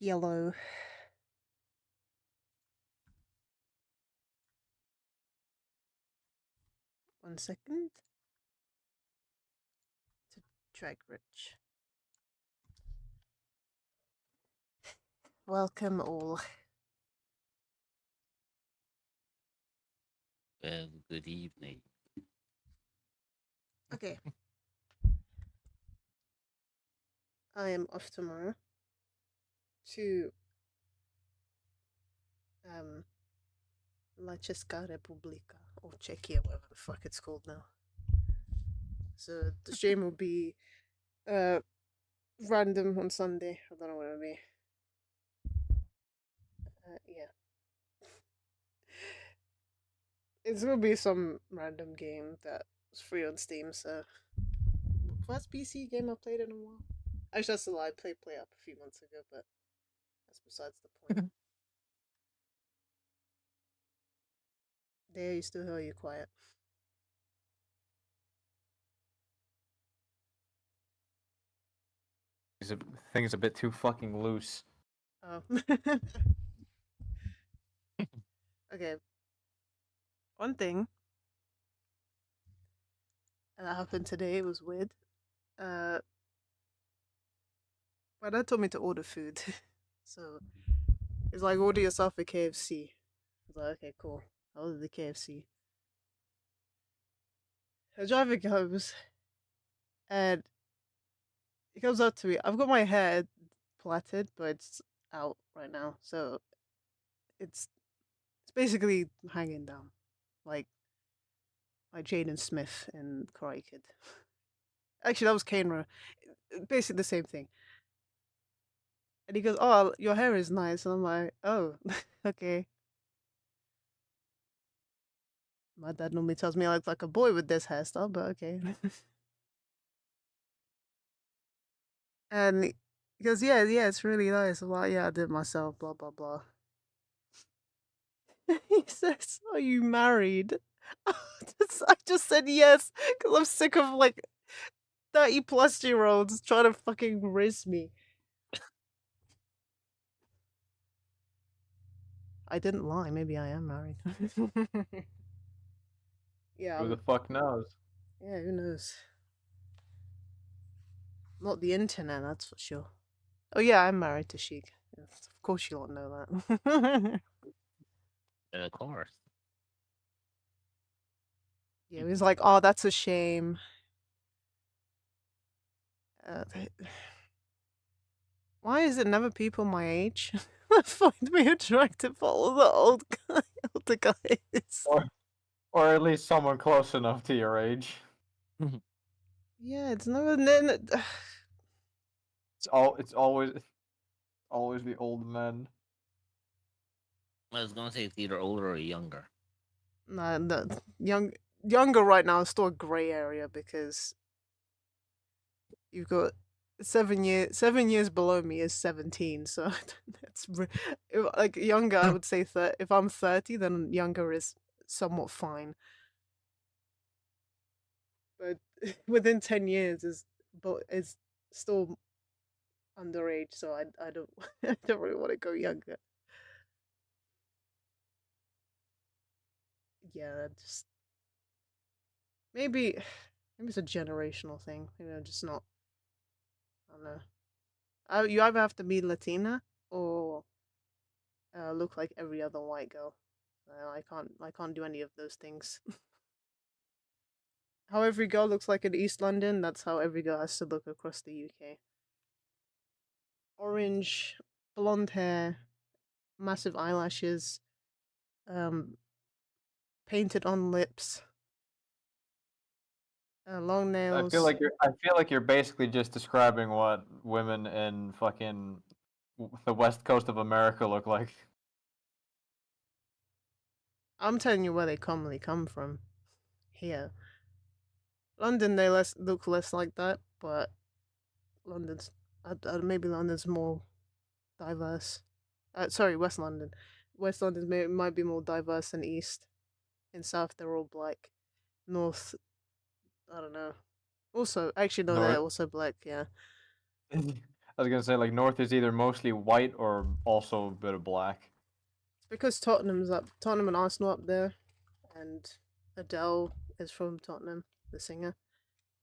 Yellow. One second. To drag rich. Welcome all. Well, good evening. Okay. I am off tomorrow to um La Česká republika or Czechia, whatever the fuck it's called now. So the stream will be uh random on Sunday. I don't know what it'll be. Yeah. It's gonna be some random game that's free on Steam, so first PC game I played in a while. Actually that's a lie, I played Play Up a few months ago, but that's besides the point. There you still hear you quiet. Thing's a bit too fucking loose. Oh. Okay. One thing that happened today was weird. Uh, my dad told me to order food, so it's like order yourself a KFC. I was like, okay, cool. I ordered the KFC. The driver comes and he comes up to me. I've got my hair plaited, but it's out right now, so it's it's basically hanging down, like Jaden Smith in Karate Kid. Actually, that was Kanra. Basically the same thing. And he goes, "Oh, your hair is nice." And I'm like, "Oh, okay." My dad normally tells me I look like a boy with this hairstyle, but okay. And he goes, "Yeah, yeah, it's really nice." I'm like, "Yeah, I did it myself." Blah blah blah. He says, "Are you married?" I just said yes because I'm sick of like 30-plus-year-olds trying to fucking riz me. I didn't lie. Maybe I am married. Yeah, Who the fuck knows? yeah. Who knows? Not the internet, that's for sure. Oh yeah, I'm married to Sheik. Yes, of course you don't know that. Of course. Yeah, he was like, "Oh, that's a shame." Uh, why is it never people my age that find me attractive? All the older guys. Or, or at least someone close enough to your age. Yeah, it's never. It's always the old men. I was gonna say it's either older or younger. Nah, younger right now is still a gray area because you've got 7 years below me is 17, so like younger. I would say if I'm 30, then younger is somewhat fine, but within 10 years is still underage. So I don't I don't really want to go younger. Yeah, just maybe maybe it's a generational thing. Maybe I'm just not. I don't know. You either have to be Latina or look like every other white girl. I can't do any of those things. How every girl looks like in East London, that's how every girl has to look across the UK. Orange, blonde hair, massive eyelashes, um, painted on lips, long nails. I feel like you're basically just describing what women in fucking the west coast of America look like. I'm telling you where they commonly come from. Here, London, they look less like that, but London's maybe London's more diverse. Sorry, West London. West London might be more diverse than East. In South, they're all black. North, I don't know. Also, actually, no, they're North. also black. Yeah. I was gonna say like North is either mostly white or also a bit of black. It's because Tottenham and Arsenal up there, and Adele is from Tottenham, the singer,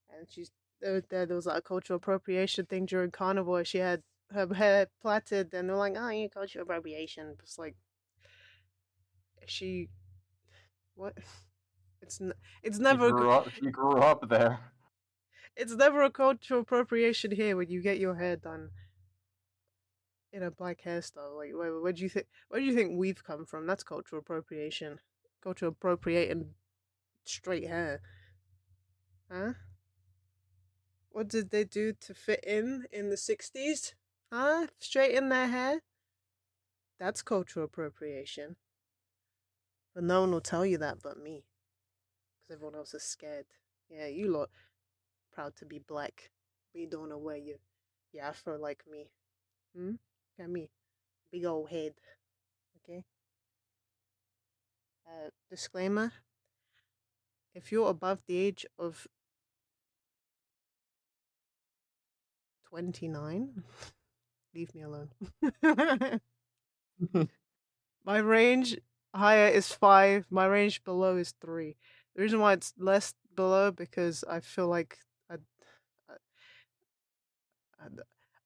and there was like a cultural appropriation thing during Carnival. Where she had her hair plaited, and they're like, "Oh, you cultural appropriation." It's like she, what? It's never She grew up there. it's never a cultural appropriation here when you get your hair done in a black hairstyle. Like, where do you think? Where do you think we've come from? That's cultural appropriation. Cultural appropriating straight hair, huh? What did they do to fit in the 60s? Huh? Straighten their hair? That's cultural appropriation. But no one will tell you that but me. Because everyone else is scared. Yeah, you lot proud to be black. But you don't know where you afro like me. Look at me. Big old head. Okay? Disclaimer. If you're above the age of 29, leave me alone. My range higher is 5. My range below is 3. The reason why it's less below because I feel like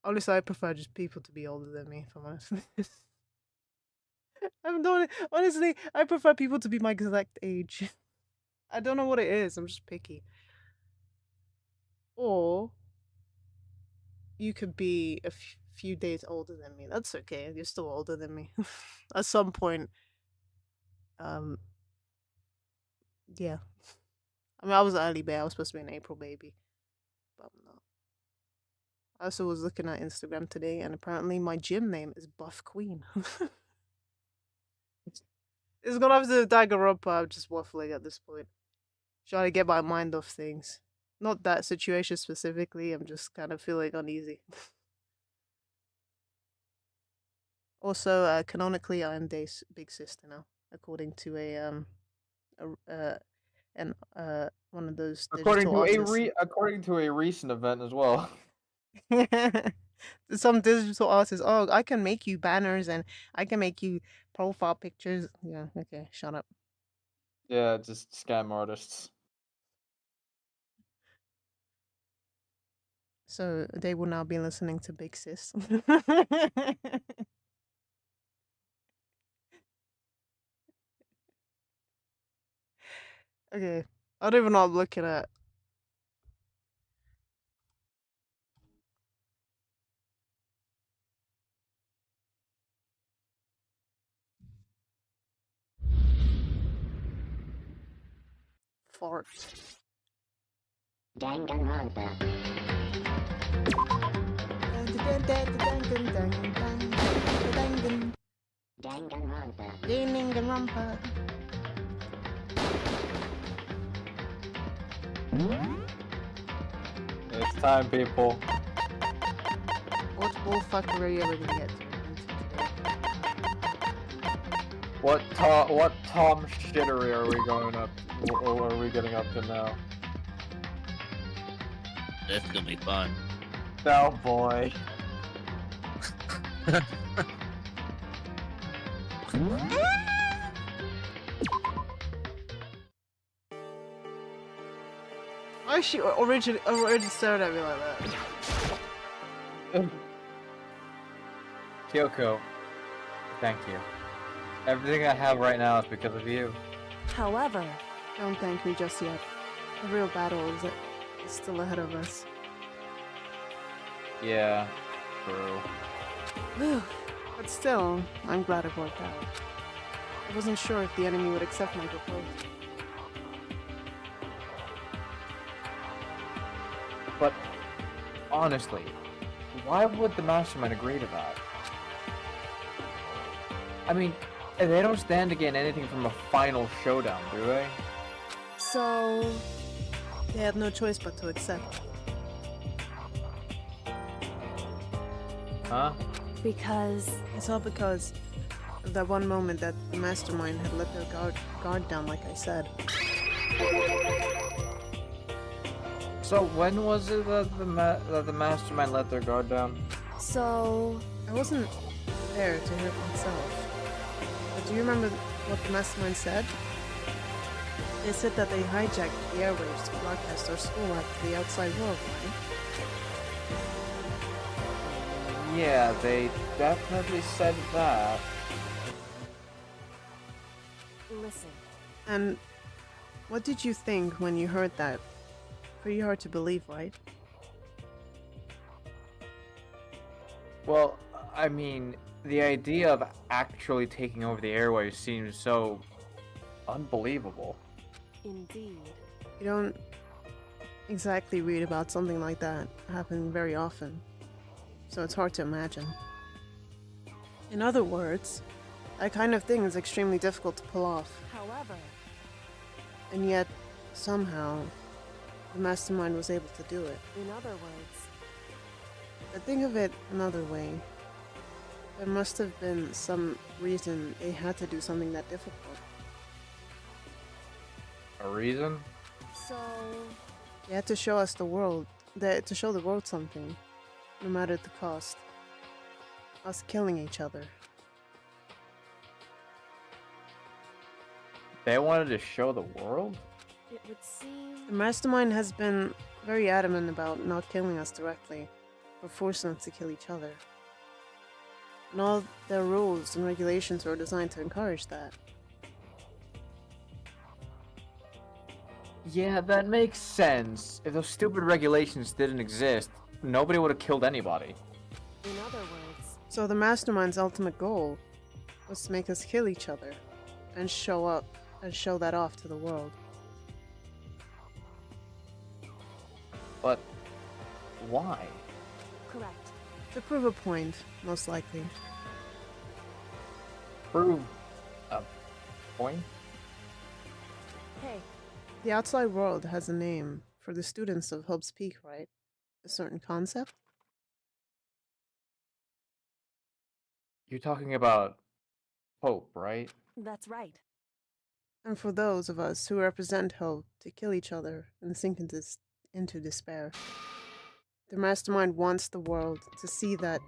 honestly, I prefer just people to be older than me. If I'm honest, honestly, I prefer people to be my exact age. I don't know what it is. I'm just picky. Or you could be a few days older than me. That's okay. You're still older than me. At some point, yeah. I mean, I was an early baby. I was supposed to be an April baby, but I'm not. I also was looking at Instagram today, and apparently my gym name is Buff Queen. It's gonna have to Danganronpa. I'm just waffling at this point, trying to get my mind off things. Not that situation specifically. I'm just kind of feeling uneasy. Also, canonically, I am Dae's big sister now, according to one of those digital artists. According to a recent event as well. Some digital artist. Oh, I can make you banners and I can make you profile pictures. Yeah, okay, shut up. Yeah, just scam artists. So they will now be listening to Big Sis. Okay, I don't even know what I'm looking at. Fart. Danganronpa. Danganronpa. Danganronpa. It's time, people. What bullfuckery are we gonna get to? What Tom shittery are we going up? Or are we getting up to now? That's gonna be fun. Oh boy. Why is she already staring at me like that? Kyoko, thank you. Everything I have right now is because of you. However, Don't thank me just yet. The real battle is still ahead of us. Yeah, true. whew, But still, I'm glad it worked out. I wasn't sure if the enemy would accept my proposal. But honestly, why would the mastermind agree to that? I mean, they don't stand to gain anything from a final showdown, do they? so They had no choice but to accept. Huh? because It's all because of that one moment that the mastermind had let their guard down, like I said. So when was it that the mastermind let their guard down? So, I wasn't there to hear it myself. But do you remember what the mastermind said? They said that they hijacked the airwaves to broadcast our school out to the outside world, right? Yeah, they definitely said that. listen. And what did you think when you heard that? Pretty hard to believe, right? Well, I mean, the idea of actually taking over the airwaves seems so unbelievable. Indeed. You don't exactly read about something like that happening very often, so it's hard to imagine. In other words, that kind of thing is extremely difficult to pull off, However, and yet, somehow, the mastermind was able to do it. in other words, But think of it another way. There must have been some reason they had to do something that difficult. A reason? so They had to show us the world, to show the world something, no matter the cost. Us killing each other. They wanted to show the world? it would seem. The mastermind has been very adamant about not killing us directly, but forcing us to kill each other. And all their rules and regulations were designed to encourage that. Yeah, that makes sense. If those stupid regulations didn't exist, nobody would have killed anybody. In other words, So the mastermind's ultimate goal was to make us kill each other and show that off to the world. But why? correct. To prove a point, most likely. Prove a point? Hey, The outside world has a name for the students of Hope's Peak, right? A certain concept? You're talking about hope, right? that's right. And for those of us who represent hope to kill each other and sink into despair. The mastermind wants the world to see that,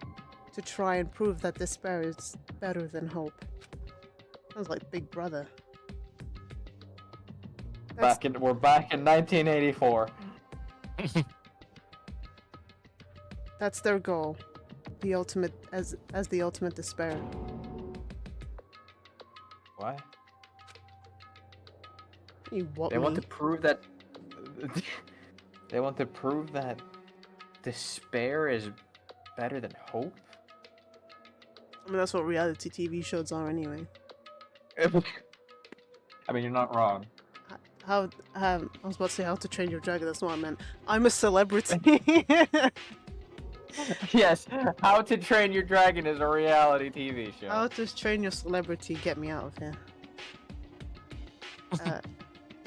to try and prove that despair is better than hope. Sounds like Big Brother. We're back in 1984. That's their goal. The ultimate as the ultimate despair. What? You what They want me? to prove that. They want to prove that despair is better than hope. I mean, that's what reality TV shows are anyway. I mean, you're not wrong. I was about to say How to Train Your Dragon. That's not what I meant. I'm a celebrity. Yes, How to Train Your Dragon is a reality TV show. How to Train Your Celebrity. Get me out of here.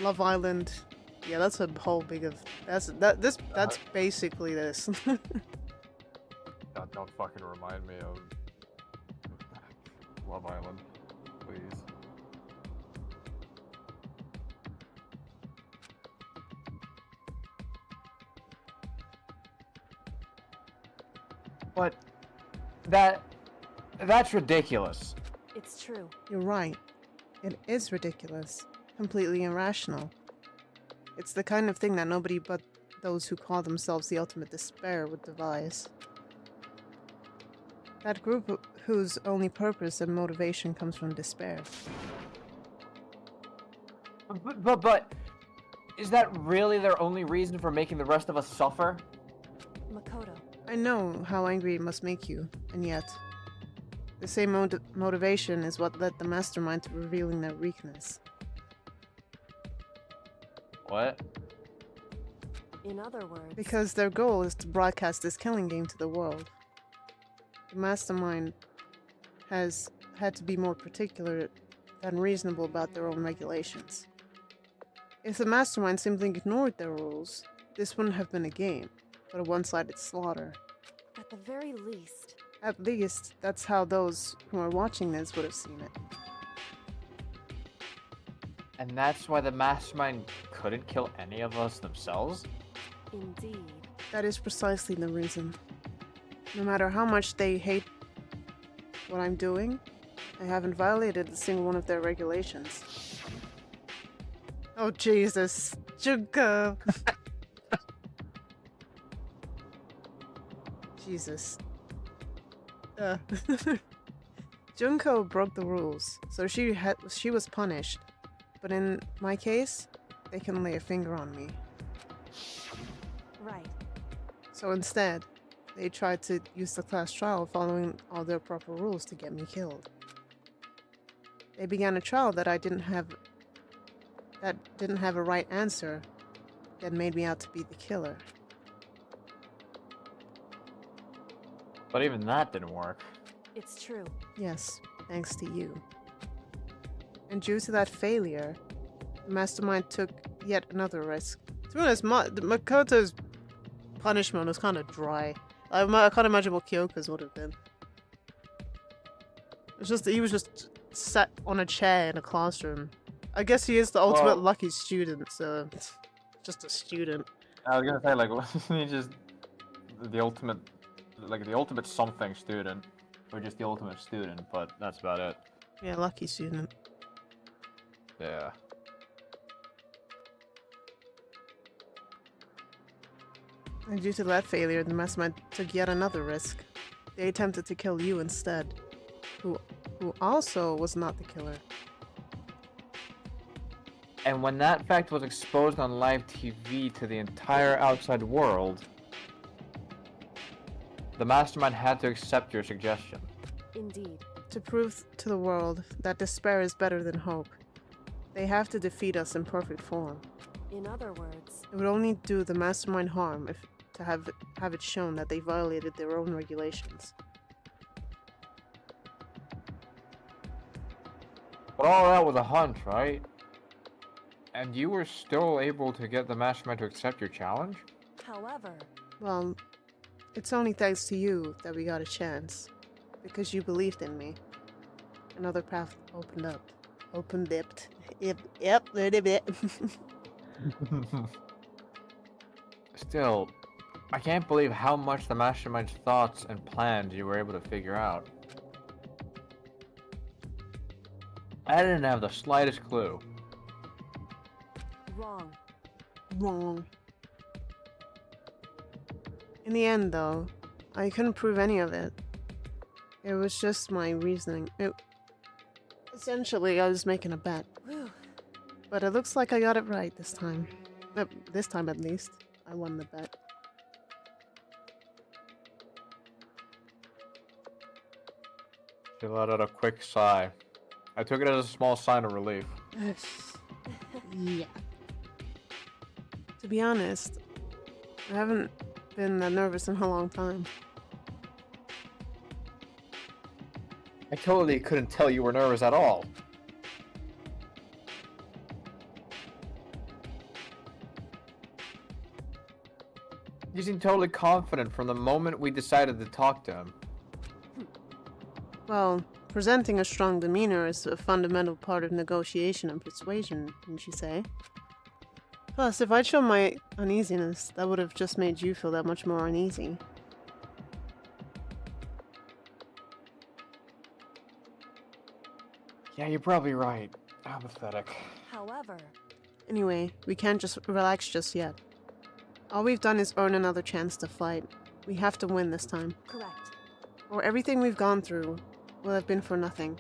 Love Island. Yeah, that's a whole big of. That's basically this. Don't fucking remind me of Love Island, please. But that's ridiculous. It's true. You're right. It is ridiculous. Completely irrational. It's the kind of thing that nobody but those who call themselves the ultimate despair would devise. That group whose only purpose and motivation comes from despair. But is that really their only reason for making the rest of us suffer? Makoto. I know how angry it must make you, and yet, the same motivation is what led the mastermind to revealing their weakness. What? In other words, Because their goal is to broadcast this killing game to the world. The mastermind has had to be more particular than reasonable about their own regulations. If the mastermind simply ignored their rules, this wouldn't have been a game, but a one-sided slaughter. at the very least, At least, that's how those who are watching this would have seen it. And that's why the mastermind couldn't kill any of us themselves? indeed. That is precisely the reason. No matter how much they hate what I'm doing, I haven't violated a single one of their regulations. Oh Jesus, Junko! Jesus. Junko broke the rules, so she was punished. But in my case, they can lay a finger on me. Right. So instead, they tried to use the class trial following all their proper rules to get me killed. They began a trial that didn't have a right answer, that made me out to be the killer. But even that didn't work. It's true. Yes, thanks to you. And due to that failure, the mastermind took yet another risk. To be honest, Makoto's punishment was kind of dry. I can't imagine what Kyoko's would have been. It's just that he was just sat on a chair in a classroom. I guess he is the ultimate Well- lucky student, so just a student. I was gonna say, like, wasn't he just the ultimate, like, the ultimate something student, or just the ultimate student? But that's about it. Yeah, lucky student. Yeah. And due to that failure, the mastermind took yet another risk. They attempted to kill you instead, who also was not the killer. And when that fact was exposed on live TV to the entire outside world, the mastermind had to accept your suggestion. Indeed. To prove to the world that despair is better than hope, they have to defeat us in perfect form. In other words, It would only do the mastermind harm if to have it shown that they violated their own regulations. But all that was a hunch, right? And you were still able to get the mastermind to accept your challenge? however, Well, it's only thanks to you that we got a chance. Because you believed in me. Another path opened up. Open dipped. Yep, little bit. Still, I can't believe how much the mastermind's thoughts and plans you were able to figure out. I didn't have the slightest clue. wrong. Wrong. In the end, though, I couldn't prove any of it. It was just my reasoning. Essentially, I was making a bet. Whew. But it looks like I got it right this time. This time, at least. I won the bet. She let out a quick sigh. I took it as a small sign of relief. Yeah. To be honest, I haven't been that nervous in a long time. I totally couldn't tell you were nervous at all. You seemed totally confident from the moment we decided to talk to him. Well, presenting a strong demeanor is a fundamental part of negotiation and persuasion, wouldn't you say? Plus, if I'd shown my uneasiness, that would have just made you feel that much more uneasy. Yeah, you're probably right. How pathetic. However, Anyway, we can't just relax just yet. All we've done is earn another chance to fight. We have to win this time, correct. or everything we've gone through will have been for nothing.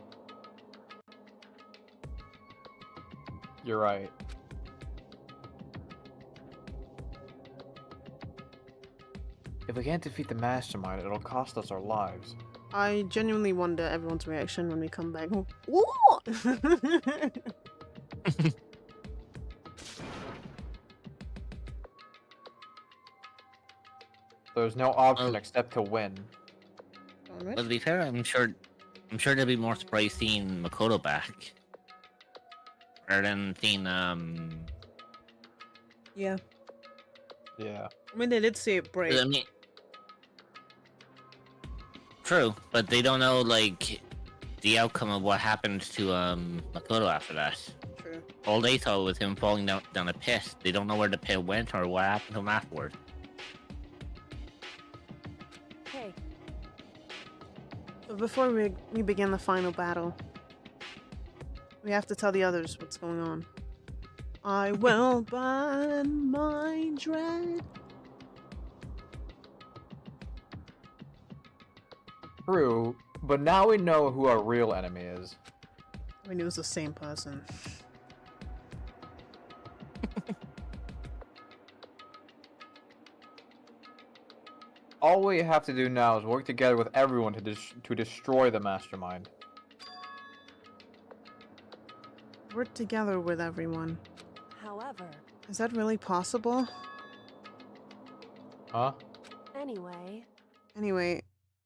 You're right. If we can't defeat the mastermind, it'll cost us our lives. I genuinely wonder everyone's reaction when we come back. There's no option Oh. except to win. But to be fair, I'm sure they'll be more surprised seeing Makoto back, rather than seeing Yeah. Yeah. I mean, they did say it break. I mean, true, but they don't know like the outcome of what happened to Makoto after that. True. All they saw was him falling down a pit. They don't know where the pit went or what happened to him afterward. Hey, But before we begin the final battle, we have to tell the others what's going on. I will burn my dread. True, but now we know who our real enemy is. I mean, it was the same person. All we have to do now is work together with everyone to destroy the mastermind. Work together with everyone. However, Is that really possible? Huh? anyway, Anyway,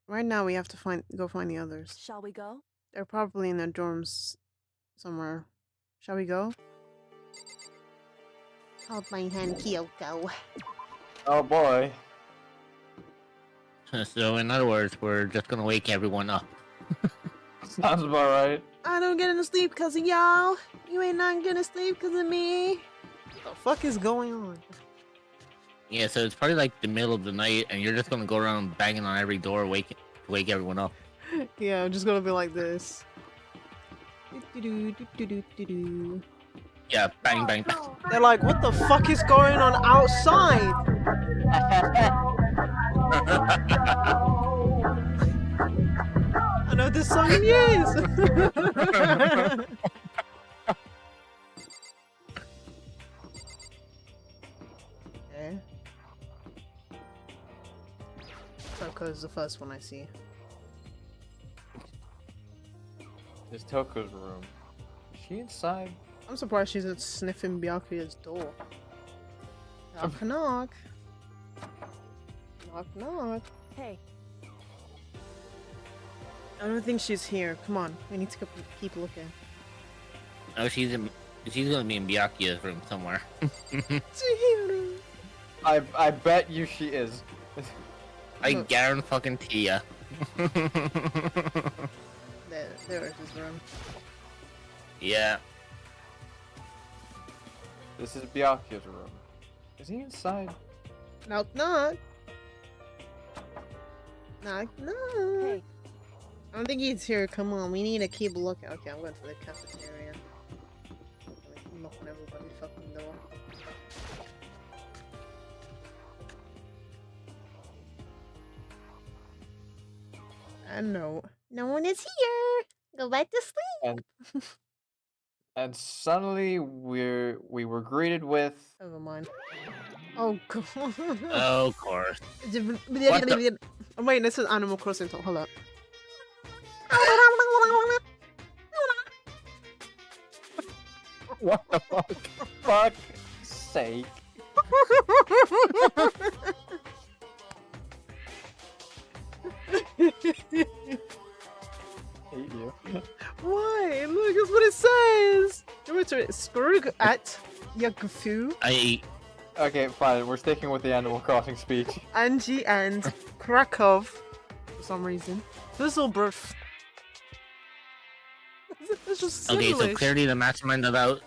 right now we have to go find the others. shall we go? They're probably in their dorms somewhere. Shall we go? Hold my hand, Kyoko. Oh boy. So in other words, we're just gonna wake everyone up. Sounds about right. I don't get into sleep because of y'all. You ain't not gonna sleep because of me. What the fuck is going on? Yeah, so it's probably like the middle of the night, and you're just gonna go around banging on every door, wake everyone up. Yeah, I'm just gonna be like this. Do-do-do-do-do-do-do. Yeah, bang, bang, bang. They're like, what the fuck is going on outside? I know this song in years. Okay. Toko's the first one I see. This Toko's room. Is she inside? I'm surprised she's not sniffing Byakuya's door. Knock knock. Knock knock. Hey, I don't think she's here. Come on, we need to keep looking. Oh, she's gonna be in Byakuya's room somewhere. I bet you she is. I Look. guarantee ya. There is his room. Yeah. This is Byakuya's room. Is he inside? Knock knock. Knock knock. hey, I don't think he's here. Come on, we need to keep looking. Okay, I'm going for the cafeteria. I'm knocking everybody's fucking door. And no one is here. Go back to sleep. And suddenly we were greeted with Never mind. Oh god. Oh, of course. I'm waiting. This is Animal Crossing. So hold up. what the fuck? Fuck sake. Hate you. Why? Look, that's what it says. Screw at Yakufu, Okay, fine. We're sticking with the Animal Crossing speech. Angie, and Krakow for some reason. Fizzlebirth. It's just Okay, so English. clearly the mastermind allowed.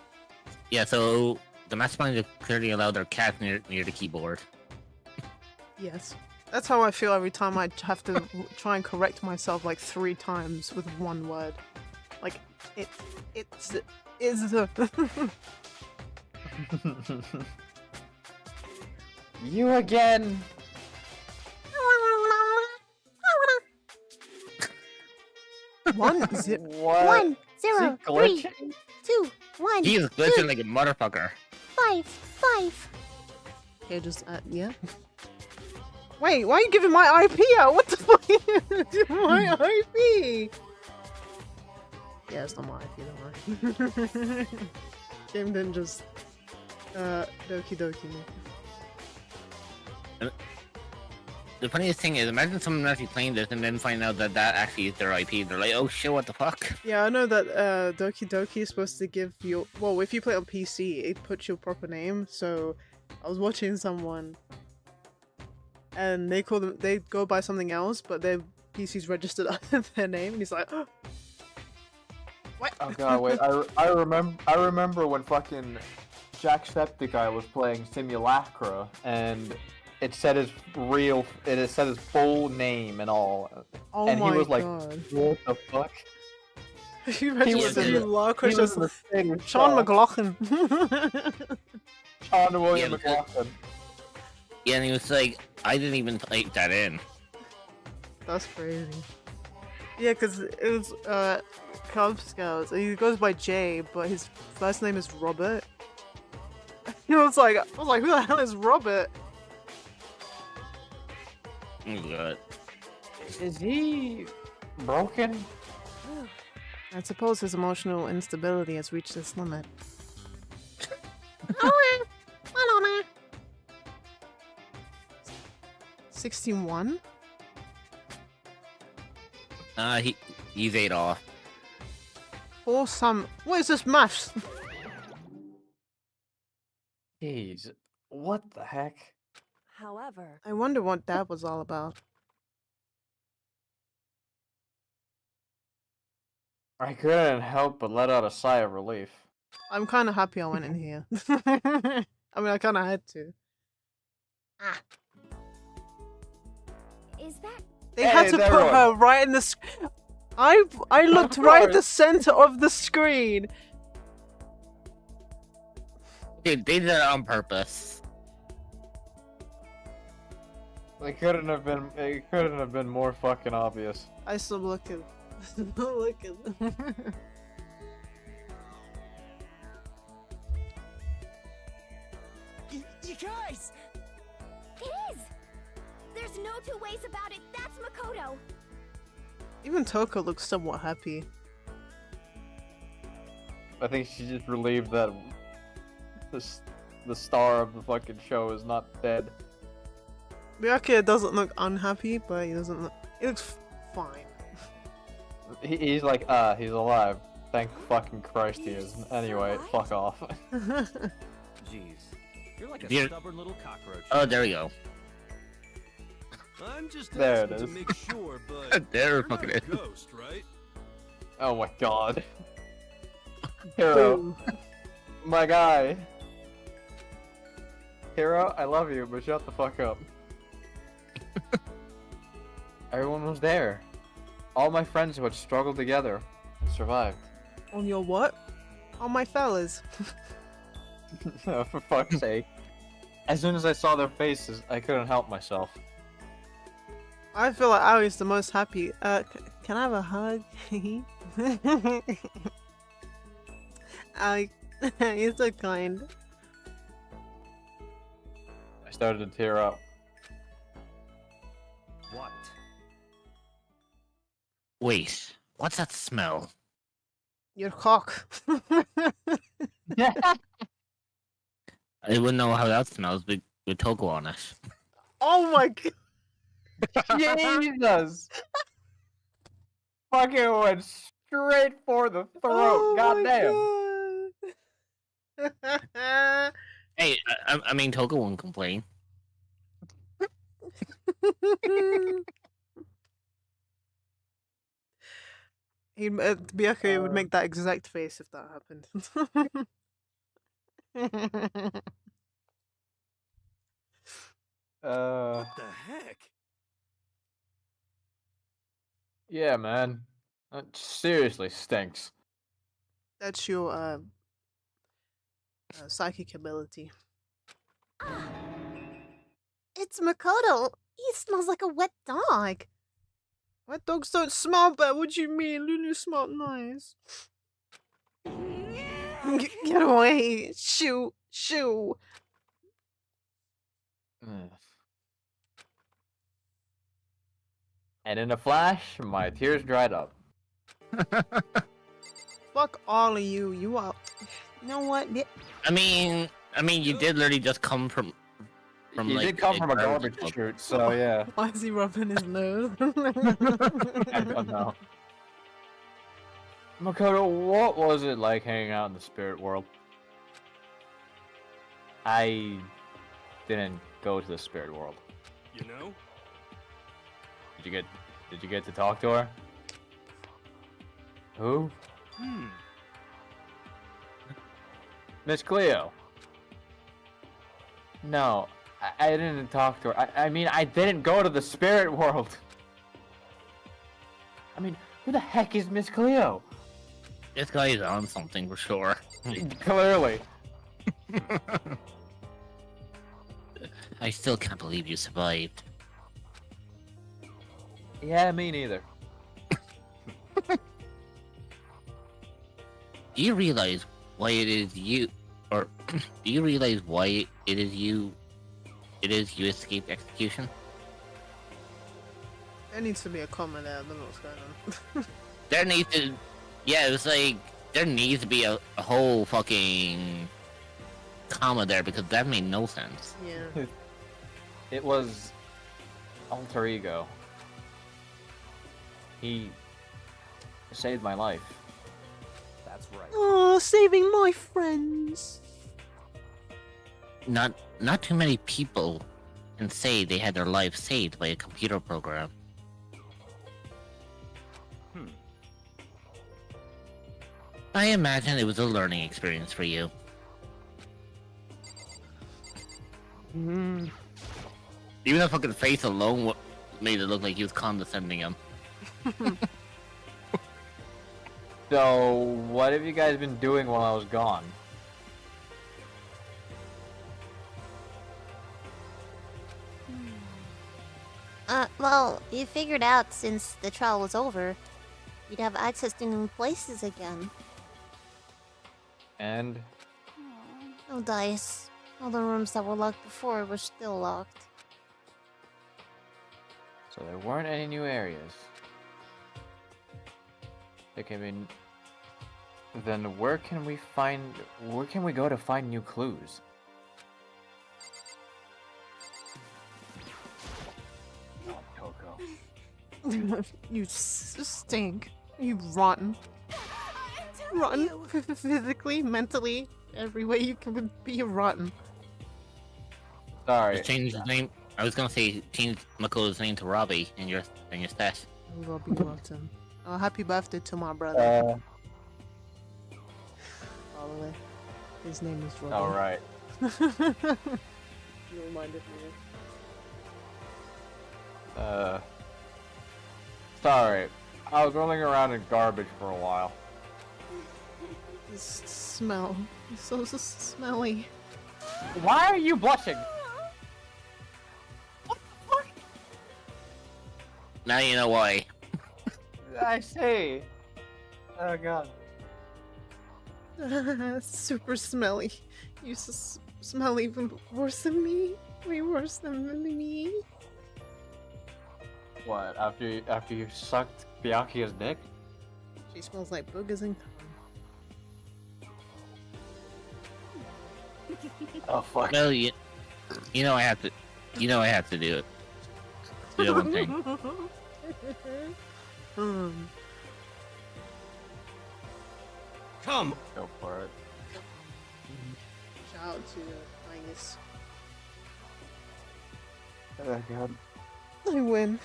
Yeah, so the mastermind clearly allowed their cat near the keyboard. Yes. That's how I feel every time I have to try and correct myself like 3 times with one word. Like, it's the... You again. 1 0 What? 1, Is he 0, 3, glitching? 2, 1, He is glitching like a motherfucker. 5, 5. Okay, just, yeah. Wait, why are you giving my IP out? What the fuck? My IP! Yeah, it's not my IP, don't worry. Game didn't just, Doki Doki me. The funniest thing is, imagine someone actually playing this and then find out that that actually is their IP. They're like, oh shit, what the fuck? Yeah, I know that, Doki Doki is supposed to give you, well, if you play on PC, it puts your proper name, so I was watching someone and they go by something else, but their PC's registered under their name, and he's like, oh, what? Oh god, wait. I remember when fucking Jacksepticeye was playing Simulacra, and it said his it said his full name and all. Oh and my he was like, god. what the fuck? You imagine was Steve in Lark He was was just in the same Sean shock. McLaughlin. Sean William Yeah, because- McLaughlin. Yeah, and he was like, I didn't even type that in. That's crazy. Yeah, because it was Cub Scouts. He goes by Jay, but his first name is Robert. I was like, who the hell is Robert? Oh god. Is he broken? I suppose his emotional instability has reached its limit. 61? He's Adolf. Or some. What is this maths? Jeez, what the heck? However, I wonder what that was all about. I couldn't help but let out a sigh of relief. I'm kind of happy I went in here. I mean, I kind of had to. Is that They had Hey, to there put one. her right in the. I looked right at the center of the screen. Dude, they did it on purpose. It couldn't have been more fucking obvious. I still looking. Looking. You guys! it is? There's no two ways about it. That's Makoto. Even Toko looks somewhat happy. I think she's just relieved that the star of the fucking show is not dead. Miyake doesn't look unhappy, but he doesn't look. He looks fine. He's like, he's alive. Thank fucking Christ he is. Anyway, fuck off. Jeez, you're like a You're- stubborn little cockroach. Oh, there we go. I'm just There it asking to is. make sure, but There you're fucking not a is. ghost, right? Oh my god. Hero, my guy. Hero, I love you, but shut the fuck up. Everyone was there. All my friends who had struggled together and survived. On your what? On my fellas. For fuck's sake. As soon as I saw their faces, I couldn't help myself. I feel like Ari's the most happy. Can I have a hug? Ari, you're so kind. I started to tear up. What? Wait, what's that smell? Your cock. I wouldn't know how that smells with Toko on it. Oh my god. Jesus! Fucking went straight for the throat. Oh Goddamn. my god. Hey, I mean, Toko won't complain. Byakuya would make that exact face if that happened. What the heck? Yeah, man. That seriously stinks. That's your psychic ability. It's Makoto. He smells like a wet dog. Wet dogs don't smell bad. What do you mean? Lulu smelled nice. Get away! Shoo! Shoo! Ugh. And in a flash, my tears dried up. Fuck all of you. You are. You know what? I mean, you did literally just come from You like did come from a garbage garbage chute. chute, so yeah. Why is he rubbing his nose? I don't know. Makoto, what was it like hanging out in the spirit world? I didn't go to the spirit world. You know? Did you get to talk to her? Who? Miss Cleo. No, I didn't talk to her. I mean, I didn't go to the spirit world. I mean, who the heck is Miss Cleo? This guy is on something for sure. Clearly. I still can't believe you survived. Yeah, me neither. Do you realize why it is you, or do you realize why it is you escaped execution? There needs to be a comment there. I don't know what's going on. There needs to, yeah, it was like, there needs to be a whole fucking comma there because that made no sense. Yeah. It was alter ego. He saved my life. That's right. Oh, saving my friends. Not too many people can say they had their life saved by a computer program. I imagine it was a learning experience for you. Even the fucking face alone made it look like he was condescending him. So, what have you guys been doing while I was gone? Well, you figured out since the trial was over, you'd have access to new places again. And No dice. All the rooms that were locked before were still locked. so there weren't any new areas. Okay, I mean, then where can we go to find new clues? Oh, Coco. You stink. You rotten. Rotten. Physically, mentally, every way you can be rotten. Sorry. Just change his name. I was gonna say change Makoto's name to Robbie in your stat. Robbie Rotten. Oh, happy birthday to my brother. By the way, his name is Robbie. Alright. You reminded me. Sorry. I was rolling around in garbage for a while. This smell. It's so smelly. Why are you blushing? Now you know why. I see. Oh god. Super smelly. You smell even worse than me. Way worse than me. What? After you sucked Byakuya's dick? She smells like boogers and Oh fuck. Well, you know I have to do it. It's the one thing. Come. Go for it. Shout out to Angus. Oh god. I win.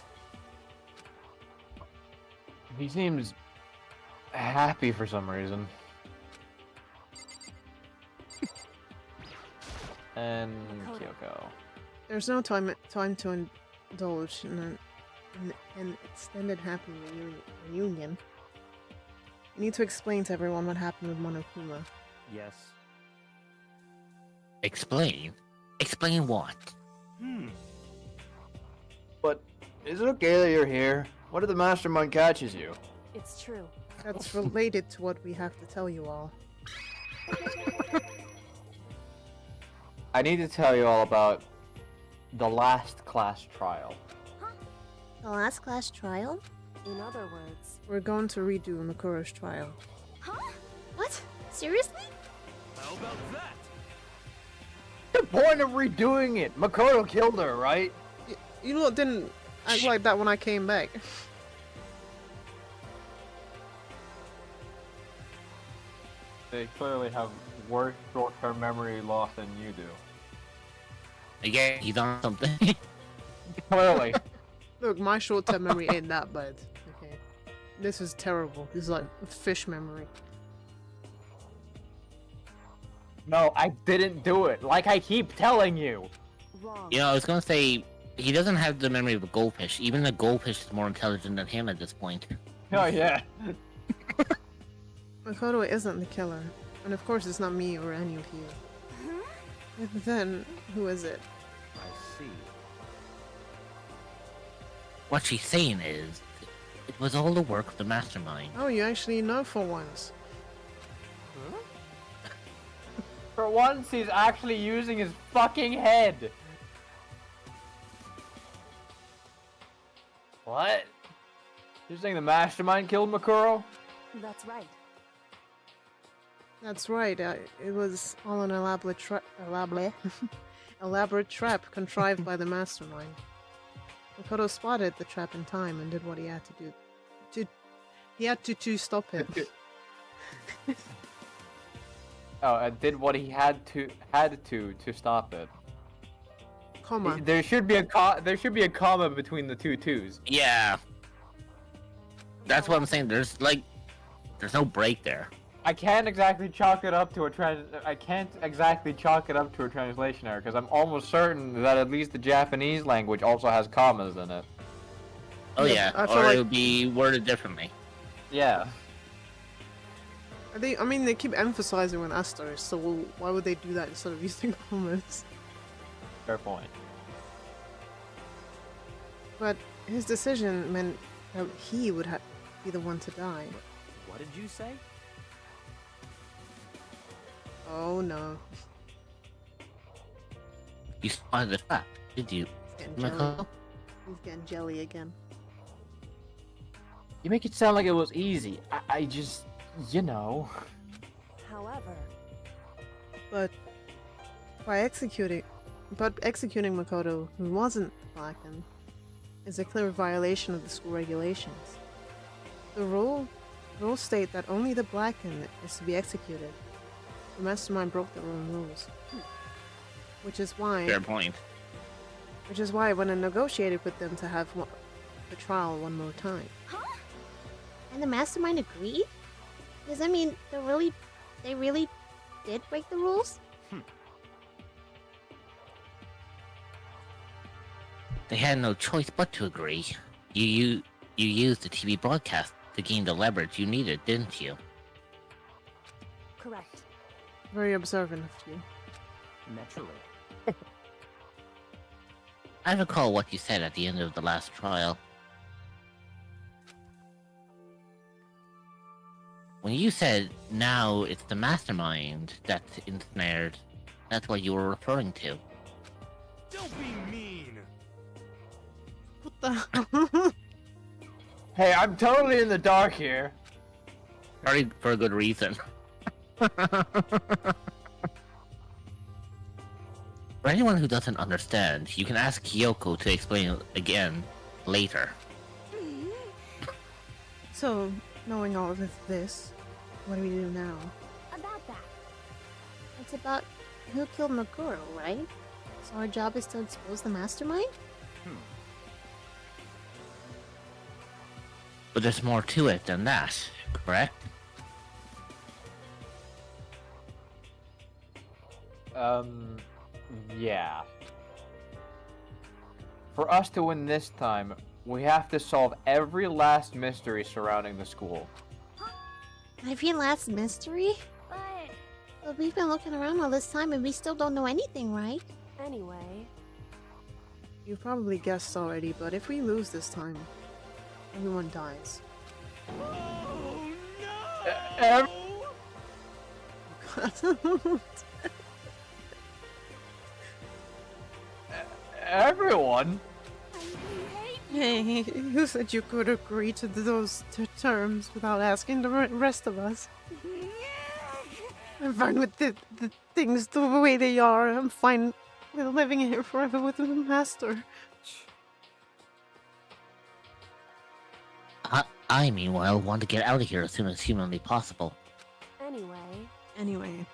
He seems happy for some reason. And Kyoko. There's no time to indulge in an extended happy reunion. You need to explain to everyone what happened with Monokuma. Yes. Explain. Explain what? But is it okay that you're here? What if the mastermind catches you? It's true. That's related to what we have to tell you all. I need to tell you all about the last class trial. The last class trial? In other words, We're going to redo Makoto's trial. Huh? What? Seriously? How about that? The point of redoing it! Makoto killed her, right? You know, didn't act like that when I came back. They clearly have worse short-term memory loss than you do. Again, he's on something. Clearly. Look, my short-term memory ain't that bad. Okay, this is terrible. This is like fish memory. No, I didn't do it, like I keep telling you! Wrong. You know, I was gonna say he doesn't have the memory of a goldfish. Even the goldfish is more intelligent than him at this point. Oh yeah. Makoto isn't the killer. And of course it's not me or any of you. And then, who is it? I see. What she's saying is, it was all the work of the mastermind. Oh, you actually know for once. For once, he's actually using his fucking head. What? You're saying the mastermind killed Makuro? That's right. That's right, it was all an elaborate elaborate trap contrived by the mastermind. Makoto spotted the trap in time and did what he had to do. He had to stop it. Oh, did what he had to stop it. Comma. There should be a comma between the two twos. Yeah. That's what I'm saying. There's no break there. I can't exactly chalk it up to a translation error because I'm almost certain that at least the Japanese language also has commas in it. Oh Yeah, yeah, I feel or like- it would be worded differently. Yeah. I mean, they keep emphasizing with asterisks, so why would they do that instead of using commas? Fair point. But his decision meant that he would be the one to die. What did you say? Oh no. You spotted the trap, did you, He's getting jelly. Makoto? He's getting jelly again. You make it sound like it was easy. I just, you know. However, But executing Makoto, who wasn't Blackened, is a clear violation of the school regulations. The rules state that only the Blackened is to be executed. The mastermind broke their own rules. Which is why Fair point. when I negotiated with them to have the trial one more time. And the mastermind agreed? Does that mean they really did break the rules? They had no choice but to agree. You used the TV broadcast to gain the leverage you needed, didn't you? correct. Very observant of you. Naturally. I recall what you said at the end of the last trial. When you said, now it's the mastermind that's ensnared, that's what you were referring to. Don't be mean. What the hell? Hey, I'm totally in the dark here. Probably for a good reason. For anyone who doesn't understand, you can ask Kyoko to explain it again later. So, knowing all of this, what do we do now? About that. It's about who killed Maguro, right? So our job is to expose the mastermind? But there's more to it than that, correct? Yeah. For us to win this time, we have to solve every last mystery surrounding the school. Every last mystery? But But we've been looking around all this time and we still don't know anything, right? anyway, You probably guessed already, but if we lose this time, everyone dies. Oh ev- no! Everyone? Hey, who said you could agree to those terms without asking the rest of us? I'm fine with the things the way they are. I'm fine with living here forever with the master. I meanwhile want to get out of here as soon as humanly possible. Anyway,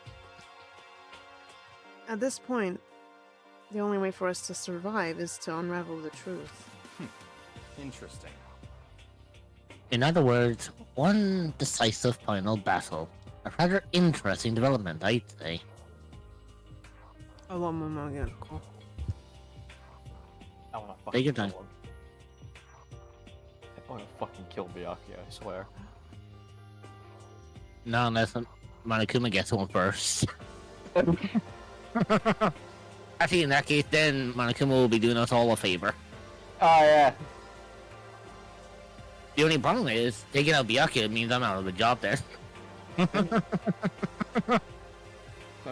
at this point, the only way for us to survive is to unravel the truth. Interesting. In other words, one decisive final battle. A rather interesting development, I'd say. A lot more magical. Take your fucking time. kill him. I'm gonna fucking kill Byakuya, I swear. No, unless Monokuma gets one first. Actually, in that case, then Monokuma will be doing us all a favor. Oh yeah. The only problem is, taking out Byakuya means I'm out of a job there. I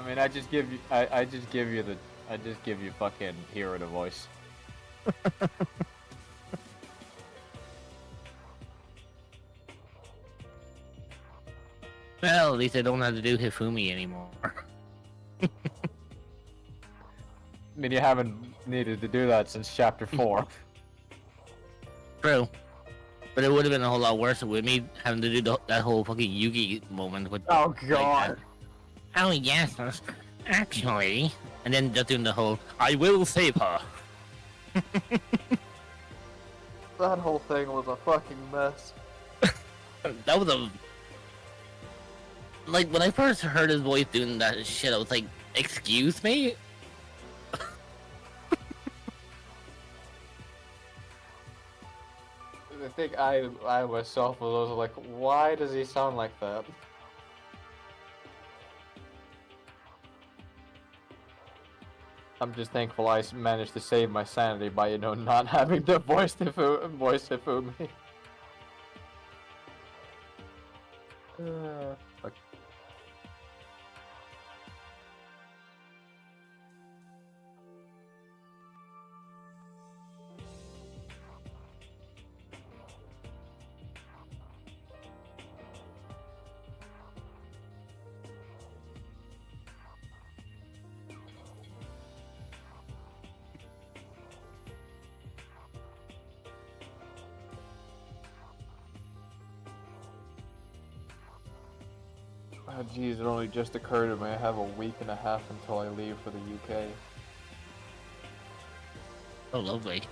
mean, I just give you fucking hero to voice. Well, at least I don't have to do Hifumi anymore. I mean, you haven't needed to do that since chapter 4. True. But it would have been a whole lot worse with me having to do that whole fucking Yugi moment with. Oh God. Oh yes, actually, and then just doing the whole "I will save her." That whole thing was a fucking mess. That was a like when I first heard his voice doing that shit, I was like, "Excuse me." I think I myself was also like, why does he sound like that? I'm just thankful I managed to save my sanity by, not having to voice Hifumi. Fuck. Oh jeez, it only just occurred to me I have a week and a half until I leave for the UK. Oh, lovely.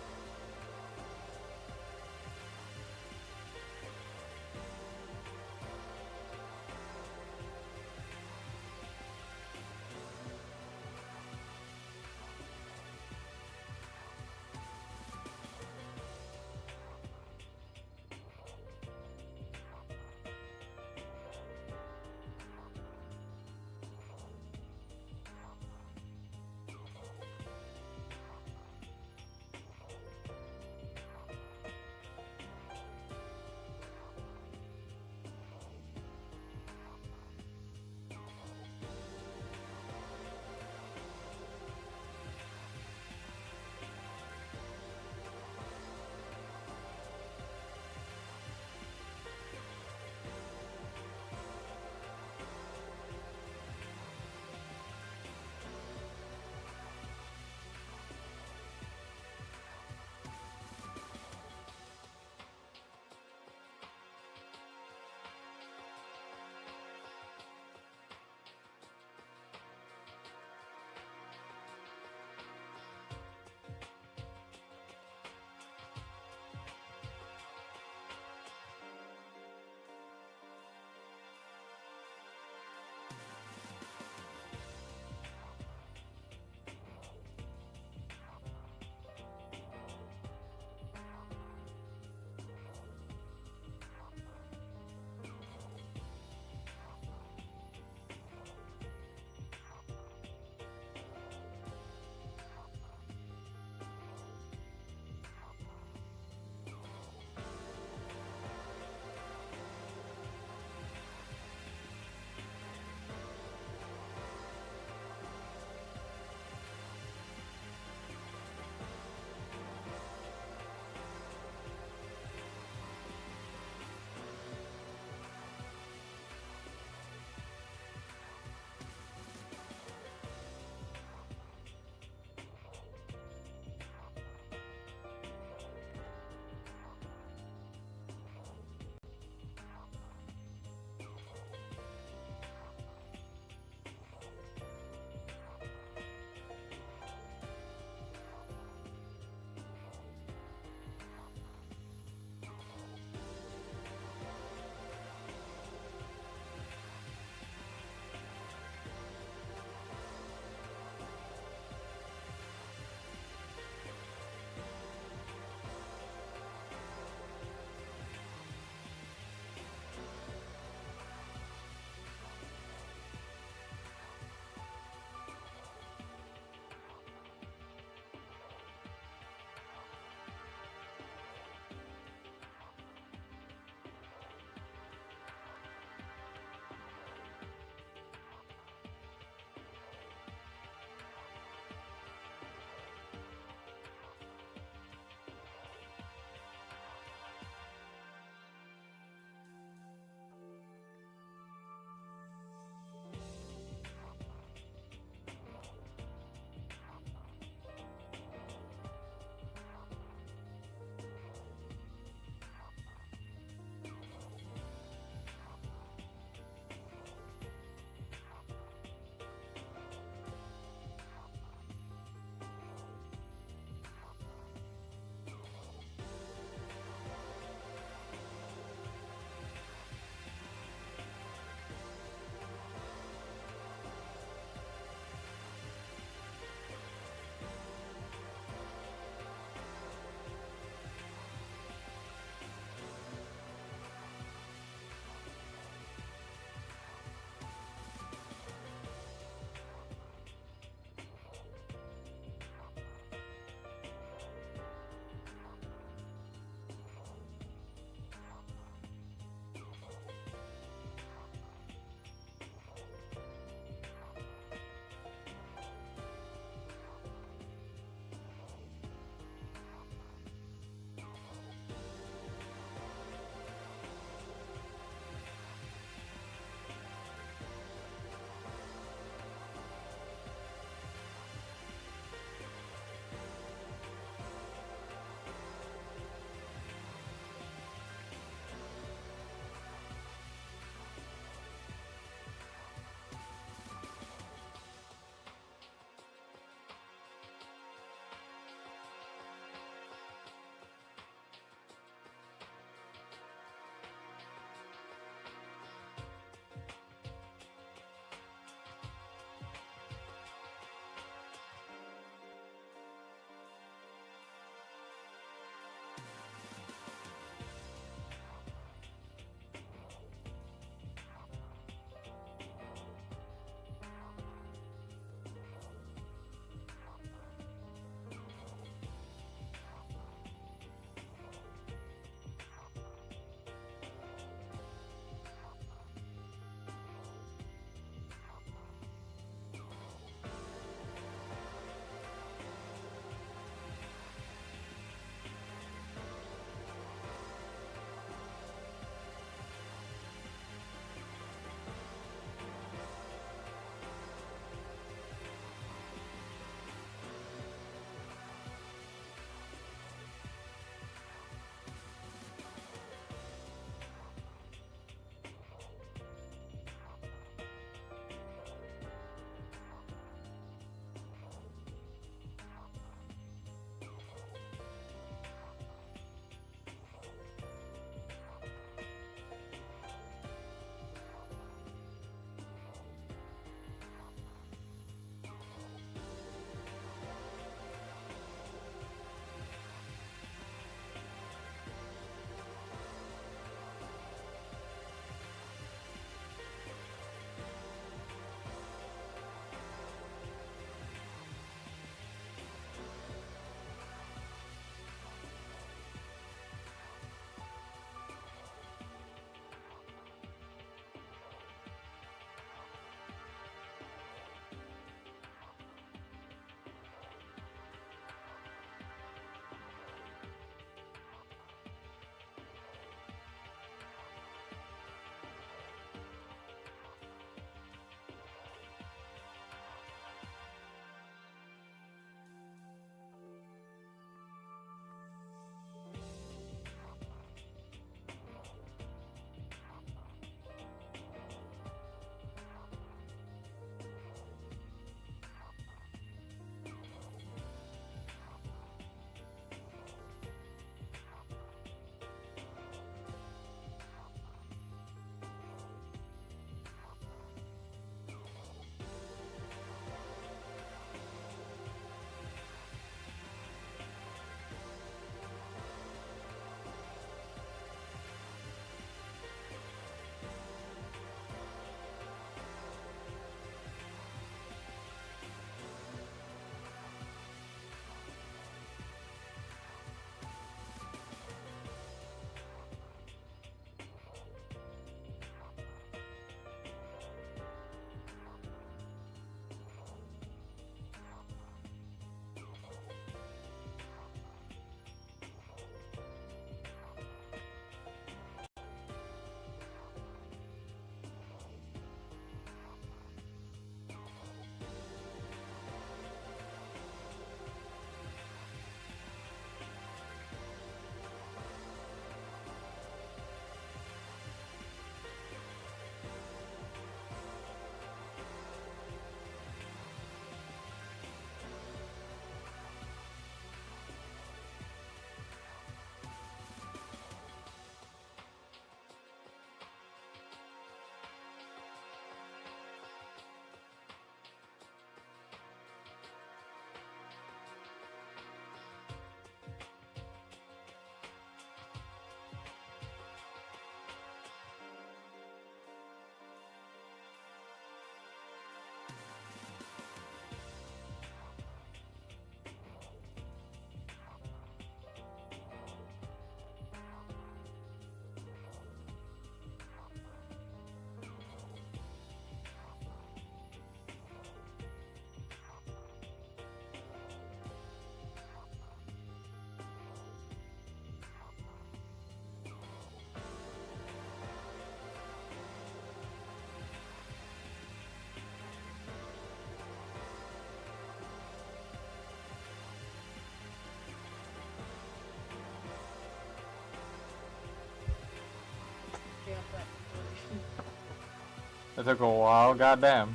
It took a while, goddamn.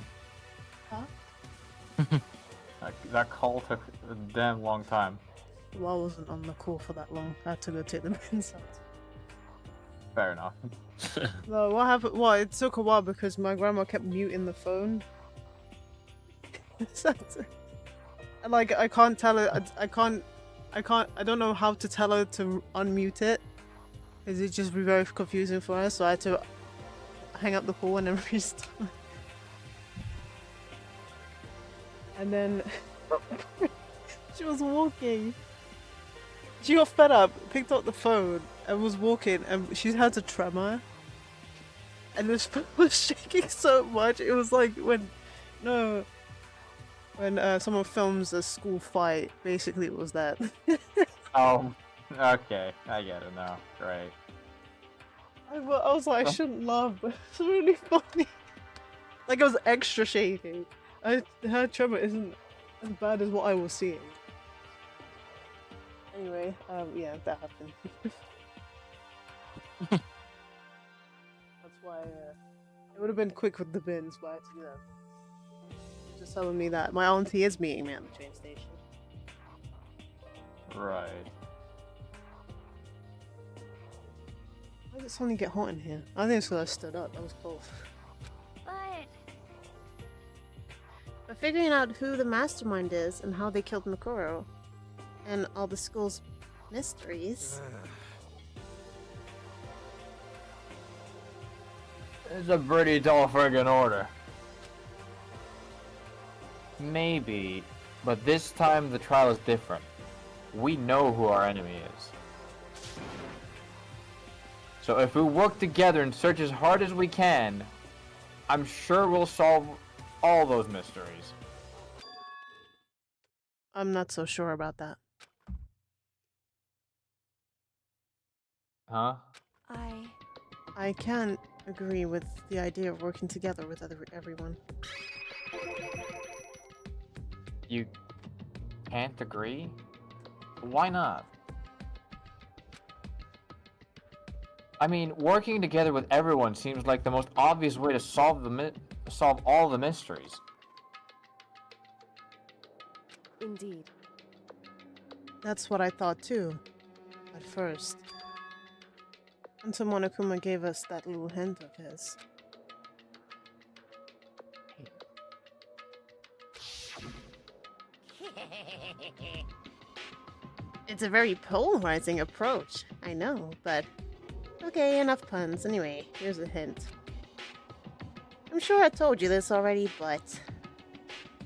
Huh? That call took a damn long time. Well, I wasn't on the call for that long. I had to go take the bins out. Fair enough. No, what happened? Well, it took a while because my grandma kept muting the phone. And like, I can't tell her. I don't know how to tell her to unmute it. Because it'd just be very confusing for her. So I had to hang up the call and then restart. And then she was walking. She got fed up, picked up the phone, and was walking, and she had a tremor. And this phone was shaking so much. It was like when someone films a school fight. Basically, it was that. Oh, okay. I get it now. Great. I was like, I shouldn't laugh, but it's really funny. Like, it was extra shaking. Her tremor isn't as bad as what I was seeing. Anyway, yeah, that happened. That's why it would have been quick with the bins, but I had to do that. Just telling me that my auntie is meeting me at the train station. Right. Why did it suddenly get hot in here? I think it's because I stood up. That was cold. But figuring out who the mastermind is and how they killed Makoro, and all the school's mysteries. It's a pretty tall friggin' order. Maybe, but this time the trial is different. We know who our enemy is. So if we work together and search as hard as we can, I'm sure we'll solve all those mysteries. I'm not so sure about that. Huh? I can't agree with the idea of working together with everyone. You can't agree? Why not? I mean, working together with everyone seems like the most obvious way to solve all the mysteries. Indeed. That's what I thought too, at first. Until Monokuma gave us that little hint of his. It's a very polarizing approach, I know, but... Okay, enough puns. Anyway, here's a hint. I'm sure I told you this already, but...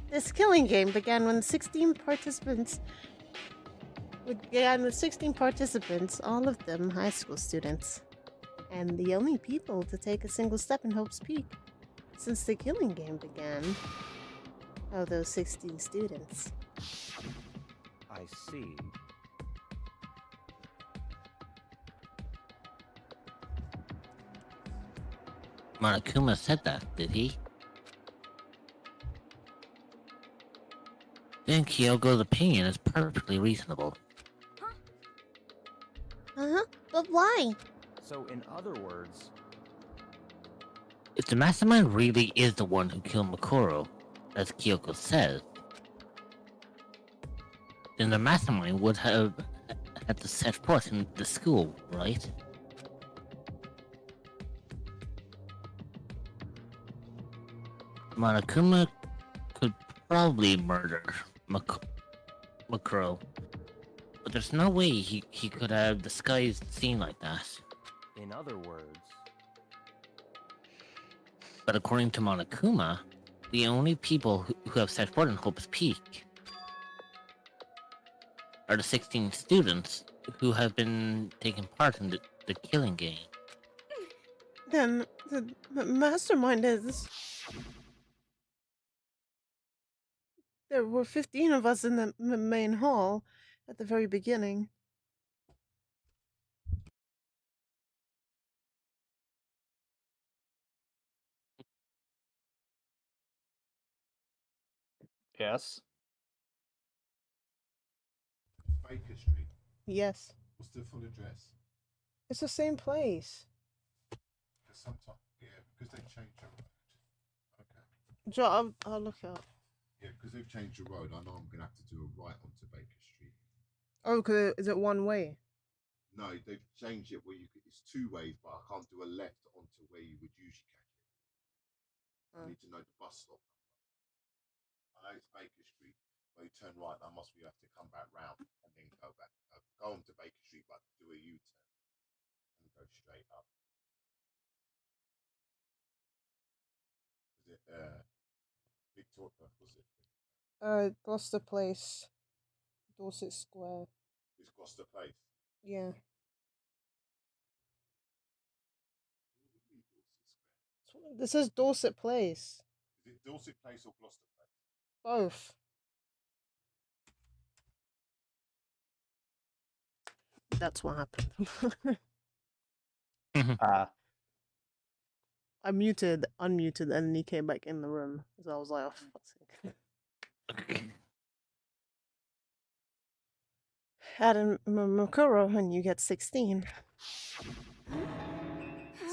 This killing game began with 16 participants, all of them high school students. And the only people to take a single step in Hope's Peak since the killing game began are those 16 students. I see. Monokuma said that, did he? Then Kyogo's opinion is perfectly reasonable. Uh-huh, but why? So, in other words, If the mastermind really is the one who killed Makoro, as Kyoko says, then the mastermind would have had to set foot in the school, right? Monokuma could probably murder Makoro, but there's no way he could have disguised the scene like that. in other words, But according to Monokuma, the only people who have set foot in Hope's Peak are the 16 students who have been taking part in the killing game. Then the mastermind is... There were 15 of us in the main hall at the very beginning. Yes. Baker Street. Yes. What's the full address? It's the same place. Because sometimes, yeah, because they change it. Joe, I'll look it up. Yeah, because they've changed the road. I know I'm gonna have to do a right onto Baker Street. Oh, cause is it one way? No, they've changed it where it's two ways, but I can't do a left onto where you would usually catch it. I Oh. need to know the bus stop number. I know it's Baker Street. Where you turn right, I must be have to come back round and then go back, go onto Baker Street, but do a U-turn and go straight up. Is it Victoria? Was it? Gloucester Place, Dorset Square. It's Gloucester Place. Yeah. This is Dorset Place. Is it Dorset Place or Gloucester Place? Both. That's what happened. I muted, unmuted, and then he came back in the room. So I was like, oh, for fuck's sake. Add in Mokuro and you get 16.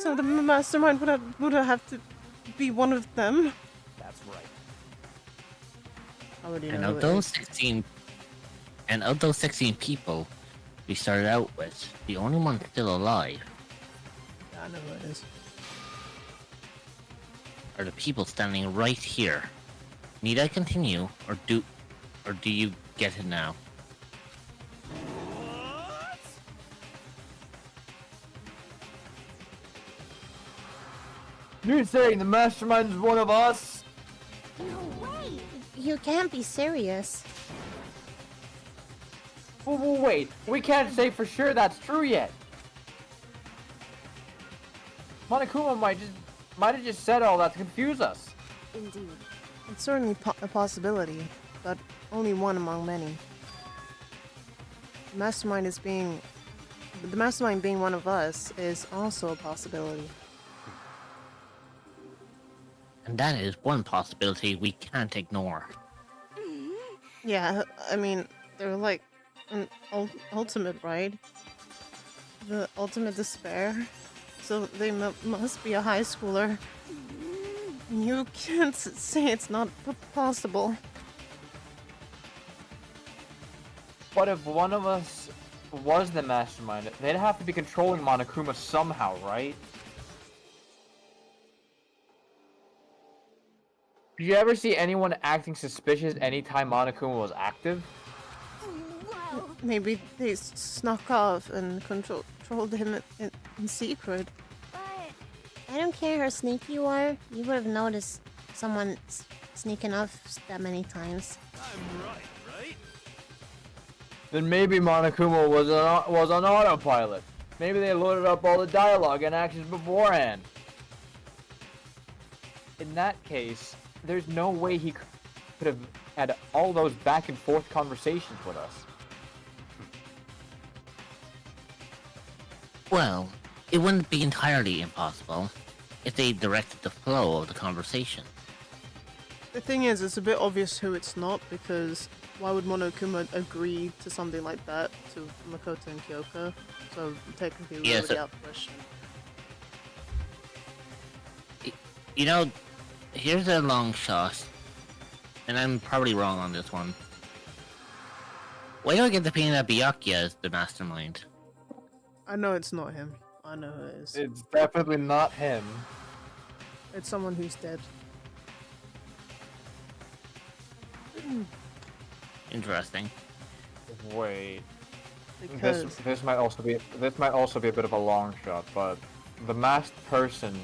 So the mastermind would have to be one of them. That's right. I already know And who of it those is. 16, people we started out with, the only one still alive Yeah, I know who it is. are the people standing right here. Need I continue, or do you get it now? What? You're saying the mastermind's one of us? No way! You can't be serious. Well, wait, we can't say for sure that's true yet. Monokuma might have just said all that to confuse us. Indeed. It's certainly a possibility, but only one among many. The mastermind being one of us is also a possibility. And that is one possibility we can't ignore. Yeah, I mean, they're like an ultimate, right? The ultimate despair. So they must be a high schooler. You can't say it's not possible. But if one of us was the mastermind, they'd have to be controlling Monokuma somehow, right? Did you ever see anyone acting suspicious anytime Monokuma was active? Wow. Maybe they snuck off and controlled him in secret. But I don't care how sneaky you are. You would have noticed someone sneaking off that many times. I'm right, right? Then maybe Monokuma was on autopilot. Maybe they loaded up all the dialogue and actions beforehand. In that case, there's no way he could have had all those back and forth conversations with us. Well, it wouldn't be entirely impossible if they directed the flow of the conversation. The thing is, it's a bit obvious who it's not, because why would Monokuma agree to something like that to Makoto and Kyoko? So technically we're already out the question. You know, here's a long shot, and I'm probably wrong on this one. Why do I get the feeling that Byakuya is the mastermind? I know it's not him. I know who it is. It's definitely not him. It's someone who's dead. Interesting. Wait. Because This might also be a bit of a long shot, but the masked person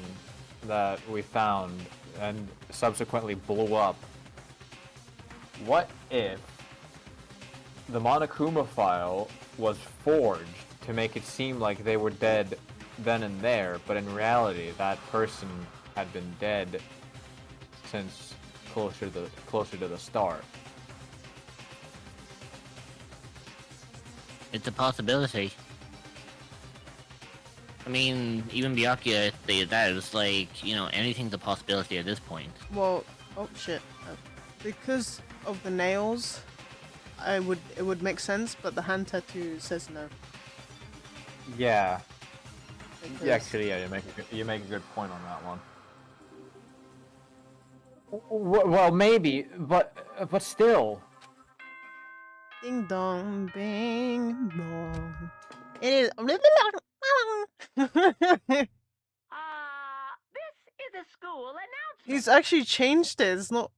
that we found and subsequently blew up. What if the Monokuma file was forged to make it seem like they were dead then and there, but in reality that person had been dead since closer to the start? It's a possibility. I mean, even Byakuya stated that. It was like, you know, anything's a possibility at this point. well, oh shit. Because of the nails, it would make sense, but the hand tattoo says no. Yeah. Because Yeah, actually, yeah, you make a good point on that one. Well, maybe, but still. Ding dong, bing bong. It is. This is a school announcement. He's actually changed it. It's not.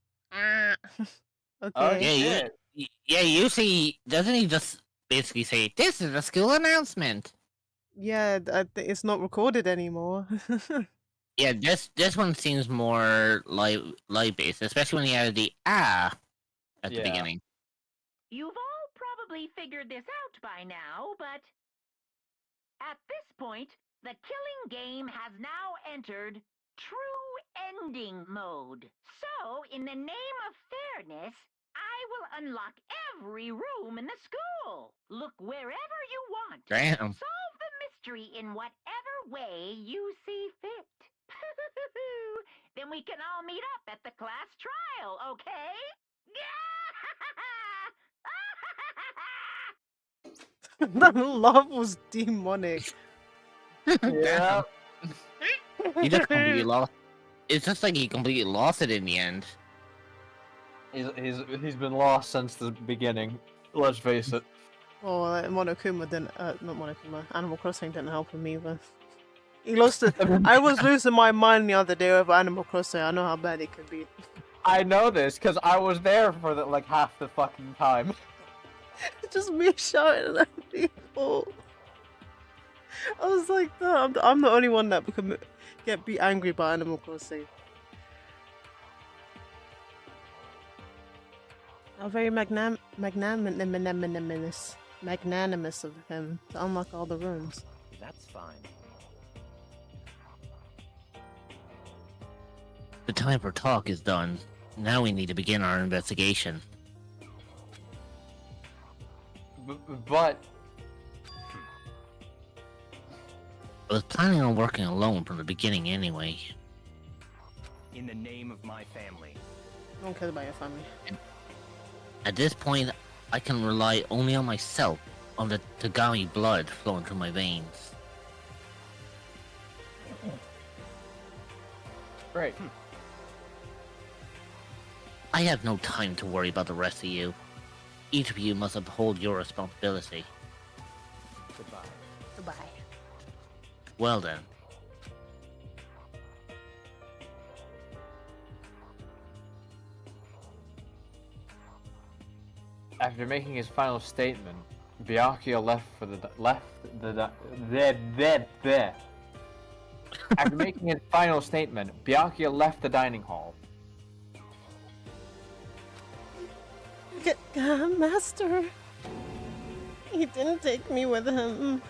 Okay. Yeah, yeah. Usually, doesn't he just basically say, "This is a school announcement"? Yeah, it's not recorded anymore. Yeah, this one seems more live based, especially when he added the at the Yeah. beginning. You've all probably figured this out by now, but at this point, the killing game has now entered true ending mode. So, in the name of fairness, I will unlock every room in the school. Look wherever you want. Damn. Solve the mystery in whatever way you see fit. Then we can all meet up at the class trial, okay? That laugh was demonic. Yeah. He just completely lost. It's just like he completely lost it in the end. He's been lost since the beginning. Let's face it. Oh, Monokuma didn't. Not Monokuma. Animal Crossing didn't help him either. He lost it. I was losing my mind the other day over Animal Crossing. I know how bad it could be. I know this because I was there for like half the fucking time. Just me shouting at people. I was like, no, I'm the only one that get be angry by Animal Crossing. How very magnanimous of him to unlock all the rooms. That's fine. The time for talk is done. Now we need to begin our investigation. But I was planning on working alone from the beginning anyway. In the name of my family. I don't care about your family. At this point, I can rely only on myself, on the Tagami blood flowing through my veins. great. I have no time to worry about the rest of you. Each of you must uphold your responsibility. Goodbye. Goodbye. Well then. After making his final statement, Byakuya left for the After making his final statement, Byakuya left the dining hall. Master. He didn't take me with him.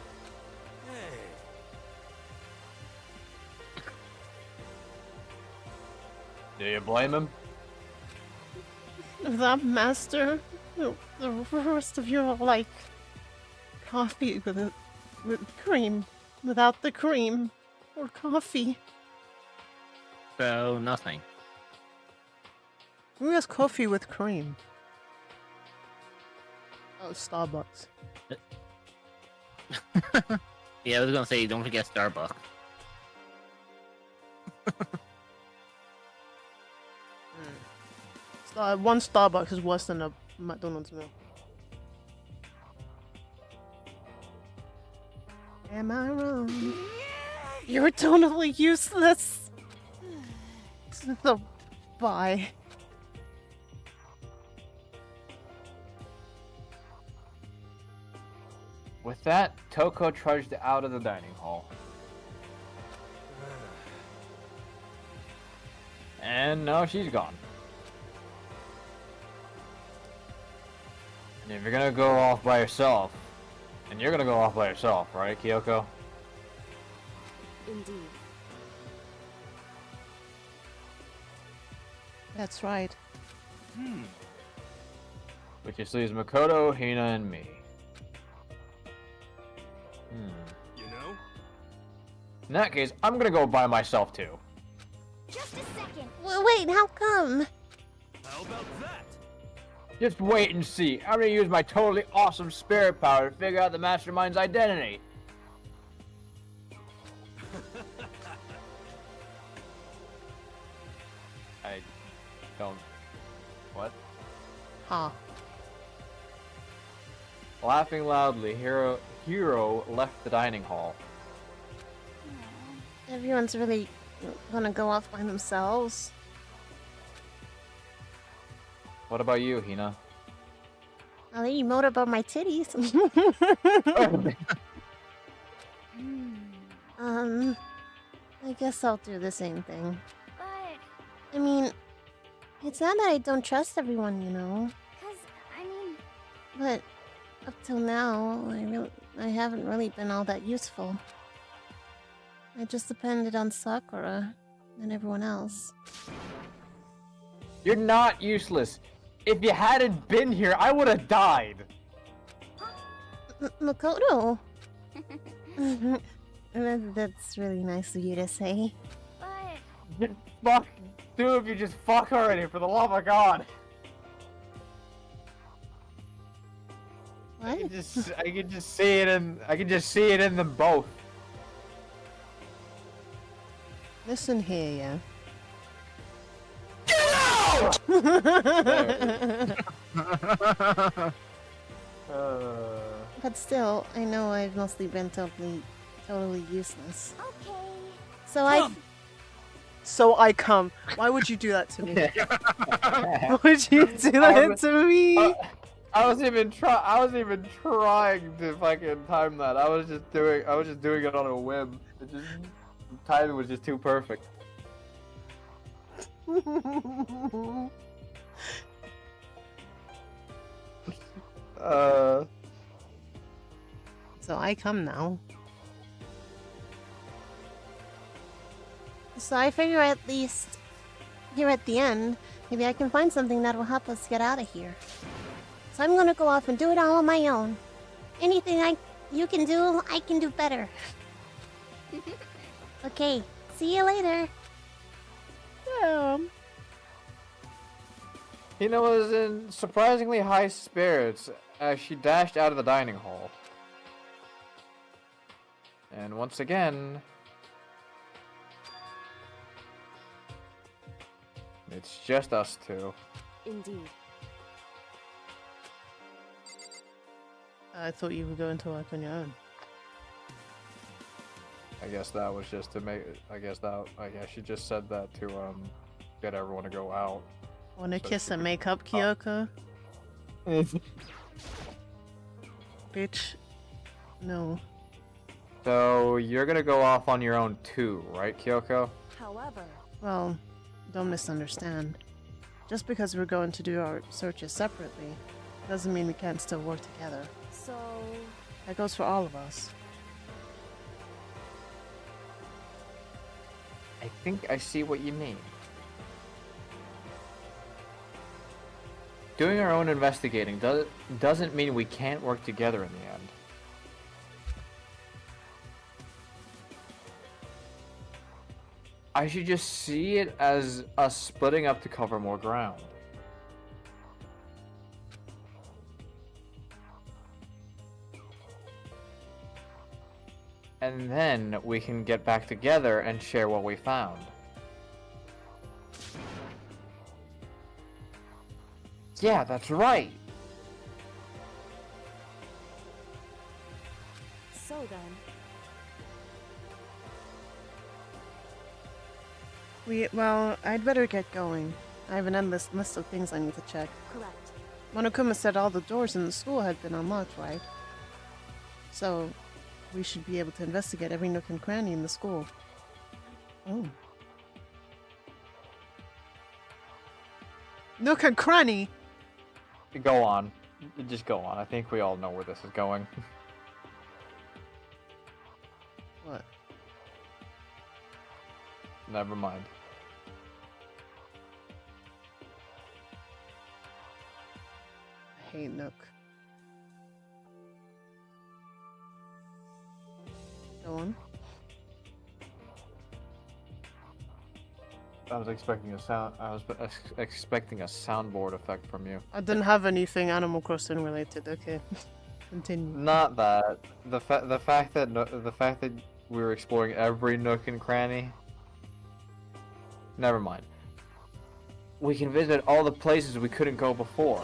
Hey, Do you blame him? That master, the rest of you are like coffee with cream, without the cream, or coffee. So, nothing. Who has coffee with cream? Oh, Starbucks. Yeah, I was gonna say, don't forget Starbucks. One Starbucks is worse than a McDonald's meal. Am I wrong? You're totally useless. So, bye. With that, Toko trudged out of the dining hall. And now she's gone. And if you're gonna go off by yourself, and you're gonna go off by yourself, right, Kyoko? Indeed. That's right. Which just leaves Makoto, Hina, and me. you know? In that case, I'm gonna go by myself too. Just a second. Wait, how come? How about that? Just wait and see. I'm gonna use my totally awesome spirit power to figure out the mastermind's identity. Don't. What? Huh. Laughing loudly, Hero left the dining hall. Everyone's really gonna go off by themselves. What about you, Hina? I'll let you motor about my titties. I guess I'll do the same thing. But, I mean, it's not that I don't trust everyone, you know. cause, I mean, But up till now, I haven't really been all that useful. I just depended on Sakura and everyone else. You're not useless. If you hadn't been here, I would have died. Makoto! That's really nice of you to say. but, Just fuck. Dude, if you just fuck already, for the love of God. What? I can just see it in them both. Listen here, But still, I know I've mostly been totally useless. okay. So I... So I come. Why would you do that to me? Why would you do that to me? I wasn't even trying to fucking time that. I was just doing it on a whim. It just the timing was just too perfect. So I come now. So I figure at least here at the end, maybe I can find something that will help us get out of here. So I'm gonna go off and do it all on my own. Anything you can do, I can do better. Okay, see you later. Hina was in surprisingly high spirits as she dashed out of the dining hall. And once again, it's just us two. Indeed. I thought you were going to work on your own. I guess that was just to make. I guess she just said that to get everyone to go out. Wanna So kiss she and could- make up, Kyoko? Bitch. No. So you're gonna go off on your own too, right, Kyoko? However, Well, don't misunderstand. Just because we're going to do our searches separately, doesn't mean we can't still work together. so, That goes for all of us. I think I see what you mean. Doing our own investigating doesn't mean we can't work together in the end. I should just see it as us splitting up to cover more ground. And then we can get back together and share what we found. Yeah, that's right. so then, Well, I'd better get going. I have an endless list of things I need to check. correct. Monokuma said all the doors in the school had been unlocked, right? So, we should be able to investigate every nook and cranny in the school. Oh. Nook and cranny? Go on. Just go on. I think we all know where this is going. What? Never mind. I hate Nook. Go on. I was expecting a sound. I was expecting a soundboard effect from you. I didn't have anything Animal Crossing related. Okay, continue. Not that. The fact that we were exploring every nook and cranny. Never mind. we can visit all the places we couldn't go before.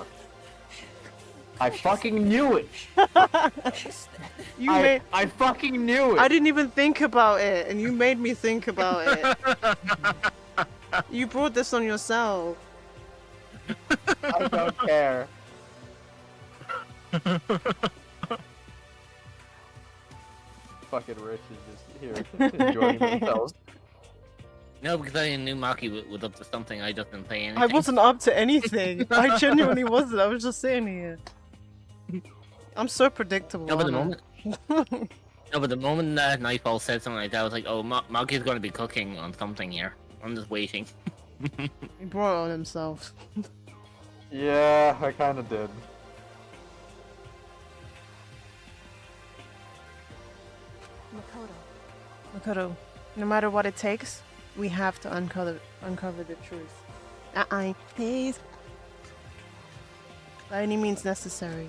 I fucking knew it! I fucking knew it! I didn't even think about it, and you made me think about it. You brought this on yourself. I don't care. Fucking Rich is just here enjoying themselves. No, because I knew Maki was up to something. I just didn't say anything. I wasn't up to anything. I genuinely wasn't. I was just sitting here. I'm so predictable. No, but the aren't moment. No, but the moment that Nightfall said something like that, I was like, "Oh, Maki's going to be cooking on something here." I'm just waiting. He brought it on himself. Yeah, I kinda did. Makoto. Makoto, no matter what it takes, we have to uncover the truth. Please. By any means necessary.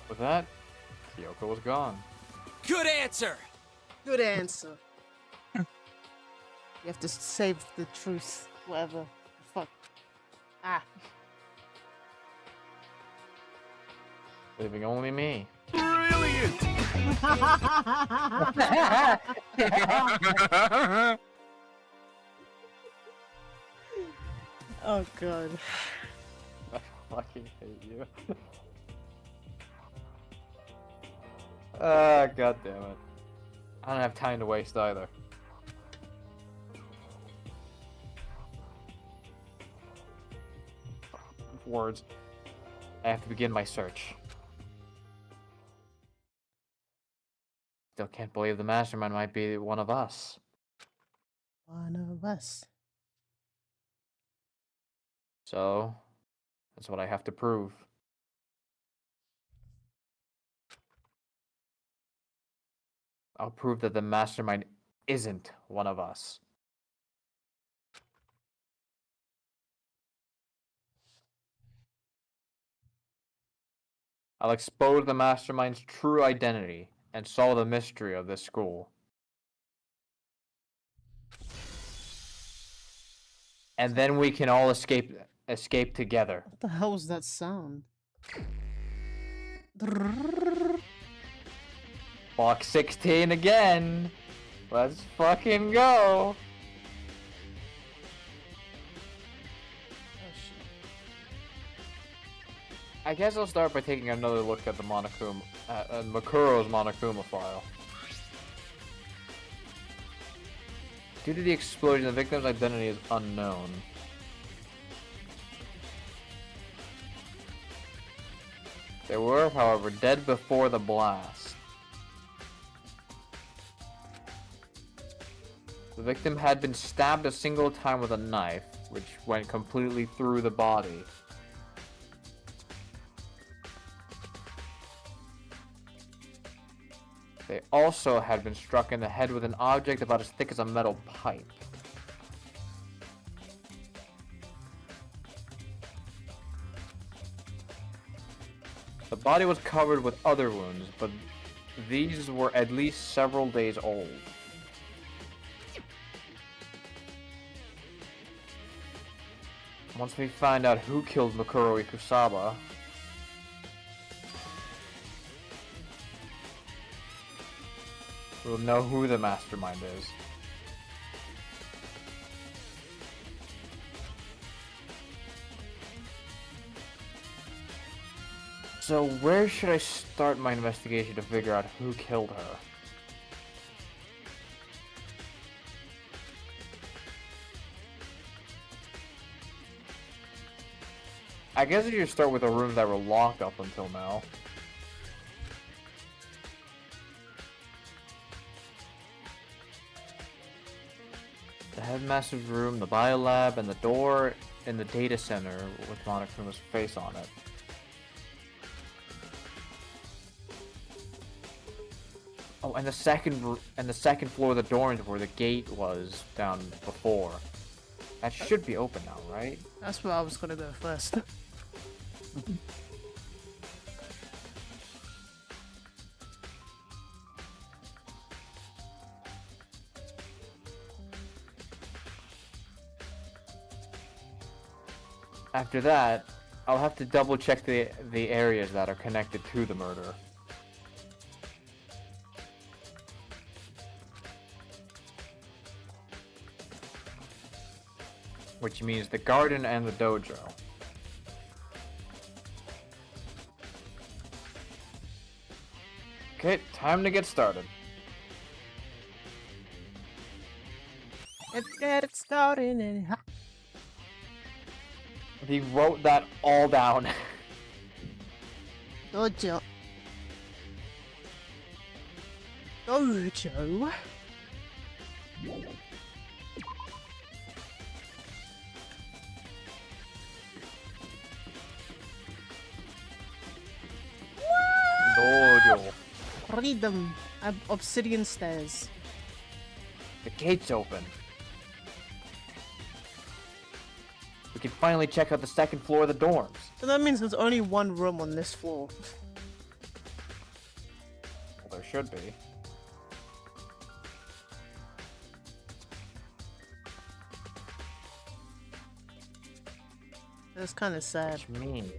With that, Kyoko was gone. Good answer! Good answer. You have to save the truth. Whatever. Fuck. Leaving only me. Brilliant! Oh god. I fucking hate you. God damn it. I don't have time to waste either. Words. I have to begin my search. Still can't believe the mastermind might be one of us. One of us. So, that's what I have to prove. I'll prove that the mastermind isn't one of us. I'll expose the mastermind's true identity and solve the mystery of this school. And then we can all escape together. What the hell was that sound? Box 16 again. Let's fucking go. I guess I'll start by taking another look at the Monokuma, Makuro's Monokuma file. Due to the explosion, the victim's identity is unknown. They were, however, dead before the blast. The victim had been stabbed a single time with a knife, which went completely through the body. They also had been struck in the head with an object about as thick as a metal pipe. The body was covered with other wounds, but these were at least several days old. Once we find out who killed Makuro Ikusaba, we'll know who the mastermind is. So where should I start my investigation to figure out who killed her? I guess I should start with the rooms that were locked up until now. The headmaster's room, the biolab, and the door in the data center with Monokuma's face on it. Oh, and the second floor of the dorms where the gate was down before. That should be open now, right? That's where I was gonna go first. After that, I'll have to double check the areas that are connected to the murder. Which means the garden and the dojo. Okay, time to get started. Let's get it started anyhow. He wrote that all down. Dojo. Dojo. Dojo. Read them. Obsidian stairs. The gate's open. We can finally check out the second floor of the dorms. So that means there's only one room on this floor. Well, there should be. That's kind of sad. Which means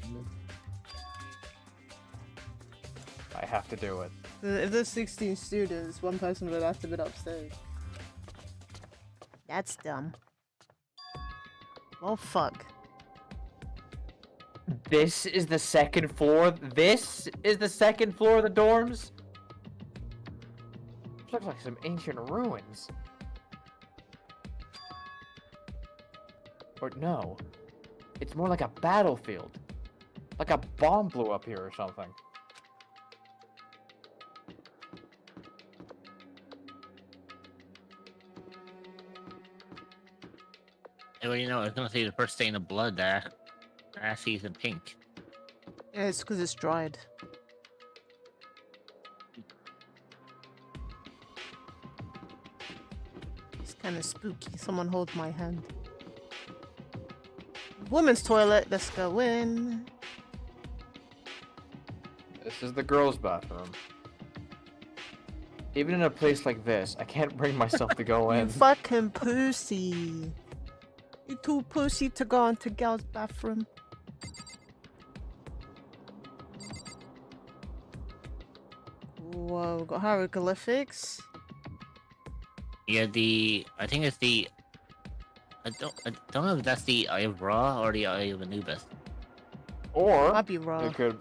I have to do it. If there's 16 students, one person would have to be upstairs. That's dumb. Oh fuck. This is the second floor? This is the second floor of the dorms? Looks like some ancient ruins. Or no. It's more like a battlefield. Like a bomb blew up here or something. Well, you know, I was gonna say the first stain of blood that I see is in pink. Yeah, it's because it's dried. It's kind of spooky. Someone hold my hand. Women's toilet. Let's go in. This is the girls' bathroom. Even in a place like this, I can't bring myself to go You in. fucking pussy. You too pussy to go into girls' bathroom. Whoa, we got hieroglyphics. Yeah, I think it's the. I don't know if that's the Eye of Ra or the Eye of Anubis. Or Might be wrong. it could.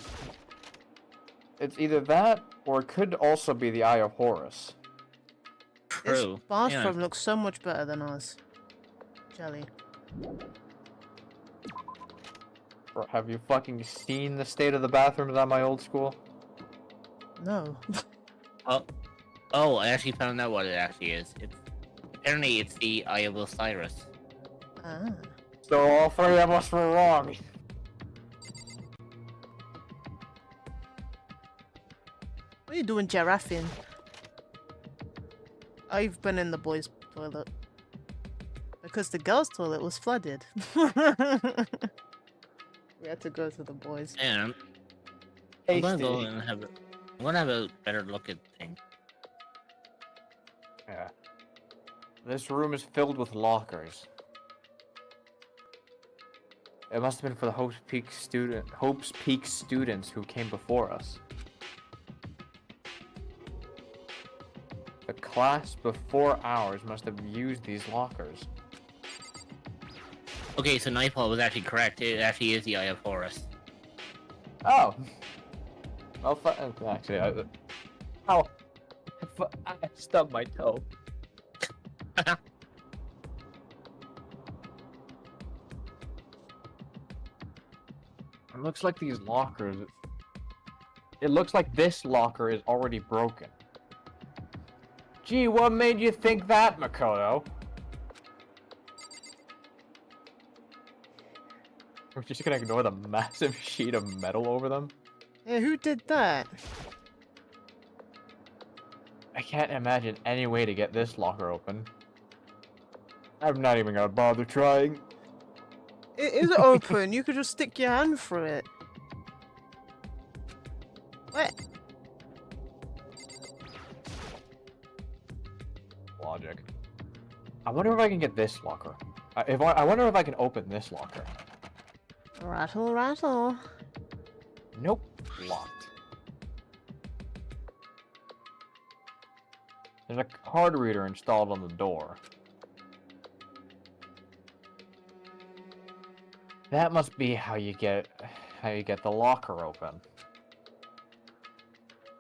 It's either that, or it could also be the Eye of Horus. This True. bathroom looks so much better than ours. Jelly. Or have you fucking seen the state of the bathrooms at my old school? No. Oh, I actually found out what it actually is. Apparently it's the Eye of Osiris. Ah. So all three of us were wrong. What are you doing, giraffing? I've been in the boys' toilet. Because the girls' toilet was flooded. We had to go to the boys. And I'm gonna go and I'm gonna have a better look at things. Yeah. This room is filled with lockers. It must have been for the Hope's Peak students who came before us. The class before ours must have used these lockers. Okay, so Nightfall was actually correct. It actually is the Eye of Horus. Oh. Well, actually, I stubbed my toe. It looks like these lockers. It looks like this locker is already broken. Gee, what made you think that, Makoto? We're just gonna ignore the massive sheet of metal over them? Yeah, who did that? I can't imagine any way to get this locker open. I'm not even gonna bother trying. It is open. You could just stick your hand through it. What? Logic. I wonder if I can get this locker. I wonder if I can open this locker. Rattle, rattle. Nope. Locked. There's a card reader installed on the door. That must be how you get the locker open.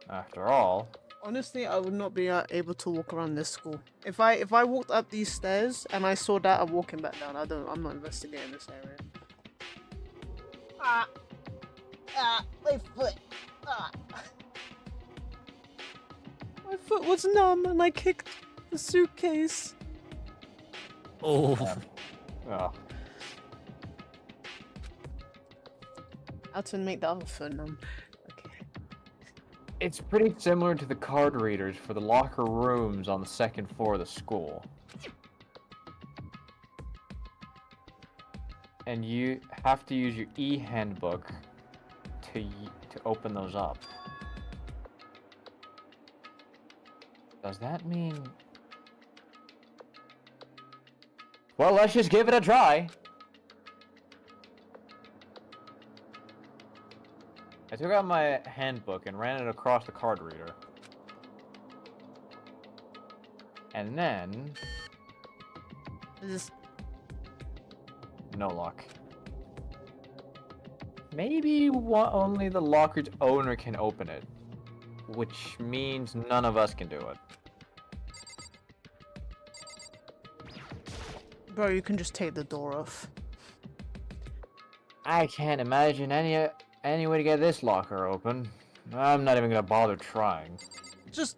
After all, Honestly, I would not be able to walk around this school. If I walked up these stairs and I saw that, I'm walking back down. I'm not investigating this area. My foot. My foot was numb and I kicked the suitcase. Oh. oh, How to make the other foot numb. Okay. it's pretty similar to the card readers for the locker rooms on the second floor of the school. And you have to use your e-handbook to open those up. Does that mean... Well, let's just give it a try. I took out my handbook and ran it across the card reader. And then... Is No lock. Maybe only the locker's owner can open it. Which means none of us can do it. Bro, you can just take the door off. I can't imagine any way to get this locker open. I'm not even gonna bother trying. Just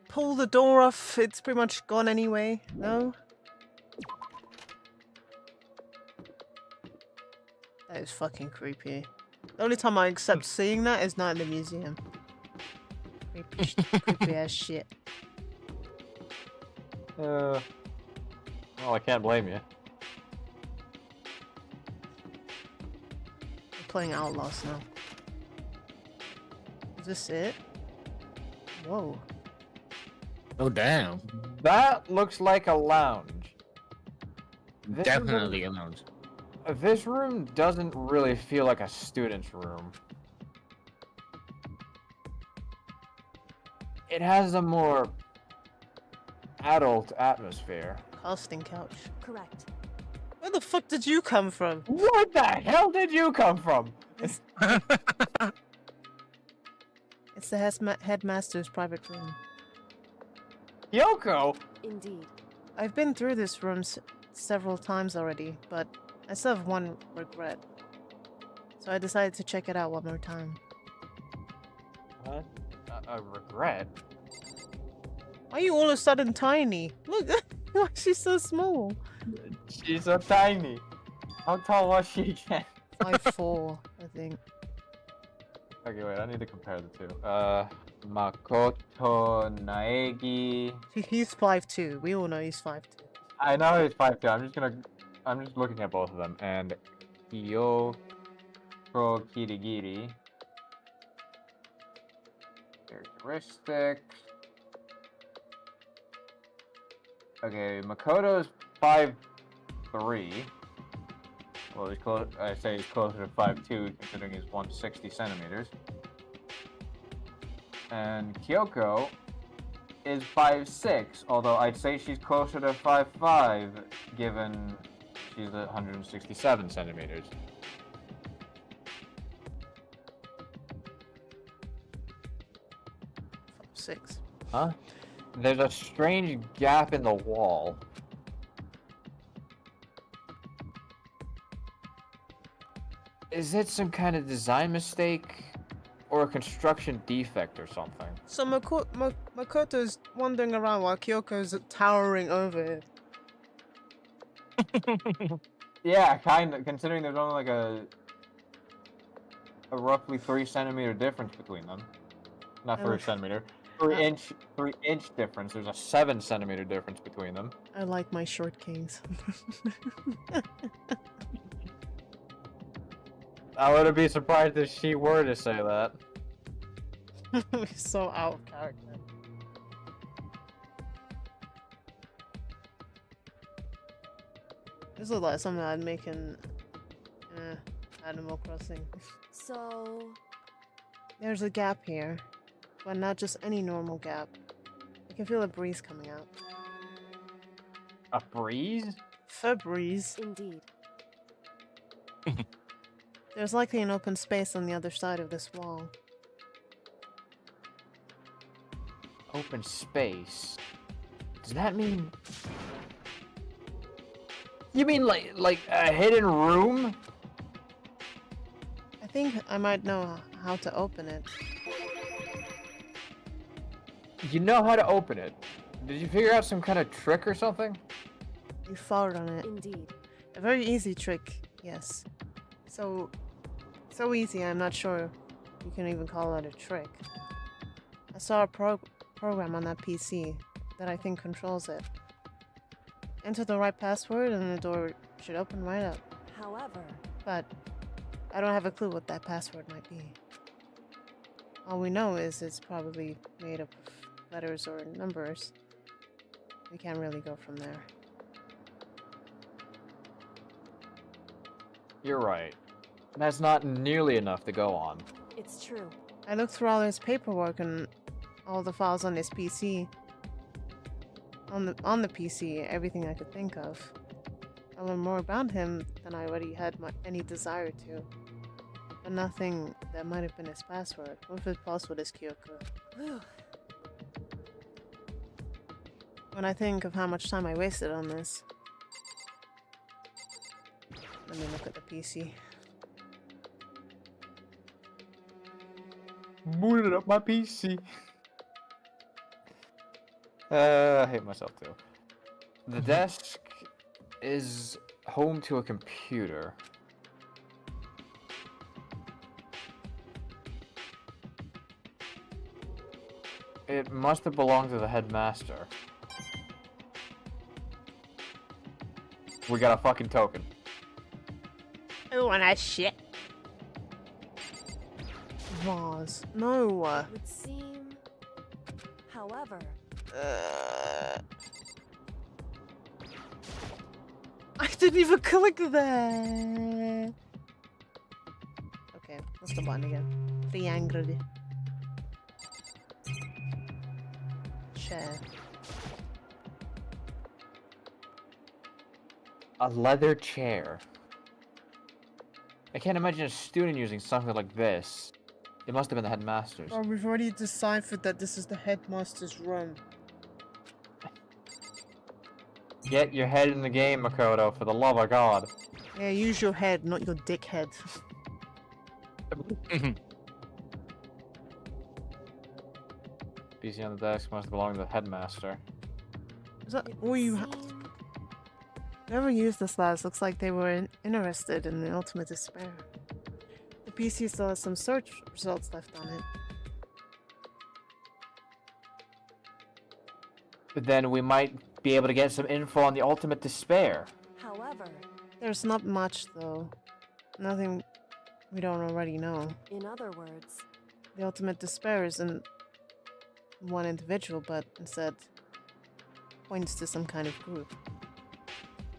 pull the door off. It's pretty much gone anyway. No? That is fucking creepy. The only time I accept seeing that is not in the museum. Creepy ass shit. Well, I can't blame you. I'm playing Outlast now. Is this it? Whoa. Oh damn. That looks like a lounge. This Definitely a lounge. This room doesn't really feel like a student's room. It has a more adult atmosphere. Casting couch. Correct. Where the fuck did you come from? What the hell did you come from? It's the headmaster's private room. Yoko! Indeed. I've been through this room several times already, but I still have one regret. So I decided to check it out one more time. What? A regret? Why are you all of a sudden tiny? Look, why is she so small? She's so tiny. How tall was she again? 5'4", I think. Okay, wait, I need to compare the two. Makoto Naegi. He's 5'2". We all know he's 5'2". I know he's 5'2". I'm just looking at both of them. And Kyoko Kirigiri. Characteristics. Okay, Makoto's 5'3". Well, he's close. I say he's closer to 5'2", considering he's 160 centimeters. And Kyoko is 5'6", although I'd say she's closer to 5'5", given she's 167 centimeters. Six. Huh? There's a strange gap in the wall. Is it some kind of design mistake? Or a construction defect or something? So Makoto's wandering around while Kyoko's towering over it. Yeah, kinda, considering there's only like a roughly 3 centimeter difference between them. Not 3 centimeter. 3 inch difference. There's a 7 centimeter difference between them. I like my short kings. I wouldn't be surprised if she were to say that. So out of character. This looks like something I'd make in Animal Crossing. So, There's a gap here, but not just any normal gap. I can feel a breeze coming out. A breeze? Febreze. indeed. There's likely an open space on the other side of this wall. Open space. Does that mean? You mean like a hidden room? I think I might know how to open it. You know how to open it. Did you figure out some kind of trick or something? You followed on it. Indeed. A very easy trick, yes. So easy, I'm not sure you can even call it a trick. I saw a program on that PC that I think controls it. Enter the right password and the door should open right up. However, But I don't have a clue what that password might be. All we know is it's probably made up of letters or numbers. We can't really go from there. You're right. That's not nearly enough to go on. it's true. I looked through all his paperwork and all the files on his PC. On the PC, everything I could think of. I learned more about him than I already had any desire to. But nothing that might have been his password. What if his password is Kyoko? Whew. When I think of how much time I wasted on this. Let me look at the PC. Booted up my PC. I hate myself too. The desk is home to a computer. It must have belonged to the headmaster. We got a fucking token. I want that shit. Vase. No. Would seem. However, I didn't even click there. Okay, what's the button again? Triangle. Chair. A leather chair. I can't imagine a student using something like this. It must have been the headmaster's. Oh, we've already deciphered that this is the headmaster's room. Get your head in the game, Makoto, for the love of God. Yeah, use your head, not your dick head. PC on the desk must belong to the headmaster. Is that it all would you seem. Whoever used this last looks like they were interested in the ultimate despair. The PC still has some search results left on it. Then we might be able to get some info on the ultimate despair. However, There's not much, though. Nothing we don't already know. in other words, The ultimate despair isn't one individual, but instead points to some kind of group.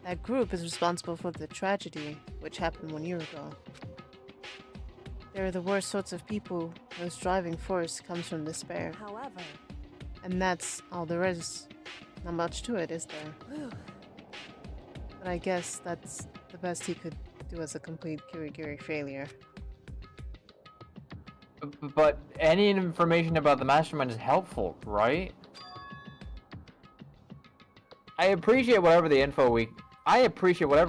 That group is responsible for the tragedy which happened 1 year ago. They're the worst sorts of people whose driving force comes from despair. however, And that's all there is. Not much to it, is there? whew, But I guess that's the best he could do as a complete Kirigiri failure. But any information about the mastermind is helpful, right? I appreciate whatever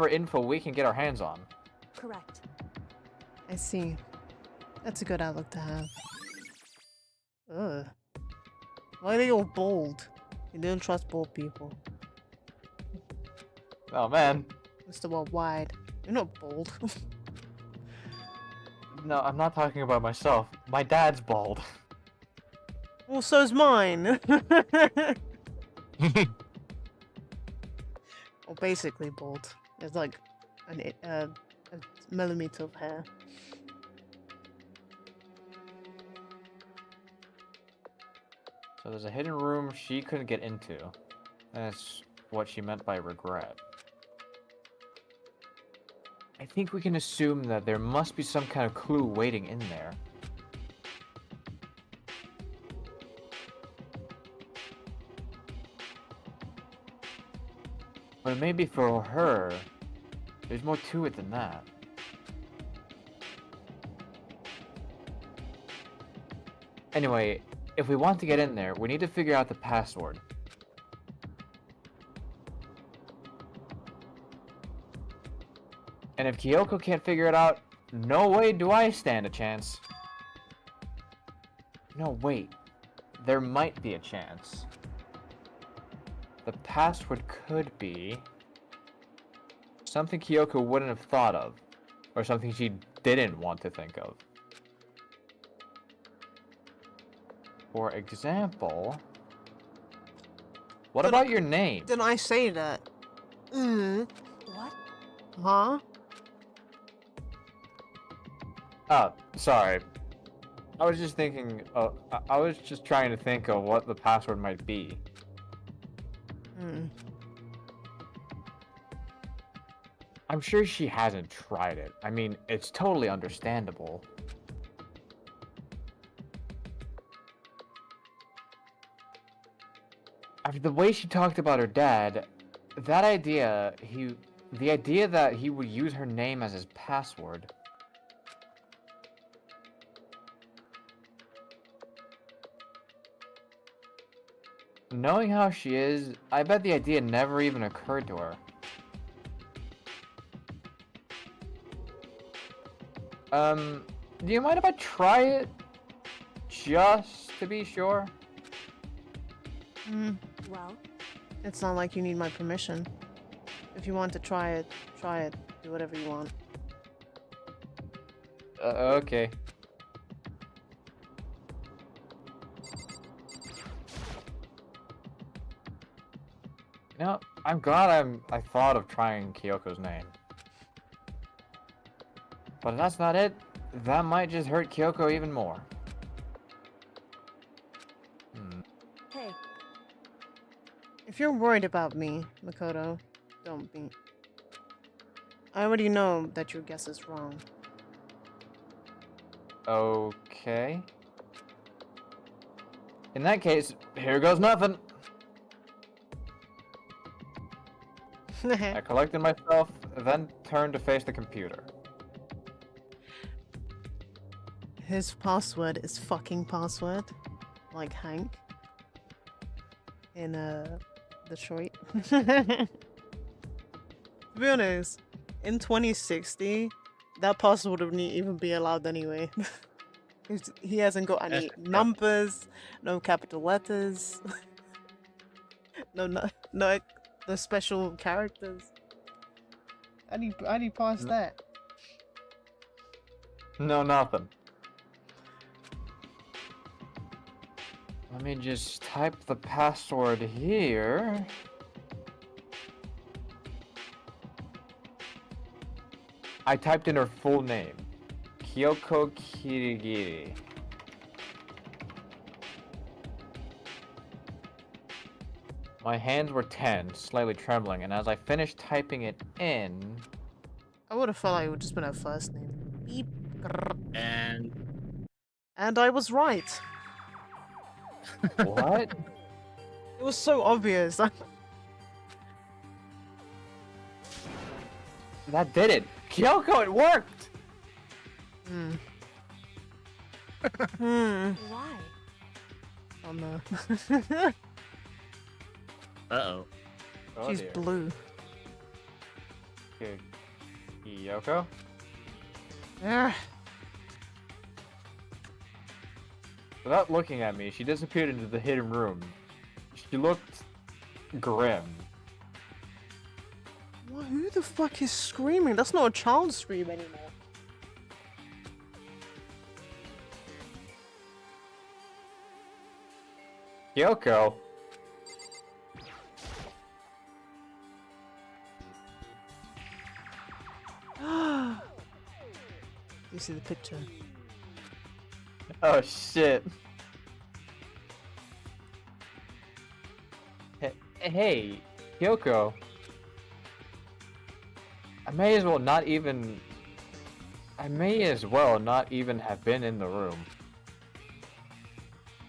info we can get our hands on. correct. I see. That's a good outlook to have. Ugh. Why are they all bold? You don't trust bold people. Oh man. Mr. Worldwide. You're not bold. No, I'm not talking about myself. My dad's bald. Well, so's mine. Well, basically bald. There's like a millimeter of hair. So there's a hidden room she couldn't get into. That's what she meant by regret. I think we can assume that there must be some kind of clue waiting in there. But maybe for her, there's more to it than that. Anyway, if we want to get in there, we need to figure out the password. And if Kyoko can't figure it out, no way do I stand a chance. No, wait. There might be a chance. The password could be something Kyoko wouldn't have thought of, or something she didn't want to think of. For example, what about your name? Didn't I say that? What? Huh? Oh, sorry. I was just thinking, I was just trying to think of what the password might be. I'm sure she hasn't tried it. I mean, it's totally understandable. After the way she talked about her dad, the idea that he would use her name as his password. Knowing how she is, I bet the idea never even occurred to her. Do you mind if I try it? Just to be sure? Well, It's not like you need my permission. If you want to try it, try it. Do whatever you want. Okay. You know, I'm glad I thought of trying Kyoko's name. But if that's not it, that might just hurt Kyoko even more. hey, If you're worried about me, Makoto, don't be. I already know that your guess is wrong. Okay. In that case, here goes nothing. I collected myself, then turned to face the computer. His password is fucking password. Like Hank. In Detroit. To be honest, in 2060, that password wouldn't even be allowed anyway. He hasn't got any numbers, no capital letters, no special characters. How do you pass that? No, nothing. Let me just type the password here. I typed in her full name. Kyoko Kirigiri. My hands were tense, slightly trembling, and as I finished typing it in... I would have felt like it would just been her first name. Beep. And And I was right. What? It was so obvious. That did it! Kyoko, it worked! why? Oh no. uh-oh. Oh, She's dear. blue. Okay. Kyoko? Ah, Without looking at me, she disappeared into the hidden room. She looked grim. who the fuck is screaming? That's not a child scream anymore. Kyoko? You see the picture? Oh shit. Hey, Kyoko. I may as well not even... I may as well not even have been in the room.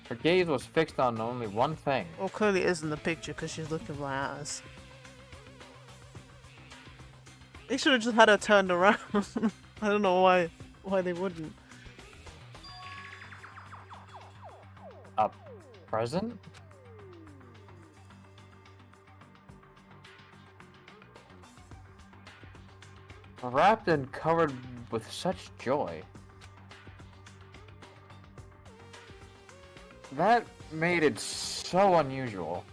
Her gaze was fixed on only one thing. Well, clearly it is in the picture because she's looking for ass. They should have just had her turned around. I don't know why they wouldn't. A present? Wrapped and covered with such joy. That made it so unusual.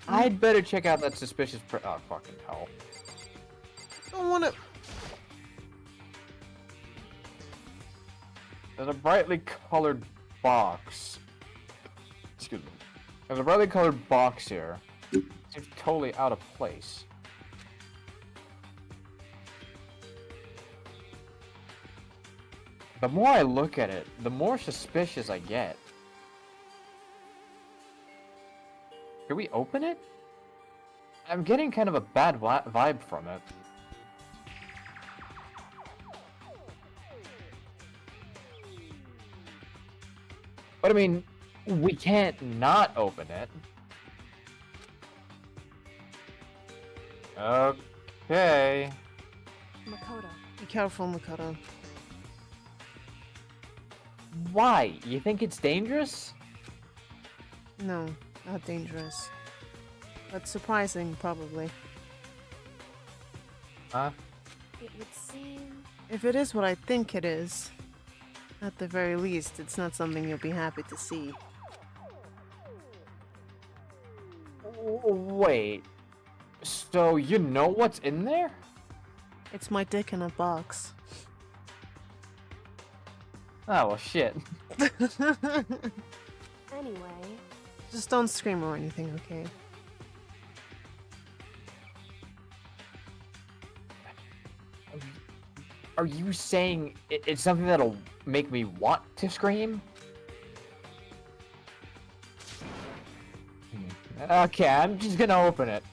I'd better check out that suspicious oh, fucking hell. Don't want to. There's a brightly colored box. Excuse me. There's a brightly colored box here. Seems totally out of place. The more I look at it, the more suspicious I get. Can we open it? I'm getting kind of a bad vibe from it. But I mean, we can't not open it. Okay. Makoto. Be careful, Makoto. Why? You think it's dangerous? No, not dangerous. But surprising, probably. Huh? It would seem. If it is what I think it is, at the very least, it's not something you'll be happy to see. Wait. So you know what's in there? It's my dick in a box. Oh, well, shit. Anyway. Just don't scream or anything, okay? Are you saying it's something that'll make me want to scream? Okay, I'm just gonna open it.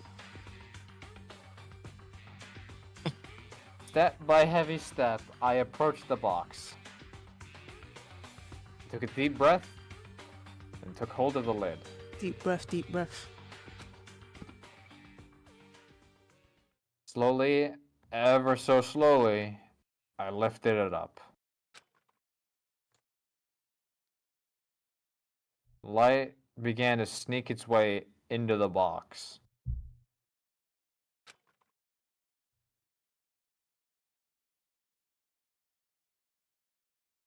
Step by heavy step, I approached the box. Took a deep breath, and took hold of the lid. Deep breath, deep breath. Slowly, ever so slowly, I lifted it up. Light began to sneak its way into the box.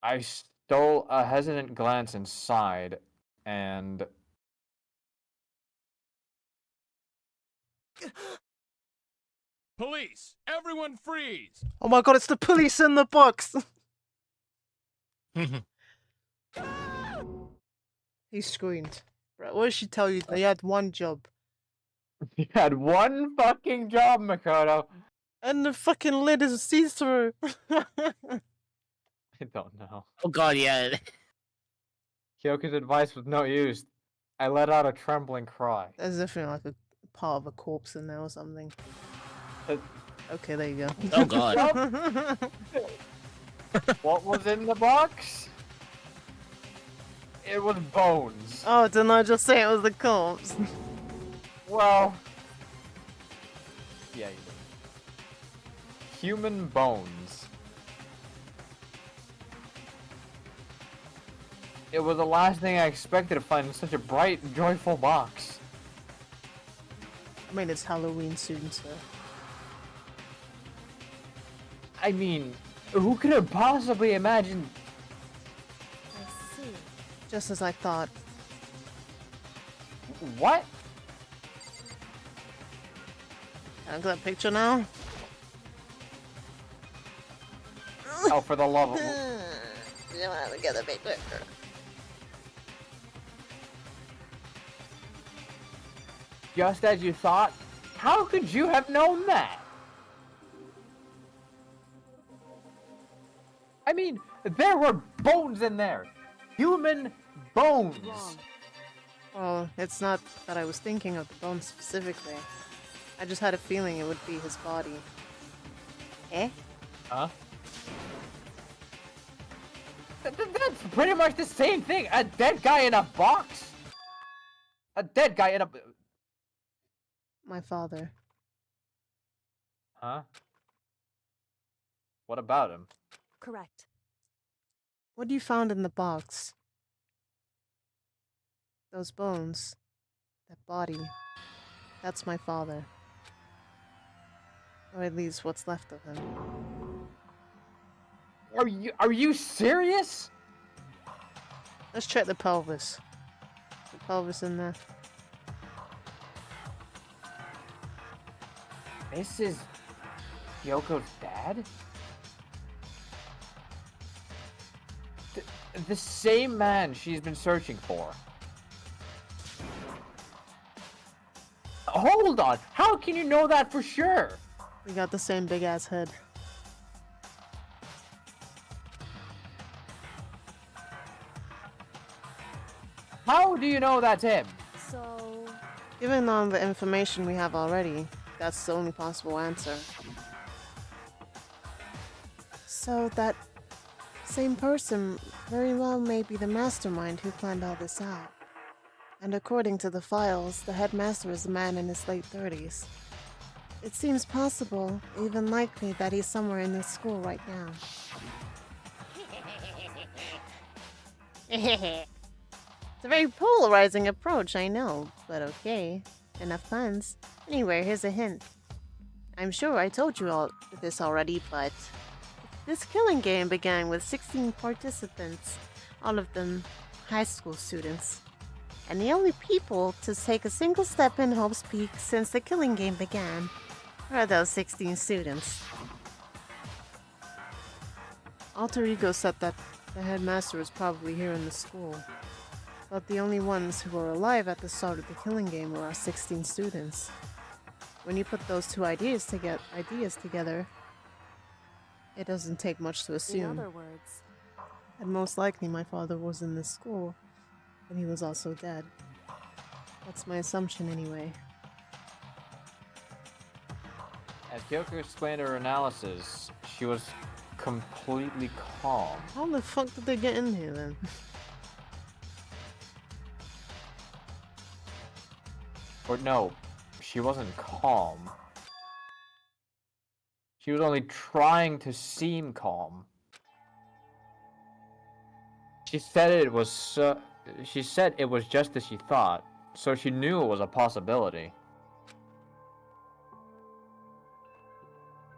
I stole a hesitant glance inside, and Police! Everyone freeze! Oh my god, it's the police in the box! He screamed. Right, what did she tell you? They had one job. you had one fucking job, Makoto. And the fucking lid is see-through. I don't know. Oh god, yeah. Kyoko's advice was no use. I let out a trembling cry. There's definitely like a part of a corpse in there or something. Uh, Okay, there you go. Oh god. What was in the box? It was bones. Oh, didn't I just say it was the corpse? Well, yeah, you did. Human bones. It was the last thing I expected to find in such a bright, joyful box. I mean, it's Halloween soon, so. I mean, who could have possibly imagined? I see. Just as I thought. What? Can I look at that picture now? Oh, for the love of... You want to get a picture? Just as you thought? How could you have known that? I mean, there were bones in there. Human bones. Wrong. Well, it's not that I was thinking of the bone specifically. I just had a feeling it would be his body. Eh? Huh? That's pretty much the same thing. A dead guy in a box. A dead guy in a. My father. Huh? What about him? Correct. What you found in the box? Those bones. That body. That's my father. Or at least what's left of him. Are you serious? Let's check the pelvis. The pelvis in there. This is Kyoko's dad? The same man she's been searching for. Hold on! How can you know that for sure? We got the same big ass head. How do you know that's him? So, Given all the information we have already, that's the only possible answer. So that same person very well may be the mastermind who planned all this out. And according to the files, the headmaster is a man in his late 30s. It seems possible, even likely, that he's somewhere in this school right now. It's a very polarizing approach, I know, but okay. Enough puns. Anyway, here's a hint. I'm sure I told you all this already, but this killing game began with 16 participants, all of them high school students. And the only people to take a single step in Hope's Peak since the killing game began are those 16 students. Alter Ego said that the headmaster was probably here in the school, but the only ones who were alive at the start of the killing game were our 16 students. When you put those two ideas together, it doesn't take much to in assume. other words, And most likely my father was in this school, and he was also dead. That's my assumption anyway. As Kyoko explained her analysis, she was completely calm. How the fuck did they get in here then? Or no, she wasn't calm. She was only trying to seem calm. She said it was just as she thought, so she knew it was a possibility.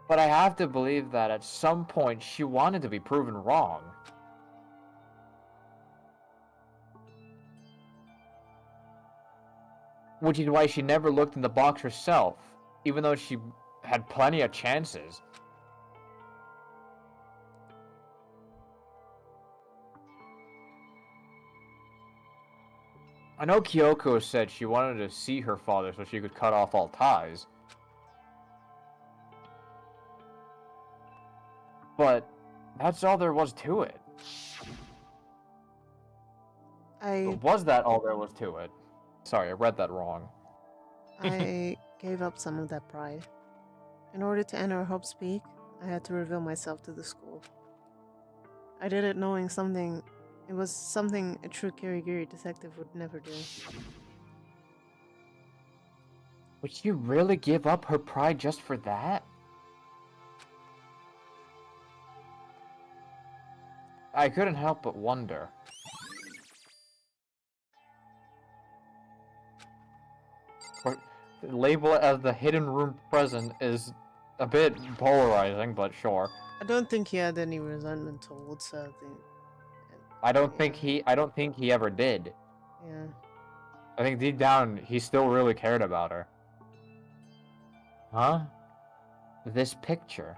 But I have to believe that at some point she wanted to be proven wrong. Which is why she never looked in the box herself, even though she had plenty of chances. I know Kyoko said she wanted to see her father so she could cut off all ties. But that's all there was to it. Or was that all there was to it? Sorry, I read that wrong. I gave up some of that pride. In order to enter Hope's Peak, I had to reveal myself to the school. I did it knowing it was something a true Kirigiri detective would never do. Would she really give up her pride just for that? I couldn't help but wonder. Or label it as the hidden room present is a bit polarizing, but sure. I don't think he had any resentment towards her. I don't think he ever did. Yeah. I think deep down he still really cared about her. Huh? This picture.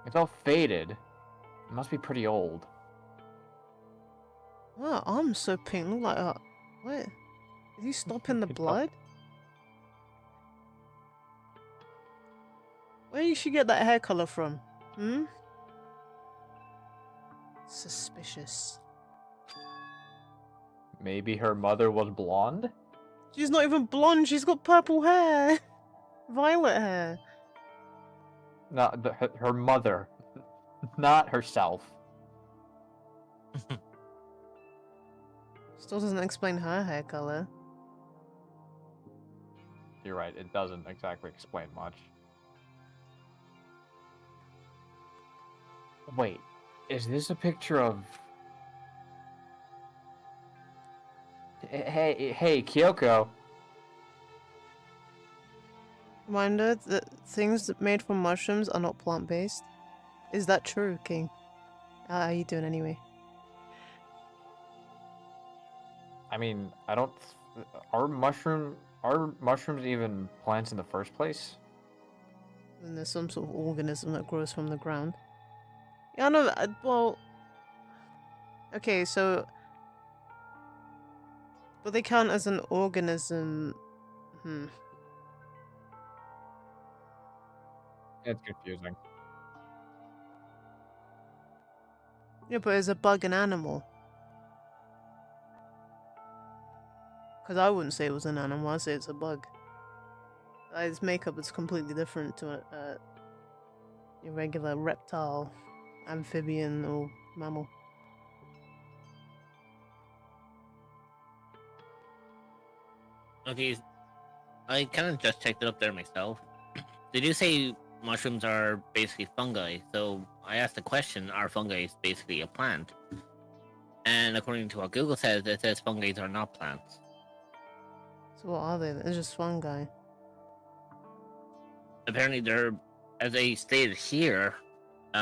It's all faded. It must be pretty old. Wow, arm's so pink. Look like what? Is he stopping the blood? Where did she get that hair color from? Hmm? Suspicious. Maybe her mother was blonde? She's not even blonde. She's got purple hair, violet hair. No, her mother, not herself. Still doesn't explain her hair color. You're right, it doesn't exactly explain much. Wait, is this a picture of... Hey, Kyoko. Reminder that things made from mushrooms are not plant-based. Is that true, King? How are you doing anyway? I mean, I don't... Are mushrooms even plants in the first place? And there's some sort of organism that grows from the ground. Yeah, no, well... Okay, so... But they count as an organism... It's confusing. Yeah, but is a bug an animal? Because I wouldn't say it was an animal, I'd say it's a bug. Its makeup is completely different to a regular reptile, amphibian, or mammal. Okay, I kind of just checked it up there myself. Did you say mushrooms are basically fungi? So I asked the question, are fungi basically a plant? And according to what Google says, it says fungi are not plants. So what are they? They're just fungi. Apparently they're, as they stated here, it's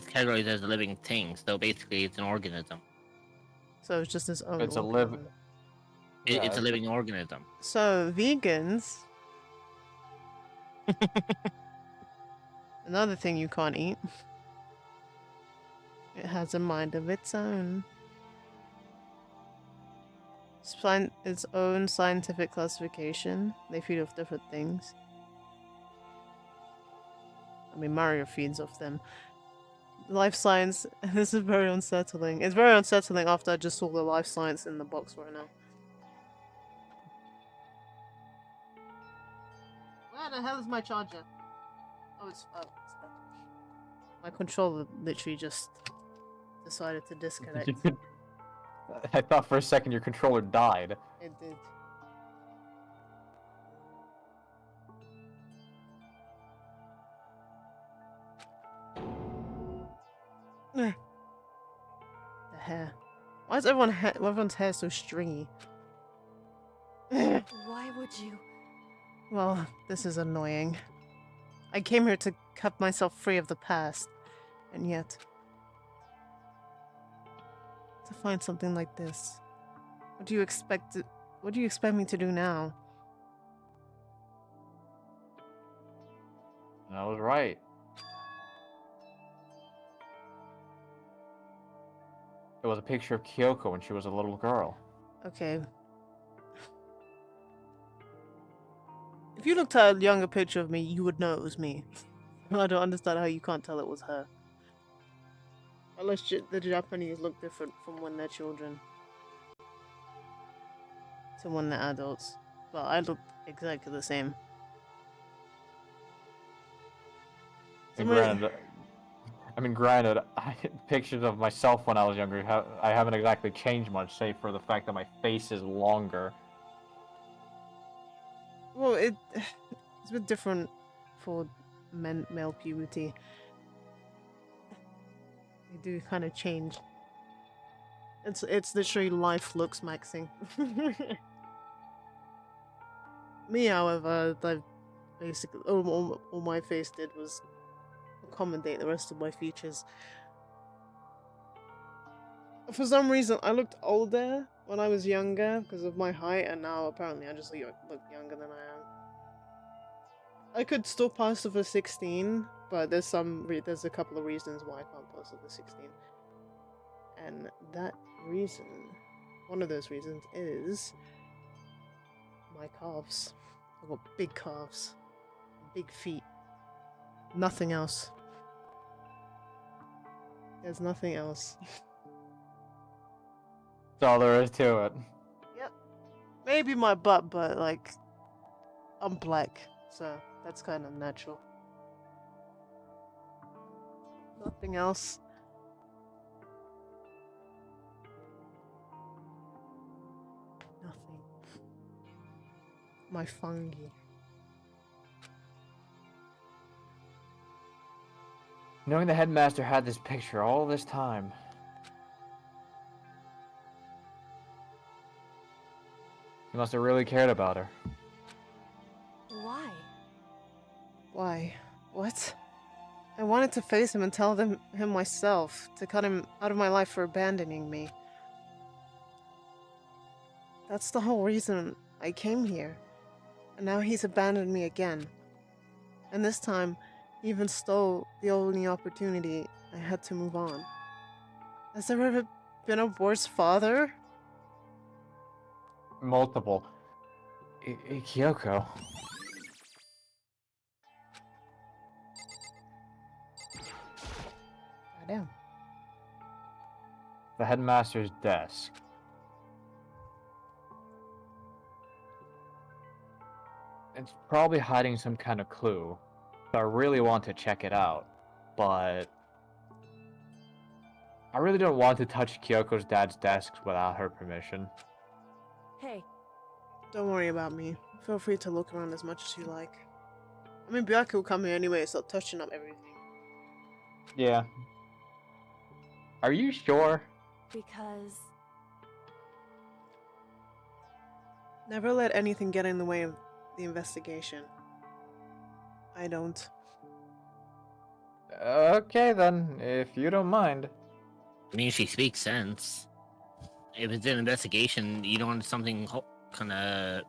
categorized as a living thing, so basically it's an organism. So it's just its own It's a organism. It's a living organism. So, vegans... Another thing you can't eat. It has a mind of its own. Its own scientific classification. They feed off different things. I mean, Mario feeds off them. Life science. This is very unsettling. It's very unsettling after I just saw the life science in the box right now. Where the hell is my charger? Oh, it's there. My controller literally just decided to disconnect. I thought for a second your controller died. It did. The hair. Why is everyone's hair so stringy? Why would you? Well, this is annoying. I came here to cut myself free of the past, and yet... to find something like this. What do you expect me to do now? I was right. It was a picture of Kyoko when she was a little girl. Okay. If you looked at a younger picture of me, you would know it was me. I don't understand how you can't tell it was her. Unless the Japanese look different from when they're children to when they're adults. But I look exactly the same. And granted, pictures of myself when I was younger, I haven't exactly changed much, save for the fact that my face is longer. Well, it's a bit different for male puberty. They do kind of change. It's literally life looks maxing. Me, however, I basically all my face did was accommodate the rest of my features. For some reason, I looked older when I was younger because of my height, and now apparently I just look younger than I am. I could still pass over 16, but there's a couple of reasons why I can't pass over 16. And that reason, one of those reasons is my calves. I've got big calves, big feet. Nothing else. There's nothing else. That's all there is to it. Yep. Maybe my butt, but like, I'm black, so that's kind of natural. Nothing else. Nothing. My fungi. Knowing the headmaster had this picture all this time. He must have really cared about her. Why? Why? What? I wanted to face him and tell him myself, to cut him out of my life for abandoning me. That's the whole reason I came here. And now he's abandoned me again. And this time, he even stole the only opportunity I had to move on. Has there ever been a worse father? Multiple. Kyoko. Goddamn. The headmaster's desk. It's probably hiding some kind of clue. So I really want to check it out, but I really don't want to touch Kyoko's dad's desk without her permission. Hey, Don't worry about me. Feel free to look around as much as you like. I mean, Byaku will come here anyway, so touching up everything. Yeah. Are you sure? because Never let anything get in the way of the investigation. I don't. Okay then, if you don't mind. I mean, she speaks sense. If it's an investigation, you don't want something kind of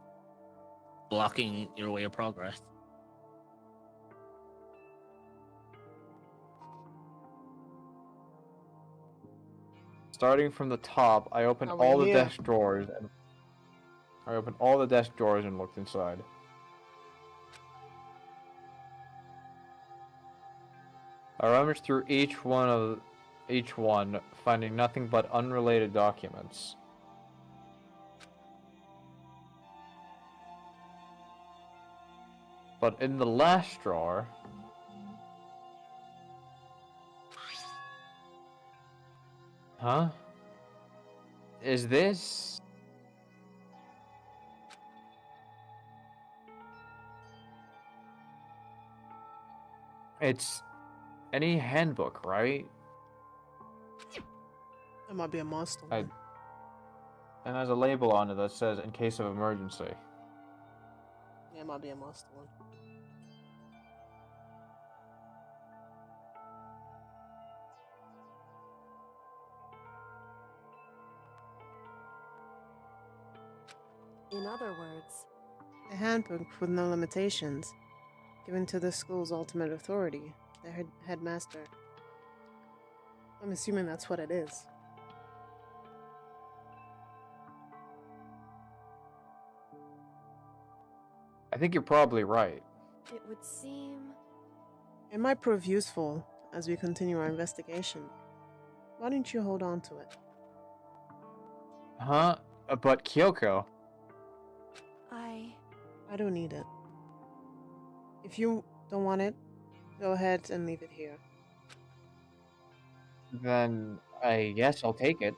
blocking your way of progress. Starting from the top, I opened Over all the here. desk drawers and looked inside. I rummaged through each one, finding nothing but unrelated documents. But in the last drawer, huh? Is this? It's any handbook, right? That might be a monster I- one. And has a label on it that says "in case of emergency." Yeah, it might be a monster one. in other words, A handbook with no limitations, given to the school's ultimate authority, the headmaster. I'm assuming that's what it is. I think you're probably right. it would seem It might prove useful as we continue our investigation. Why don't you hold on to it? Huh? But Kyoko. I don't need it. If you don't want it, go ahead and leave it here. Then I guess I'll take it.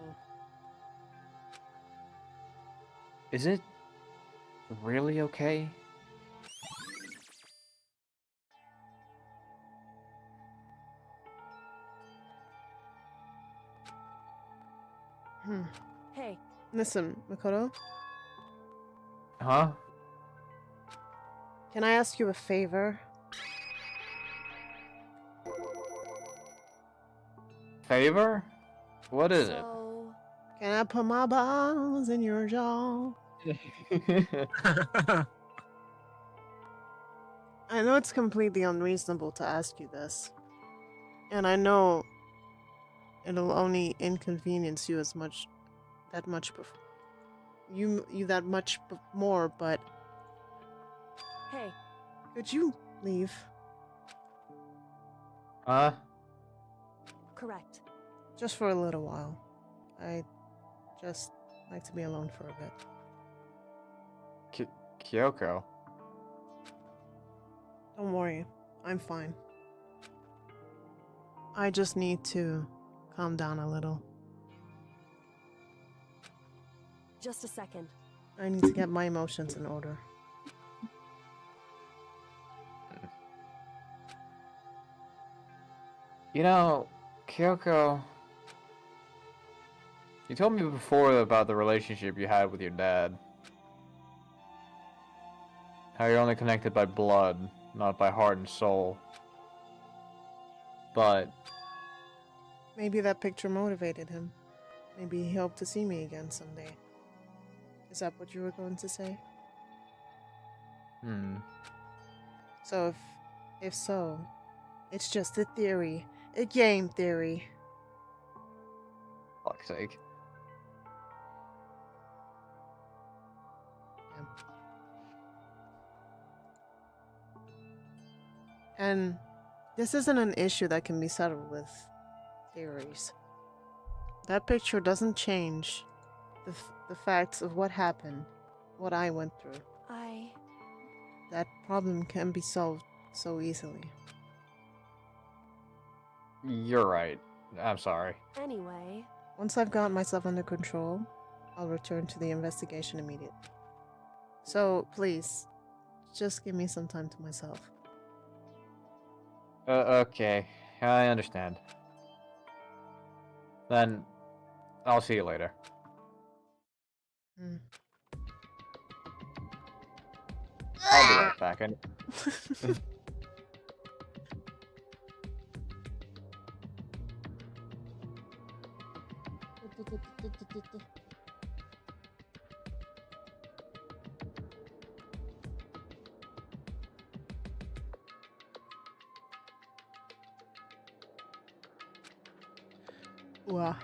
Mm. Is it really okay? Hmm. hey, Listen, Makoto, Huh? can I ask you a favor? Favor? What is so Can I put my balls in your jaw? it? I know it's completely unreasonable to ask you this. And I know it'll only inconvenience you that much more, but hey, could you leave? Huh? Correct. Just for a little while. I just like to be alone for a bit. Kyoko. Don't worry, I'm fine. I just need to calm down a little. Just a second. I need to get my emotions in order. You know, Kyoko, you told me before about the relationship you had with your dad. How you're only connected by blood, not by heart and soul. But Maybe that picture motivated him. Maybe he hoped to see me again someday. Is that what you were going to say? So if so, it's just a theory. A game theory. fuck's sake. And this isn't an issue that can be settled with theories. That picture doesn't change the facts of what happened, what I went through. That problem can be solved so easily. You're right. I'm sorry. Anyway, Once I've got myself under control, I'll return to the investigation immediately. So, please, just give me some time to myself. Okay. I understand. Then, I'll see you later. I'll be right back. Wow.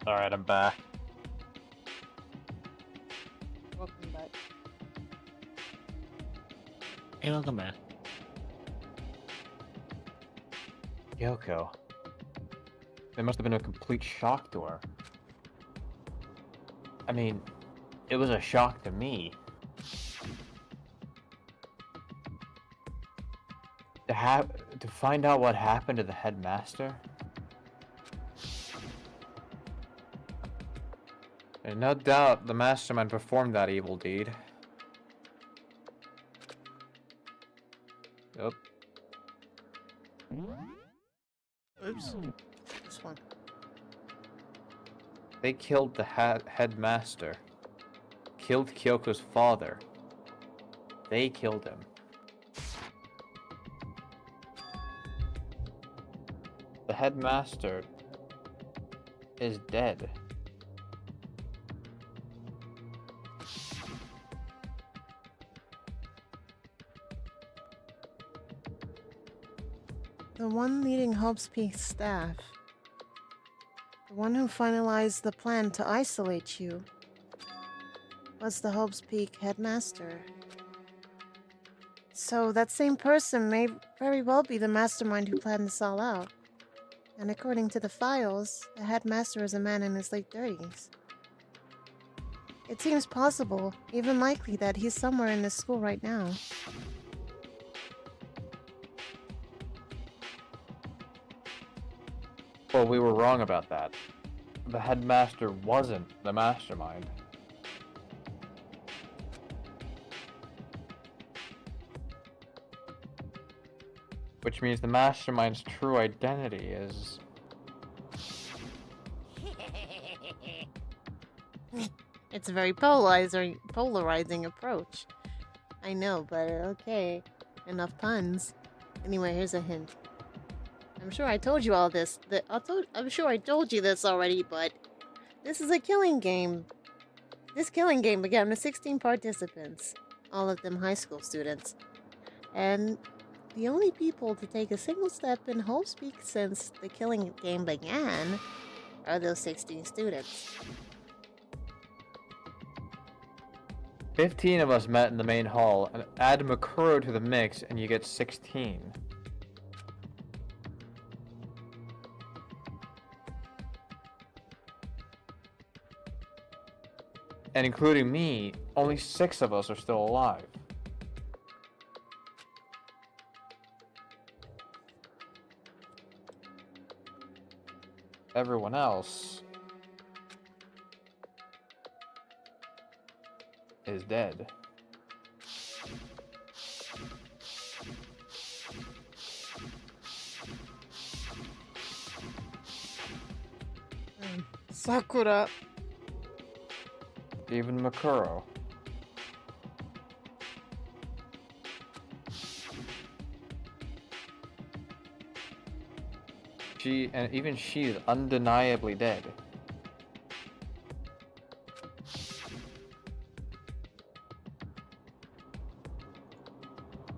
Alright, I'm back. Welcome back. Hey, welcome back. Kyoko. It must have been a complete shock to her. I mean, it was a shock to me. To find out what happened to the headmaster? And no doubt the mastermind performed that evil deed. Yep. Oops. This one. They killed the headmaster. Killed Kyoko's father. They killed him. The headmaster is dead. The one leading Hope's Peak staff. The one who finalized the plan to isolate you. Was the Hope's Peak headmaster. So that same person may very well be the mastermind who planned this all out. And according to the files, the headmaster is a man in his late 30s. It seems possible, even likely, that he's somewhere in this school right now. Well, we were wrong about that. The headmaster wasn't the mastermind. Which means the mastermind's true identity is... It's a very polarizing approach. I know, but okay. Enough puns. Anyway, here's a hint. I'm sure I told you all this. I'm sure I told you this already, but this is a killing game. This killing game began with 16 participants, all of them high school students. And the only people to take a single step in Hope's Peak since the killing game began are those 16 students. 15 of us met in the main hall, and add Makuro to the mix and you get 16. And including me, only 6 of us are still alive. Everyone else is dead. Sakura. Even Makuro. Even she is undeniably dead.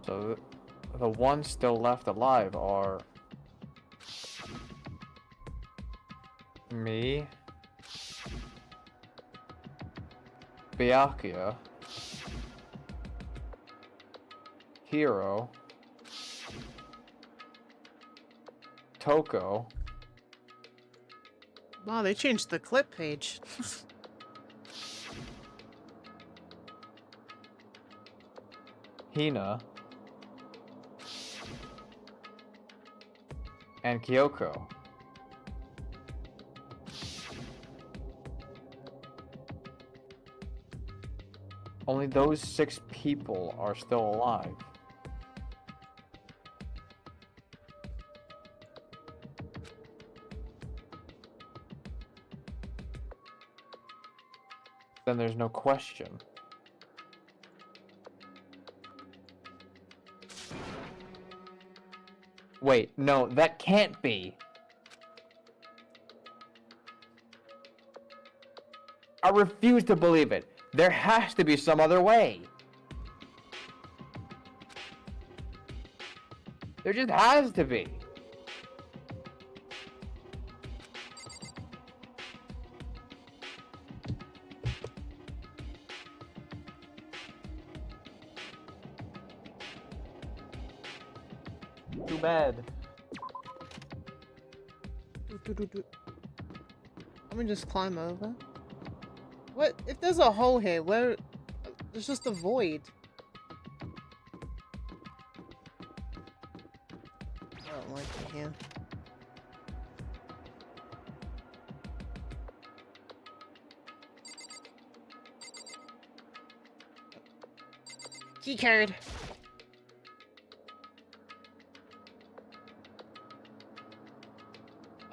So the ones still left alive are me, Byakuya, Hiro, Toko. Wow, they changed the clip page. Hina, and Kyoko. Only those 6 people are still alive. Then there's no question. Wait, no, that can't be. I refuse to believe it. There has to be some other way. There just has to be. Too bad. Let me just climb over. What? If there's a hole here, where? There's just a void. I don't like it here. Key card.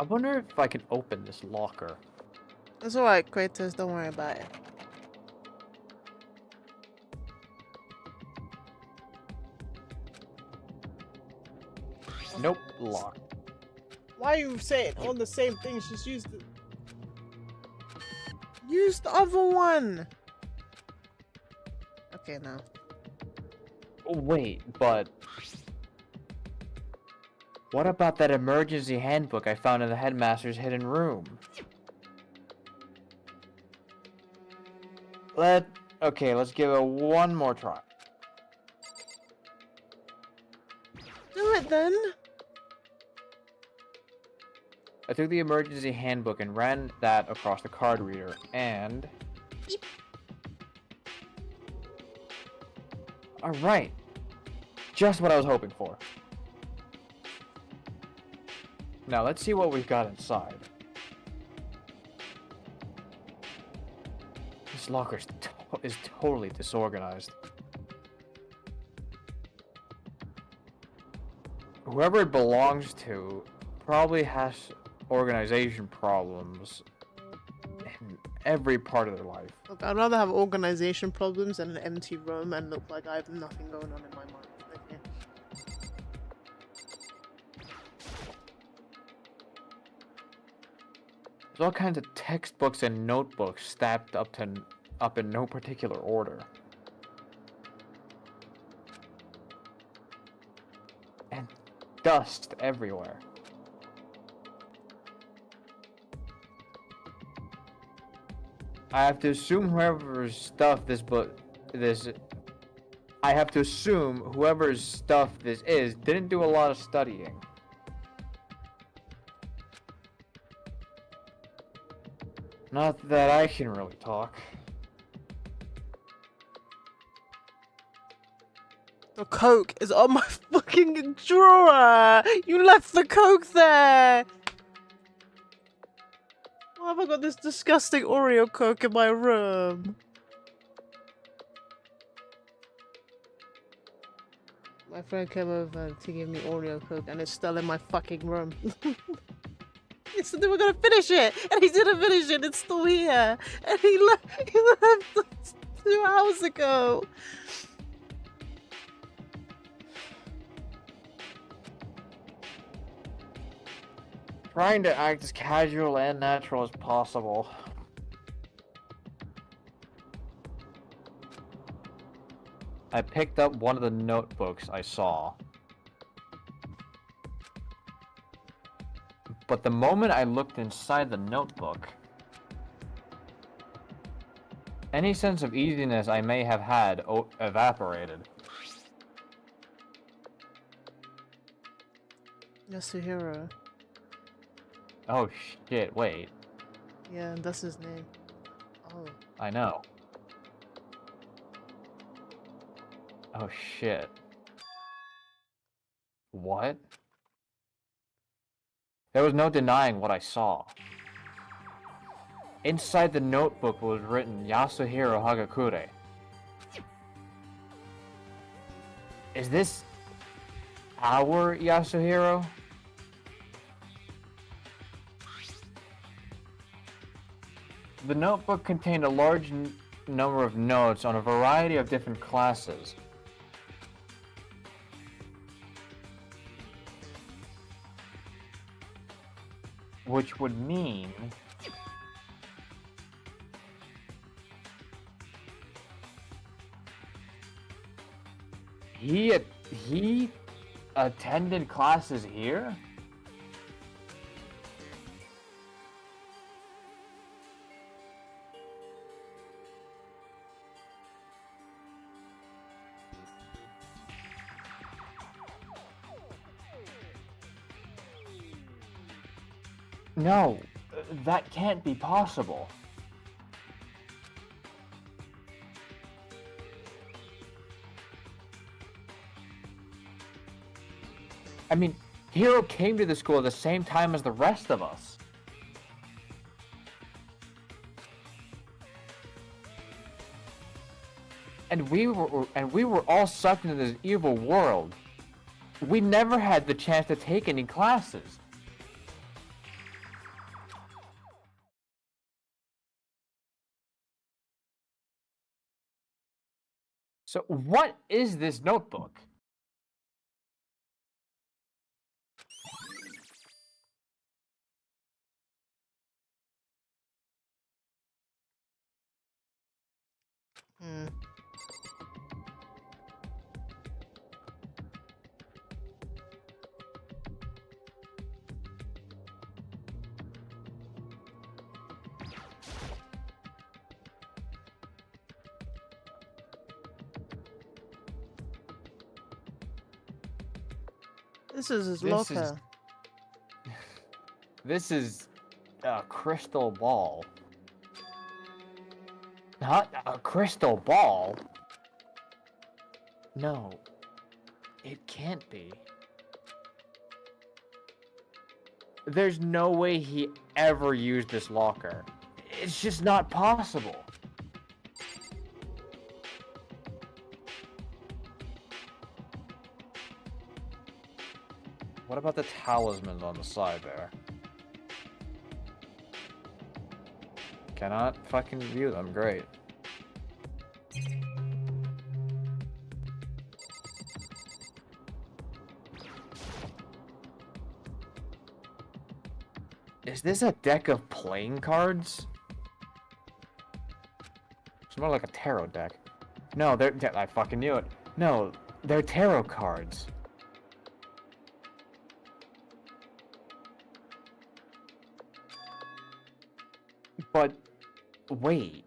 I wonder if I can open this locker. It's alright, Kratos, don't worry about it. Nope, locked. Why are you saying all the same things? Just use the... Use the other one! Okay, now. Oh, wait, but... What about that emergency handbook I found in the headmaster's hidden room? Okay, let's give it one more try. Do it then! I took the emergency handbook and ran that across the card reader, and... Alright. Just what I was hoping for. Now, let's see what we've got inside. This locker is totally disorganized. Whoever it belongs to probably has organization problems in every part of their life. Look, I'd rather have organization problems than an empty room and look like I have nothing going on in my mind. Okay. There's all kinds of textbooks and notebooks stacked up in no particular order. And dust everywhere. I have to assume whoever's stuff this is didn't do a lot of studying. Not that I can really talk. The Coke is on my fucking drawer! You left the Coke there! Why have I got this disgusting Oreo Coke in my room? My friend came over to give me Oreo Coke and it's still in my fucking room. He said they were gonna finish it, and he didn't finish it. It's still here, and he left 2 hours ago. Trying to act as casual and natural as possible. I picked up one of the notebooks I saw. But the moment I looked inside the notebook, any sense of easiness I may have had evaporated. Yasuhiro. Oh shit, wait. Yeah, that's his name. Oh. I know. Oh shit. What? There was no denying what I saw. Inside the notebook was written Yasuhiro Hagakure, Is this our Yasuhiro? The notebook contained a large number of notes on a variety of different classes. Which would mean he attended classes here? No, that can't be possible. I mean, Hiro came to the school at the same time as the rest of us. And we were all sucked into this evil world. We never had the chance to take any classes. So what is this notebook? Hmm. This is his locker. This is a crystal ball. Not a crystal ball? No, it can't be. There's no way he ever used this locker. It's just not possible. What about the talismans on the side there? Cannot fucking view them, great. Is this a deck of playing cards? It's more like a tarot deck. No, I fucking knew it. No, they're tarot cards. But, wait.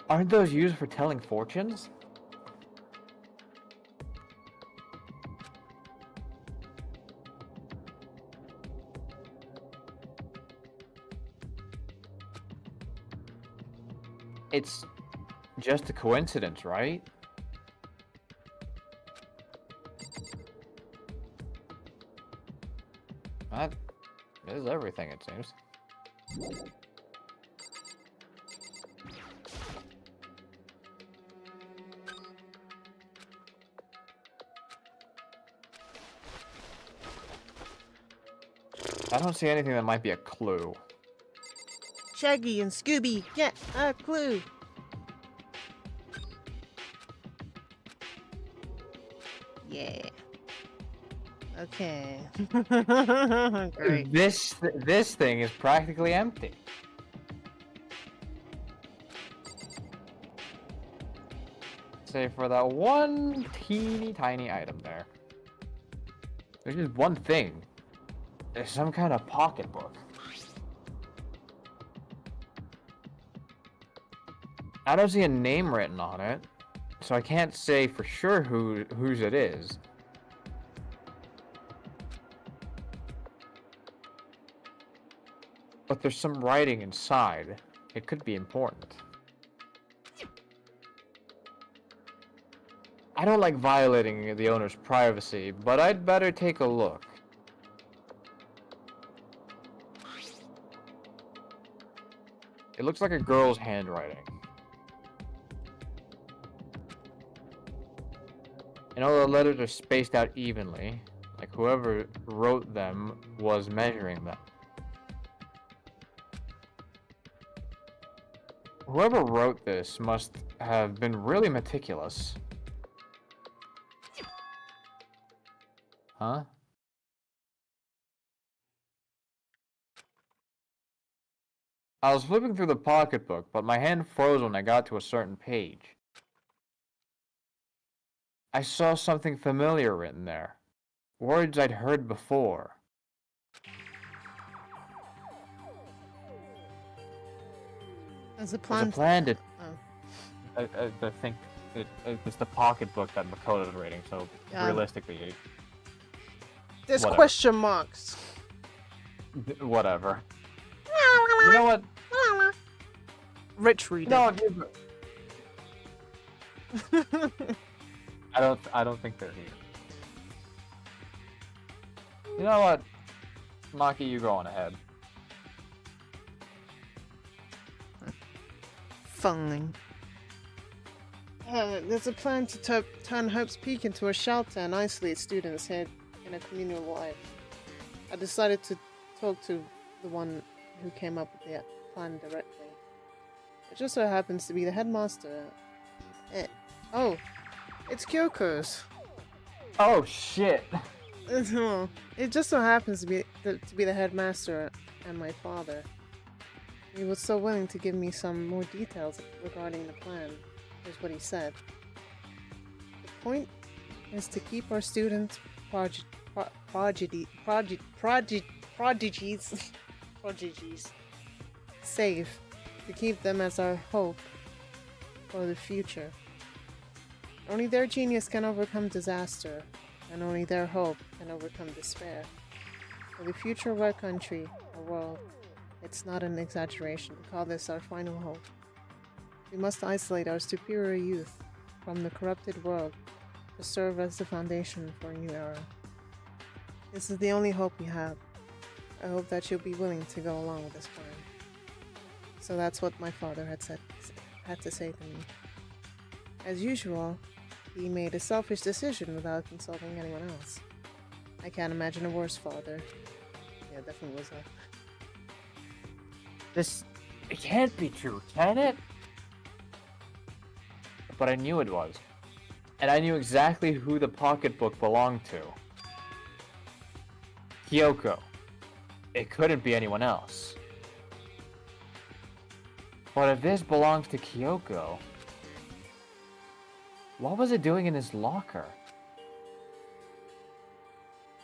Aren't those used for telling fortunes? It's just a coincidence, right? That is everything, it seems. I don't see anything that might be a clue. Shaggy and Scooby, get a clue. Yeah. Okay. Great. This thing is practically empty. Save for that one teeny tiny item there. There's just one thing. There's some kind of pocketbook. I don't see a name written on it, so I can't say for sure whose it is. But there's some writing inside. It could be important. I don't like violating the owner's privacy, but I'd better take a look. It looks like a girl's handwriting. And all the letters are spaced out evenly, like whoever wrote them was measuring them. Whoever wrote this must have been really meticulous. Huh? I was flipping through the pocketbook, but my hand froze when I got to a certain page. I saw something familiar written there. Words I'd heard before. There's a There's plan. a plan to... Oh. I think it's the pocketbook that Makoto's reading, so Yeah. realistically, There's whatever. question marks. Whatever. You know what? Rich reading. No, I don't think they're here. You know what? Maki, you go on ahead. Fine. There's a plan to turn Hope's Peak into a shelter and isolate students here in a communal life. I decided to talk to the one who came up with the plan directly. It just so happens to be the headmaster. Oh, it's Kyoko's. Oh shit! It just so happens to be the headmaster and my father. He was so willing to give me some more details regarding the plan. Here's what he said. The point is to keep our students prodigies safe, to keep them as our hope for the future. Only their genius can overcome disaster, and only their hope can overcome despair. For the future of our country, our world, it's not an exaggeration to call this our final hope. We must isolate our superior youth from the corrupted world to serve as the foundation for a new era. This is the only hope we have. I hope that you'll be willing to go along with this plan. So that's what my father had to say to me. As usual, he made a selfish decision without consulting anyone else. I can't imagine a worse father. Yeah, definitely was a... It can't be true, can it? But I knew it was. And I knew exactly who the pocketbook belonged to. Kyoko. It couldn't be anyone else. But if this belongs to Kyoko, what was it doing in his locker?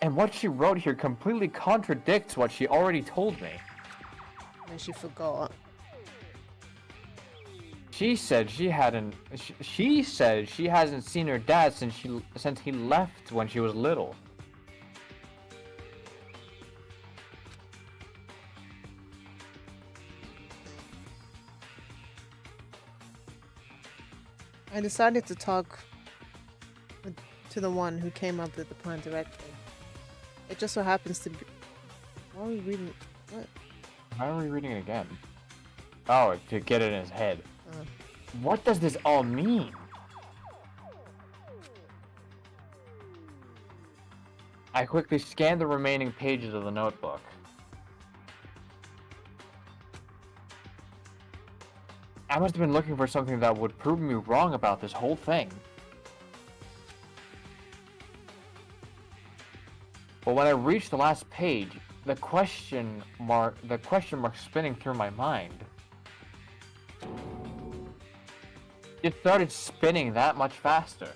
And what she wrote here completely contradicts what she already told me. And she forgot. She said she hadn't. She said she hasn't seen her dad since he left when she was little. I decided to talk to the one who came up with the plan directly. It just so happens to be... Why are we reading... What? Why are we reading it again? Oh, to get it in his head. Oh. What does this all mean? I quickly scanned the remaining pages of the notebook. I must have been looking for something that would prove me wrong about this whole thing. But when I reached the last page, the question mark spinning through my mind. It started spinning that much faster.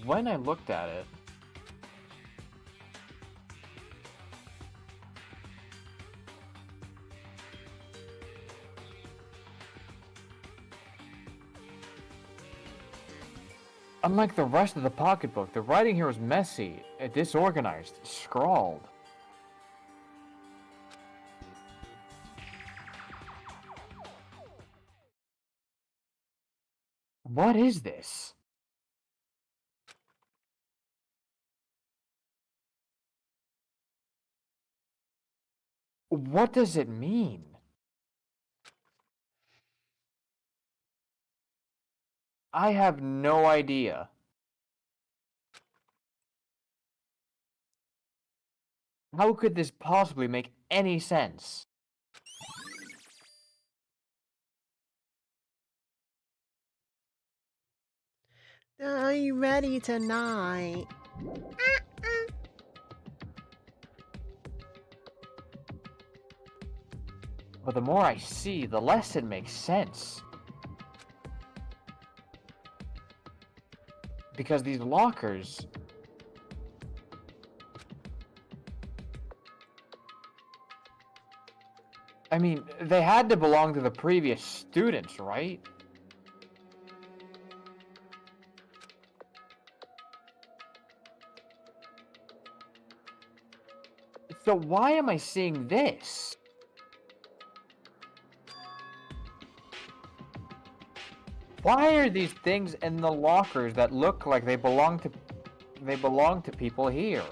When I looked at it, unlike the rest of the pocketbook, the writing here was messy, disorganized, scrawled. What is this? What does it mean? I have no idea. How could this possibly make any sense? Are you ready tonight? But the more I see, the less it makes sense. Because these lockers... I mean, they had to belong to the previous students, right? So why am I seeing this? Why are these things in the lockers that look like they belong to people here?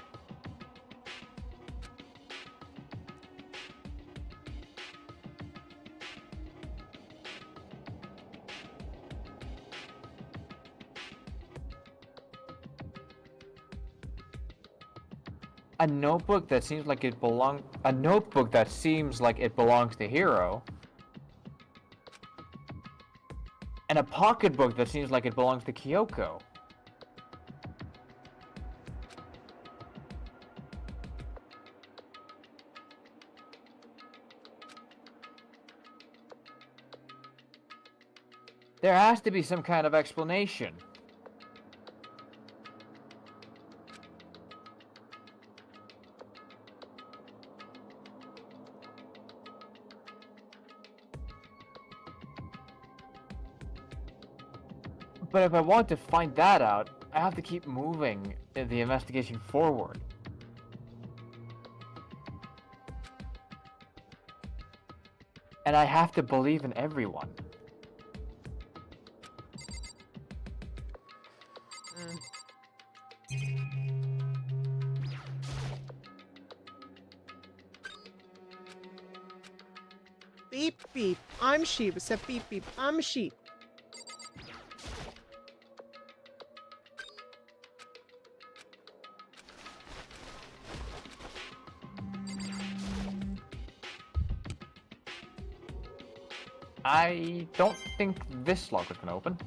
A notebook that seems like it belongs to Hero. And a pocketbook that seems like it belongs to Kyoko. There has to be some kind of explanation. But if I want to find that out, I have to keep moving the investigation forward. And I have to believe in everyone. Beep beep. I'm sheep. It said beep beep. I'm sheep. I don't think this locker can open.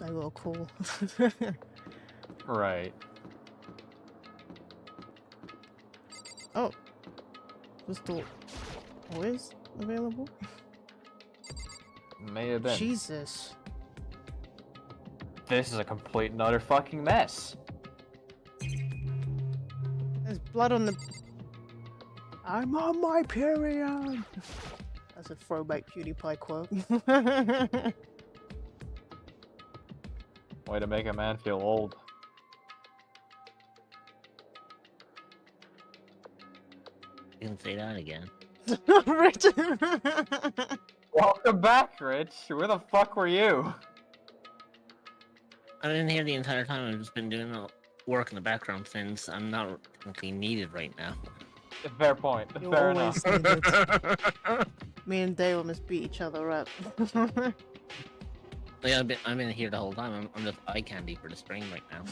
They were cool. Right. Oh. Was the always available? May have been. Jesus. This is a complete and utter fucking mess. There's blood on the... I'm on my period! That's a throwback PewDiePie quote. Way to make a man feel old. You can say that again. Richard! Welcome back, Rich. Where the fuck were you? I've been here the entire time. I've just been doing the work in the background since I'm not technically needed right now. Fair point. You're Fair always enough. Me and Dale must beat each other up. Yeah, I've been here the whole time. I'm just eye candy for the spring right now.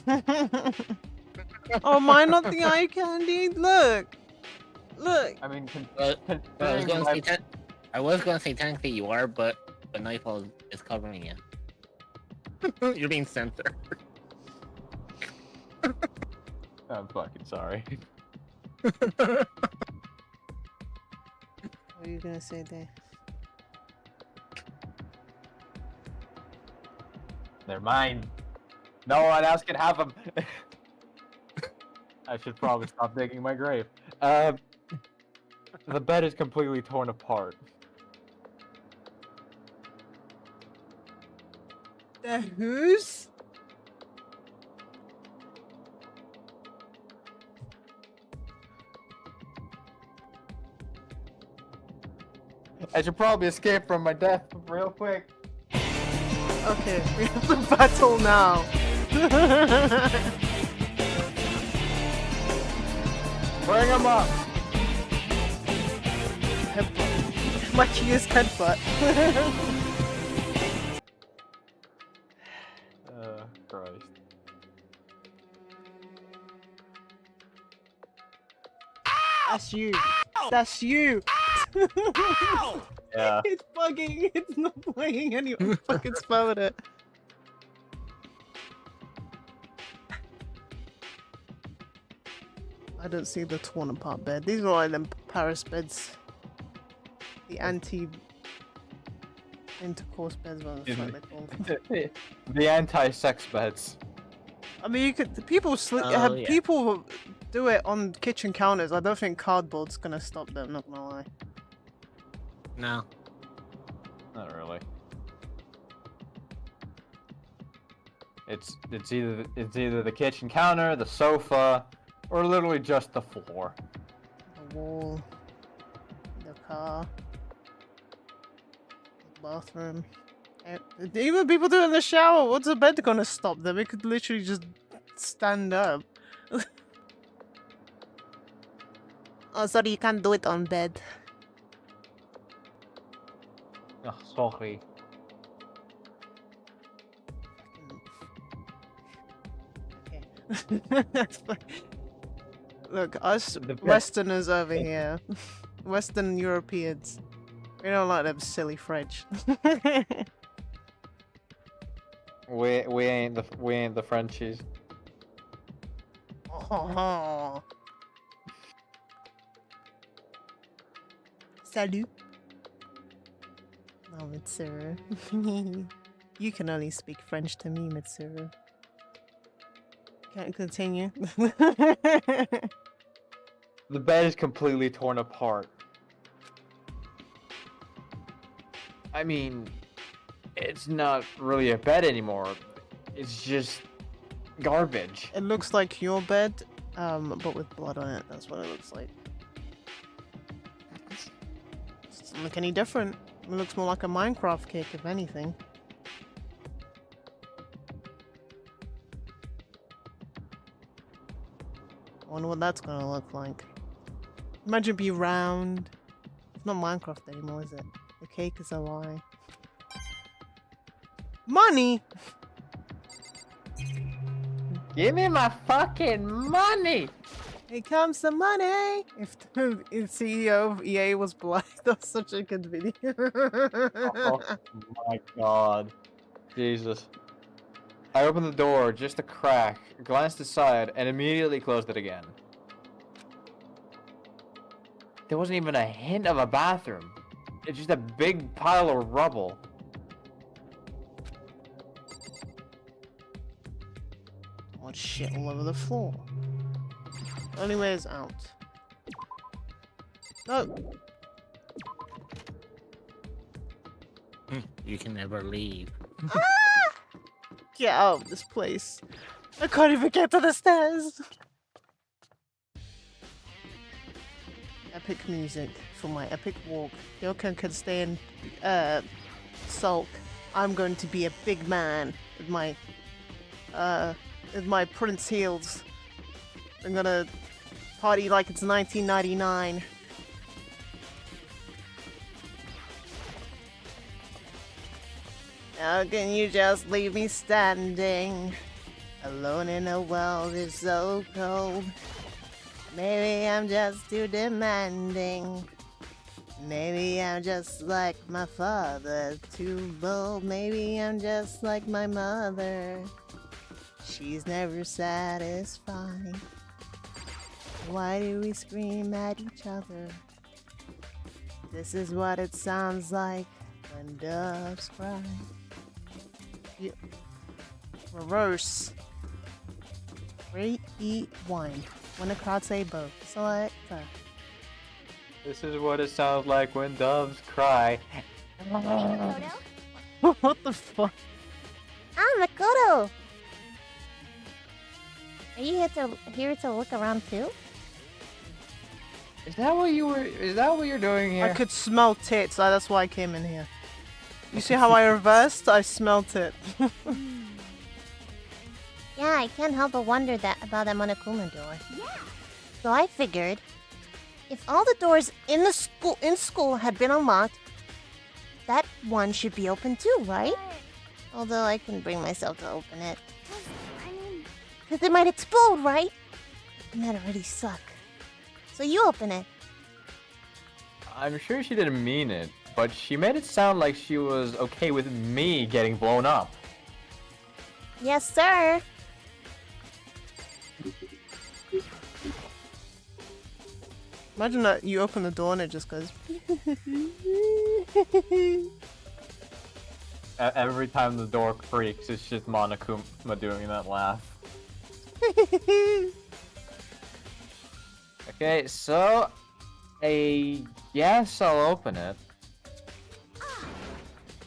Oh, am I not the eye candy? Look! Look! I mean, But I was considering going to my- say I was going to say technically you are, but Nightfall is covering you. You're being censored. I'm fucking sorry. What are you gonna say there? They're mine. No one else can have them. I should probably stop digging my grave. The bed is completely torn apart. The who's? I should probably escape from my death real quick. Okay, we have to battle now. Bring him up. Headbutt. My key is headbutt. Christ. That's you. That's you. Yeah. It's bugging. It's not playing anymore. I fucking spelled it. I don't see the torn apart bed. These are like them Paris beds. The intercourse beds, what the fuck they're called. The anti-sex beds. I mean, you could people sleep. Oh, yeah. People do it on kitchen counters. I don't think cardboard's gonna stop them. Not gonna lie. No. Not really. It's either the kitchen counter, the sofa, or literally just the floor. The wall, the car, the bathroom. Even people do it in the shower. What's the bed gonna stop them? It could literally just stand up. Oh, sorry, you can't do it on bed. Oh, sorry. Okay. That's fine. Look, us The bed- Westerners over here, Western Europeans, we don't like them silly French. We ain't the Frenchies. Oh. Salut. Oh, Mitsuru. You can only speak French to me, Mitsuru. Can't continue. The bed is completely torn apart. I mean, it's not really a bed anymore. It's just garbage. It looks like your bed, but with blood on it. That's what it looks like. Doesn't look any different. It looks more like a Minecraft cake, if anything. I wonder what that's gonna look like. Imagine it be round. It's not Minecraft anymore, is it? The cake is a lie. Money! Give me my fucking money! Here comes the money! If the CEO of EA was black, that's such a good video. Oh my god. Jesus. I opened the door just a crack, glanced aside, and immediately closed it again. There wasn't even a hint of a bathroom. It's just a big pile of rubble. What shit all over the floor. Only way is out. No! You can never leave. Ah! Get out of this place. I can't even get to the stairs. Epic music for my epic walk. Ryokan can stay and sulk. I'm going to be a big man with my Prince heels. I'm gonna party like it's 1999. How can you just leave me standing alone in a world that's so cold? Maybe I'm just too demanding. Maybe I'm just like my father, too bold. Maybe I'm just like my mother. She's never satisfied. Why do we scream at each other? This is what it sounds like when doves cry. Reverse. 3E1. When the crowd say both. Select. This is what it sounds like when doves cry. What the fuck? Ah, Makoto! Are you here to look around too? Is that what you're doing here? I could smell tits, so that's why I came in here. You see how I reversed? I smelled it. Yeah, I can't help but wonder about that Monokuma door. Yeah. So I figured, if all the doors in school had been unlocked, that one should be open too, right? Although I couldn't bring myself to open it. Because it might explode, right? And that'd really suck. So you open it. I'm sure she didn't mean it, but she made it sound like she was okay with me getting blown up. Yes, sir. Imagine that you open the door and it just goes. Every time the door creaks, it's just Monokuma doing that laugh. Okay, so I guess I'll open it.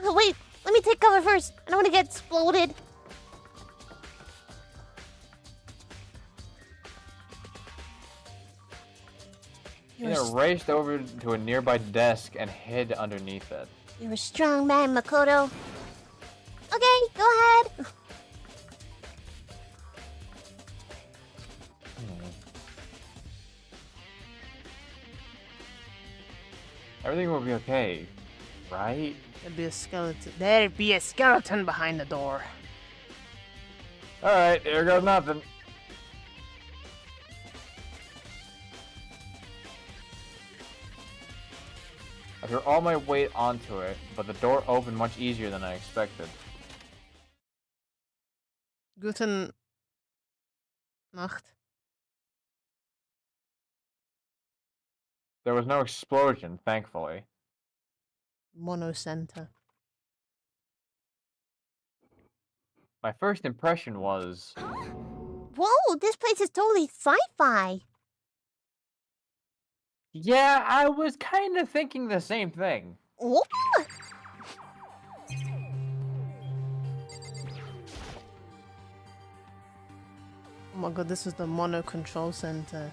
Oh, wait, let me take cover first. I don't want to get exploded. Tina raced over to a nearby desk and hid underneath it. You're a strong man, Makoto. Okay, go ahead. Everything will be okay, right? There'd be a skeleton. There'd be a skeleton behind the door. Alright, here goes nothing. I threw all my weight onto it, but the door opened much easier than I expected. Guten Nacht. There was no explosion, thankfully. Mono Center. My first impression was... Whoa, this place is totally sci-fi. Yeah, I was kind of thinking the same thing. What? Oh my god, this is the Mono Control Center.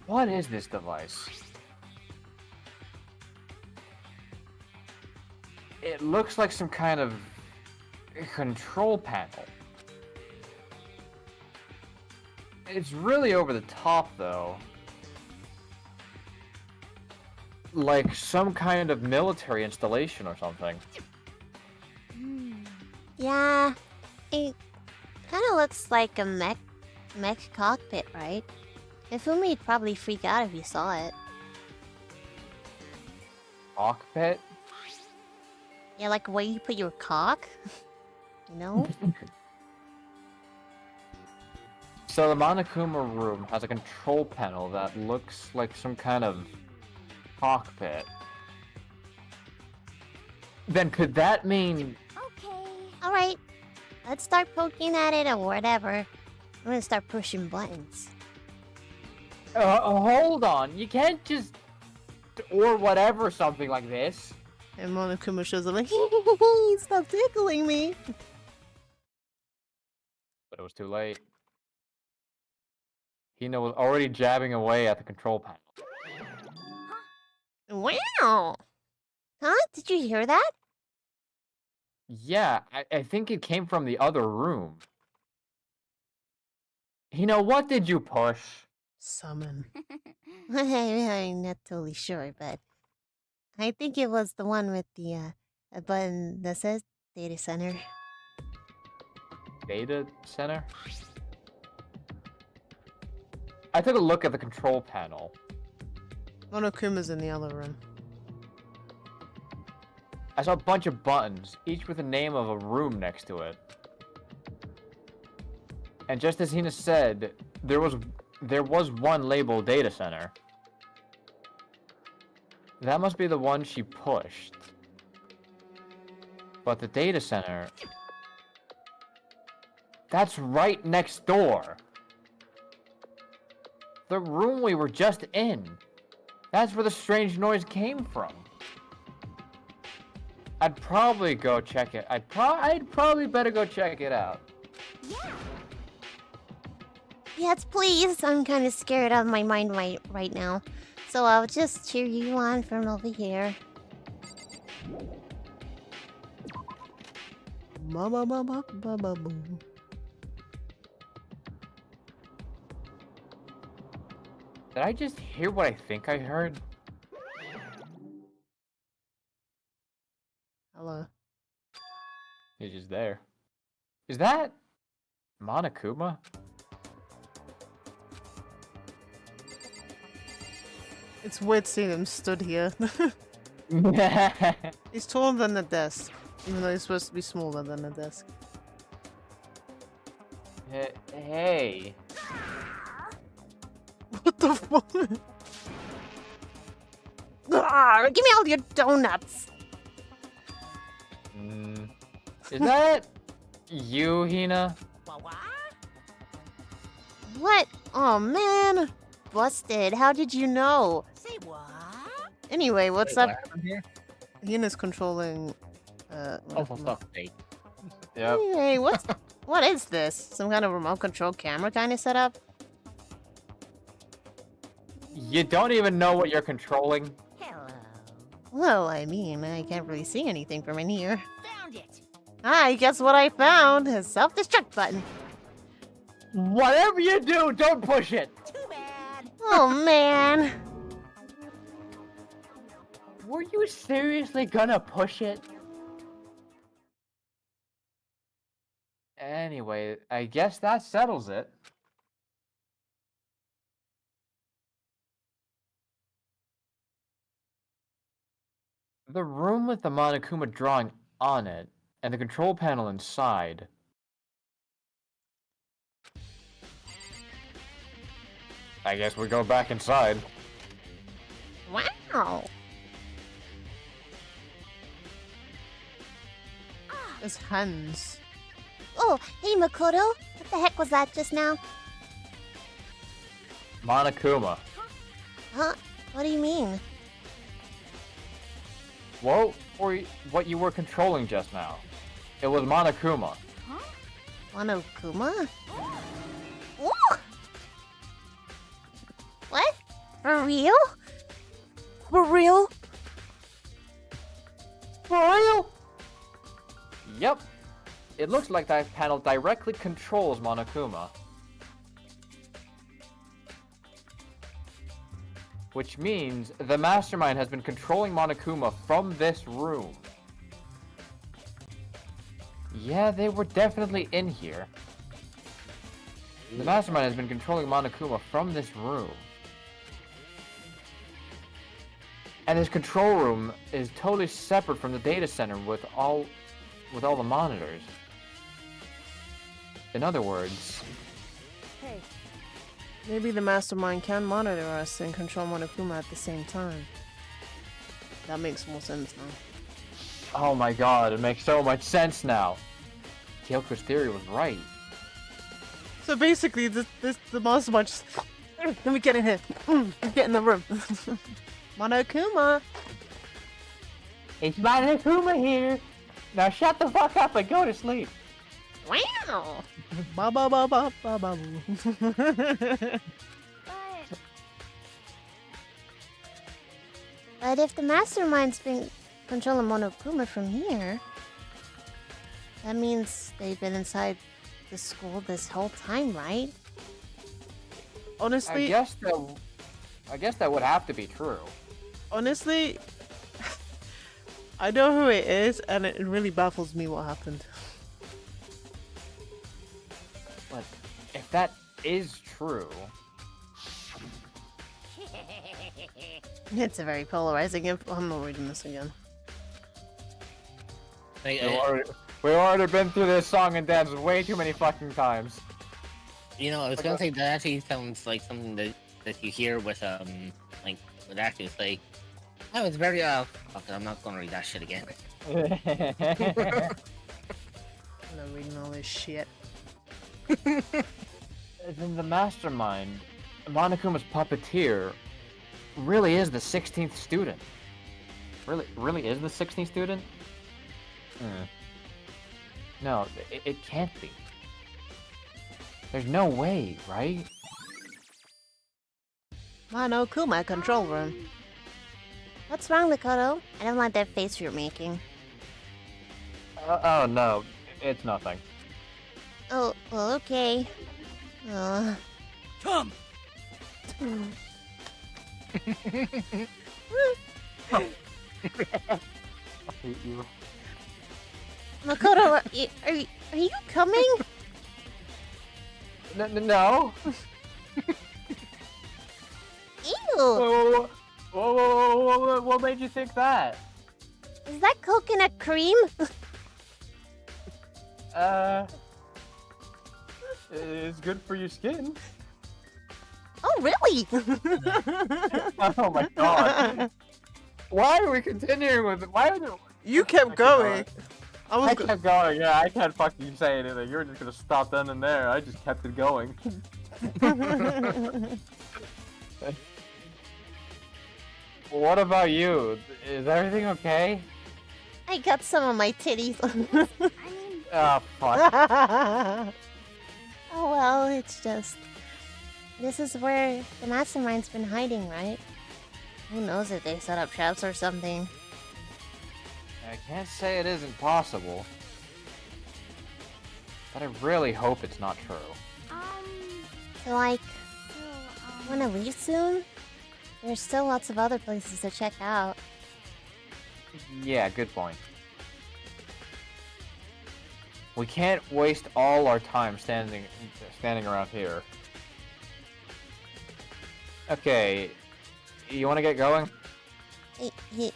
What is this device? It looks like some kind of control panel. It's really over the top, though. Like some kind of military installation or something. Yeah, it kind of looks like a mech cockpit, right? Ifumi'd probably freak out if he saw it. Cockpit? Yeah, like where you put your cock. You know? So the Monokuma room has a control panel that looks like some kind of cockpit. Then could that mean... Okay. Alright. Let's start poking at it or whatever. I'm gonna start pushing buttons. Hold on. You can't just... Or whatever something like this. And Monokuma shows up like, stop tickling me. But it was too late. Hina was already jabbing away at the control panel. Wow! Huh? Did you hear that? Yeah, I think it came from the other room. Hina, what did you push? Summon. I'm not totally sure, but I think it was the one with the button that says data center. Data center? I took a look at the control panel. Monokuma's in the other room. I saw a bunch of buttons, each with the name of a room next to it. And just as Hina said, there was one labeled data center. That must be the one she pushed. But the data center... That's right next door. The room we were just in. That's where the strange noise came from. I'd probably go check it. I'd probably better go check it out. Yes, please. I'm kind of scared out of my mind right now. So I'll just cheer you on from over here. Boom. Did I just hear what I think I heard? Hello. He's just there. Is that Monokuma? It's weird seeing him stood here. He's taller than the desk, even though he's supposed to be smaller than the desk. Hey. What the fuck? Give me all your donuts. Is that you, Hina? What? Oh man, busted. How did you know? Say what? Anyway, what's Wait, up? what happened here? Hina's controlling. Oh, for fuck's sake. Yep. Hey, what is this? Some kind of remote control camera kind of setup? You don't even know what you're controlling? Hello. Well, I mean, I can't really see anything from in here. Found it. Hi, guess what I found? A self-destruct button. Whatever you do, don't push it! Too bad. Oh man. Were you seriously gonna push it? Anyway, I guess that settles it. The room with the Monokuma drawing on it, and the control panel inside. I guess we go back inside. Wow. It's hands. Oh, hey Makoto. What the heck was that just now? Monokuma. Huh? What do you mean? Well, or what you were controlling just now. It was Monokuma. Monokuma? Ooh. What? For real? For real? For real? Yep. It looks like that panel directly controls Monokuma. Which means the mastermind has been controlling Monokuma from this room. Yeah, they were definitely in here. The mastermind has been controlling Monokuma from this room. And this control room is totally separate from the data center with all the monitors. In other words, Hey, Maybe the mastermind can monitor us and control Monokuma at the same time. That makes more sense now. oh my god, it makes so much sense now. Kyoko's theory was right. So basically, the mastermind just... Let me get in here. Get in the room. Monokuma! It's Monokuma here. Now shut the fuck up and go to sleep. Wow. Ba ba ba ba ba ba boo. But if the mastermind's been controlling Monokuma from here, that means they've been inside the school this whole time, right? Honestly, I guess that would have to be true. honestly, I know who it is, and it really baffles me what happened. But if that is true, It's a very polarizing I'm not reading this again. Like, we've already been through this song and dance way too many fucking times. you know, I was gonna say that actually sounds like something that you hear with like with actors. Like, oh, it's very fuck it, I'm not gonna read that shit again. I'm not reading all this shit. Then the mastermind, Monokuma's puppeteer, really is the 16th student. Really is the 16th student? No, it can't be. There's no way, right? Monokuma control room. What's wrong, Makoto? I don't like that face you're making. Oh no, it's nothing. Oh, well, okay. Come! Makoto, are you coming? No. Ew! Whoa, what made you think that? Is that coconut cream? It's good for your skin. Oh, really? Oh my god. Why are we continuing with it? Why are You kept going. I kept going, yeah, I can't fucking say anything. You're just gonna stop then and there. I just kept it going. What about you? Is everything okay? I got some of my titties. Oh, fuck. Oh well, it's just... This is where the mastermind's been hiding, right? Who knows if they set up traps or something. I can't say it isn't possible. But I really hope it's not true. So, like, wanna leave soon? There's still lots of other places to check out. Yeah, good point. We can't waste all our time standing around here. Okay, you want to get going?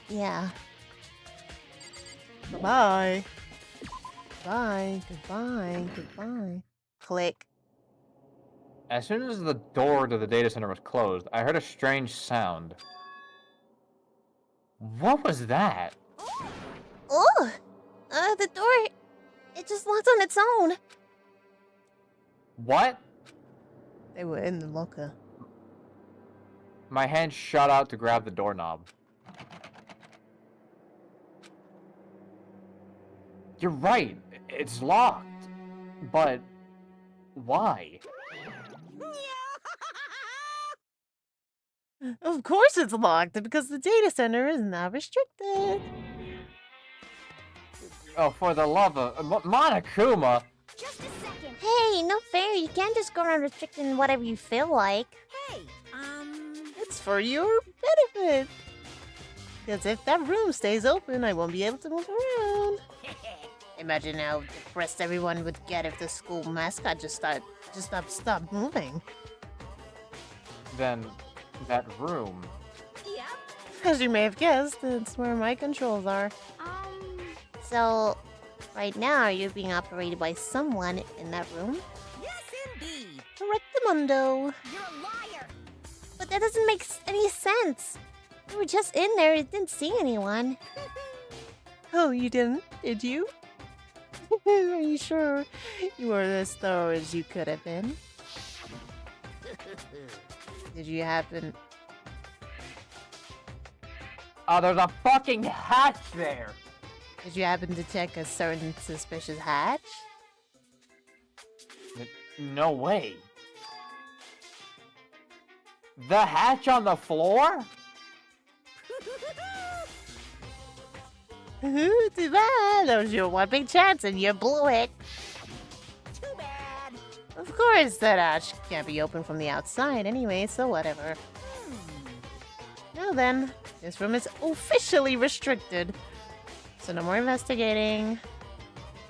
Yeah. Goodbye. Goodbye. Click. As soon as the door to the data center was closed, I heard a strange sound. What was that? Oh! The door... It just locked on its own. What? They were in the locker. My hand shot out to grab the doorknob. You're right. It's locked. But... why? Of course it's locked, because the data center is now restricted. Oh, for the love of... Monokuma! Just a second. Hey, no fair. You can't just go around restricting whatever you feel like. Hey, It's for your benefit. Because if that room stays open, I won't be able to move around. Imagine how depressed everyone would get if the school mascot just stopped moving. Then... that room... As you may have guessed, it's where my controls are. So, right now you're being operated by someone in that room? Yes, indeed. Correctamundo. You're a liar. But that doesn't make any sense. We were just in there and didn't see anyone. Oh, you didn't? Did you? Are you sure you were as thorough as you could have been? Did you happen... Oh, there's a fucking hatch there! Did you happen to check a certain suspicious hatch? No way. The hatch on the floor? Too bad. That was your one big chance and you blew it. Too bad. Of course, that hatch can't be opened from the outside anyway, so whatever. Now then, this room is officially restricted. So no more investigating.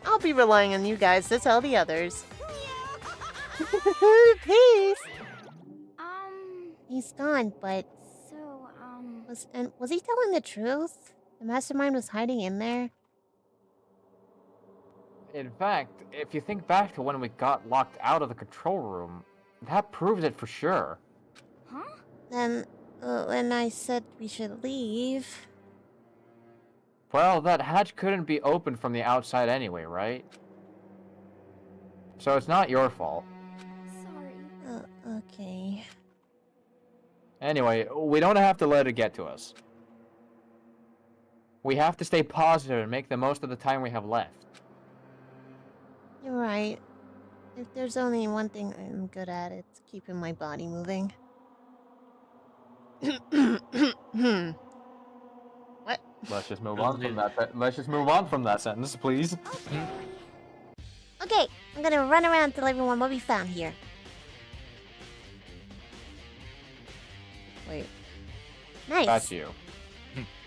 I'll be relying on you guys to tell the others. Peace! He's gone, but... Was he telling the truth? The mastermind was hiding in there? In fact, if you think back to when we got locked out of the control room, that proves it for sure. Then, when I said we should leave... Well, that hatch couldn't be opened from the outside anyway, right? So it's not your fault. Sorry. Okay. Anyway, we don't have to let it get to us. We have to stay positive and make the most of the time we have left. You're right. If there's only one thing I'm good at, it's keeping my body moving. What? Let's just move on from that. Let's just move on from that sentence, please. Okay, I'm gonna run around till everyone will be found here. Wait. Nice. That's you.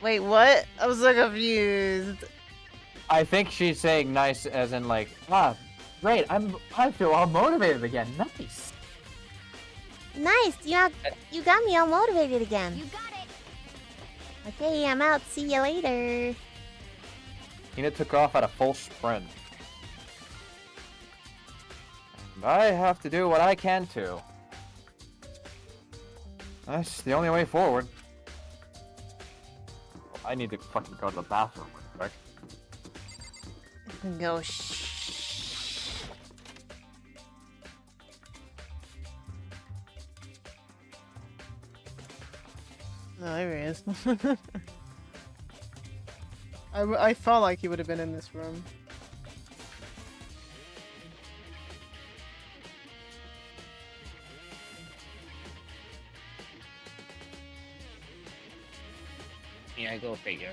Wait, what? I was so confused. I think she's saying nice as in like, ah, great, I feel all motivated again. Nice. Nice. You got me all motivated again. You got it. Okay, I'm out. See you later. Hina took off at a full sprint. And I have to do what I can too. That's the only way forward. I need to fucking go to the bathroom real quick. Go No, there he is. I felt like he would have been in this room. Yeah, go figure.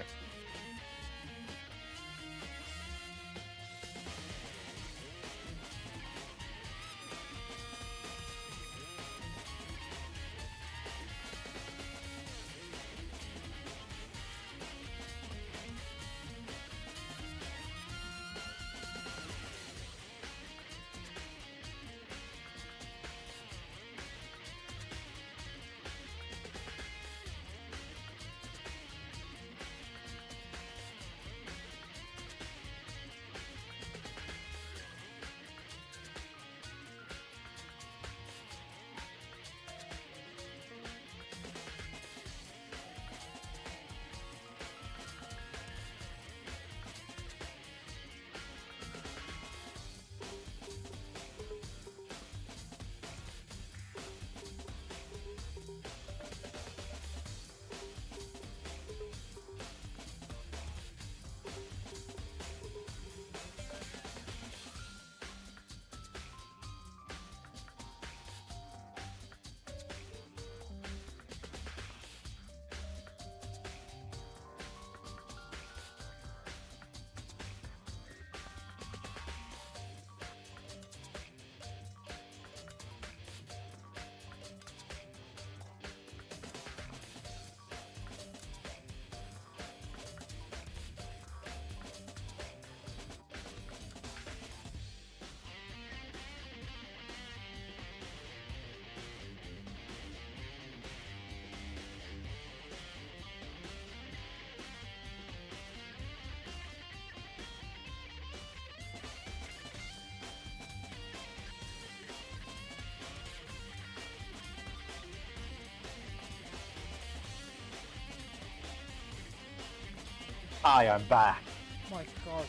Hi, I'm back. My god.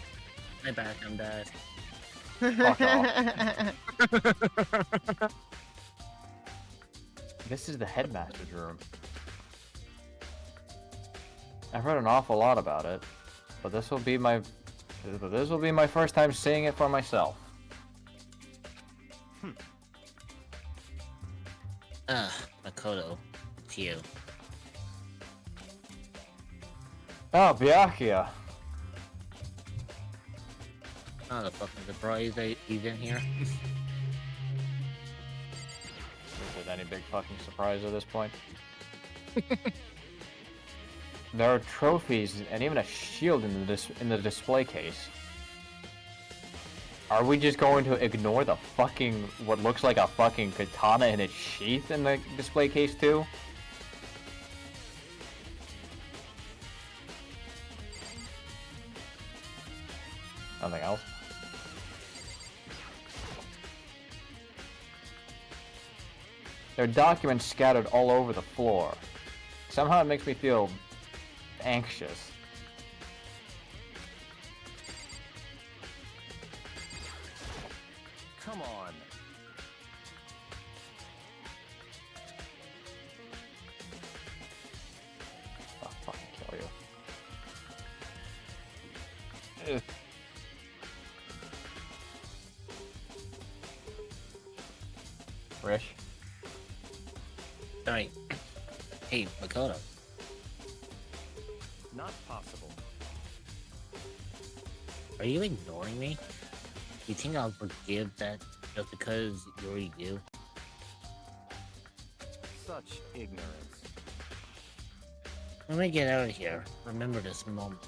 I'm back, I'm dead. Fuck off. This is the headmaster's room. I've heard an awful lot about it, but this will be my first time seeing it for myself. Makoto, it's you. Oh, Byakuya. Not a fucking surprise that he's in here. Is it any big fucking surprise at this point? There are trophies and even a shield in the display case. Are we just going to ignore the fucking what looks like a fucking katana in its sheath in the display case too? Nothing else? There are documents scattered all over the floor. Somehow it makes me feel anxious. Come Rish? Sorry. Hey, Makoto. Not possible. Are you ignoring me? You think I'll forgive that just because you're you? Such ignorance. When we get out of here, remember this moment.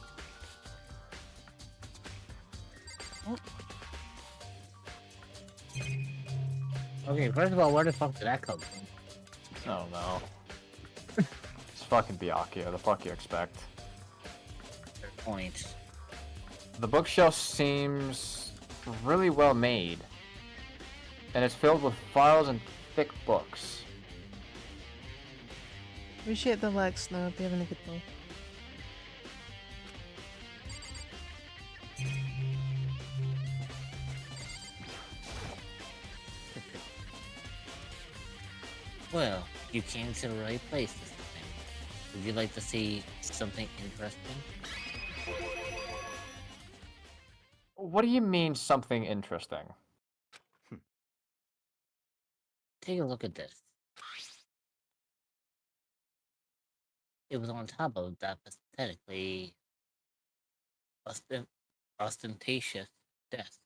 Okay, first of all, where the fuck did that come from? Oh no. It's fucking Byakuya, the fuck you expect. Fair point. The bookshelf seems really well made. And it's filled with files and thick books. Appreciate the like, Snow. Hope you're having a good day. Well, you came to the right place this time. Would you like to see something interesting? What do you mean something interesting? Take a look at this. It was on top of that pathetically ostentatious desk.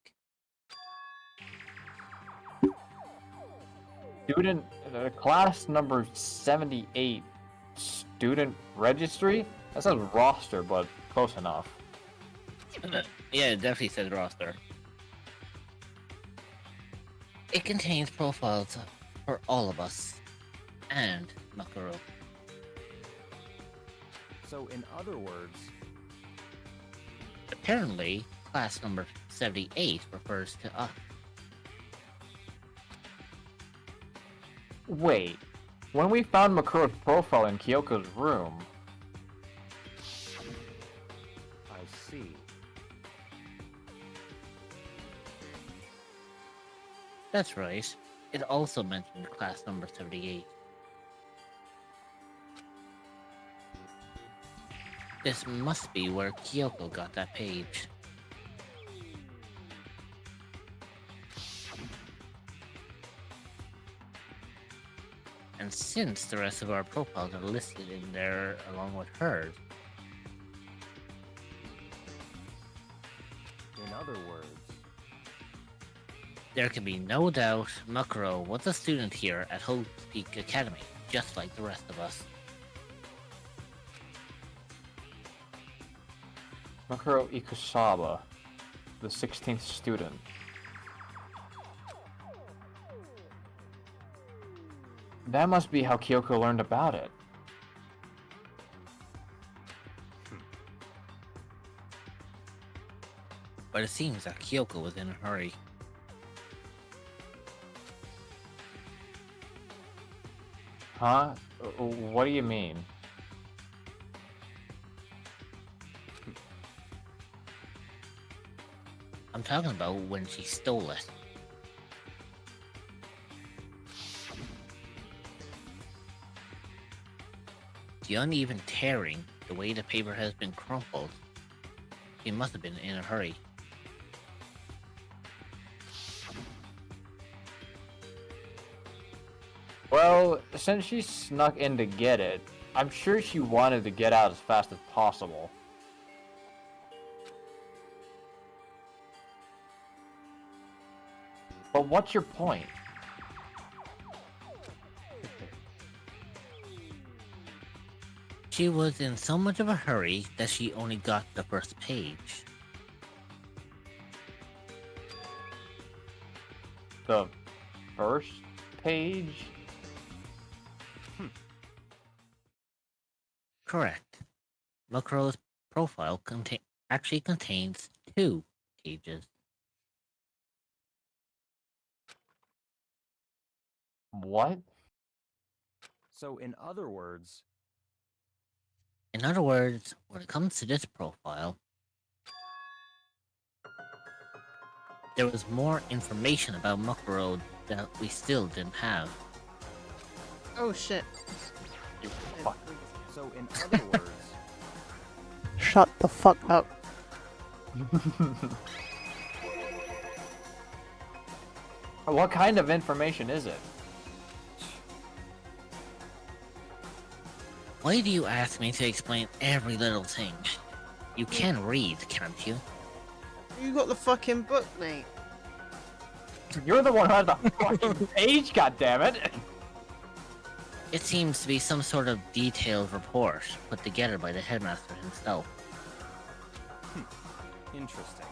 Student, class number 78, student registry? That says roster, but close enough. Yeah, it definitely says roster. It contains profiles for all of us. And Makuro. So, in other words, Apparently, class number 78 refers to us. Wait, when we found Makuro's profile in Kyoko's room... I see. That's right. It also mentioned class number 78. This must be where Kyoko got that page. And since the rest of our profiles are listed in there along with hers, In other words, there can be no doubt Makuro was a student here at Hope Peak Academy, just like the rest of us. Makuro Ikusaba, the 16th student. That must be how Kyoko learned about it. But it seems that Kyoko was in a hurry. Huh? What do you mean? I'm talking about when she stole it. The uneven tearing, the way the paper has been crumpled. She must have been in a hurry. Well, since she snuck in to get it, I'm sure she wanted to get out as fast as possible. But what's your point? She was in so much of a hurry that she only got the first page. The first page? Correct. Makuro's profile actually contains 2 pages. What? so in other words, In other words, when it comes to this profile, there was more information about Makuro that we still didn't have. Oh shit. so in other words, Shut the fuck up. What kind of information is it? Why do you ask me to explain every little thing? You can read, can't you? You got the fucking book, mate. You're the one who has the fucking page, goddammit! It seems to be some sort of detailed report put together by the headmaster himself. Interesting.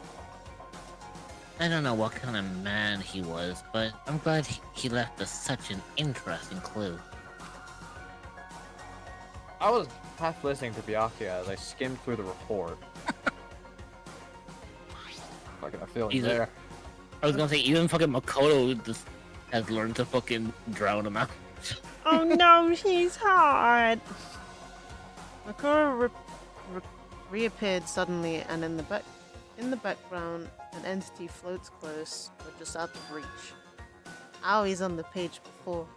I don't know what kind of man he was, but I'm glad he left us such an interesting clue. I was half listening to Byakuya as I skimmed through the report. Fucking a feeling Jesus. there. I was gonna say, even fucking Makoto just has learned to fucking drown him out. Oh no, she's hard. Makura reappeared suddenly, and in the background, an entity floats close, but just out of reach. Aoi's on the page before.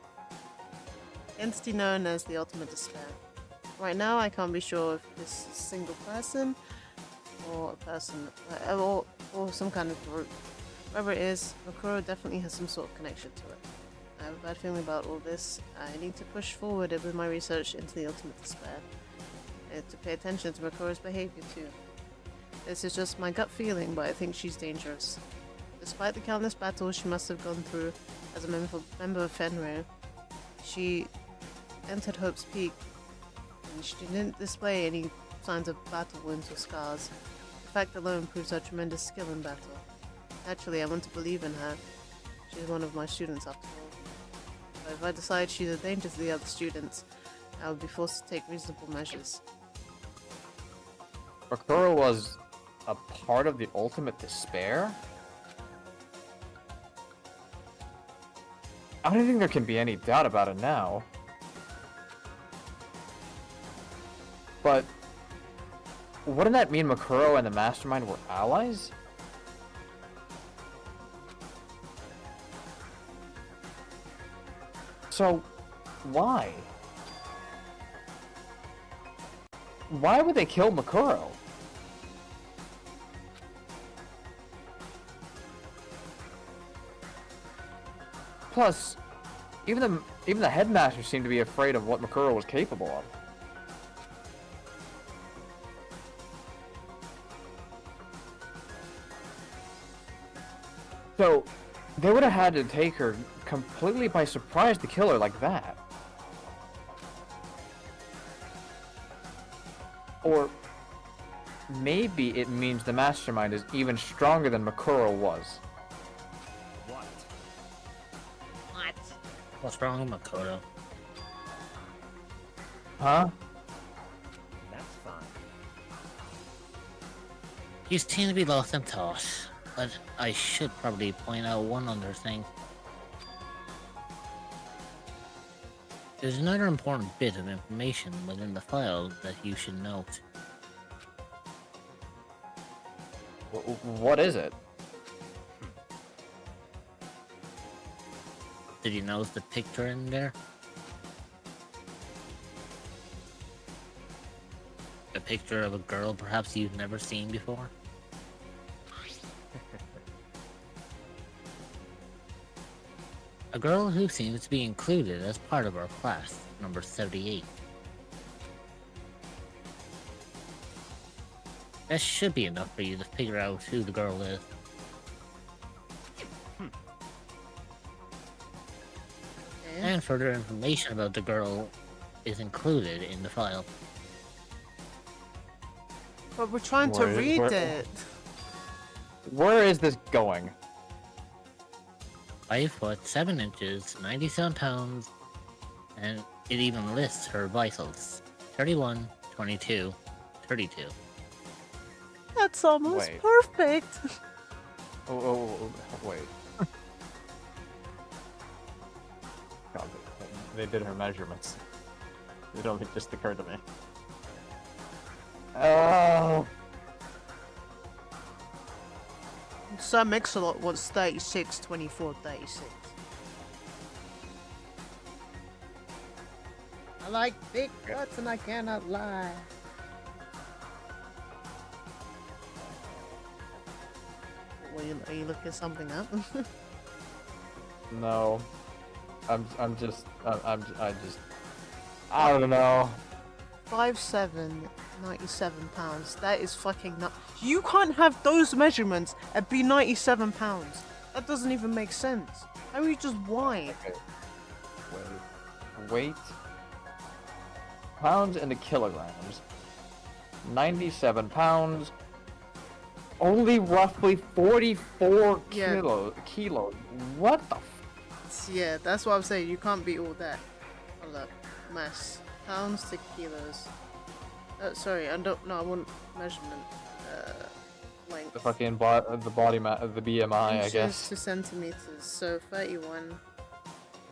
Entity known as the Ultimate Despair. Right now, I can't be sure if this is a single person, or a person, or some kind of group. Whoever it is, Makuro definitely has some sort of connection to it. I have a bad feeling about all this. I need to push forward with my research into the Ultimate Despair. I have to pay attention to Makuro's behavior too. This is just my gut feeling, but I think she's dangerous. Despite the countless battles she must have gone through as a member of Fenrir, she entered Hope's Peak, and she didn't display any signs of battle wounds or scars. The fact alone proves her tremendous skill in battle. Naturally, I want to believe in her. She's one of my students after all. But if I decide she's a danger to the other students, I will be forced to take reasonable measures. Makuro was a part of the Ultimate Despair? I don't think there can be any doubt about it now. But wouldn't that mean Makuro and the Mastermind were allies? So, why? Why would they kill Makuro? Plus, even the headmaster seemed to be afraid of what Makuro was capable of. So, they would have had to take her completely by surprise to kill her like that. Or maybe it means the Mastermind is even stronger than Makuro was. What? What? What's wrong with Makoto? Huh? That's fine. You seem to be lost in thought, but I should probably point out one other thing. There's another important bit of information within the file that you should note. What is it? Did you notice the picture in there? A picture of a girl perhaps you've never seen before? A girl who seems to be included as part of our class, number 78. That should be enough for you to figure out who the girl is. And further information about the girl is included in the file. But we're trying to read it. Where is this going? 5 foot 7 inches, 97 pounds, and it even lists her vitals: 31, 22, 32. That's almost Wait. perfect. Oh, wait. God, they did her measurements. It only just occurred to me. Oh. Sir Mix-a-Lot was 36, 24, 36. I like big butts and I cannot lie. Are you looking something up? No. I don't know. 5'7", 97 pounds. That is fucking nut. You can't have those measurements and be 97 pounds. That doesn't even make sense. How are you just wide? Okay. Weight. Pounds into kilograms. 97 pounds. Only roughly 44 Yeah. kilos. What the Yeah, that's what I'm saying. You can't beat all that. Hold up. Mass. Pounds to kilos. Sorry, I want measurement. Length. The fucking the body the BMI, I Inches guess. to centimeters. So 31.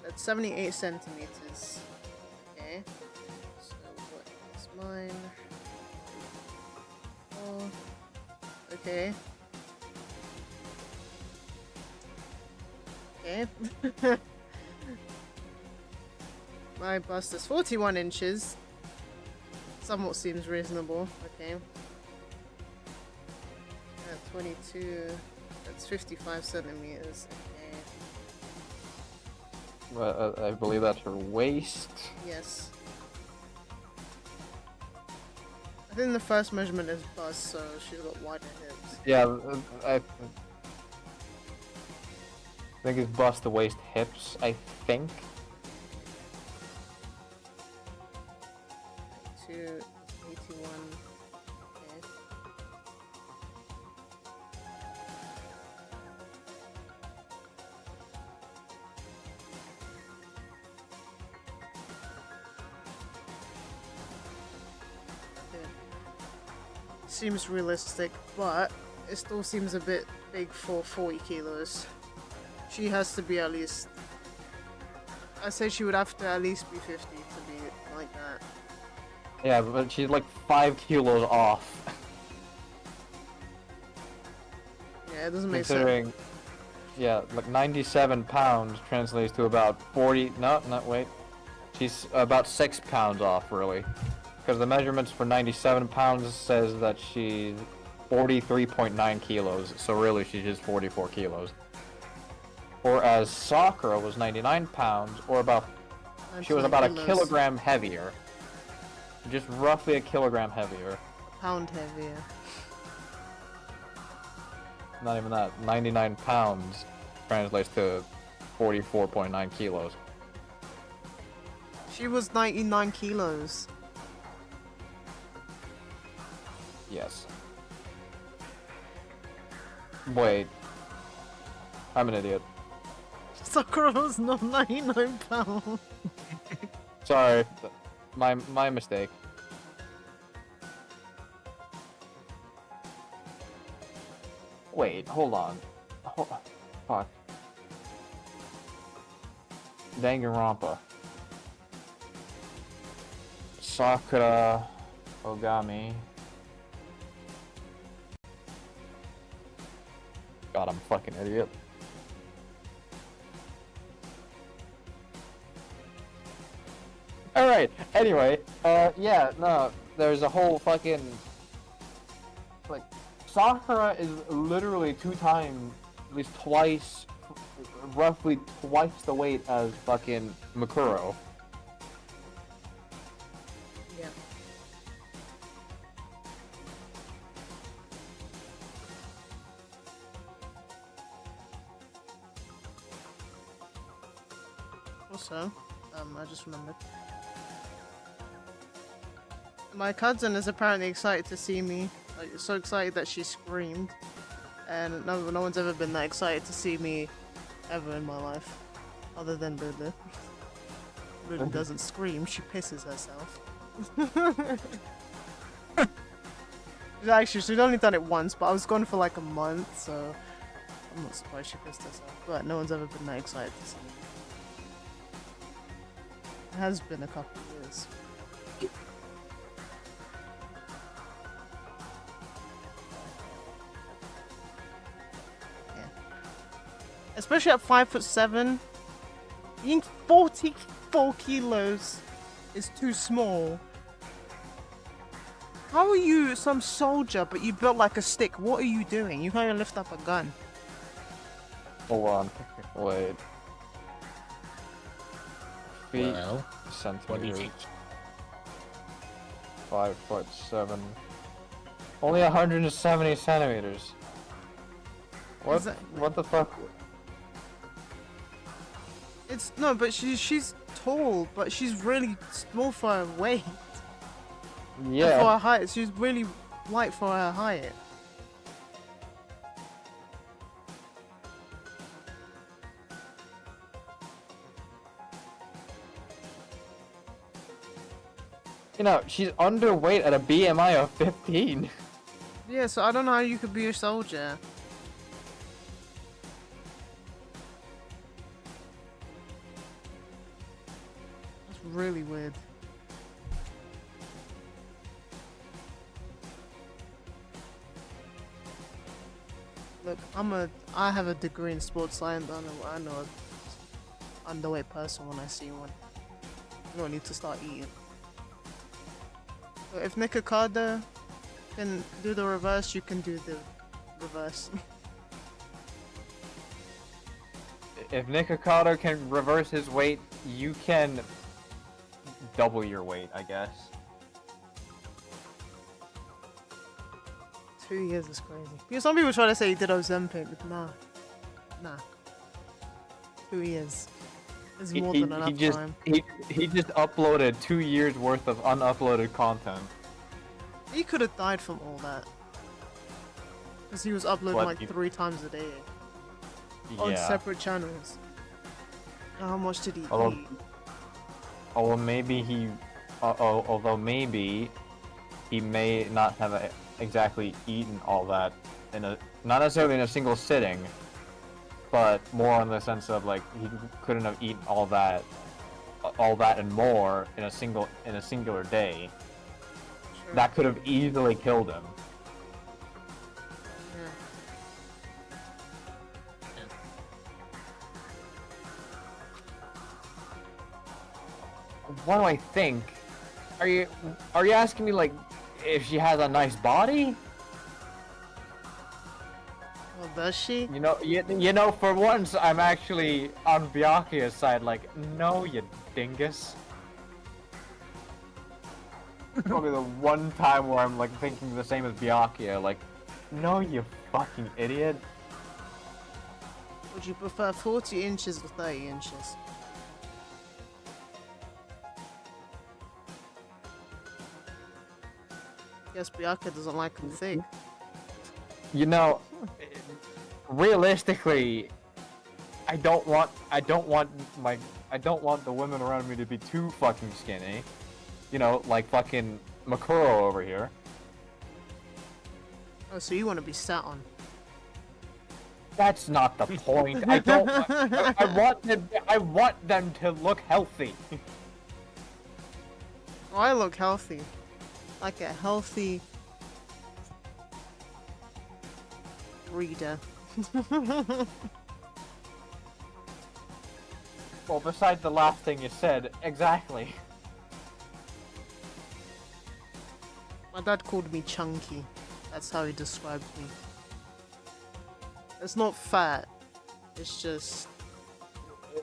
That's 78 centimeters. Okay. So what is mine? Oh. Okay. Okay. My bust is 41 inches. Somewhat seems reasonable. Okay. 22. That's 55 centimeters. Okay. I believe that's her waist. Yes. I think the first measurement is bust, so she's got wider hips. Yeah, I think it's bust, the waist, hips, I think. 82, 81. Okay. Okay. Seems realistic, but it still seems a bit big for 40 kilos. She has to be at least... I say she would have to at least be 50 to be like that. Yeah, but she's like 5 kilos off. Yeah, it doesn't make sense. Considering, yeah, like 97 pounds translates to about 40. No, wait. She's about 6 pounds off, really. Because the measurements for 97 pounds says that she's 43.9 kilos. So really, she's just 44 kilos. Whereas Sakura was 99 pounds, or about. She was about a kilogram heavier. Just roughly a kilogram heavier. Pound heavier. Not even that. 99 pounds translates to 44.9 kilos. She was 99 kilos. Yes. Wait. I'm an idiot. Sakura was not 99 pounds. Sorry. My mistake. Wait, hold on. Fuck. Danganronpa. Sakura Ogami. God, I'm a fucking idiot. Alright, anyway, yeah, no, there's a whole fucking, like, Sakura is literally 2 times, at least twice, roughly twice the weight as fucking Mikuro. Yeah. Also, I just remembered. My cousin is apparently excited to see me. Like, so excited that she screamed. And no one's ever been that excited to see me ever in my life. Other than Lulu. Lulu doesn't scream, she pisses herself. Actually, she'd only done it once, but I was gone for like a month, so I'm not surprised she pissed herself. But no one's ever been that excited to see me. It has been a couple of years. Especially at 5'7", being 44 kilos is too small. How are you some soldier, but you built like a stick? What are you doing? You can't even lift up a gun. Hold on. Wait. Feet, Well, what do you centimeters. think? 5'7". Only 170 centimeters. What? that- What the fuck? It's no, but she's tall, but she's really small for her weight. And for Yeah. her height, she's really light for her height. You know, she's underweight at a BMI of 15. Yeah, so I don't know how you could be a soldier. That's really weird. Look, I have a degree in sports science. I know an underweight person when I see one. You don't need to start eating. So if Nikocado can do the reverse, you can do the reverse. If Nikocado can reverse his weight, you can double your weight, I guess. 2 years is crazy. Because some people try to say he did Ozempic, but nah. 2 years is more than enough time. He just uploaded 2 years worth of unuploaded content. He could have died from all that. Because he was uploading What, like he- 3 times a day on Yeah. separate channels. And how much did he Although- eat? Although maybe he may not have exactly eaten all that not necessarily in a single sitting, but more in the sense of like he couldn't have eaten all that and more in a singular day. Sure. That could have easily killed him. Yeah. What do I think? Are you asking me like if she has a nice body? Well, does she? You know, for once I'm actually on Byakuya's side. Like, no, you dingus. Probably the one time where I'm like thinking the same as Byakuya. Like, no, you fucking idiot. Would you prefer 40 inches or 30 inches? Guess Bianca doesn't like them thick. You know, realistically, I don't want the women around me to be too fucking skinny. You know, like fucking Makuro over here. Oh, so you want to be sat on? That's not the point. I want them to look healthy. Oh, I look healthy. Like a healthy reader. Well, besides the last thing you said, exactly. My dad called me chunky. That's how he described me. It's not fat. It's just...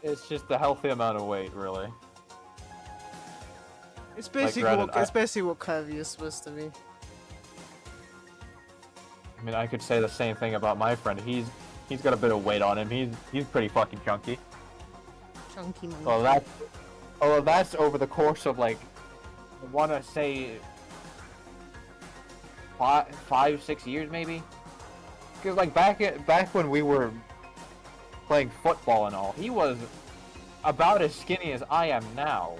It's just a healthy amount of weight, really. It's basically, granted, it's basically what curvy is supposed to be. I mean, I could say the same thing about my friend. He's got a bit of weight on him. He's pretty fucking chunky. Chunky monkey. Although that's over the course of like, I want to say 5-6 years maybe. Because like back when we were playing football and all, he was about as skinny as I am now.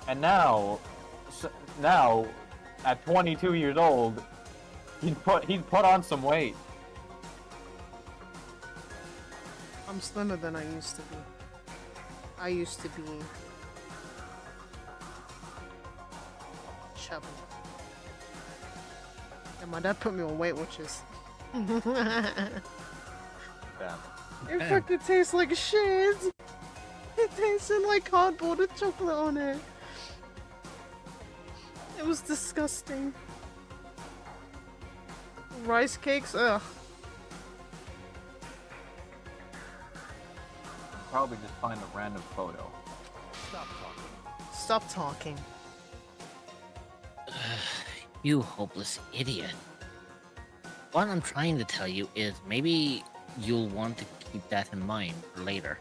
And now, at 22 years old, he's put on some weight. I'm slimmer than I used to be. I used to be chubby. And my dad put me on Weight Watchers. Damn. It fucking tastes like shit. It tasted like cardboard with chocolate on it. It was disgusting. Rice cakes? Ugh. Probably just find a random photo. Stop talking. Stop talking. You hopeless idiot. What I'm trying to tell you is maybe you'll want to keep that in mind for later.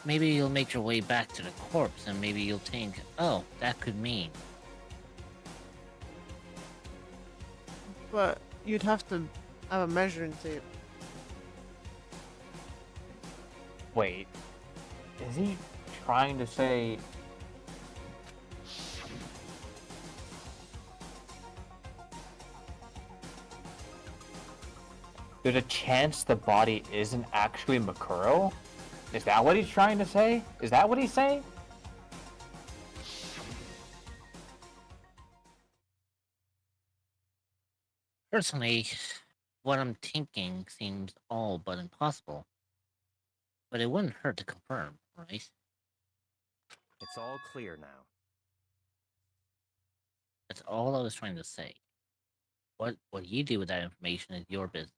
Maybe you'll make your way back to the corpse and maybe you'll think, oh, that could mean. But you'd have to have a measuring tape. Wait, is he trying to say? There's a chance the body isn't actually Makuro? Is that what he's trying to say? Is that what he's saying? Personally, what I'm thinking seems all but impossible. But it wouldn't hurt to confirm, right? It's all clear now. That's all I was trying to say. What you do with that information is your business.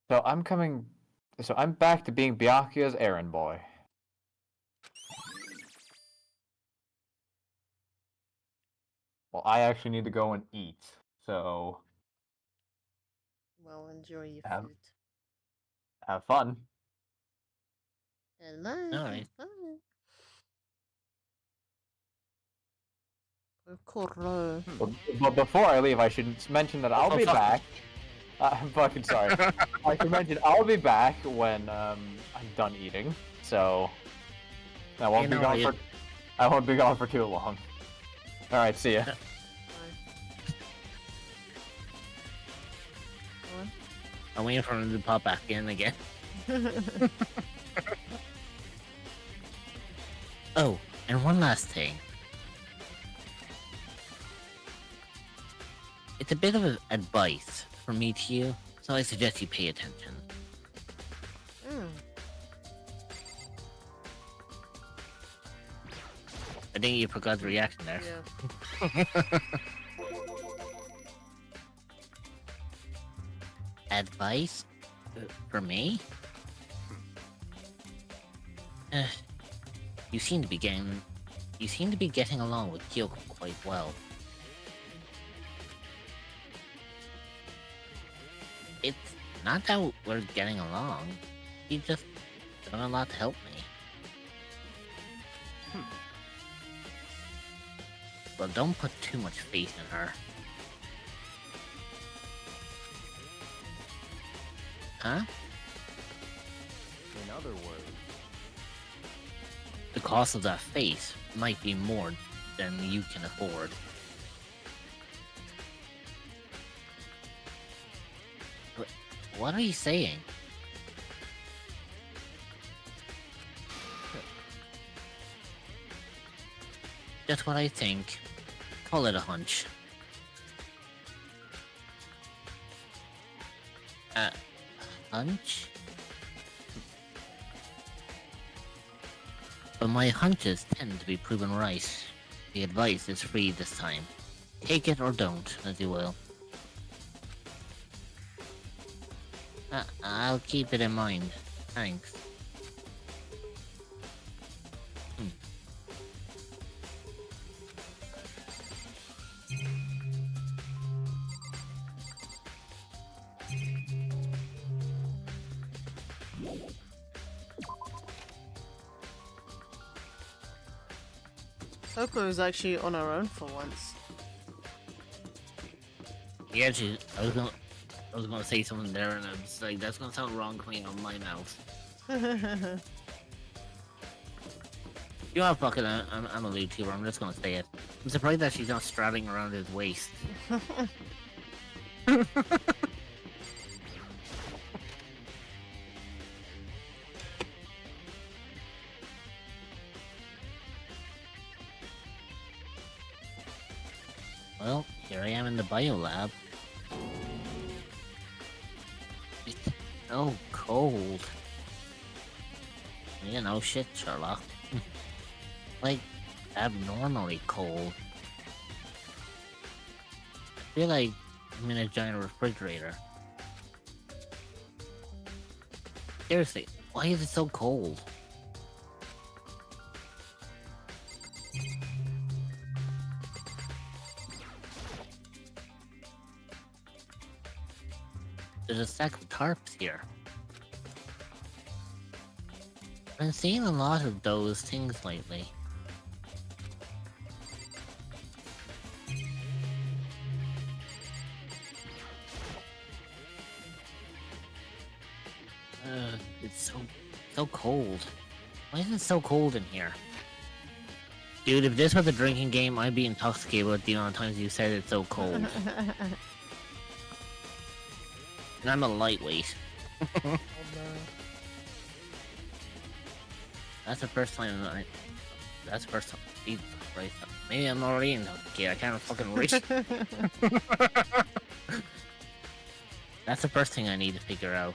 So I'm back to being Byakuya's errand boy. Well, I actually need to go and eat, so Well, enjoy your Have- food. have fun. Hello. Alright. Koro. But before I leave, I should mention that I'll Oh, be fuck. back. I'm fucking sorry. I should mention I'll be back when I'm done eating, so I won't You be know, gone you- for I won't be gone for too long. All right, see ya. I'm waiting for him to pop back in again. Oh, and one last thing. It's a bit of advice from me to you, so I suggest you pay attention. Mm. I think you forgot the reaction there. Yeah. Advice? For me? You seem to be getting along with Kyoko quite well. It's not that we're getting along. You just done a lot to help me. Well, don't put too much faith in her. Huh? In other words, The cost of that faith might be more than you can afford. What are you saying? Just what I think. Call it a hunch. Hunch? But my hunches tend to be proven right. The advice is free this time. Take it or don't, as you will. I'll keep it in mind. Thanks. Soko is actually on her own for once. Yeah, I was gonna say something there, and I was like, that's gonna sound wrong coming out of my mouth. You know what, fuck it, I'm a YouTuber, I'm just gonna say it. I'm surprised that she's not straddling around his waist. Well, here I am in the biolab. It's so cold. You know, shit, Sherlock. Like, abnormally cold. I feel like I'm in a giant refrigerator. Seriously, why is it so cold? There's a stack of tarps here. I've been seeing a lot of those things lately. It's so cold. Why is it so cold in here? Dude, if this was a drinking game, I'd be intoxicated with the amount of times you said it's so cold. And I'm a lightweight. That's the first time that's the first time. Jesus Christ. Maybe I'm already intoxicated. I can't fucking reach. That's the first thing I need to figure out.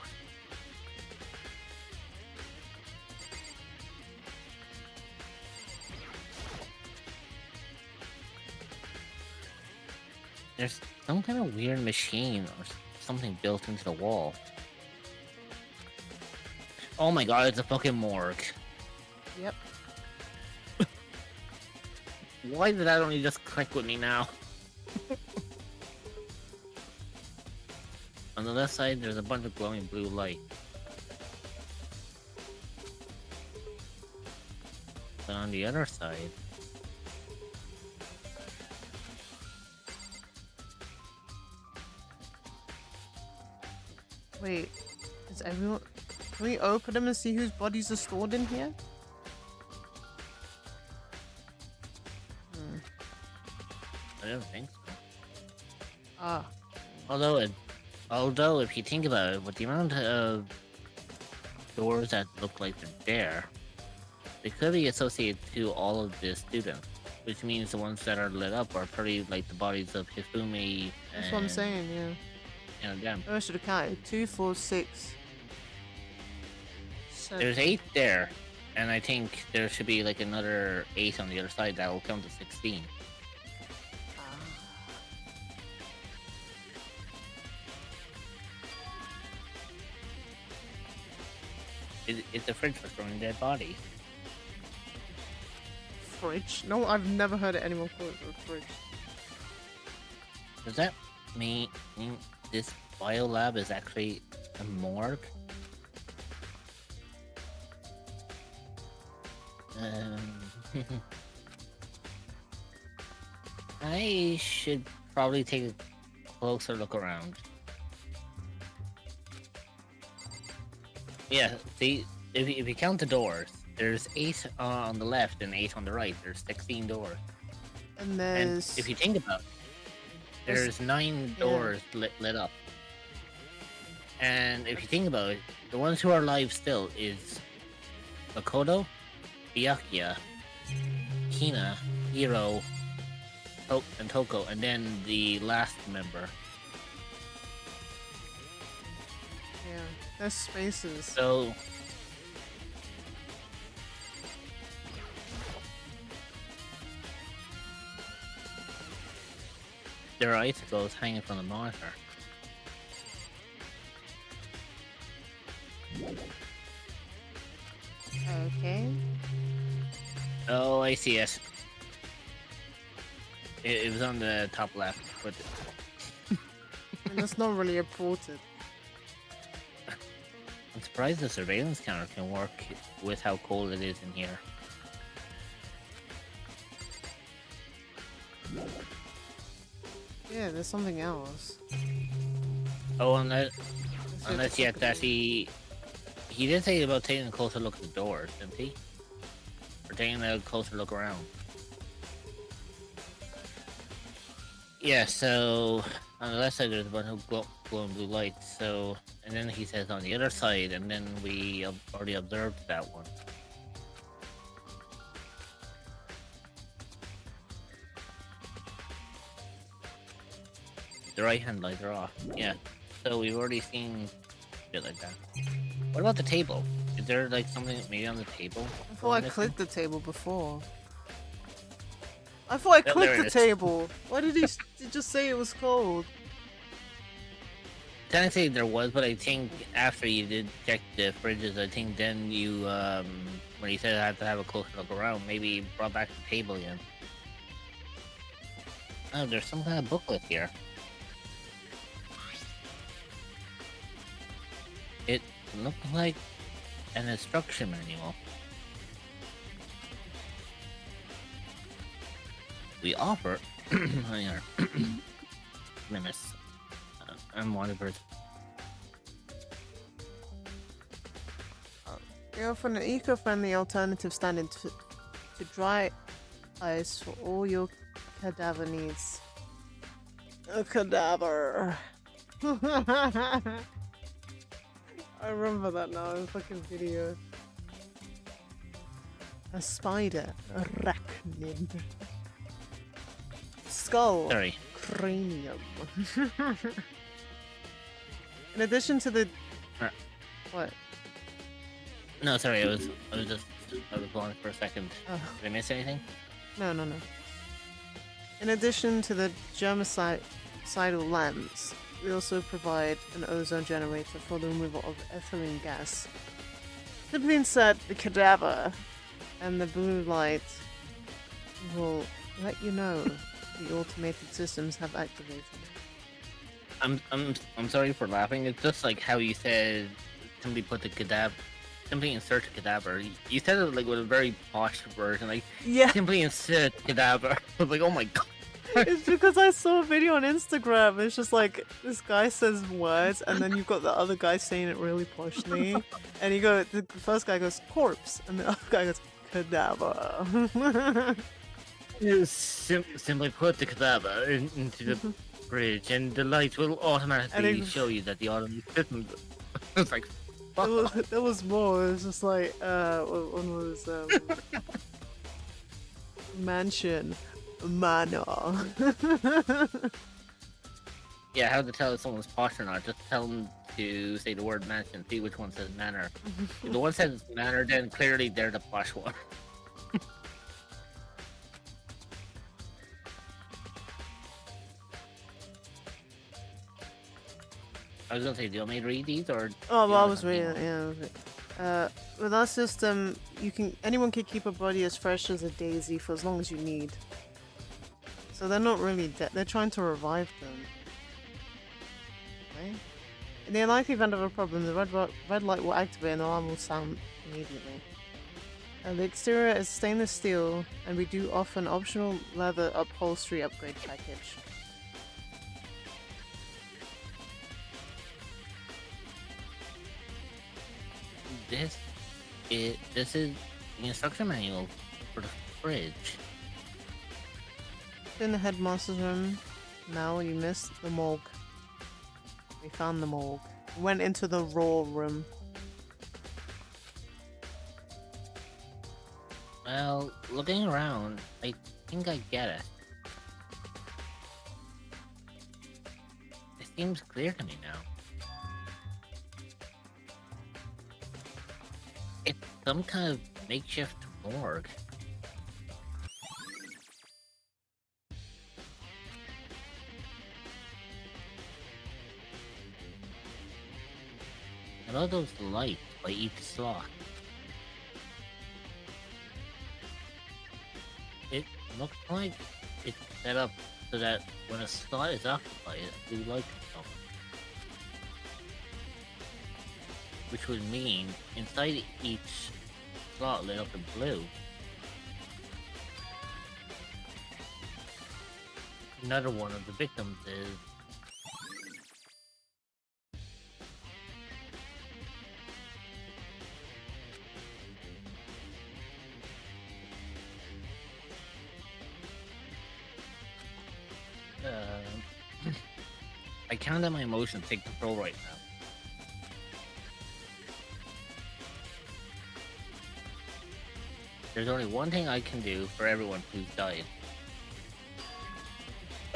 There's some kind of weird machine or something built into the wall. Oh my god, it's a fucking morgue. Yep. Why did that only just click with me now? On the left side, there's a bunch of glowing blue light. But on the other side... Wait, is everyone... Can we open them and see whose bodies are stored in here? I don't think so. Ah. Although, if you think about it, with the amount of doors that look like they're there, they could be associated to all of the students, which means the ones that are lit up are pretty like the bodies of Hifumi. That's what I'm saying, yeah. You know, them. Oh, I should have counted. 2, 4, 6. 7. There's 8 there, and I think there should be like another 8 on the other side that will count to 16. It's a fridge for throwing dead bodies. Fridge? No, I've never heard of anyone call it a fridge. Does that mean this biolab is actually a morgue? I should probably take a closer look around. Yeah, see, if you count the doors, there's 8 on the left and 8 on the right. There's 16 doors. And there's... And if you think about it, there's 9 doors lit up. And if you think about it, the ones who are alive still is Makoto, Byakuya, Hina, Hiro, and Toko, and then the last member. Yeah, there's spaces. So... there are icicles hanging from the monitor. Okay. Oh, I see it. It was on the top left, but And that's not really important. I'm surprised the surveillance counter can work with how cold it is in here. Yeah, there's something else. Oh, unless yet that he did say about taking a closer look at the doors, didn't he? Or taking a closer look around. Yeah, so on the left side there's a bunch of glowing blue lights, so, and then he says on the other side, and then we already observed that one. The right hand lights are off, yeah. So we've already seen shit like that. What about the table? Is there like something maybe on the table? I thought I missing? clicked the table before. I thought I there clicked it the is. table. Why did he just say it was cold? Technically there was, but I think after you did check the fridges, I think then you, when you said I had to have a closer look around, maybe you brought back the table again. Oh, there's some kind of booklet here. It looked like an instruction manual. We offer Menace. I'm one person. We offer an eco-friendly alternative standing to dry ice for all your cadaver needs. A cadaver. I remember that now in fucking video. A spider, arachnid. Skull. Sorry. Cranium. In addition to the what? No, sorry, I was blonde for a second. Oh. Did I miss anything? No. In addition to the germicidal lamps, we also provide an ozone generator for the removal of ethylene gas. Simply insert the cadaver, and the blue light will let you know the automated systems have activated. I'm sorry for laughing. It's just like how you said simply put the cadaver, simply insert the cadaver. You said it like with a very posh version, like Yeah. simply insert cadaver. I was like, oh my god. It's because I saw a video on Instagram. It's just like this guy says words, and then you've got the other guy saying it really poshly, and the first guy goes corpse, and the other guy goes cadaver. Simply put the cadaver into the fridge, and the lights will automatically And show you that the automatic system. It's like, fuck. There was more. It was just like one was mansion, manor. Yeah, how to tell if someone's posh or not? Just tell them to say the word mansion, see which one says manor. If the one says manor, then clearly they're the posh one. I was gonna say, do you want me to read these or? Oh, do you well, I want was something reading. else? Yeah. With our system, anyone can keep a body as fresh as a daisy for as long as you need. So they're not really dead. They're trying to revive them. Okay. In the unlikely event of a problem, the red light will activate and the alarm will sound immediately. The exterior is stainless steel, and we do offer an optional leather upholstery upgrade package. This is the instruction manual for the fridge. In the headmaster's room. Now you missed the morgue. We found the morgue. We went into the raw room. Well, looking around, I think I get it. It seems clear to me now. It's some kind of makeshift morgue. I love those lights by each slot. It looks like it's set up so that when a slot is occupied, blue light comes on. Which would mean inside each slot lit up in blue. Another one of the victims is I can't let my emotions take control right now. There's only one thing I can do for everyone who's died.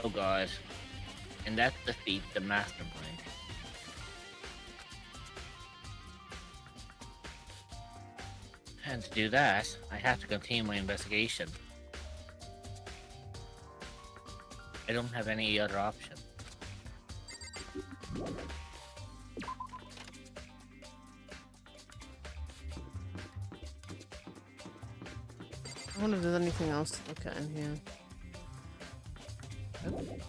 Oh god. And that's defeat the mastermind. And to do that, I have to continue my investigation. I don't have any other option. I wonder if there's anything else to look at in here. Nope.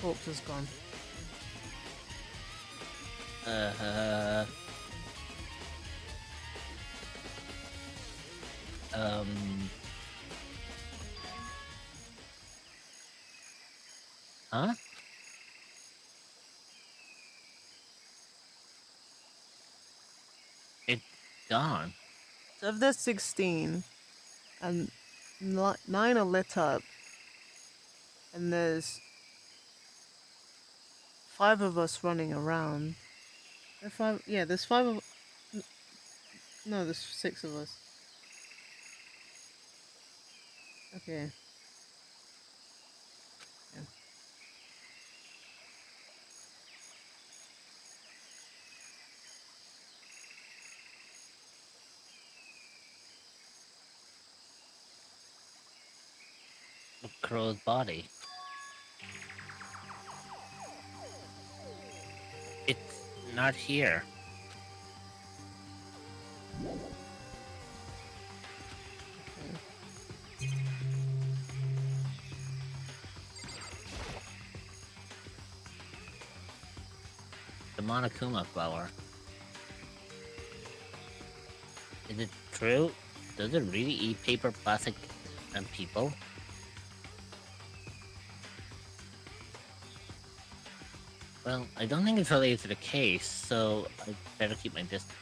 Corpse is gone. Huh? It's gone. So if there's 16, and 9 are lit up, and there's 5 of us running around. There's 5 of... No, there's 6 of us. Okay. Yeah. Crow's body. It's not here. The Monokuma flower. Is it true? Does it really eat paper, plastic, and people? Well, I don't think it's related to the case, so I better keep my distance.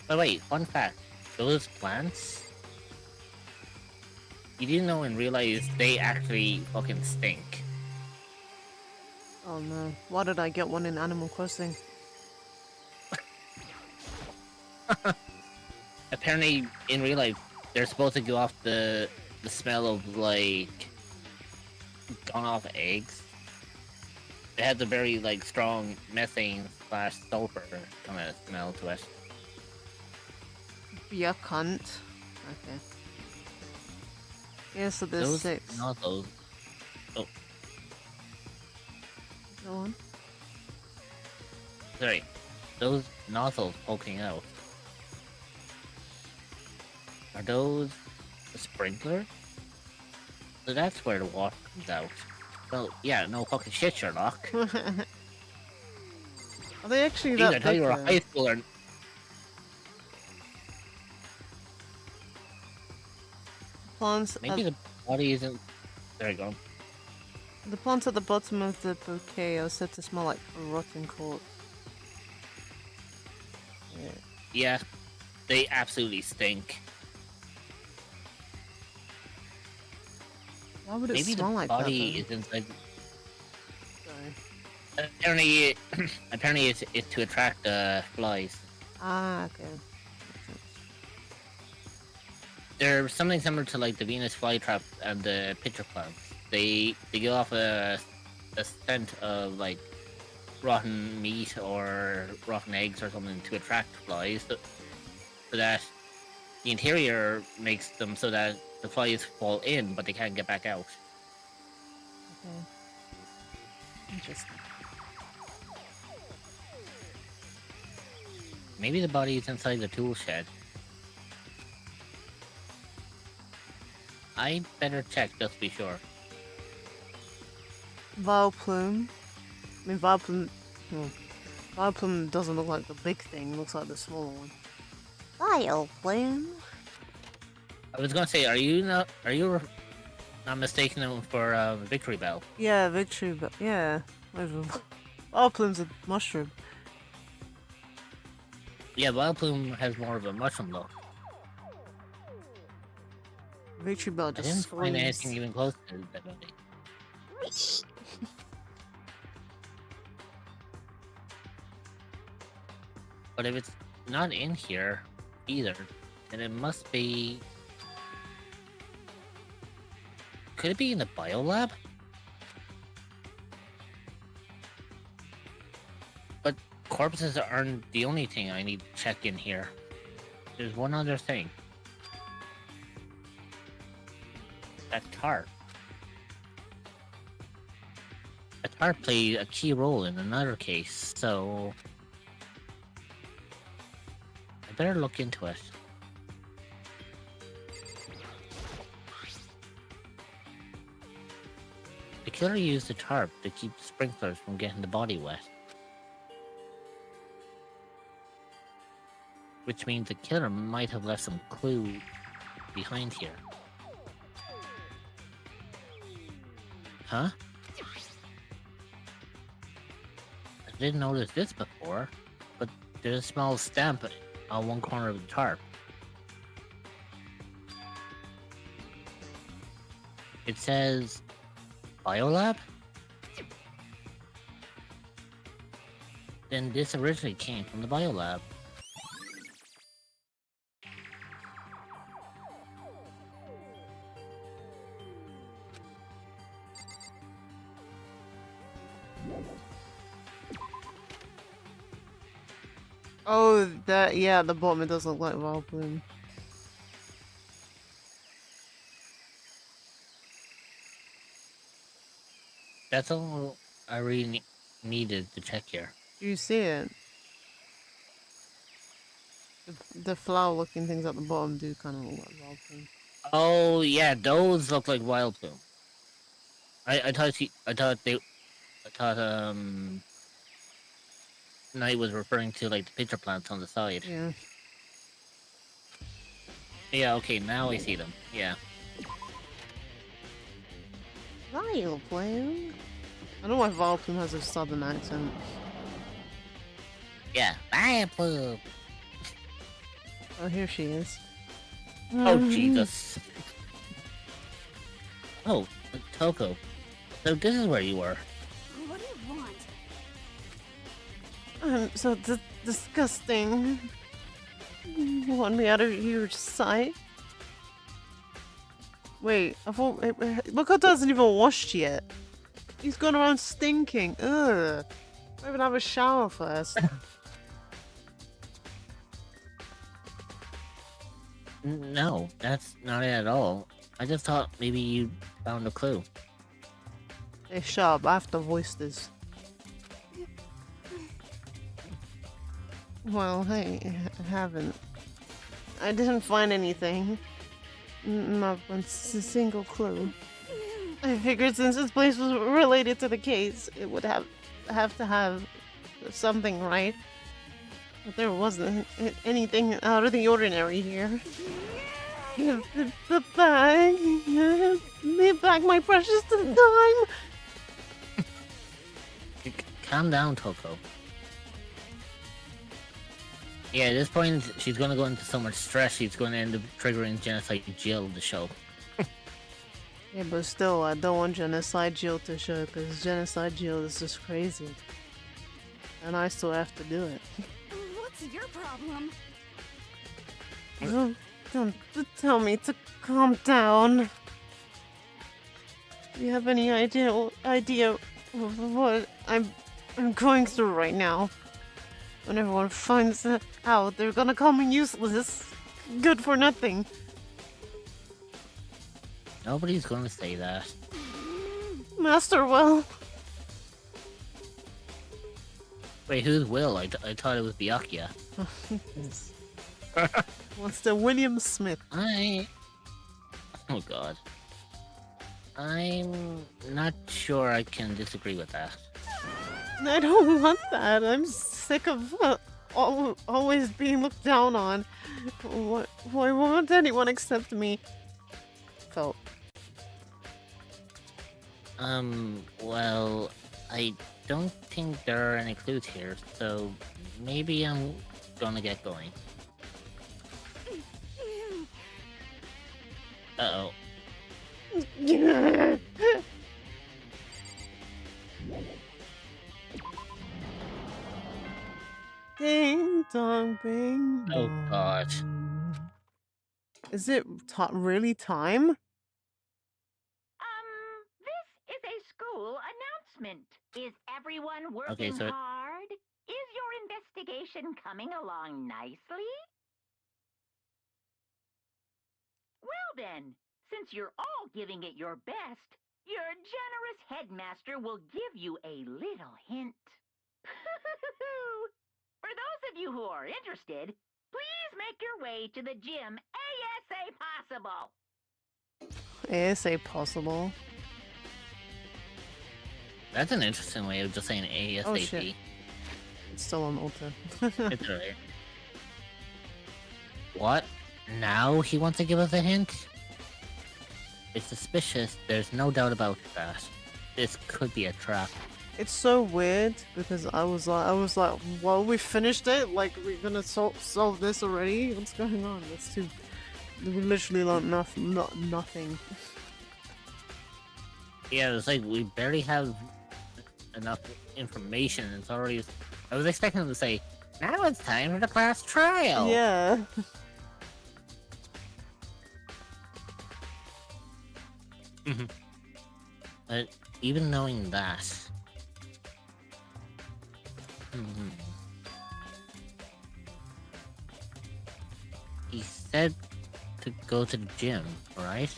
But wait, fun fact. Those plants... You didn't know and realize they actually fucking stink. Oh no. Why did I get one in Animal Crossing? Apparently, in real life, they're supposed to go off the smell of, like, gone off eggs. It has a very, like, strong methane / sulfur kind of smell to it. Be a cunt. Okay. Yeah, so there's Those 6. nozzles. Oh, Go on. sorry. Those nozzles poking out. Are those a sprinkler? So that's where the water comes out. Well, yeah, no fucking shit, Sherlock. Are they actually Jeez, I that thought big you were a though? high schooler. Plants Maybe at, the body isn't... There you go. the plants at the bottom of the bouquet are said to smell like a rotten corpse. Yeah. Yeah, they absolutely stink. Why would it Maybe smell the like body that? is inside... Sorry. Apparently, apparently it's to attract flies. Ah, okay. Makes sense. They're something similar to like the Venus flytrap and the pitcher plants. They give off a scent of like rotten meat or rotten eggs or something to attract flies, so that the interior makes them so that the flies fall in, but they can't get back out. Okay. Interesting. Maybe the body is inside the tool shed. I better check just to be sure. Vileplume. I mean, Vileplume. Well, Vileplume doesn't look like the big thing. It looks like the smaller one. Vileplume. I was gonna say, are you not mistaking them for Victory Bell? Yeah, Victory, but yeah. Vileplume's a mushroom. Yeah, Vileplume has more of a mushroom look. Victory Bell I just didn't find screams. anything even close to that body. But if it's not in here either. And it must be... Could it be in the biolab? But corpses aren't the only thing I need to check in here. There's one other thing. That tarp. That tarp played a key role in another case, so... I better look into it. The killer used the tarp to keep the sprinklers from getting the body wet. Which means the killer might have left some clue behind here. Huh? I didn't notice this before, but there's a small stamp on one corner of the tarp. It says Biolab? Then this originally came from the Biolab. Oh, that, yeah, the bottom, it does look like Vileplume. That's all I really needed to check here. Do you see it? The flower-looking things at the bottom do kind of look like Vileplume. Oh yeah, those look like Vileplume. I thought Knight was referring to like the pitcher plants on the side. Yeah. Yeah, okay, now I see them. Yeah. Vileplume? I don't know why Vileplume has a southern accent. Yeah, Vileplume. Oh, here she is. Oh, Jesus. Oh, Toko. So this is where you were. What do you want? I'm so disgusting. You want me out of your sight? Wait, I thought... Mako hasn't even washed yet. He's gone around stinking. Ugh. I even have a shower first. No, that's not it at all. I just thought maybe you found a clue. Hey, shut up. I have to voice this. Well, I haven't. I didn't find anything. Not one single clue. I figured since this place was related to the case, it would have to have something, right? But there wasn't anything out of the ordinary here. Give the bag. Give me back my precious time. Calm down, Toko. Yeah, at this point, she's gonna go into so much stress, she's gonna end up triggering Genocide Jill to show. Yeah, but still, I don't want Genocide Jill to show, because Genocide Jill is just crazy. And I still have to do it. What's your problem? Don't tell me to calm down. Do you have any idea of what I'm going through right now? When everyone finds out, they're gonna call me useless. Good for nothing. Nobody's gonna say that. Master Will. Wait, who's Will? I thought it was Byakuya. Yes. What's the William Smith? Oh god. I'm not sure I can disagree with that. I don't want that. I'm sick of always being looked down on. Why won't anyone accept me? Felt. Well, I don't think there are any clues here, so maybe I'm gonna get going. Uh-oh. Ding dong, bing. Oh, God. Bong. Is it really time? This is a school announcement. Is everyone Okay, working so hard? Is your investigation coming along nicely? Well then, since you're all giving it your best, your generous headmaster will give you a little hint. For those of you who are interested, please make your way to the gym ASA possible. ASA possible. that's an interesting way of just saying ASAP. Oh, shit. It's still on Ulta. It's alright. What? Now he wants to give us a hint? It's suspicious, there's no doubt about that. This could be a trap. It's so weird because I was like, well, we finished it. Like, we're gonna solve this already. What's going on? It's too. We literally learned nothing. Yeah, it's like we barely have enough information. It's already. I was expecting him to say, "Now it's time for the class trial." Yeah. But even knowing that, he said to go to the gym, right?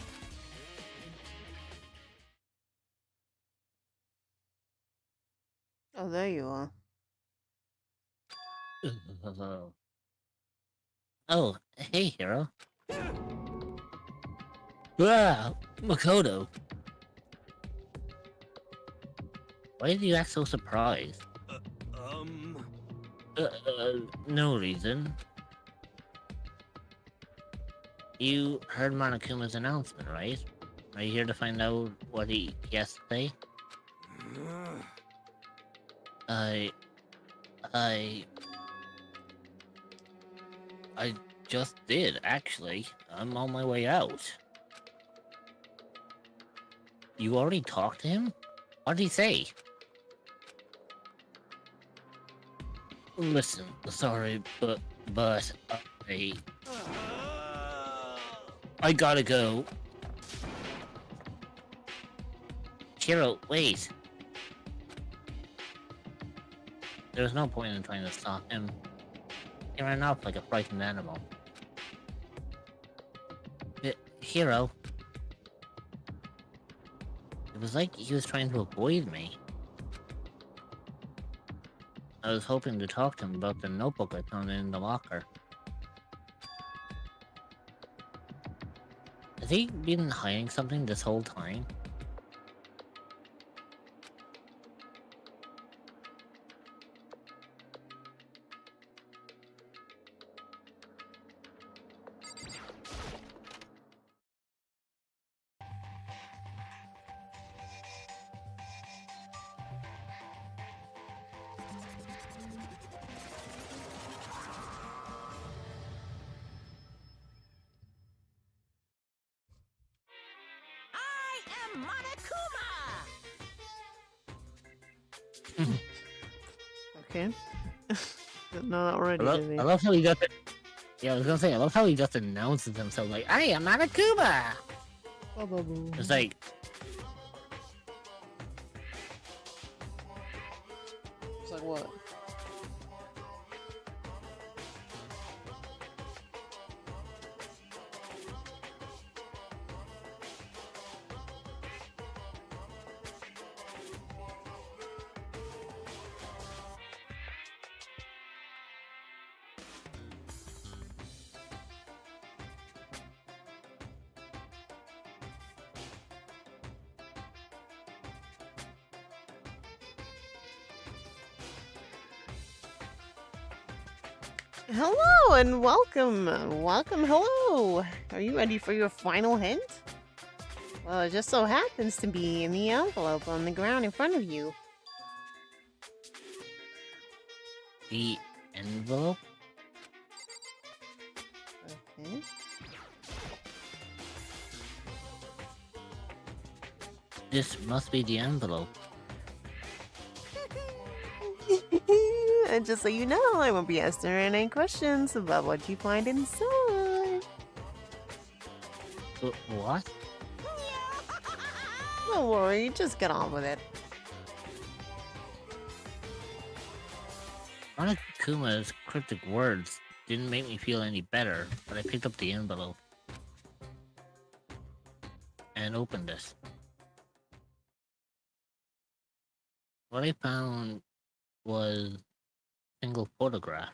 Oh, there you are. Oh, hey, Hero. Wow, Makoto. Why did you act so surprised? No reason. You heard Monokuma's announcement, right? Are you here to find out what he has to say? I just did, actually. I'm on my way out. You already talked to him? What did he say? Listen, sorry, but I gotta go. Hiro, wait. There was no point in trying to stop him. He ran off like a frightened animal. Hiro. It was like he was trying to avoid me. I was hoping to talk to him about the notebook I found in the locker. Has he been hiding something this whole time? Okay. No, that already. I love how he just. Yeah, I was gonna say, I love how he just announces himself like, "I am Monokuma." It's like. It's like what? Hello and welcome. Hello. Are you ready for your final hint? Well, it just so happens to be in the envelope on the ground in front of you. The envelope? Okay. This must be the envelope. And just so you know, I won't be answering any questions about what you find inside. What? Don't worry, just get on with it. Kuma's cryptic words didn't make me feel any better, but I picked up the envelope and opened it. What I found was a single photograph.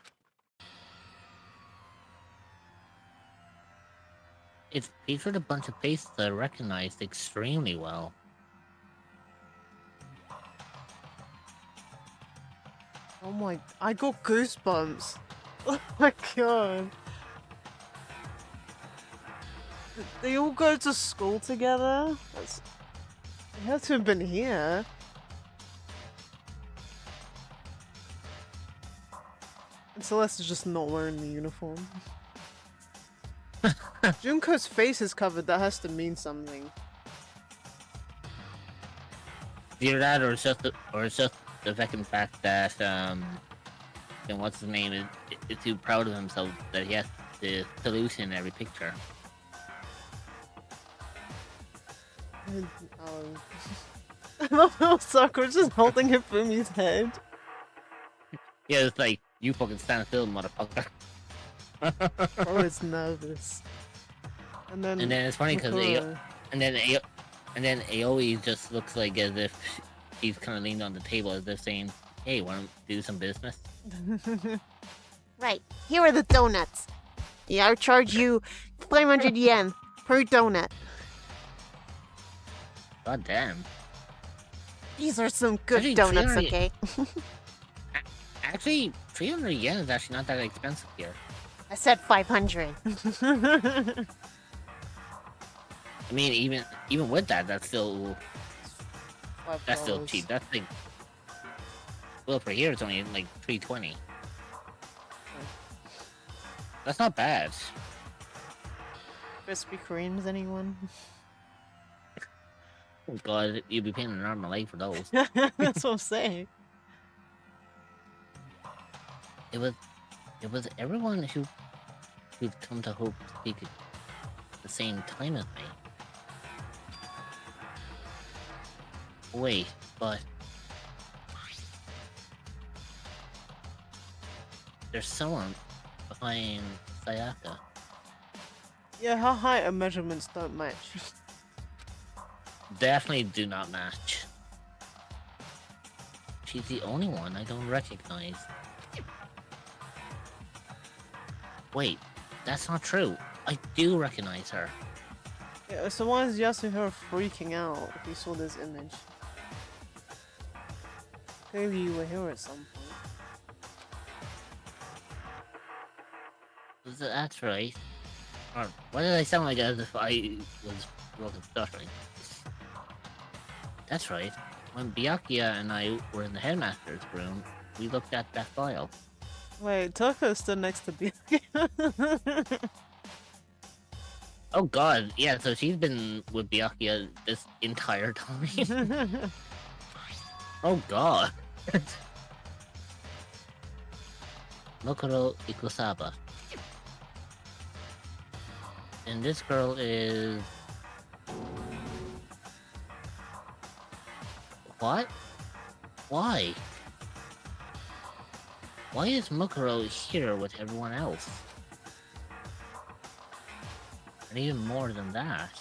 It featured a bunch of faces I recognized extremely well. Oh my, I got goosebumps. Oh my god. They all go to school together? They have to have been here. And Celeste is just not wearing the uniform. Junko's face is covered, that has to mean something. Either that, or it's just the second fact that and what's his name is too proud of himself that he has the solution in every picture. I love how Sakura's just holding Hifumi's head. Yeah, it's like, you fucking stand still, motherfucker. Oh, it's nervous. And then it's funny because Sakura- Aoi just looks like as if he's kind of leaned on the table as if saying, "Hey, want to do some business?" Right, here are the donuts. Yeah, I'll charge you 500 yen per donut. God damn. These are some good Actually, donuts, 300 okay? Actually, 300 yen is actually not that expensive here. I said 500. I mean, even with that, that's still $5. cheap. That's like, well, for here it's only like 320. That's not bad. Krispy Kremes, anyone? Oh god, you'd be paying an arm and a leg for those. That's what I'm saying. It was everyone who'd come to Hope to speak at the same time as me. Wait, but there's someone behind Sayaka. Yeah, her height and measurements don't match. Definitely do not match. She's the only one I don't recognize. Wait, that's not true. I do recognize her. Yeah, so why is Yasuhiro freaking out if he saw this image? Clearly you were here at some point. That's right. Or, why did I sound like as if I was broken stuttering? That's right. When Byakuya and I were in the headmaster's room, we looked at that file. Wait, Toko stood next to Byakuya. Oh god, yeah, so she's been with Byakuya this entire time. Oh god. Mokuro Ikusaba. And this girl is... What? Why? Why is Mokuro here with everyone else? And even more than that.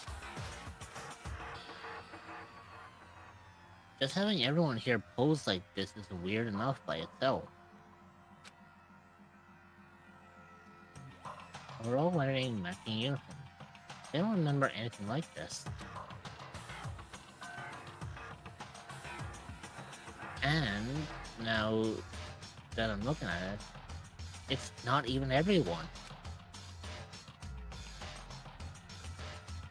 Just having everyone here pose like this is weird enough by itself. We're all wearing matching uniforms. I don't remember anything like this. And now that I'm looking at it, it's not even everyone.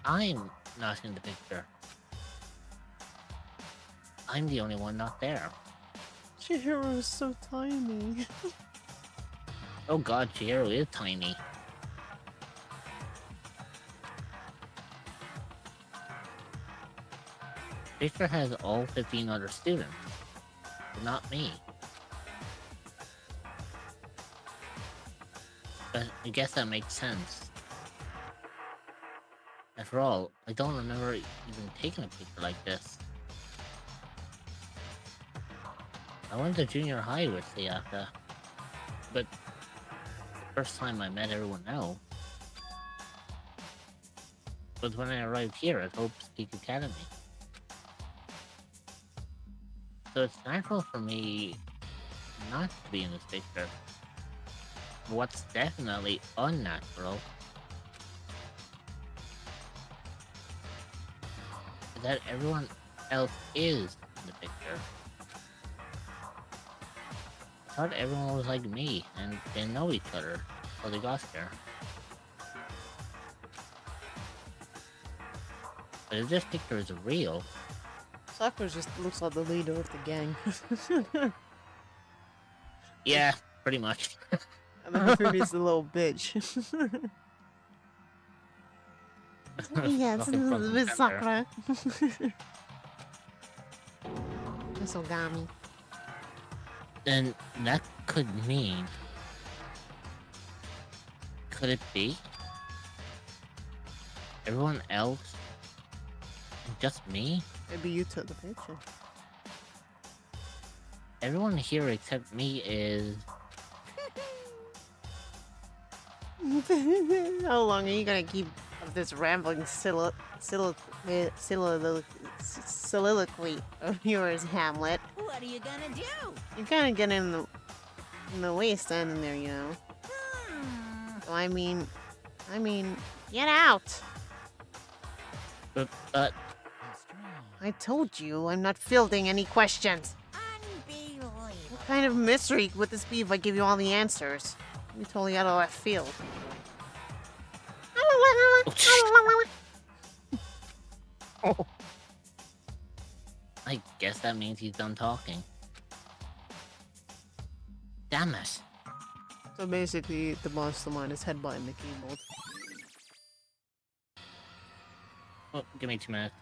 I'm not in the picture. I'm the only one not there. Chihiro is so tiny. Oh god, Chihiro is tiny. Picture has all 15 other students, but not me. But I guess that makes sense. After all, I don't remember even taking a picture like this. I went to junior high with Sayaka, but the first time I met everyone else was when I arrived here at Hope's Peak Academy. So it's natural for me not to be in this picture. What's definitely unnatural is that everyone else is in the picture. I thought everyone was like me and didn't know each other until they got here. But if this picture is real, Sakura just looks like the leader of the gang. yeah, pretty much. And then Hifumi's the little bitch. Yes, Nothing front and with center. Sakura. Miss Ogami. Then that could mean... Could it be? Everyone else? Just me? Maybe you took the picture. Everyone here except me is... How long are you gonna keep of this rambling soliloquy of yours, Hamlet? What are you gonna do? You're kind of getting in the way standing there, you know. So I mean, get out! But I told you I'm not fielding any questions. Unbelievable. What kind of mystery would this be if I give you all the answers? You totally out of left field. Oh. I guess that means he's done talking. Damn it. So basically, the monster mind is headbutting the keyboard. Oh, give me 2 minutes.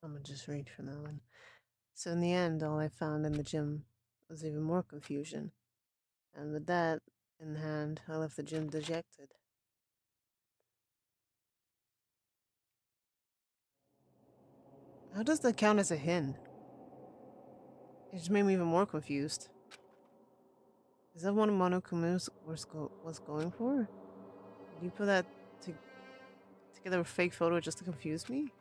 I'm gonna just read from that one. So in the end, all I found in the gym was even more confusion. And with that in hand, I left the gym dejected. How does that count as a hint? It just made me even more confused. Is that what Monokuma was going for? Did you put that together a fake photo just to confuse me?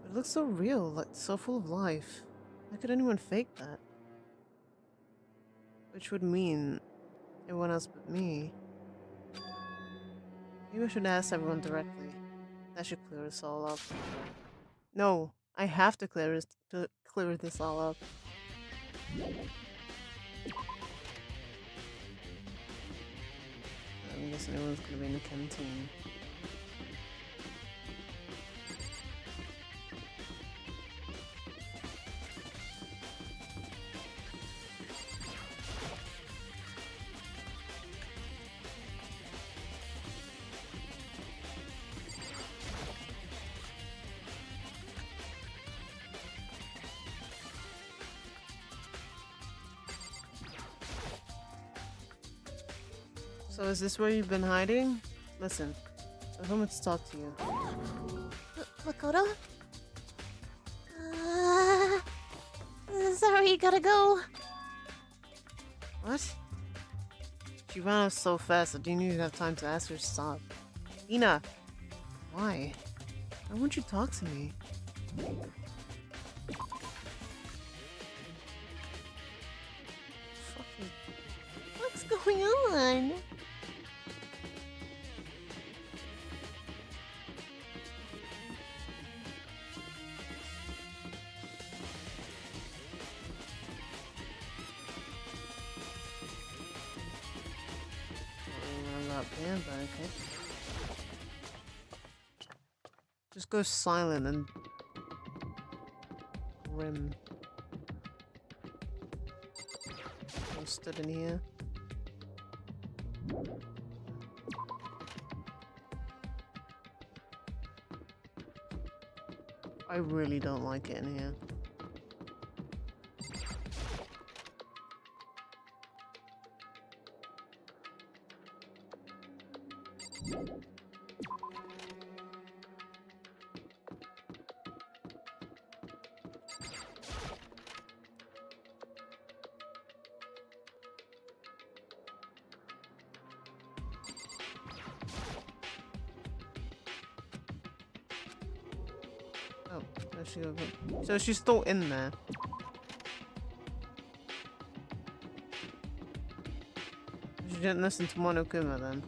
It looks so real, like so full of life. How could anyone fake that? Which would mean everyone else but me. Maybe I should ask everyone directly. That should clear us all up. No, I have to clear this all up. I'm guessing everyone's gonna be in the canteen. So is this where you've been hiding? Listen, I want to talk to you. Makoto? Sorry, gotta go. What? She ran off so fast I didn't even have time to ask her to stop. Ina! Why? Why won't you talk to me? Fucking... What's going on? I'm not banned, but okay. Just go silent and... Grim. I stood in here. I really don't like it in here. Oh, there she goes. So she's still in there. She didn't listen to Monokuma then.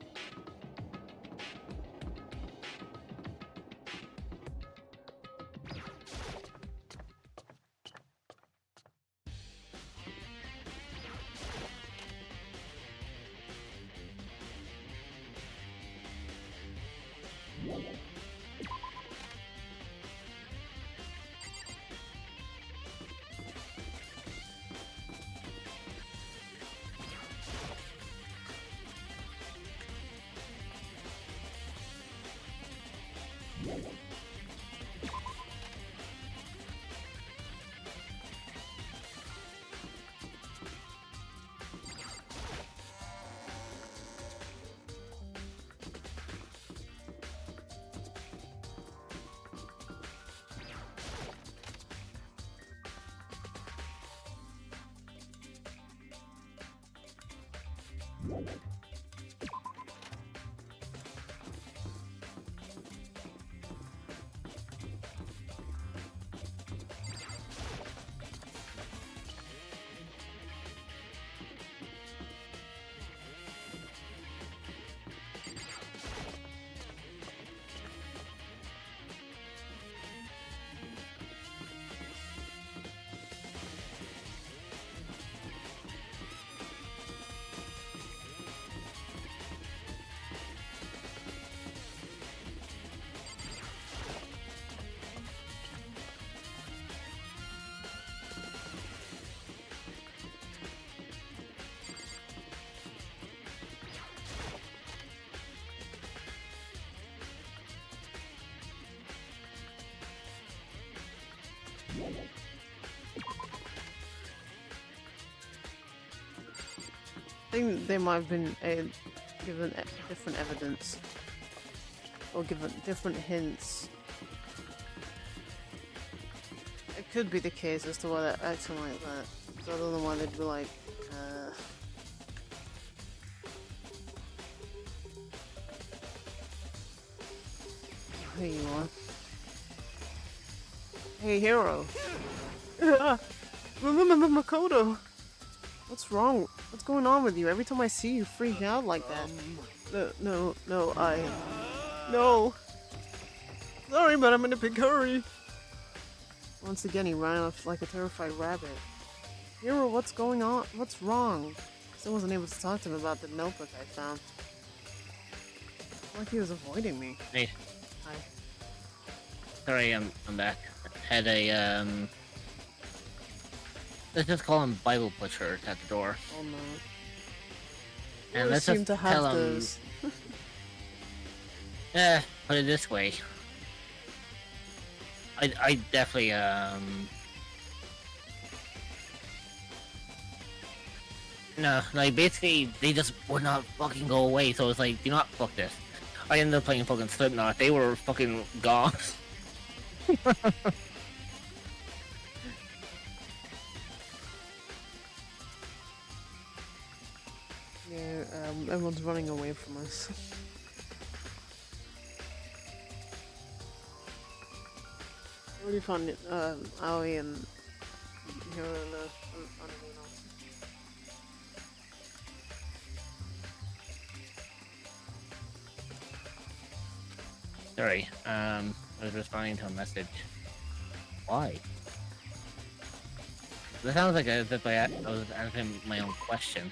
I think they might have been given different evidence. Or given different hints. It could be the case as to why they're acting like that. So I don't know why they'd be like, here you are. Hey, Hero. Makoto. What's wrong? What's going on with you? Every time I see you freak out like that. No, Sorry, but I'm in a big hurry. Once again, he ran off like a terrified rabbit. Hero, what's going on? What's wrong? Still wasn't able to talk to him about the notebook I found. Like he was avoiding me. Hey, Hi. sorry, I'm back. Had a let's just call him Bible butcher at the door. Oh no. And You let's seem just to have tell him. those. Put it this way. I definitely no, like basically they just would not fucking go away. So it's like, you know what? Fuck this. I ended up playing fucking Slipknot. They were fucking gone. Yeah, everyone's running away from us. I already found it, Aoi and Hiro and found everyone else. Sorry, I was responding to a message. Why? That sounds like as if I was answering my own question.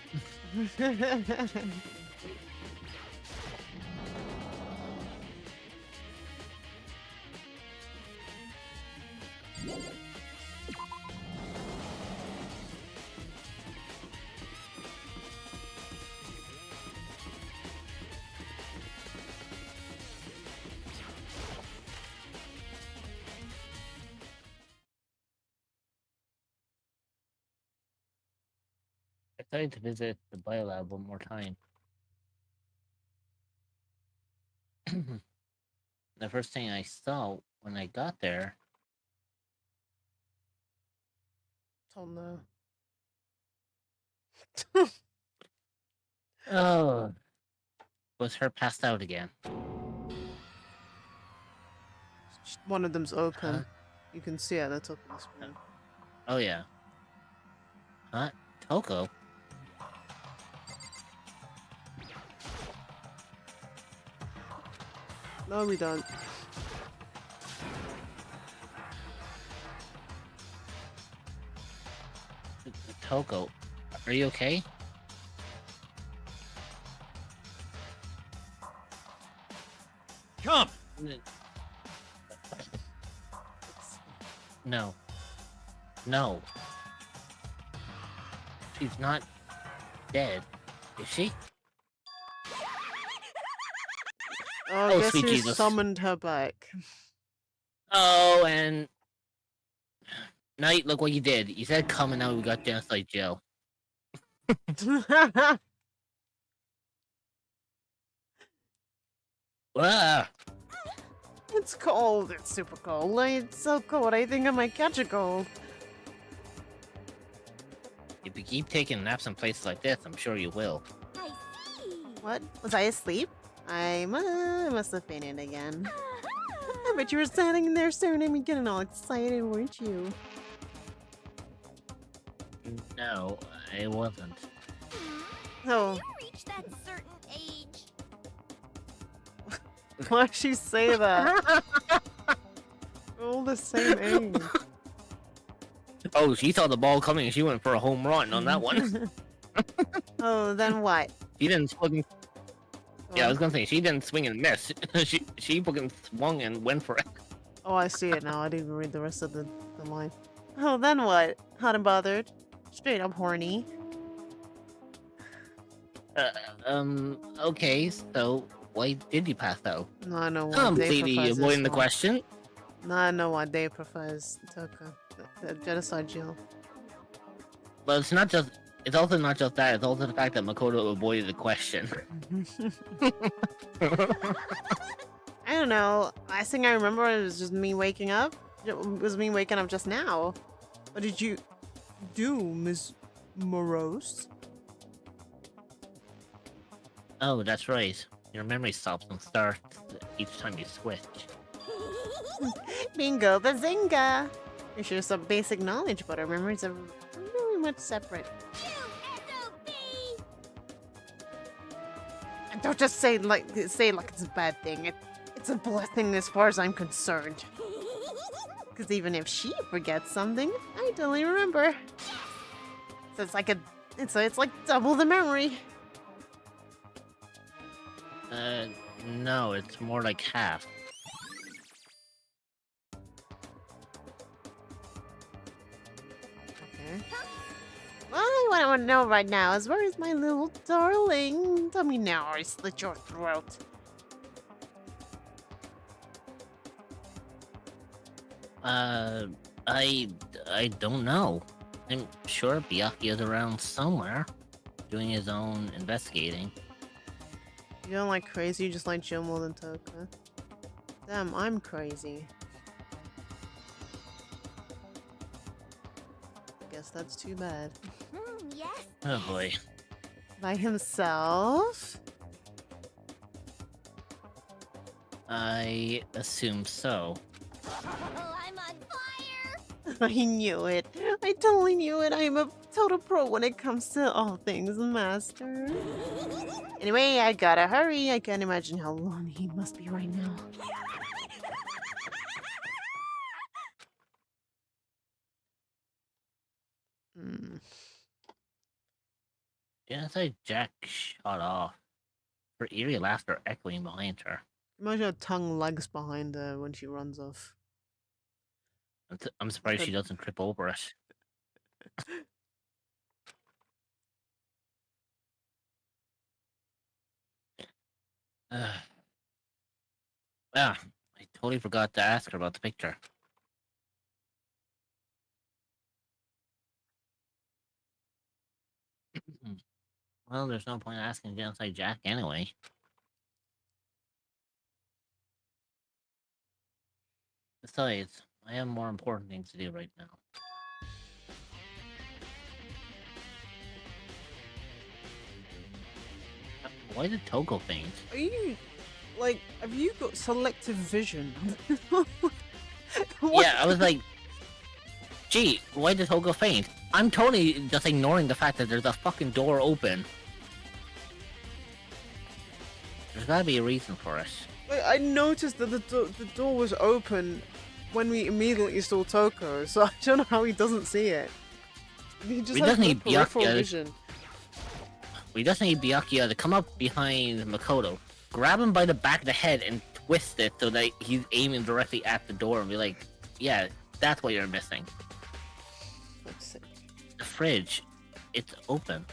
I decided to visit the biolab one more time. The first thing I saw when I got there Oh no. was her passed out again. One of them's open. Huh? You can see it at the top of the screen. Oh yeah. Huh? Toko? No, we don't. Toko, are you okay? Come! No. No. She's not dead, is she? Oh, I Oh, guess sweet you Jesus. summoned her back. Oh, and Knight, look what you did. You said come and now we got Genocide Jail. Ah! It's cold. It's super cold. Like, it's so cold. I think I might catch a cold. If you keep taking naps in places like this, I'm sure you will. I see. What? Was I asleep? I must have fainted again. But you were standing there staring at me getting all excited, weren't you? No, I wasn't. Oh, You reach that certain age. why'd she say that? We're all the same age. Oh, she saw the ball coming and she went for a home run on that one. Oh, then what? She didn't swing. Yeah, I was gonna say she didn't swing and miss. she fucking swung and went for it. Oh, I see it now. I didn't even read the rest of the line. Oh, then what? Hot and bothered. Straight up horny. Okay, so why did you pass out? No, I know what Completely Day avoiding the prefers. question. No, I know why Day prefers Toka. The genocide jail. But it's not just. It's also not just that. It's also the fact that Makoto avoided the question. I don't know. Last thing I remember was just me waking up. It was me waking up just now. What did you do, Miss Morose? Oh, that's right. Your memory stops and starts each time you switch. Bingo bazinga! We share some basic knowledge, but our memories are really much separate. And don't just say like it's a bad thing. It's a blessing as far as I'm concerned. Because even if she forgets something, I totally remember. So it's like it's like double the memory. No, it's more like half. Okay. Well, what I want to know right now is where is my little darling? Tell me now, or I slit your throat. I don't know. I'm sure Byakuya's around somewhere, doing his own investigating. You don't like crazy, you just like Jill more than Toka. Damn, I'm crazy. Guess that's too bad. Yes. Oh boy. By himself? I assume so. Oh, I'm on fire! I knew it. I totally knew it. I'm a total pro when it comes to all things master. Anyway, I gotta hurry. I can't imagine how lonely he must be right now. Hmm. Just like Jack shot off. Her eerie laughter echoing behind her. Imagine her tongue lags behind her when she runs off. I'm surprised she doesn't trip over it. I totally forgot to ask her about the picture. Well, there's no point asking Genocide Jack anyway. Besides, I have more important things to do right now. Why did Toko faint? Are you, like, have you got selective vision? Yeah, I was like, gee, why did Toko faint? I'm totally just ignoring the fact that there's a fucking door open. There's gotta be a reason for it. Like, I noticed that the door was open when we immediately saw Toko, so I don't know how he doesn't see it. He just We has just no need peripheral Byakuya. vision. We just need Byakuya to come up behind Makoto, grab him by the back of the head and twist it so that he's aiming directly at the door and be like, yeah, that's what you're missing. Fuck's sake. The fridge, it's open.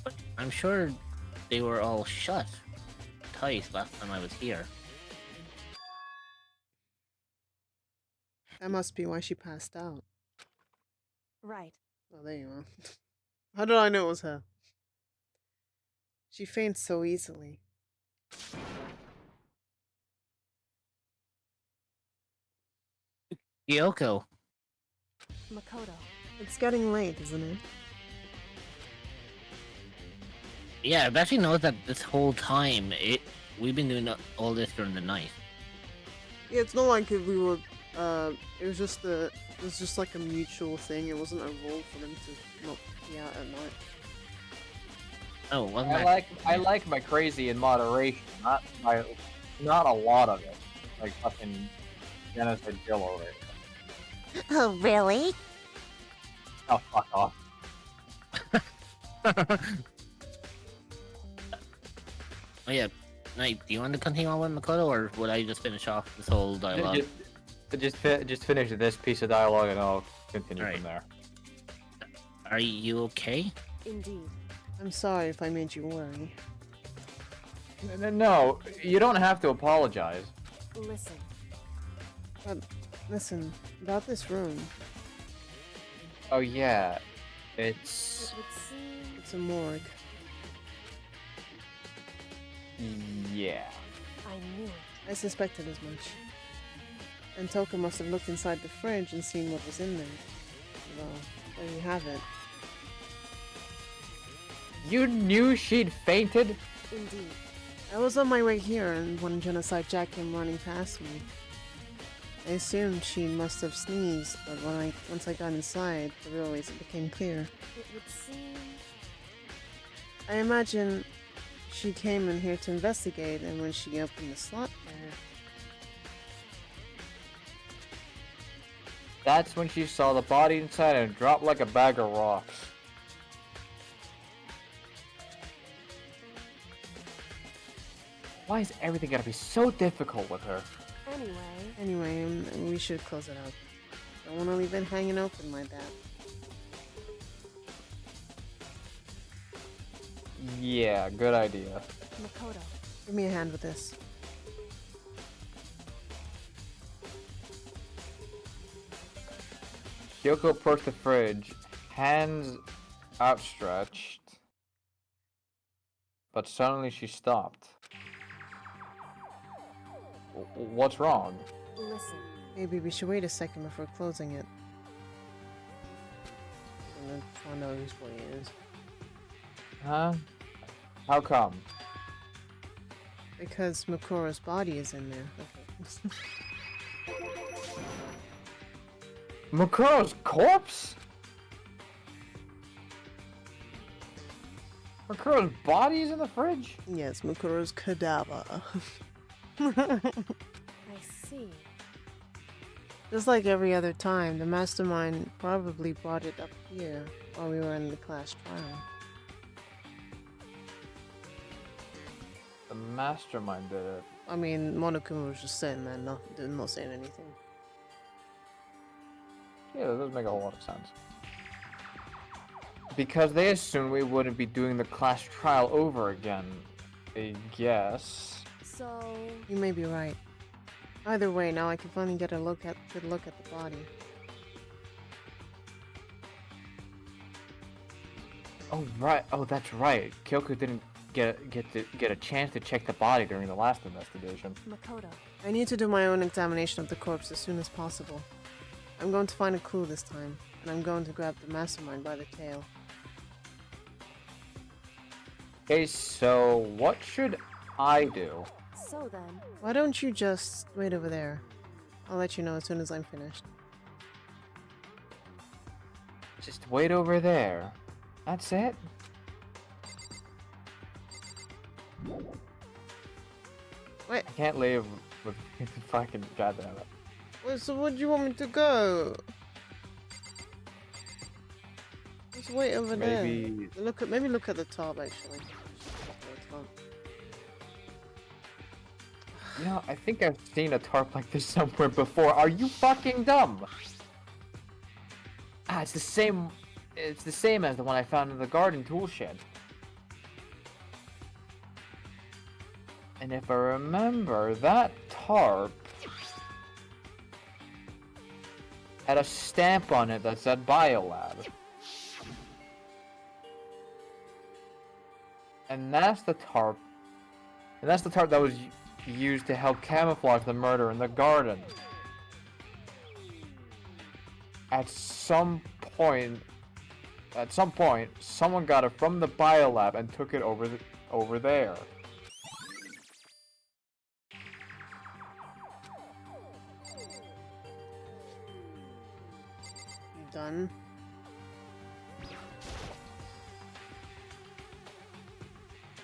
But I'm sure they were all shut tight last time I was here. That must be why she passed out. Right. Oh, there you are. How did I know it was her? She faints so easily. Kyoko, Makoto. It's getting late, isn't it? yeah, I've actually noticed that this whole time we've been doing all this during the night. Yeah, it's not like if we were. It was just like a mutual thing. It wasn't a rule for them to not be out at night. Oh, wasn't I that? like my crazy in moderation, not a lot of it. Like fucking Genocide Jill over it. Oh, really? Oh, fuck off. Oh yeah, Knight, do you want to continue on with Makoto, or would I just finish off this whole dialogue? Just finish this piece of dialogue and I'll continue Right. from there. Are you okay? Indeed. I'm sorry if I made you worry. No, you don't have to apologize. Listen. But listen, about this room. Oh yeah, it's It would seem... It's a morgue. yeah. I knew it. I suspected as much. And Toka must have looked inside the fridge and seen what was in there. Well, there you have it. You knew she'd fainted? Indeed. I was on my way here, and when Genocide Jack came running past me, I assumed she must have sneezed, but once I got inside, the real reason became clear. It would seem. I imagine she came in here to investigate, and when she opened the slot there, That's when she saw the body inside and dropped like a bag of rocks. Why is everything gotta be so difficult with her? Anyway. we should close it up. Don't want to leave it hanging open like that. Yeah, good idea. Makoto. Give me a hand with this. Kyoko approached the fridge, hands outstretched, but suddenly she stopped. What's wrong? Listen. Maybe we should wait a second before closing it. And then find out whose boy it is. Huh? How come? Because Makora's body is in there. Okay. Makoto's corpse? Makoto's body is in the fridge? Yes, Makora's cadaver. I see. Just like every other time, the mastermind probably brought it up here while we were in the class trial. The mastermind did it. I mean, Monokuma was just sitting there, not saying anything. Yeah, that does make a whole lot of sense. Because they assumed we wouldn't be doing the class trial over again, I guess. So. You may be right. Either way, now I can finally get a good look at the body. Oh right. Oh, that's right. Kyoko didn't get a chance to check the body during the last investigation. Makoto. I need to do my own examination of the corpse as soon as possible. I'm going to find a clue this time, and I'm going to grab the mastermind by the tail. Okay, so what should I do? So then. Why don't you just wait over there? I'll let you know as soon as I'm finished. Just wait over there. That's it? Wait. I can't leave with fucking goddamn it. Well, so where do you want me to go? Just wait over Maybe... there. Maybe look at the top actually. You know, I think I've seen a tarp like this somewhere before. Are you fucking dumb? Ah, it's the same as the one I found in the garden tool shed. And if I remember, that tarp had a stamp on it that said Biolab. And that's the tarp that was used to help camouflage the murder in the garden. At some point, someone got it from the biolab and took it over there. You done?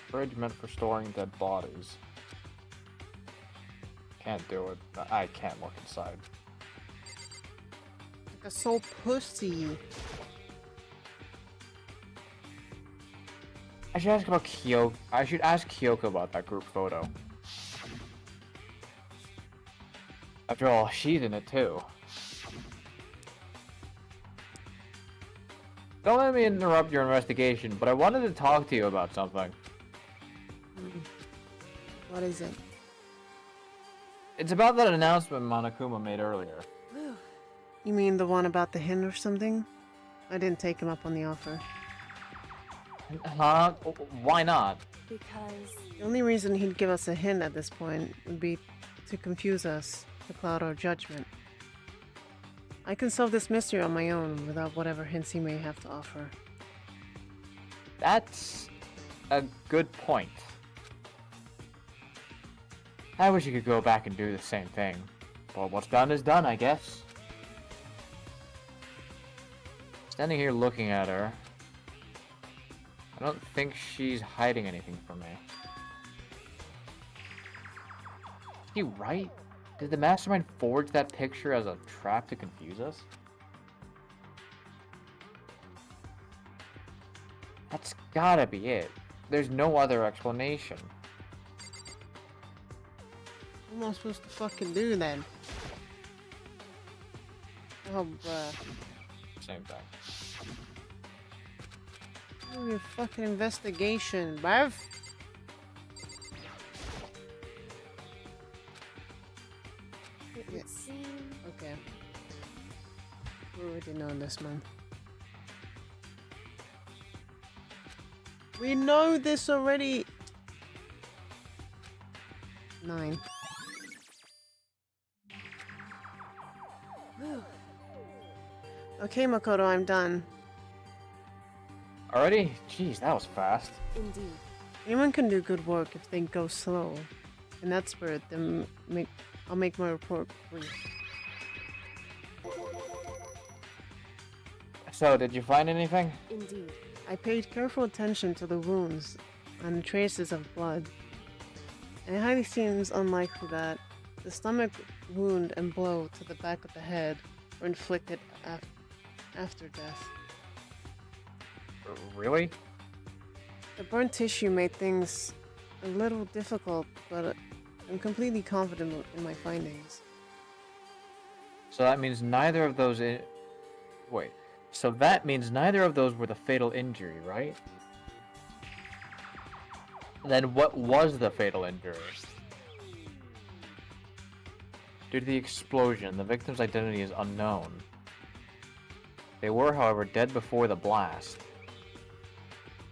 Fridge meant for storing dead bodies. Can't do it. I can't look inside. Like a soul pussy. I should ask about Kyoko. I should ask Kyoko about that group photo. After all, she's in it too. Don't let me interrupt your investigation, but I wanted to talk to you about something. What is it? It's about that announcement Monokuma made earlier. You mean the one about the hint or something? I didn't take him up on the offer. Huh? Why not? Because. The only reason he'd give us a hint at this point would be to confuse us, to cloud our judgment. I can solve this mystery on my own without whatever hints he may have to offer. That's a good point. I wish you could go back and do the same thing. But what's done is done, I guess. Standing here looking at her, I don't think she's hiding anything from me. Is he right? Did the mastermind forge that picture as a trap to confuse us? That's gotta be it. There's no other explanation. What am I supposed to fucking do then? Oh, bruh. Same thing. Do your fucking investigation, bruv. Yeah. Okay. We already know this, man. We know this already. 9. Okay, Makoto, I'm done. Already? Jeez, that was fast. Indeed. Anyone can do good work if they go slow. In that spirit, then I'll make my report brief. So, did you find anything? Indeed. I paid careful attention to the wounds and the traces of blood. And it highly seems unlikely that the stomach wound and blow to the back of the head were inflicted after death. Really? The burnt tissue made things a little difficult, but I'm completely confident in my findings. So that means neither of those Wait. So that means neither of those were the fatal injury, right? Then what was the fatal injury? Due to the explosion, the victim's identity is unknown. They were, however, dead before the blast.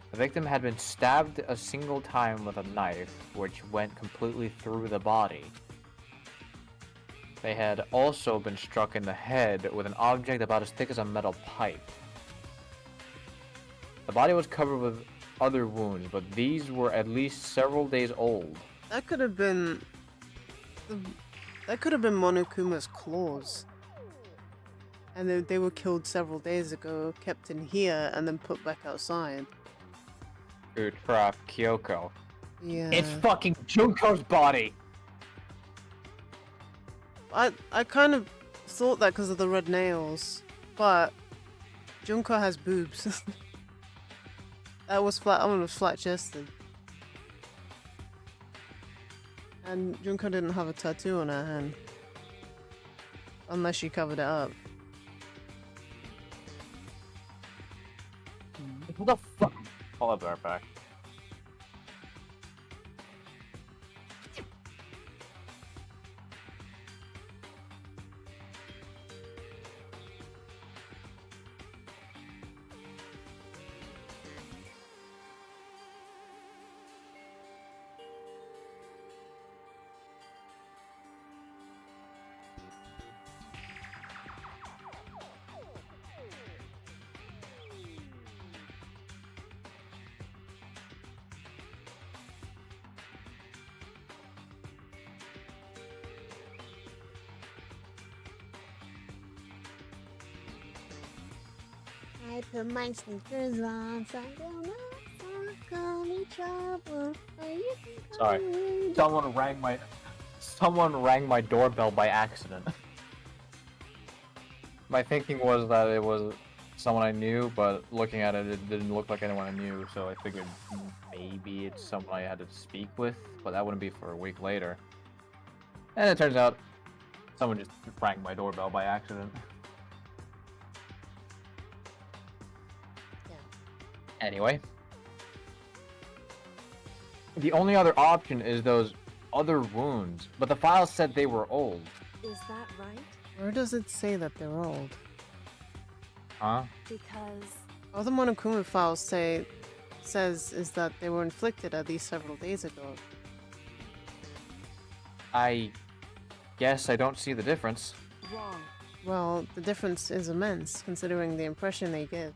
The victim had been stabbed a single time with a knife, which went completely through the body. They had also been struck in the head with an object about as thick as a metal pipe. The body was covered with other wounds, but these were at least several days old. That could have been... That could have been Monokuma's claws. And they were killed several days ago, kept in here, and then put back outside. Good crap, Kyoko. Yeah. It's fucking Junko's body! I kind of thought that because of the red nails, but Junko has boobs. That was flat. I was flat chested, and Junko didn't have a tattoo on her hand, unless she covered it up. What the fuck? I'll have that back. I put my sneakers on, so I don't know, call me trouble. Or you can call Sorry. me Someone rang my doorbell by accident. My thinking was that it was someone I knew, but looking at it, it didn't look like anyone I knew, so I figured maybe it's someone I had to speak with, but that wouldn't be for a week later. And it turns out someone just rang my doorbell by accident. Anyway, the only other option is those other wounds, but the file said they were old. Is that right? Where does it say that they're old? Huh? Because All the Monokuma files says is that they were inflicted at least several days ago. I guess I don't see the difference. wrong. Well, the difference is immense, considering the impression they give.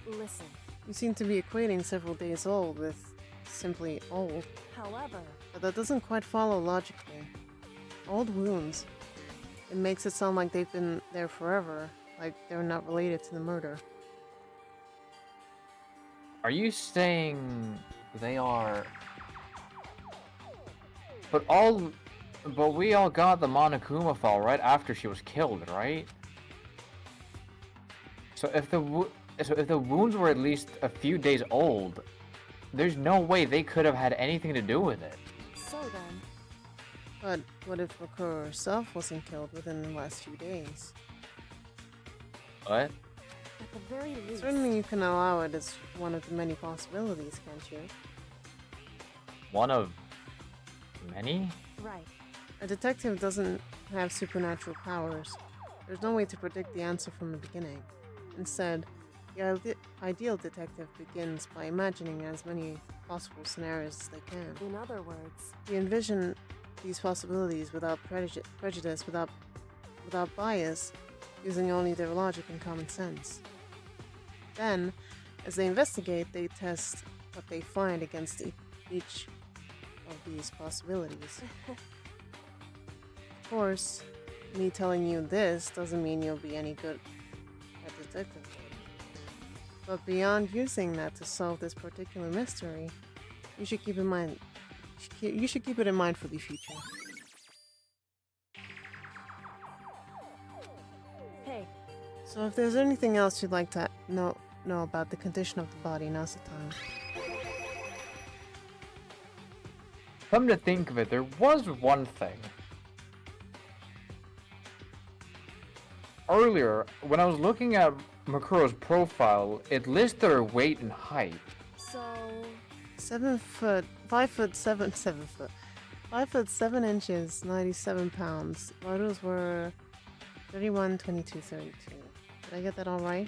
Listen, You seem to be equating several days old with simply old, However, but that doesn't quite follow logically. Old wounds. It makes it sound like they've been there forever, like they're not related to the murder. Are you saying they are? But we all got the Monokuma fall right after she was killed, right? So if the wounds were at least a few days old, there's no way they could have had anything to do with it. so then, But what if Makuro herself wasn't killed within the last few days? What? at the very least, Certainly you can allow it as one of the many possibilities, can't you? One of many? right. A detective doesn't have supernatural powers. There's no way to predict the answer from the beginning. Instead, the ideal detective begins by imagining as many possible scenarios as they can. In other words, They envision these possibilities without prejudice, without bias, using only their logic and common sense. Then, as they investigate, they test what they find against each of these possibilities. Of course, me telling you this doesn't mean you'll be any good at detective work. But beyond using that to solve this particular mystery, you should keep in mind. You should keep it in mind for the future. hey, So, if there's anything else you'd like to know about the condition of the body, now's the time. Come to think of it, there was one thing. Earlier, when I was looking at Makuro's profile, it listed her weight and height. so 7 foot, 5 foot 7, 7 foot, 5 foot 7 inches, 97 pounds. Vitals were 31, 22, 32. Did I get that all right?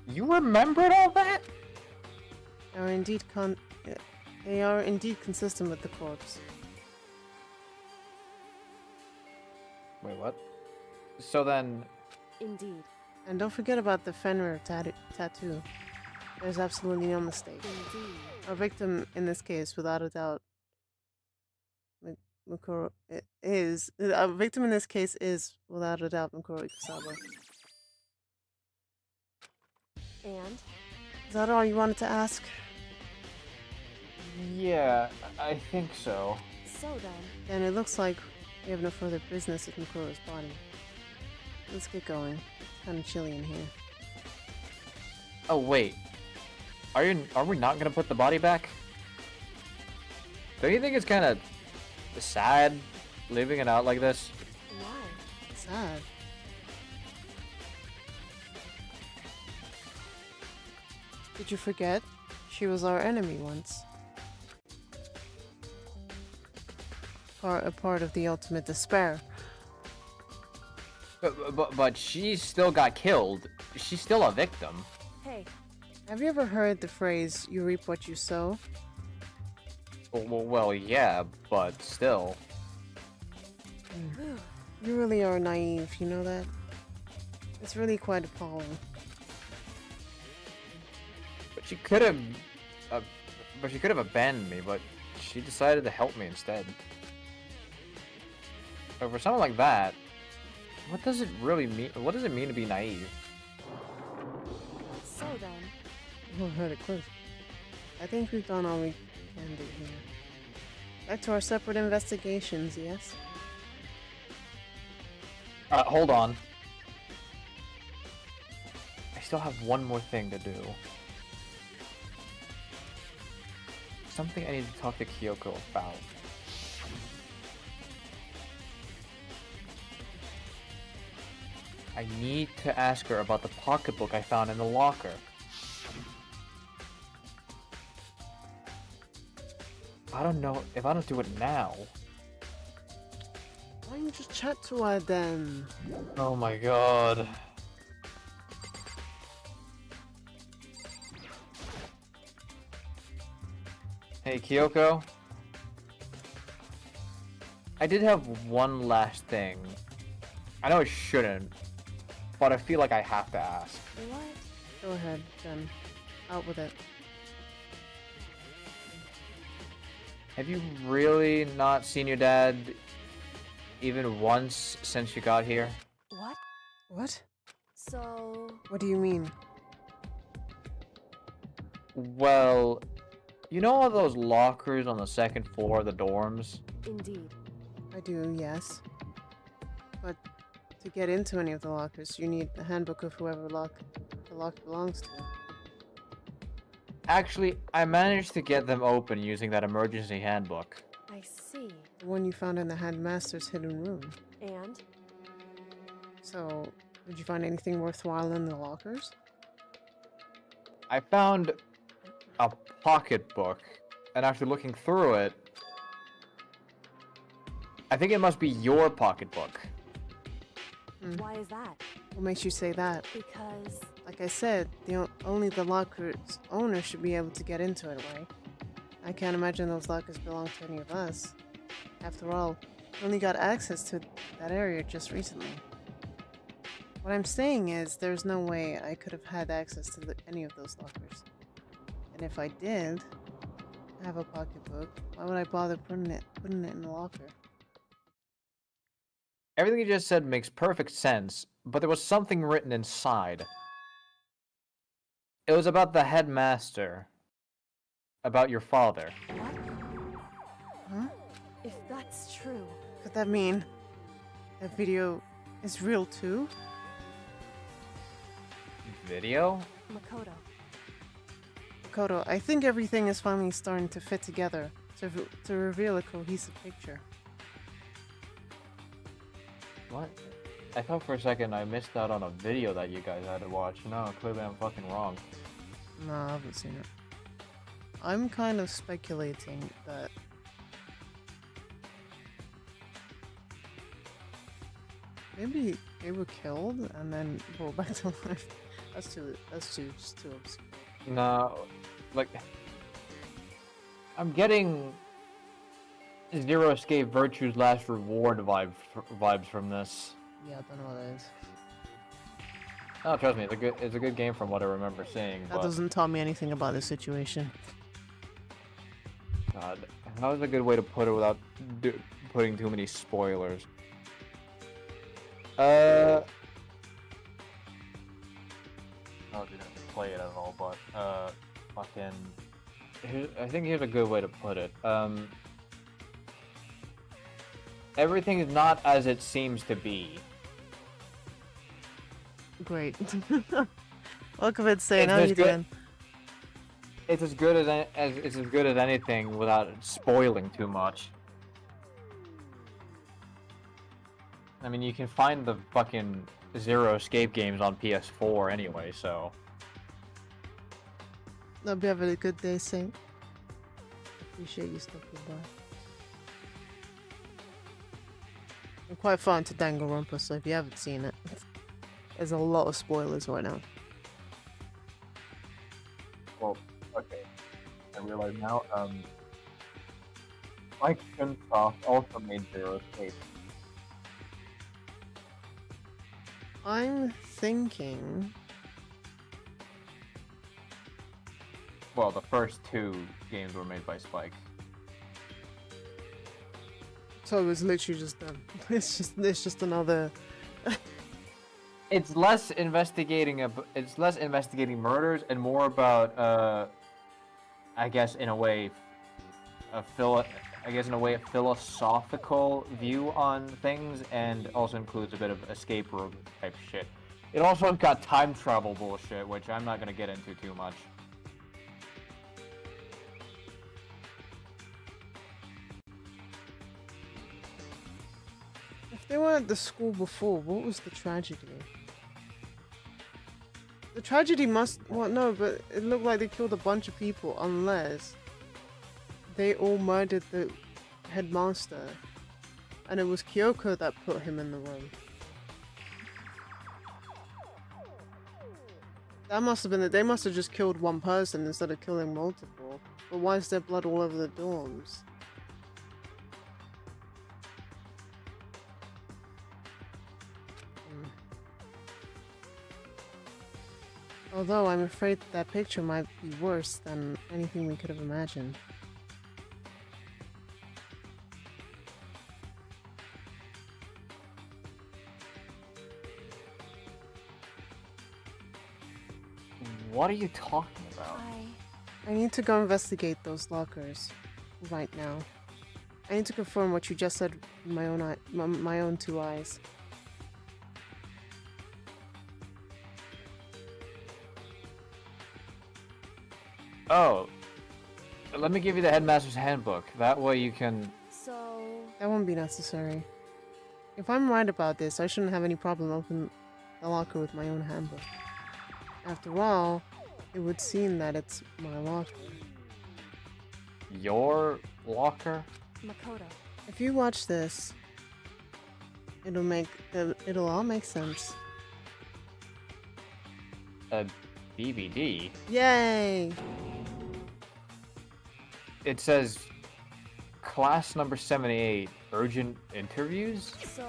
You remembered all that? They are indeed consistent with the corpse. Wait, what? So then, indeed, And don't forget about the Fenrir tattoo. There's absolutely no mistake. indeed, Our victim in this case, without a doubt, Makuro is. Our victim in this case is, without a doubt, Makuro Ikusawa. and Is that all you wanted to ask? yeah, I think so. so then, Then it looks like we have no further business with Makuro's body. Let's get going. It's kind of chilly in here. Oh wait, are we not gonna put the body back? Don't you think it's kind of sad leaving it out like this? why? Sad. Did you forget? She was our enemy once. A part of the ultimate despair. But she still got killed. She's still a victim. Hey, Have you ever heard the phrase, you reap what you sow? Well, yeah, but still. You really are naive, you know that? It's really quite appalling. But she could have. But she could have abandoned me. But she decided to help me instead. But for someone like that, what does it really mean? What does it mean to be naive? so then, Oh, I heard it close. I think we've done all we can do here. Back to our separate investigations, yes? Hold on. I still have one more thing to do. Something I need to talk to Kyoko about. I need to ask her about the pocketbook I found in the locker. I don't know if I don't do it now. Why don't you just chat to her then? Oh my god. Hey Kyoko. I did have one last thing. I know I shouldn't, but I feel like I have to ask. what? Go ahead, Jen. Out with it. Have you really not seen your dad even once since you got here? What? What? So... What do you mean? Well, you know all those lockers on the second floor of the dorms? Indeed. I do, yes. But to get into any of the lockers, you need the handbook of whoever the lock belongs to. Actually, I managed to get them open using that emergency handbook. I see. The one you found in the headmaster's hidden room. And? So, did you find anything worthwhile in the lockers? I found a pocketbook, and after looking through it, I think it must be your pocketbook. Why is that? What makes you say that? Because... Like I said, only the locker's owner should be able to get into it, right? I can't imagine those lockers belong to any of us. After all, we only got access to that area just recently. What I'm saying is, there's no way I could have had access to any of those lockers. And if I did have a pocketbook, why would I bother putting it in the locker? Everything you just said makes perfect sense, but there was something written inside. It was about the headmaster. About your father. What? Huh? If that's true... Could that mean that video is real too? Video? Makoto. Makoto, I think everything is finally starting to fit together to reveal a cohesive picture. What? I thought for a second I missed out on a video that you guys had to watch. No, clearly I'm fucking wrong. No, I haven't seen it. I'm kind of speculating that maybe they were killed and then brought back to life. That's too obscure. No, like... I'm getting... Zero Escape Virtue's Last Reward vibes from this. Yeah, I don't know what that is. Oh, trust me, it's a good game from what I remember seeing. That but... doesn't tell me anything about the situation. God, that was a good way to put it without putting too many spoilers. I didn't play it at all, but fucking. I think here's a good way to put it. Everything is not as it seems to be. Great. Welcome to saying It's how as you good- doing? It's as good as anything without spoiling too much. I mean, you can find the fucking Zero Escape games on PS4 anyway, so. Hope you have a good day, Saint. Appreciate you stopping by. I'm quite fond to Danganronpa, so if you haven't seen it, there's a lot of spoilers right now. Well, okay. I realize now, Mike Chunsoft also made Zero Escape. I'm thinking... Well, the first two games were made by Spike. So it was literally just them. It's just another... It's less investigating murders and more about I guess in a way a philosophical view on things, and also includes a bit of escape room type shit. It also got time travel bullshit, which I'm not gonna get into too much. If they were at the school before, what was the tragedy? The tragedy must... Well, no, but it looked like they killed a bunch of people, unless they all murdered the headmaster, and it was Kyoko that put him in the room. That must have been it. They must have just killed one person instead of killing multiple. But why is there blood all over the dorms? Although I'm afraid that picture might be worse than anything we could have imagined. What are you talking about? I need to go investigate those lockers right now. I need to confirm what you just said with my own two eyes. Oh, let me give you the headmaster's handbook. That way you can. So. That won't be necessary. If I'm right about this, I shouldn't have any problem opening the locker with my own handbook. After all, it would seem that it's my locker. Your locker? Makoto. If you watch this, it'll all make sense. A DVD? Yay! It says class number 78, urgent interviews? So.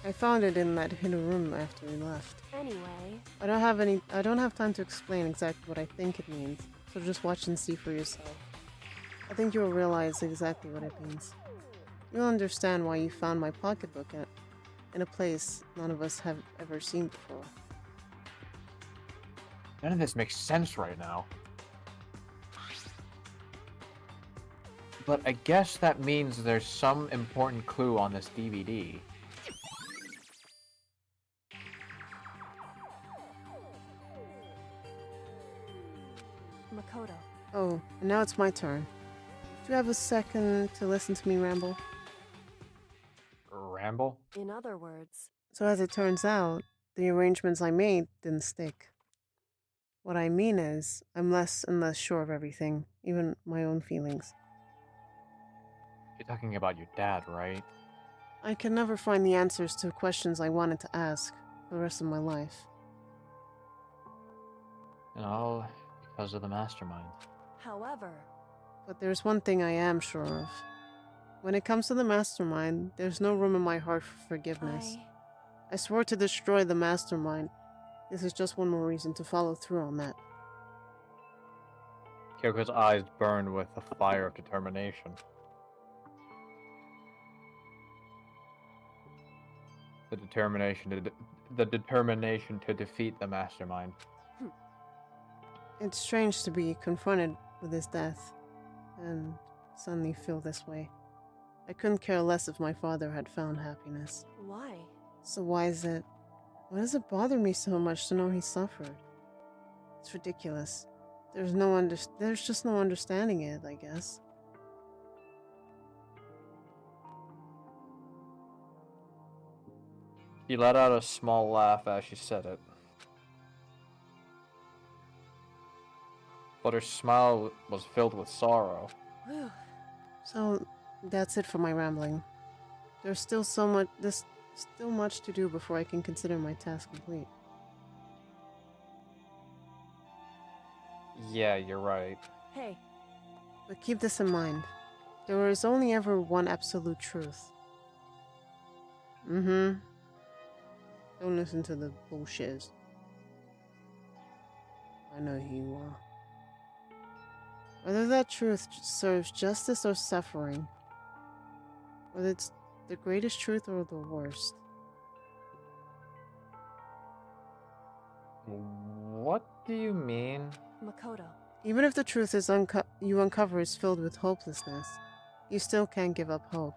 I found it in that hidden room after we left. Anyway. I don't have time to explain exactly what I think it means, so just watch and see for yourself. I think you'll realize exactly what it means. You'll understand why you found my pocketbook in a place none of us have ever seen before. None of this makes sense right now. But I guess that means there's some important clue on this DVD. Makoto. Oh, and now it's my turn. Do you have a second to listen to me ramble? Ramble? In other words. So as it turns out, the arrangements I made didn't stick. What I mean is, I'm less and less sure of everything, even my own feelings. You're talking about your dad, right? I can never find the answers to questions I wanted to ask for the rest of my life. And all because of the mastermind. However. But there's one thing I am sure of. When it comes to the mastermind, there's no room in my heart for forgiveness. I swore to destroy the mastermind. This is just one more reason to follow through on that. Kyoko's eyes burned with the fire of determination. The determination to defeat the mastermind. It's strange to be confronted with his death, and suddenly feel this way. I couldn't care less if my father had found happiness. Why? So why is it? Why does it bother me so much to know he suffered? It's ridiculous. There's just no understanding it, I guess. She let out a small laugh as she said it. But her smile was filled with sorrow. So, that's it for my rambling. There's still much to do before I can consider my task complete. Yeah, you're right. Hey. But keep this in mind. There is only ever one absolute truth. Don't listen to the bullshit. I know who you are. Whether that truth serves justice or suffering, whether it's the greatest truth or the worst. What do you mean? Makoto. Even if the truth is you uncover is filled with hopelessness, you still can't give up hope.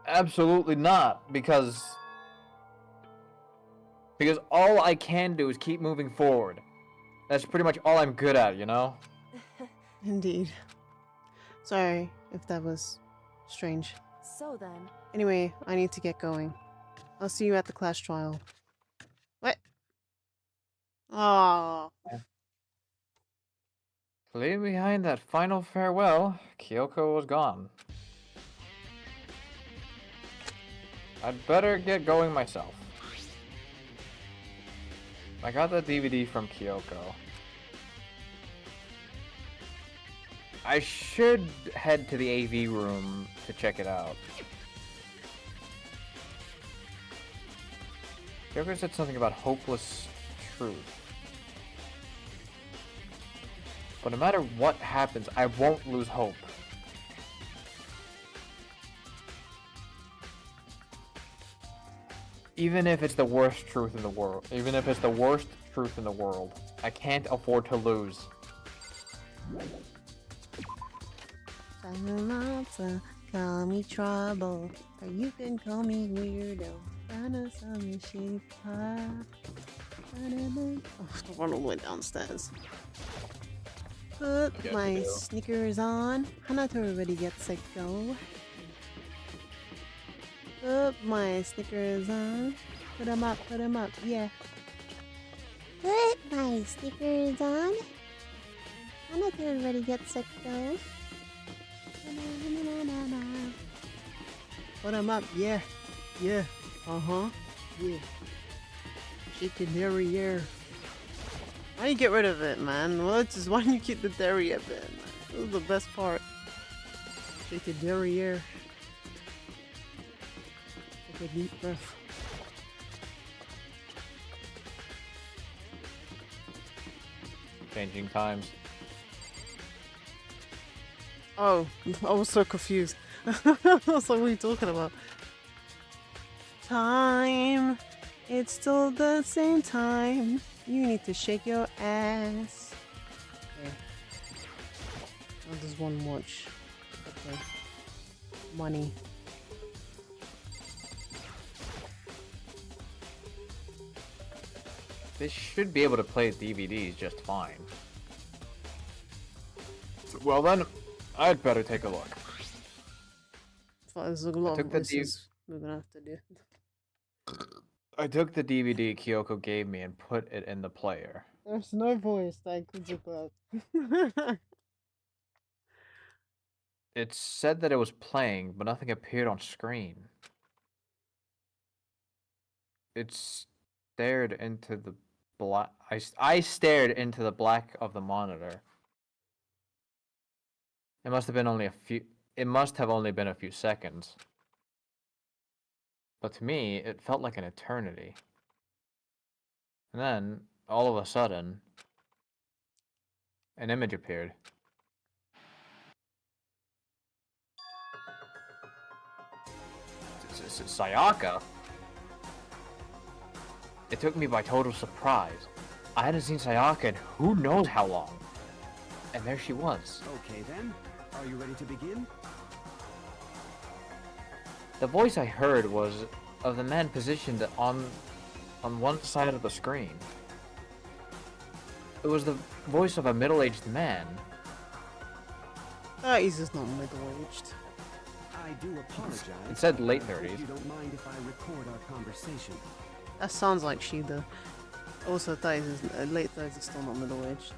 Absolutely not, because all I can do is keep moving forward. That's pretty much all I'm good at, you know? Indeed. Sorry if that was strange. So then. Anyway, I need to get going. I'll see you at the class trial. What? Oh. Leaving behind that final farewell, Kyoko was gone. I'd better get going myself. I got the DVD from Kyoko. I should head to the AV room to check it out. Kyoko said something about hopeless truth. But no matter what happens, I won't lose hope. Even if it's the worst truth in the world. Even if it's the worst truth in the world. I can't afford to lose. Salata, call me trouble, or you can call me weirdo. Donna saw me shape pie. Oh, Ronald went downstairs. Put Yes, my we do. sneakers on. Hanato already gets a go. Put my sneakers on. Put 'em up, yeah. Put my stickers on. I'm not everybody gets a go. Put 'em up, yeah. Yeah. Uh-huh. Yeah. Shake your derriere. Why do you get rid of it, man? Well, it's just why do you keep the derriere bit, man? This is the best part. Shake your derriere. Take a deep breath. Changing times. Oh, I was so confused. I was like, what are you talking about? Time. It's still the same time. You need to shake your ass. Okay. What does one watch? Okay. Money. They should be able to play DVDs just fine. Well then, I'd better take a look. So there's a lot took of the voices we're gonna have to do. I took the DVD Kyoko gave me and put it in the player. There's no voice that includes a bird. It said that it was playing, but nothing appeared on screen. It stared into the black. I stared into the black of the monitor. It must have been only a few. It must have only been a few seconds. But to me, it felt like an eternity. And then, all of a sudden, an image appeared. Sayaka? It took me by total surprise. I hadn't seen Sayaka in who knows how long. And there she was. Okay then, are you ready to begin? The voice I heard was of the man positioned on one side of the screen. It was the voice of a middle-aged man. He's just not middle-aged. I do apologize. It said late I hope 30s. You don't mind if I record our conversation? That sounds like she though. Also, 30s is, late 30s is still not middle-aged.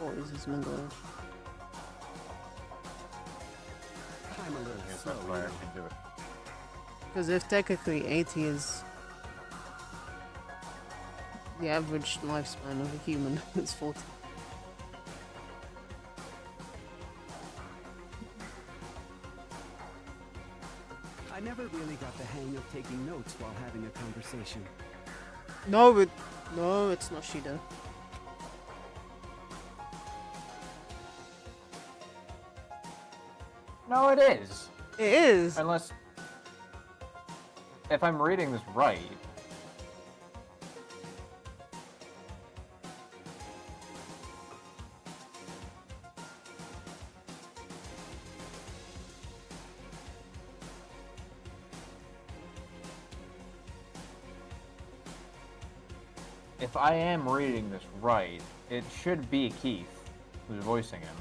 40s is middle-aged. I'm a little slow. That's why I can do it. Because if technically 80 is the average lifespan of a human, it's 40. I never really got the hang of taking notes while having a conversation. No, it's not Shida. No, it is. It is. Unless, if I'm reading this right, if I am reading this right, it should be Keith who's voicing him.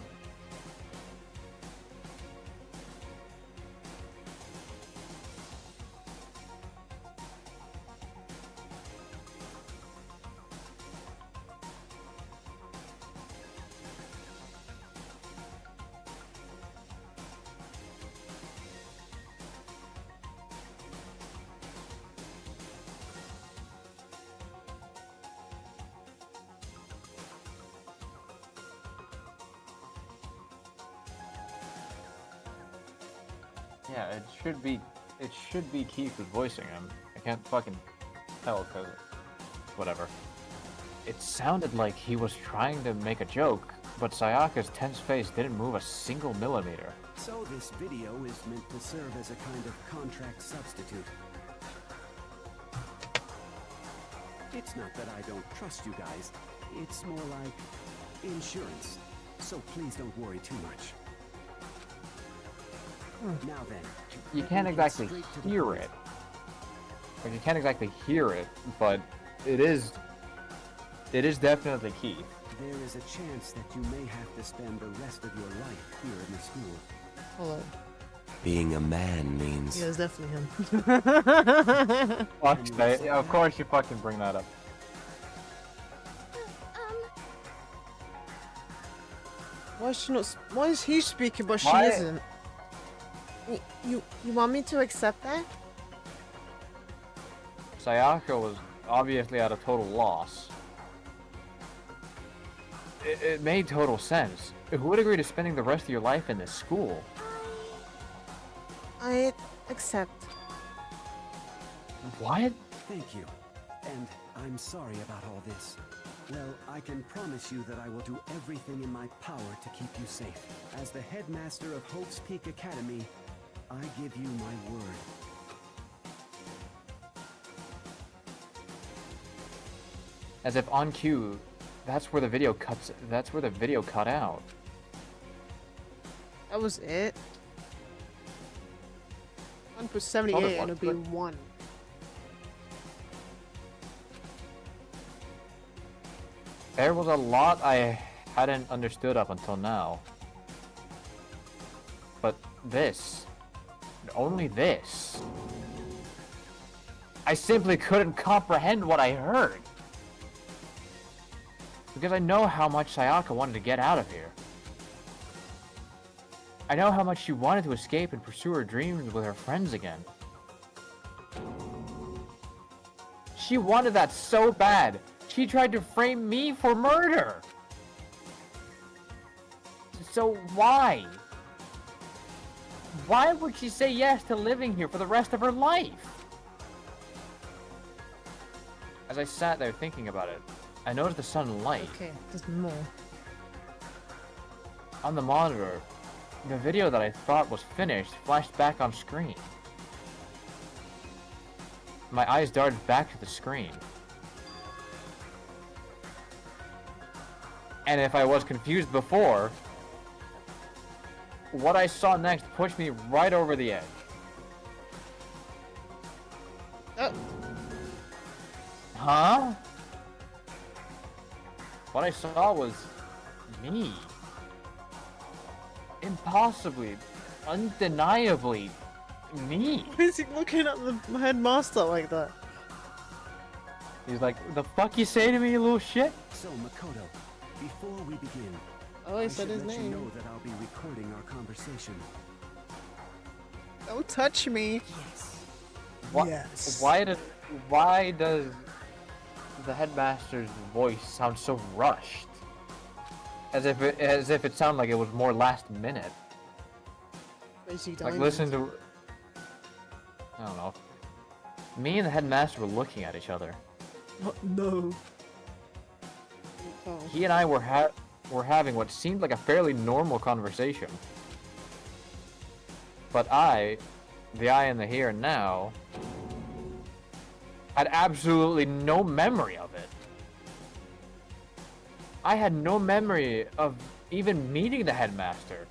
Yeah, it should be it should be Keith who's voicing him. I can't fucking tell because whatever. It sounded like he was trying to make a joke, but Sayaka's tense face didn't move a single millimeter. So this video is meant to serve as a kind of contract substitute. It's not that I don't trust you guys. It's more like insurance. So please don't worry too much. Now then, You let can't me get exactly straight to the hear point. it. Like, you can't exactly hear it, but it is definitely Keith. There is a chance that you may have to spend the rest of your life here in the school. Hold on. Being a man means... Yeah, it's definitely him. Fuck, of course you fucking bring that up. Why is she not? Why is he speaking but she Why- isn't? You want me to accept that? Sayaka was obviously at a total loss. It made total sense. Who would agree to spending the rest of your life in this school? I accept. What? Thank you. And I'm sorry about all this. Well, I can promise you that I will do everything in my power to keep you safe. As the headmaster of Hope's Peak Academy, I give you my word. As if on cue, that's where the video cut out. That was it. 1 for 78 and it'd be 1. There was a lot I hadn't understood up until now. But this, only this, I simply couldn't comprehend what I heard. Because I know how much Sayaka wanted to get out of here. I know how much she wanted to escape and pursue her dreams with her friends again. She wanted that so bad. She tried to frame me for murder. So why? Why would she say yes to living here for the rest of her life? As I sat there thinking about it, I noticed the sudden light. Okay, there's more. On the monitor, the video that I thought was finished flashed back on screen. My eyes darted back to the screen. And if I was confused before, what I saw next pushed me right over the edge. Oh. Huh? What I saw was me. Impossibly, undeniably me. Why is he looking at the headmaster like that? He's like, the fuck you say to me, you little shit? So, Makoto, before we begin, Oh, he I said should his let you name. know that I'll be recording our conversation. Don't touch me. Yes. Why does the headmaster's voice sound so rushed? As if it sounded like it was more last minute. Crazy Like diamond. listen to, I don't know. Me and the headmaster were looking at each other. Oh, no. Oh. He and I were having what seemed like a fairly normal conversation. But the I in the here and now, had absolutely no memory of it. I had no memory of even meeting the headmaster,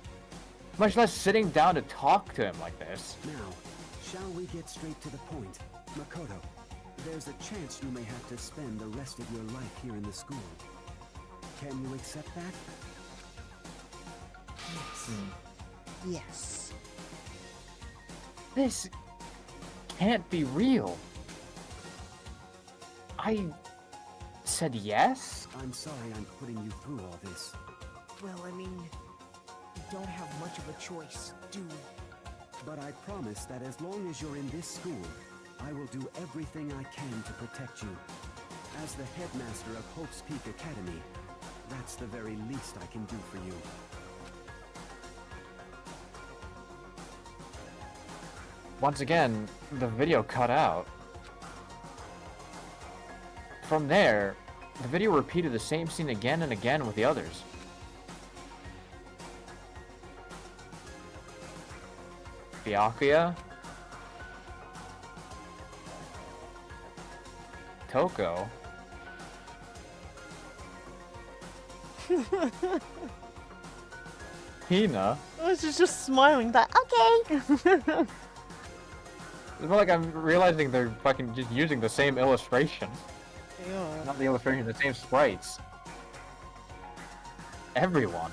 much less sitting down to talk to him like this. Now, shall we get straight to the point? Makoto, there's a chance you may have to spend the rest of your life here in the school. Can you accept that? Yes. Yes. This can't be real. I said yes? I'm sorry I'm putting you through all this. Well, I mean, we don't have much of a choice, do we? But I promise that as long as you're in this school, I will do everything I can to protect you. As the headmaster of Hope's Peak Academy, that's the very least I can do for you. once again, the video cut out. From there, the video repeated the same scene again and again with the others. Byakuya, Toko, Hina. Oh, she's just smiling that, okay. It's more like I'm realizing they're fucking just using the same illustration. They are. Not the illustration, the same sprites. Everyone.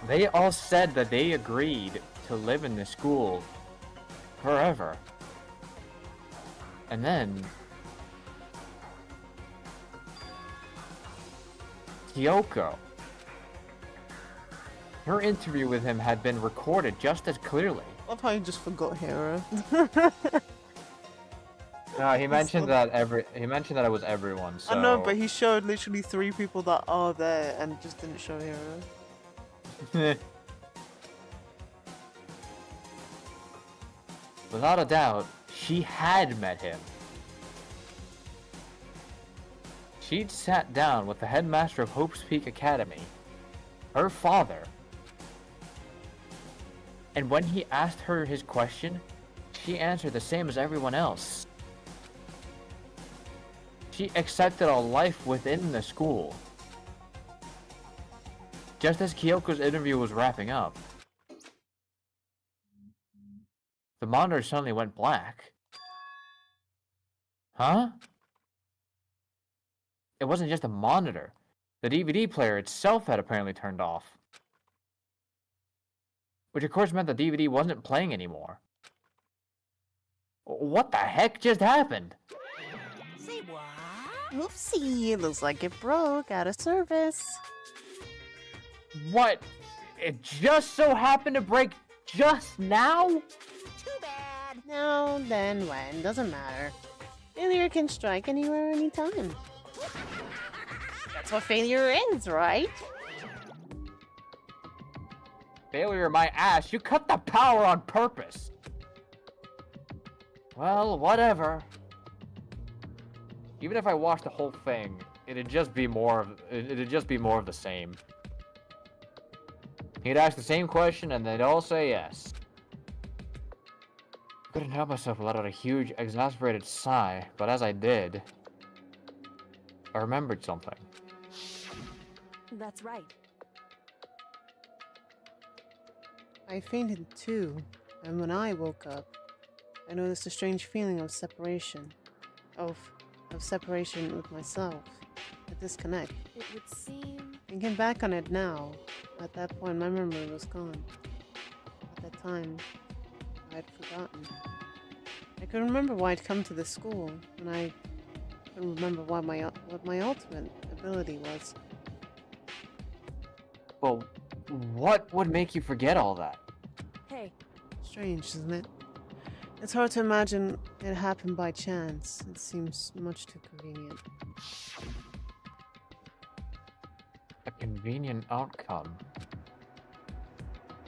They all said that they agreed to live in the school forever. And then Kyoko. Her interview with him had been recorded just as clearly. I love how you just forgot Hero. No, he mentioned that it was everyone, so... I know, but he showed literally 3 people that are there and just didn't show Hero. Without a doubt, she had met him. She'd sat down with the headmaster of Hope's Peak Academy, her father, and when he asked her his question, she answered the same as everyone else. She accepted a life within the school. Just as Kyoko's interview was wrapping up, the monitor suddenly went black. Huh? It wasn't just a monitor. The DVD player itself had apparently turned off. Which of course meant the DVD wasn't playing anymore. What the heck just happened? Say what? Oopsie, looks like it broke out of service. What? It just so happened to break just now? Too bad. No, then when, doesn't matter. Failure can strike anywhere, anytime. That's what failure is, right? Failure, my ass. You cut the power on purpose. Well, whatever. Even if I watched the whole thing, it'd just be more of the same. He'd ask the same question and they'd all say yes. Couldn't help myself but let out a huge, exasperated sigh, but as I did, I remembered something. That's right. I fainted too, and when I woke up, I noticed a strange feeling of separation. Of separation with myself. A disconnect. It would seem... Thinking back on it now, at that point my memory was gone. At that time, I had forgotten. I could remember why I'd come to this school, and I couldn't remember what my ultimate ability was. Well, what would make you forget all that? Hey. Strange, isn't it? It's hard to imagine it happened by chance. It seems much too convenient. A convenient outcome.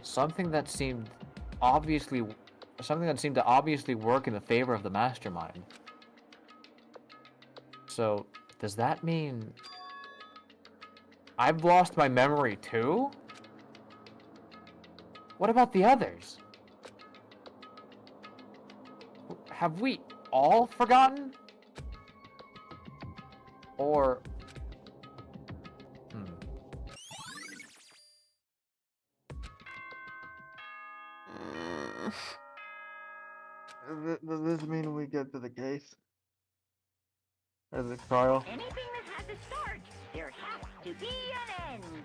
Something that seemed to obviously work in the favor of the mastermind. So, does that mean I've lost my memory too? What about the others? Have we all forgotten? Or... Does this mean we get to the case? Or the trial? Anything that has a start, there has to be an end.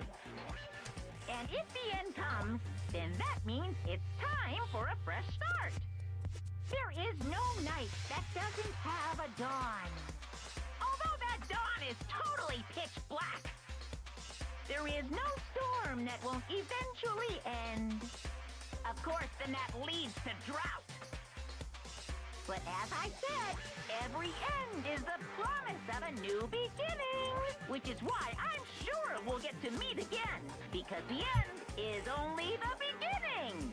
And if the end comes, then that means it's time for a fresh start. There is no night that doesn't have a dawn. Although that dawn is totally pitch black. There is no storm that won't eventually end. Of course, then that leads to drought. But as I said, every end is the promise of a new beginning. Which is why I'm sure we'll get to meet again. Because the end is only the beginning.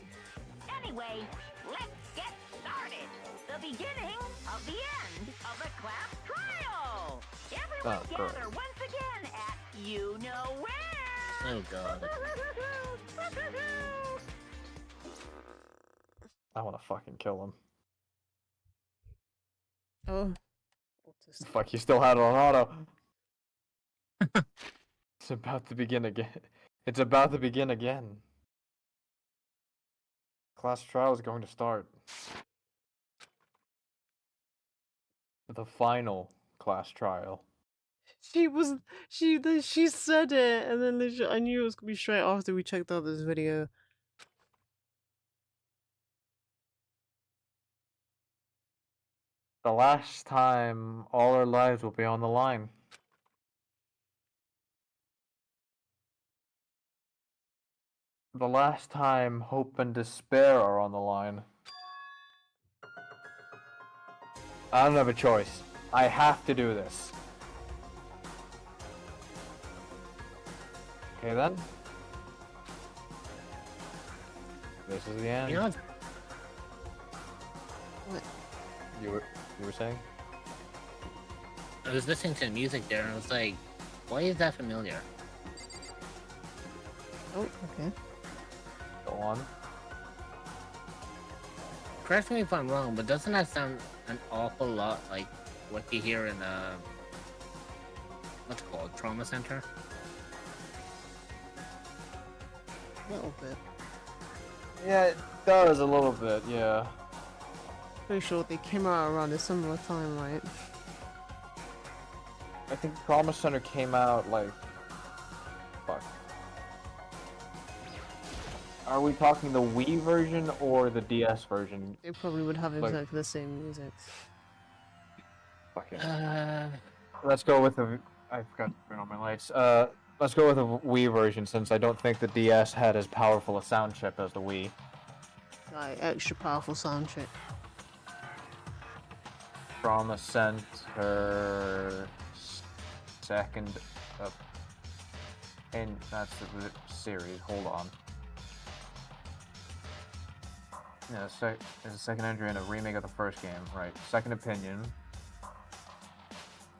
Anyway, let's get started. The beginning of the end of the class trial. Everyone gather once again at you know where. Oh god. I want to fucking kill him. Oh. Fuck, you still had it on auto. It's about to begin again. It's about to begin again. Class trial is going to start. The final class trial. She said it, and then I knew it was gonna be straight after we checked out this video. The last time all our lives will be on the line. The last time hope and despair are on the line. I don't have a choice. I have to do this. Okay then. This is the end. You know, What? You were saying? I was listening to the music there and I was like, why is that familiar? Oh, okay. Go on. Correct me if I'm wrong, but doesn't that sound an awful lot like what you hear in what's it called, trauma center? A little bit. Yeah, it does a little bit, yeah. Pretty sure they came out around a similar time, right? I think Trauma Center came out like... Fuck. Are we talking the Wii version or the DS version? They probably would have Like- exactly the same music. Fuck it. Uh, Let's go with the... I forgot to turn on my lights. Let's go with the Wii version since I don't think the DS had as powerful a sound chip as the Wii. Like, extra powerful sound chip. Trauma Center... Second... and that's the series, hold on. Yeah, it's a second entry in a remake of the first game, right. Second Opinion.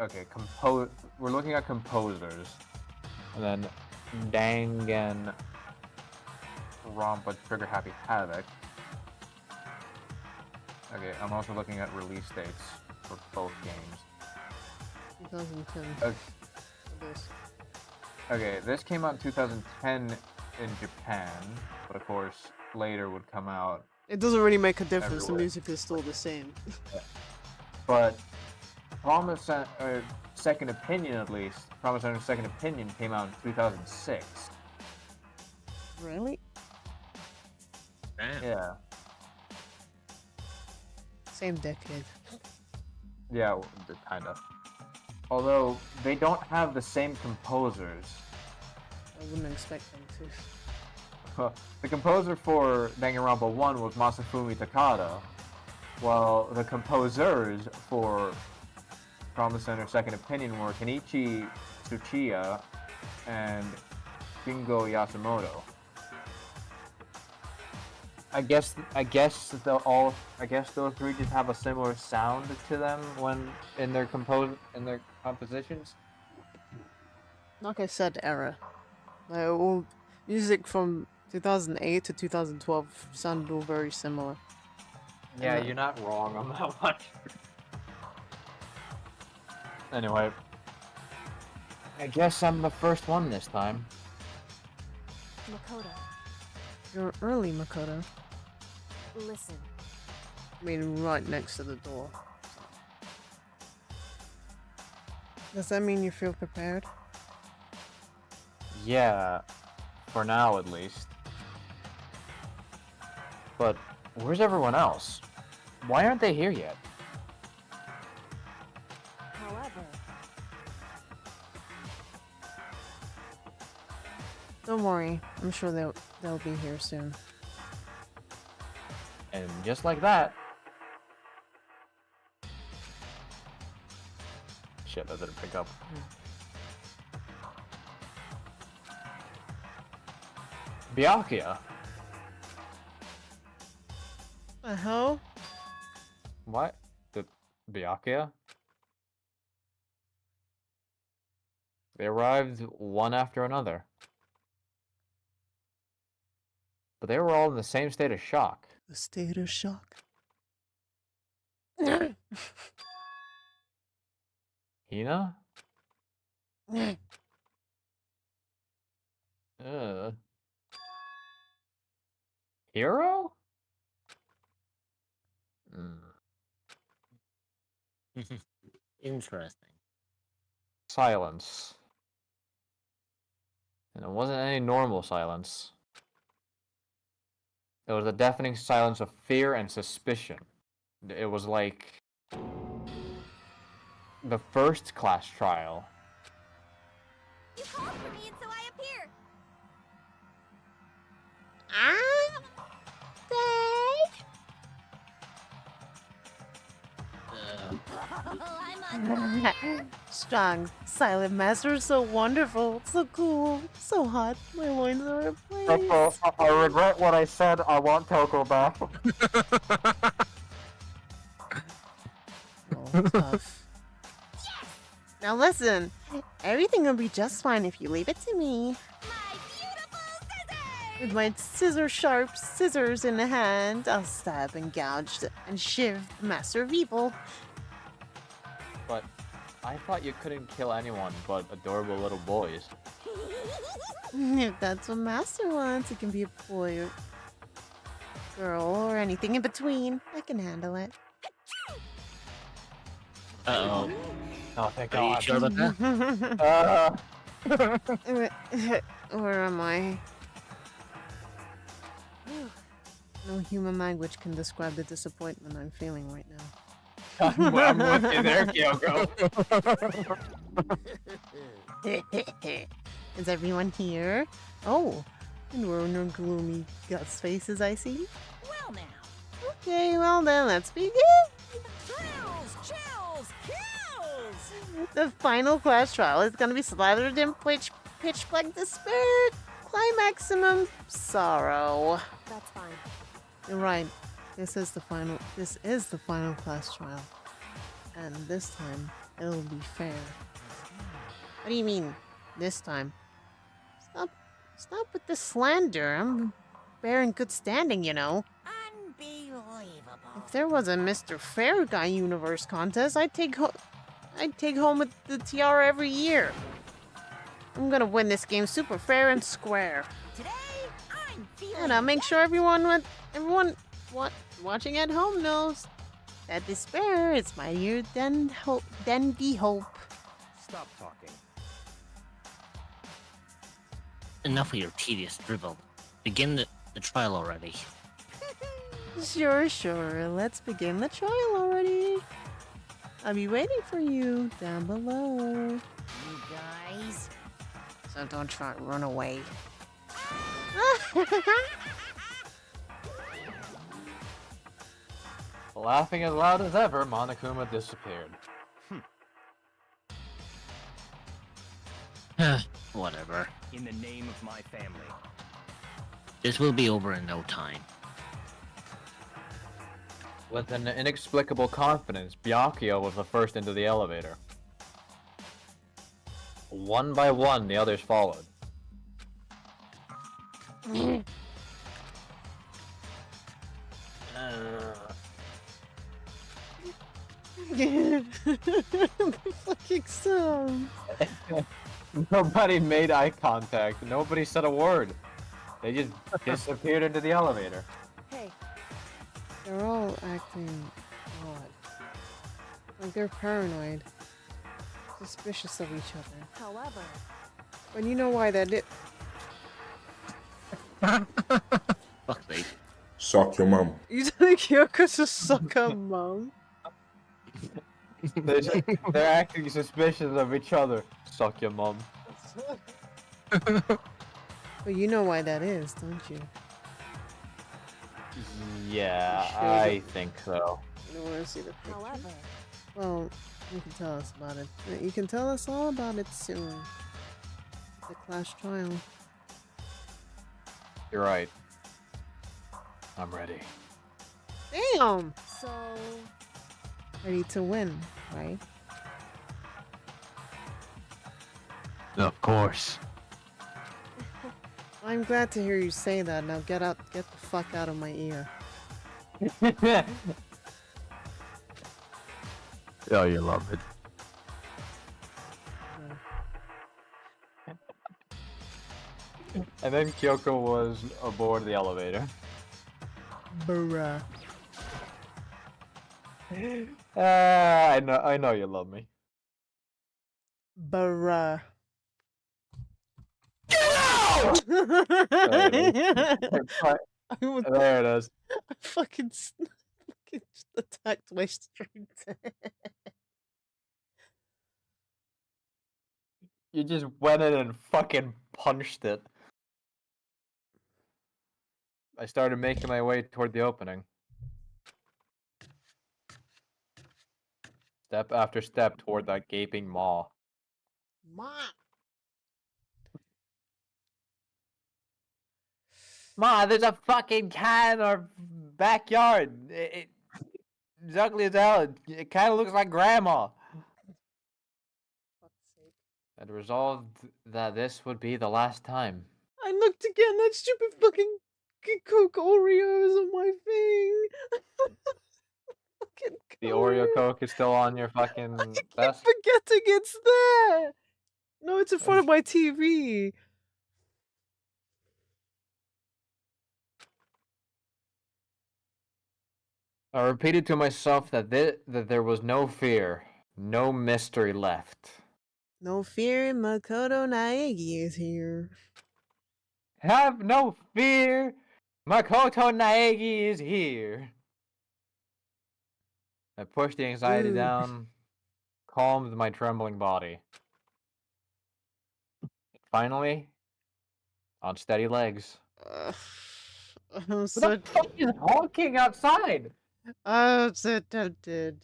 Okay, we're looking at composers. And then Dangan Rampa Trigger Happy Havoc. Okay, I'm also looking at release dates for both games. 2010. Okay, This. okay, this came out in 2010 in Japan, but of course later would come out. It doesn't really make a difference. Everywhere. The music is still the same. But Second Opinion, at least, Trauma Center Second Opinion came out in 2006. Really? damn. Yeah. Same decade. Yeah, kinda. Although, they don't have the same composers. I wouldn't expect them to. The composer for Danganronpa 1 was Masafumi Takada, while the composers for Trauma Center Second Opinion were Kenichi Tsuchiya and Shingo Yasumoto. I guess those three just have a similar sound to them when in their compositions. Like I said, era. Like all music from 2008 to 2012 sounded all very similar. Yeah, you're not wrong on that one. Anyway, I guess I'm the first one this time. Makoto, You're early, Makoto. listen. I mean, right next to the door. Does that mean you feel prepared? Yeah, for now at least. But where's everyone else? Why aren't they here yet? However, Don't worry. I'm sure they'll be here soon. And just like that... Shit, that didn't pick up. Byakuya. The hell? What? The Byakuya? They arrived one after another. But they were all in the same state of shock. The state of shock. Hina? Hero? Interesting. Silence. And it wasn't any normal silence. It was a deafening silence of fear and suspicion. It was like the first class trial. You called for me, and so I appear. Strong, silent master, so wonderful, so cool, so hot. My loins are aflame. I regret what I said. I want Toko back. Tough. Now listen, everything will be just fine if you leave it to me. With my sharp scissors in the hand, I'll stab and gouge and shiv the master of evil. But I thought you couldn't kill anyone but adorable little boys. If that's what master wants, it can be a boy or girl or anything in between. I can handle it. Uh-oh. Oh, thank Are you God. sure about that? Where am I? No human language can describe the disappointment I'm feeling right now. I'm with you there, Kyoko. Is everyone here? Oh, and we're no gloomy Gus faces, I see. Well now. Okay, well then, let's begin. Thrills, chills, kills! The final class trial is gonna be slathered in pitch black despair, climaximum sorrow. That's fine. You're right. This is the final class trial. And this time, it'll be fair. What do you mean, this time? Stop with the slander. I'm bearing good standing, you know. Unbelievable. If there was a Mr. Fair Guy Universe contest, I'd take home with the tiara every year. I'm gonna win this game super fair and square. Today, I'm feeling. And I'll make sure everyone watching at home knows that despair is mightier than the hope. Stop talking. Enough of your tedious dribble. Begin the trial already. Sure. Let's begin the trial already. I'll be waiting for you down below. You guys. So don't try to run away. Laughing as loud as ever, Monokuma disappeared. Whatever. In the name of my family. This will be over in no time. With an inexplicable confidence, Byakuya was the first into the elevator. One by one, the others followed. Fucking sound. Nobody made eye contact. Nobody said a word. They just disappeared into the elevator. Hey, They're all acting odd. Like they're paranoid. Suspicious of each other. however, But you know why that is? Fuck's sake. Suck your mum. You think Kyoko's a sucker mom? They're acting suspicious of each other. Suck your mum. But you know why that is, don't you? Yeah, Sure. I think so. You don't want to see the picture? however, Well, you can tell us about it. You can tell us all about it soon. The class trial. You're right. I'm ready. Damn! So, Ready to win, right? Of course. I'm glad to hear you say that. Now get the fuck out of my ear. Oh, you love it. And then Kyoko was aboard the elevator. Bruh. I know you love me. Bruh. There it is. I fucking just attacked my stream deck. You just went in and fucking punched it. I started making my way toward the opening. Step after step toward that gaping maw. Ma, there's a fucking cat in our backyard. It's ugly as hell. It kind of looks like grandma. I'd resolved that this would be the last time. I looked again. That stupid fucking Coke Oreo is on my thing. Fucking The Oreo Coke is still on your fucking desk. forgetting it's there. No, it's in front of my TV. I repeated to myself that that there was no fear, no mystery left. No fear, Makoto Naegi is here. Have no fear, Makoto Naegi is here. I pushed the anxiety down, calmed my trembling body. Finally, on steady legs. I'm so... What the fuck is honking outside? I'm so tempted.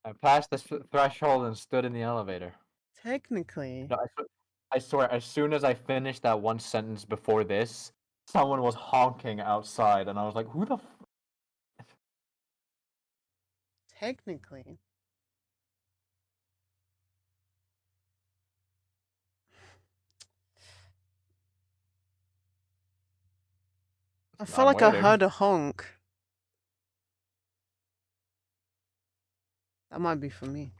I passed the threshold and stood in the elevator. Technically. No, I swear, as soon as I finished that one sentence before this, someone was honking outside, and I was like, who the f... Technically. I felt like I heard a honk. That might be for me.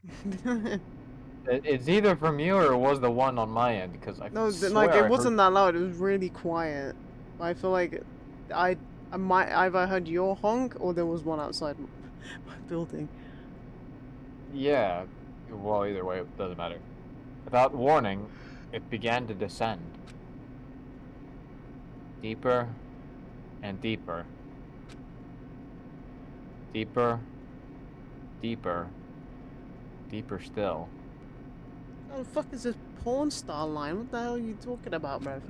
It's either from you or it was the one on my end, because I like it wasn't that loud. It was really quiet. I feel like I might either heard your honk or there was one outside my building. Yeah, well, either way, it doesn't matter. Without warning, it began to descend. Deeper and deeper. Deeper, deeper, deeper still. Oh, the fuck is this porn star line? What the hell are you talking about, bro?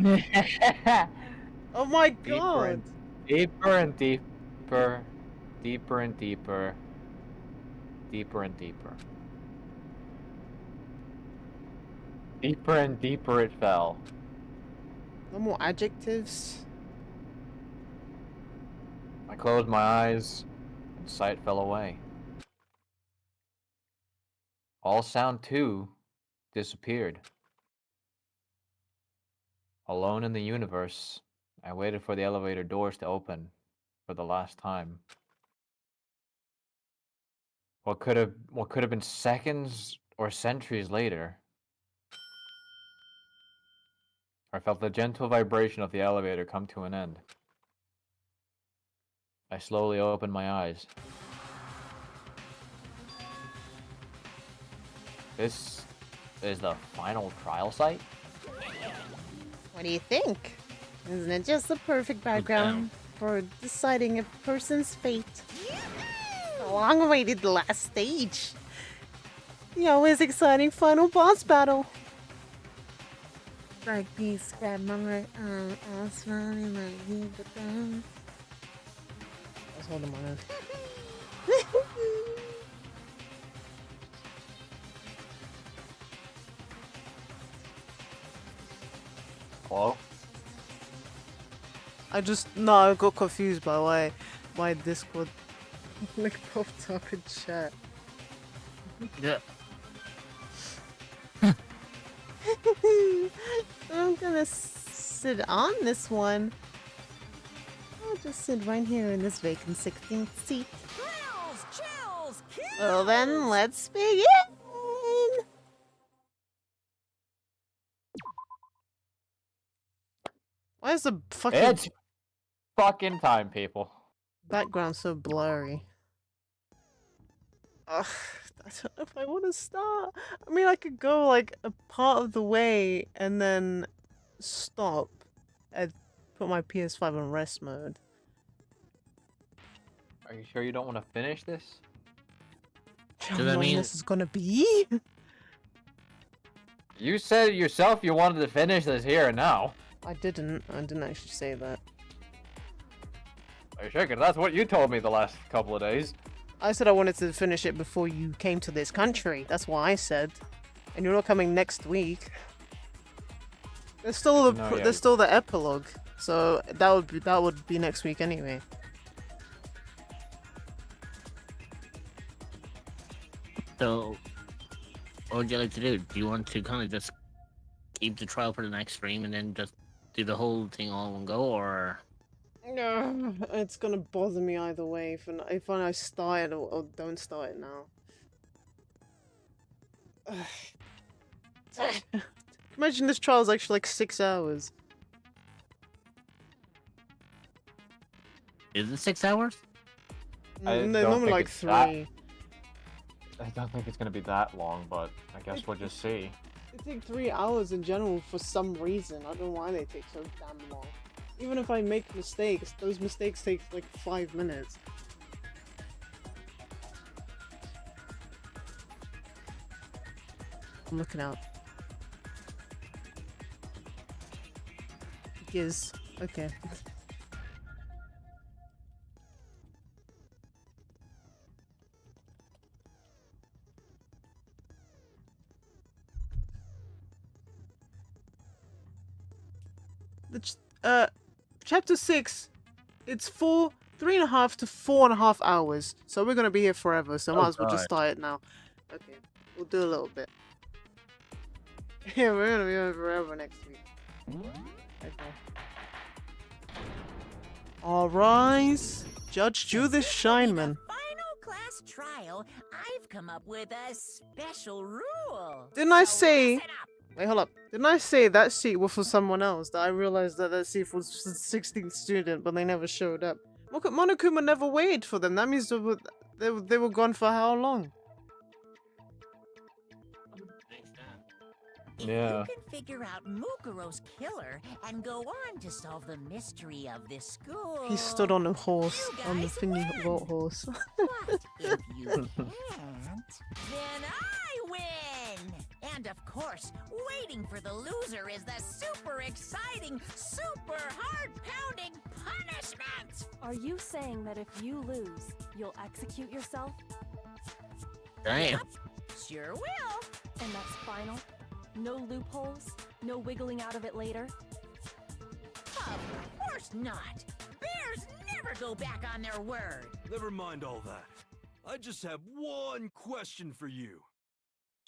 Oh my god! Deeper and deeper, deeper and deeper, deeper and deeper. Deeper and deeper it fell. No more adjectives? I closed my eyes, and sight fell away. All sound, too, disappeared. Alone in the universe, I waited for the elevator doors to open for the last time. What could have been seconds or centuries later, I felt the gentle vibration of the elevator come to an end. I slowly opened my eyes. This is the final trial site? What do you think? Isn't it just the perfect background for deciding a person's fate? The long-awaited last stage. The always exciting final boss battle. Dark Beast, grab my right arm, I was smiling like you, but then... I was holding my nose. Hello? I got confused by the way. my Discord link popped up in chat. Yeah. I'm gonna sit on this one. I'll just sit right here in this vacant 16th seat. Chills, chills, Well then, let's begin! Why is the fucking It's fucking time, people. background so blurry? Ugh, I don't know if I want to start. I mean, I could go like a part of the way and then stop and put my PS5 on rest mode. Are you sure you don't want to finish this? How Does that long mean- this is gonna be? You said yourself you wanted to finish this here and now. I didn't actually say that. Are you sure? 'Cause that's what you told me the last couple of days. I said I wanted to finish it before you came to this country. That's what I said. And you're not coming next week. There's still the No, yeah. there's still the epilogue, so that would be next week anyway. So, what would you like to do? Do you want to kind of just keep the trial for the next stream and then just do the whole thing all in one go, or? No, it's gonna bother me either way if I start it or don't start it now. Imagine this trial is actually like 6 hours. Is it 6 hours? I They're don't normally think like it's that- 3. I don't think it's gonna be that long, but I guess we'll just see. They take 3 hours in general for some reason. I don't know why they take so damn long. Even if I make mistakes, those mistakes take like 5 minutes. I'm looking out. Giz. Okay. Chapter 6, it's 3.5 to 4.5 hours. So we're gonna be here forever, so might as well just God. start it now. Okay, we'll do a little bit. Yeah, we're gonna be here forever next week. Okay. All rise. Judge Judith Shineman. Final class trial, I've come up with a special rule. Didn't I So say... listen up. Wait, hold up. Didn't I say that seat was for someone else? That I realized that that seat was for the 16th student, but they never showed up. Monokuma never waited for them. That means they were gone for how long? If Yeah. you can figure out Mukuro's killer and go on to solve the mystery of this school. He stood on a horse, You on the guys thingy win. goat horse. But if you can't, then I win! And of course, waiting for the loser is the super exciting, super heart-pounding punishment! Are you saying that if you lose, you'll execute yourself? Damn. Sure will! And that's final? No loopholes? No wiggling out of it later? Of course not! Bears never go back on their word! Never mind all that. I just have one question for you.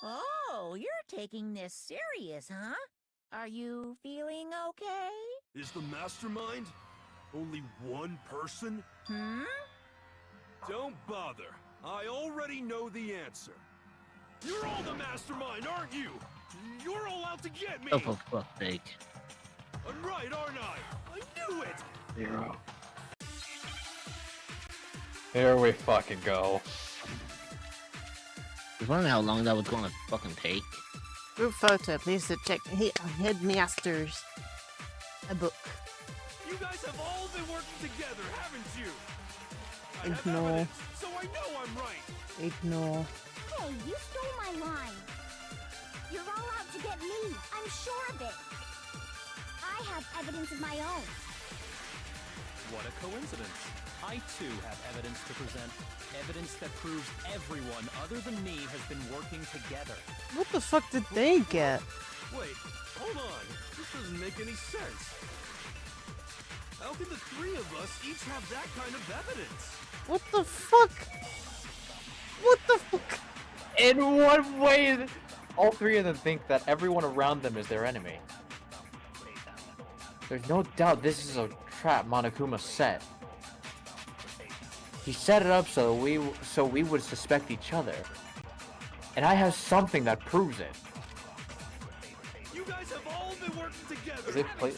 Oh, you're taking this serious, huh? Are you feeling okay? Is the mastermind only one person? Hmm? Don't bother. I already know the answer. You're all the mastermind, aren't you? You're all out to get me! Oh, for fuck's sake. I'm right, aren't I? I knew it! Zero. Here we fucking go. I was wondering how long that was gonna fucking take. Group photo, please to check Headmasters. A book. You guys have all been working together, haven't you? I have Ignore. evidence, so I know I'm right. Ignore. Hey, you stole my line. You're all out to get me. I'm sure of it. I have evidence of my own. What a coincidence. I too have evidence to present. Evidence that proves everyone other than me has been working together. What the fuck did they get? Wait, hold on. This doesn't make any sense. How can the three of us each have that kind of evidence? What the fuck? What the fuck? In what way? All three of them think that everyone around them is their enemy. There's no doubt this is a trap Monokuma set. He set it up so we would suspect each other. And I have something that proves it. You guys have all been working together. Is it play-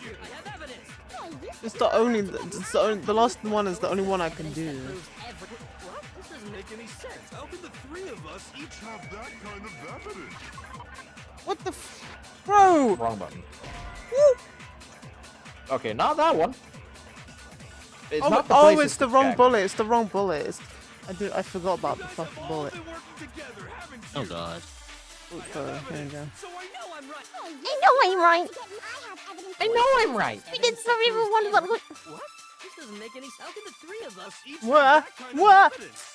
It's the last one is the only one I can do. What? This doesn't make any sense. How can the three of us each have that kind of evidence? What the bro? Wrong button. Okay, not that one. It's not the place it's the wrong check. bullet. It's the wrong bullet. I forgot about the fucking bullet. Oh god. There you go. I know I'm right. I know I'm right. We did so everyone, but What? This doesn't make any sense. How can the three of us each What? have that kind What? of evidence?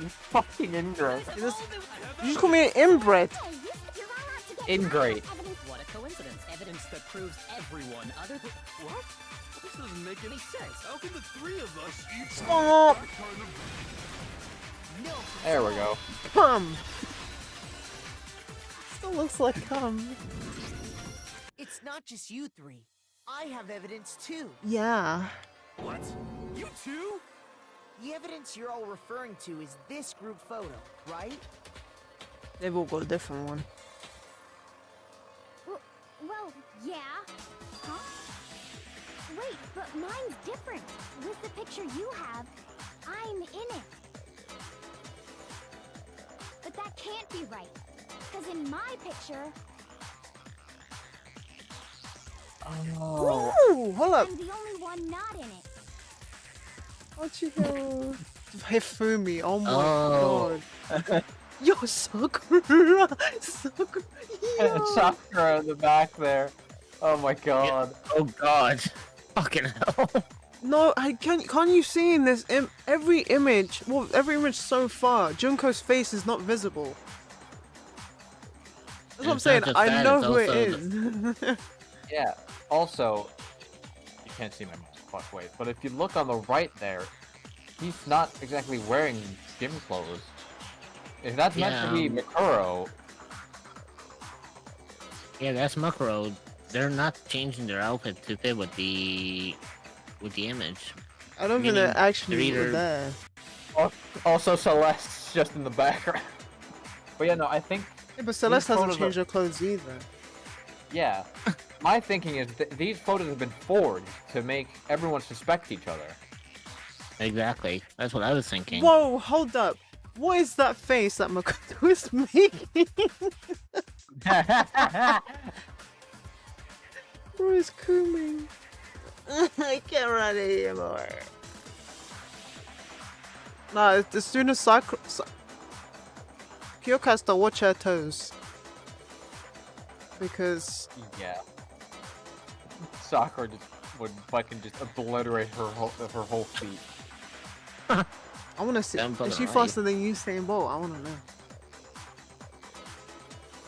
You fucking ingrate. You just call me an inbred. Ingrate. What a coincidence. Evidence that proves everyone other than... What? This doesn't make any sense. How can the three of us each Stop. have that kind of... There we go. Cum. Still looks like cum. It's not just you three. I have evidence too. Yeah. What? You too? The evidence you're all referring to is this group photo, right? They've all got a different one. Well, yeah. Huh? Wait, but mine's different. With the picture you have, I'm in it. But that can't be right. Because in my picture, Oh. Ooh, hold up. I'm the only one not in it. What you know? Hifumi, oh my god. Yo, Sakura! Sakura! Yo. Sakura in the back there. Oh my god. Oh god. Fucking hell. No, can't you see in this every image so far, Junko's face is not visible. That's what I'm It's saying, not just I that, know it's who it also is. Yeah. Also, you can't see my mouse. Fuck, wait. But if you look on the right there, he's not exactly wearing gym clothes. If that's meant to be Mikuro, Yeah, that's Makuro. They're not changing their outfit to fit with the image. I don't think Meaning they're actually they're either- there. also Celeste's just in the background. But yeah, no, I think. Yeah, but Celeste hasn't photos changed her clothes either. Yeah. My thinking is that these photos have been forged to make everyone suspect each other. Exactly. That's what I was thinking. Whoa, hold up. What is that face that Makoto is making? Where is Kumi? I can't run anymore. Nah, as soon as Kyoka has to watch her toes. Because... Yeah. Sakura just would fucking just obliterate her whole feet. I wanna see... Damn Is she fucking faster than Usain Bolt? I wanna know.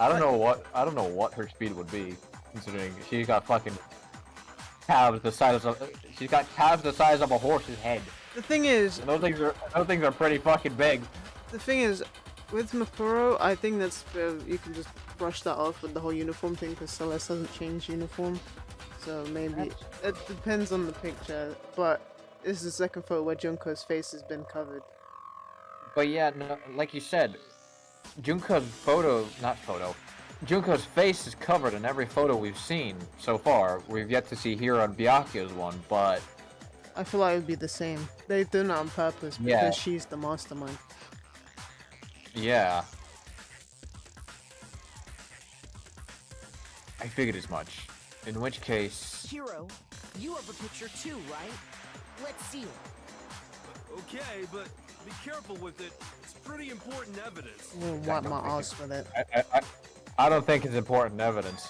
I don't know what her speed would be, considering she's got fucking calves the size of a horse's head. The thing is... And those things are pretty fucking big. The thing is, with Makuro, I think that's you can just brush that off with the whole uniform thing because Celeste hasn't changed uniform. So maybe it depends on the picture. But this is the second photo where Junko's face has been covered. But yeah, no, like you said, Junko's face is covered in every photo we've seen so far. We've yet to see here on Byakuya's one, but I feel like it would be the same. They do it on purpose because Yeah. she's the mastermind. yeah. I figured as much. In which case... Hiro, you have a picture too, right? Let's see it. Okay, but be careful with it. It's pretty important evidence. I'm gonna wipe my ass with it. I don't think it's important evidence.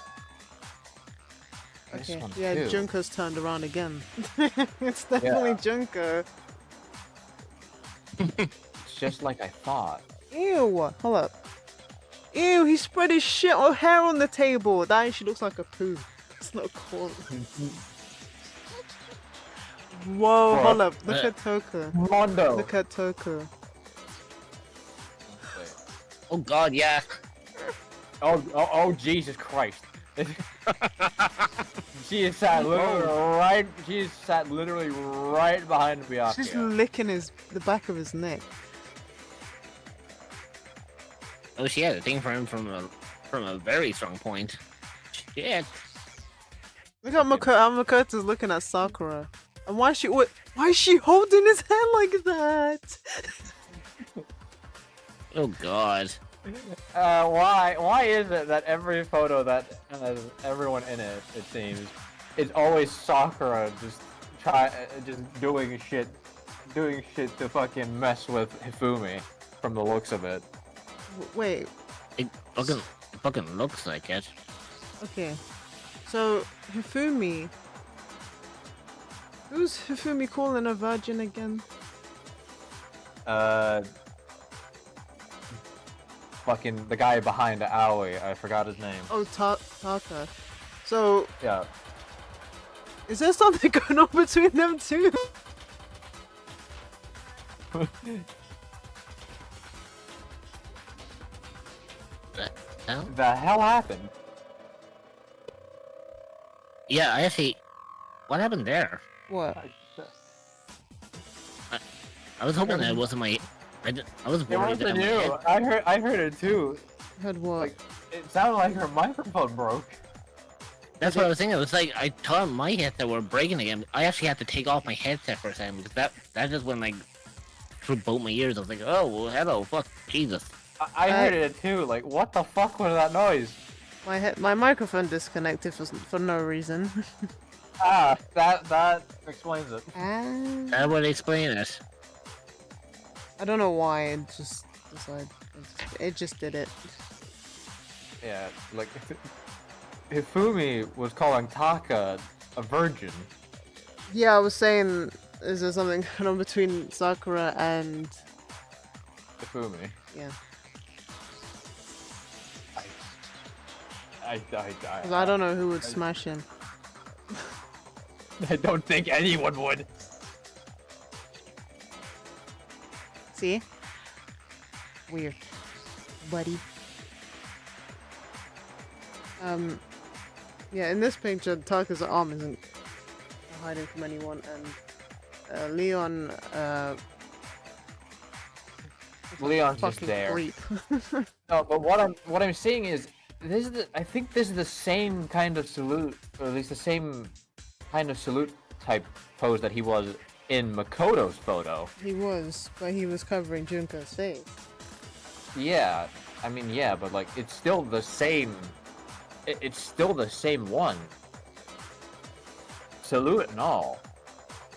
This Okay, one yeah, too. Junko's turned around again. It's definitely Yeah. Junko. It's just like I thought. Ew, hold up. Ew, he spread his shit or hair on the table. That actually looks like a poo. That's not cool. Whoa, Bro, hold up. Look uh, at Toku. Mondo. Look at Toku. Oh god, yeah. Oh, Jesus Christ. She is sat literally right. She is sat literally right behind Byakuya. She's licking the back of his neck. Oh, she had a thing for him from a very strong point. Shit. Look at Makoto's looking at Sakura. And why is she holding his hand like that? Oh god. Why is it that every photo that has everyone in it, it seems, is always Sakura just doing shit to fucking mess with Hifumi, from the looks of it. Wait. It fucking looks like it. Okay. So Hifumi. Who's Hifumi calling a virgin again? Fucking the guy behind Aoi, I forgot his name. Oh, Taka. So Yeah. is there something going on between them two? The hell happened? Yeah, I actually. What happened there? What? I was hoping that wasn't my. I was It worried that wasn't my head. you. I heard it too. Heard what? Like, it sounded like her microphone broke. That's what I was thinking. It was like I thought my headset were breaking again. I actually had to take off my headset for a second because that just went like through both my ears. I was like, oh, well, hello, fuck, Jesus. I heard it too. Like, what the fuck was that noise? My microphone disconnected for no reason. That explains it. That would explain it. I don't know why. It just decided. It just did it. Yeah, like Hifumi was calling Taka a virgin. Yeah, I was saying, is there something going on between Sakura and Hifumi. Yeah. I 'Cause I don't know who would smash him. I don't think anyone would. See? Weird. Buddy. Yeah, in this picture, Taka's arm isn't hiding from anyone, and Leon, Leon's just fucking there. creep. No, but what I'm seeing is I think this is the same kind of salute, or at least the same kind of salute type pose that he was in Makoto's photo. He was, but he was covering Junko's face. Yeah, I mean, yeah, but like it's still the same. It's still the same one. Salute and all.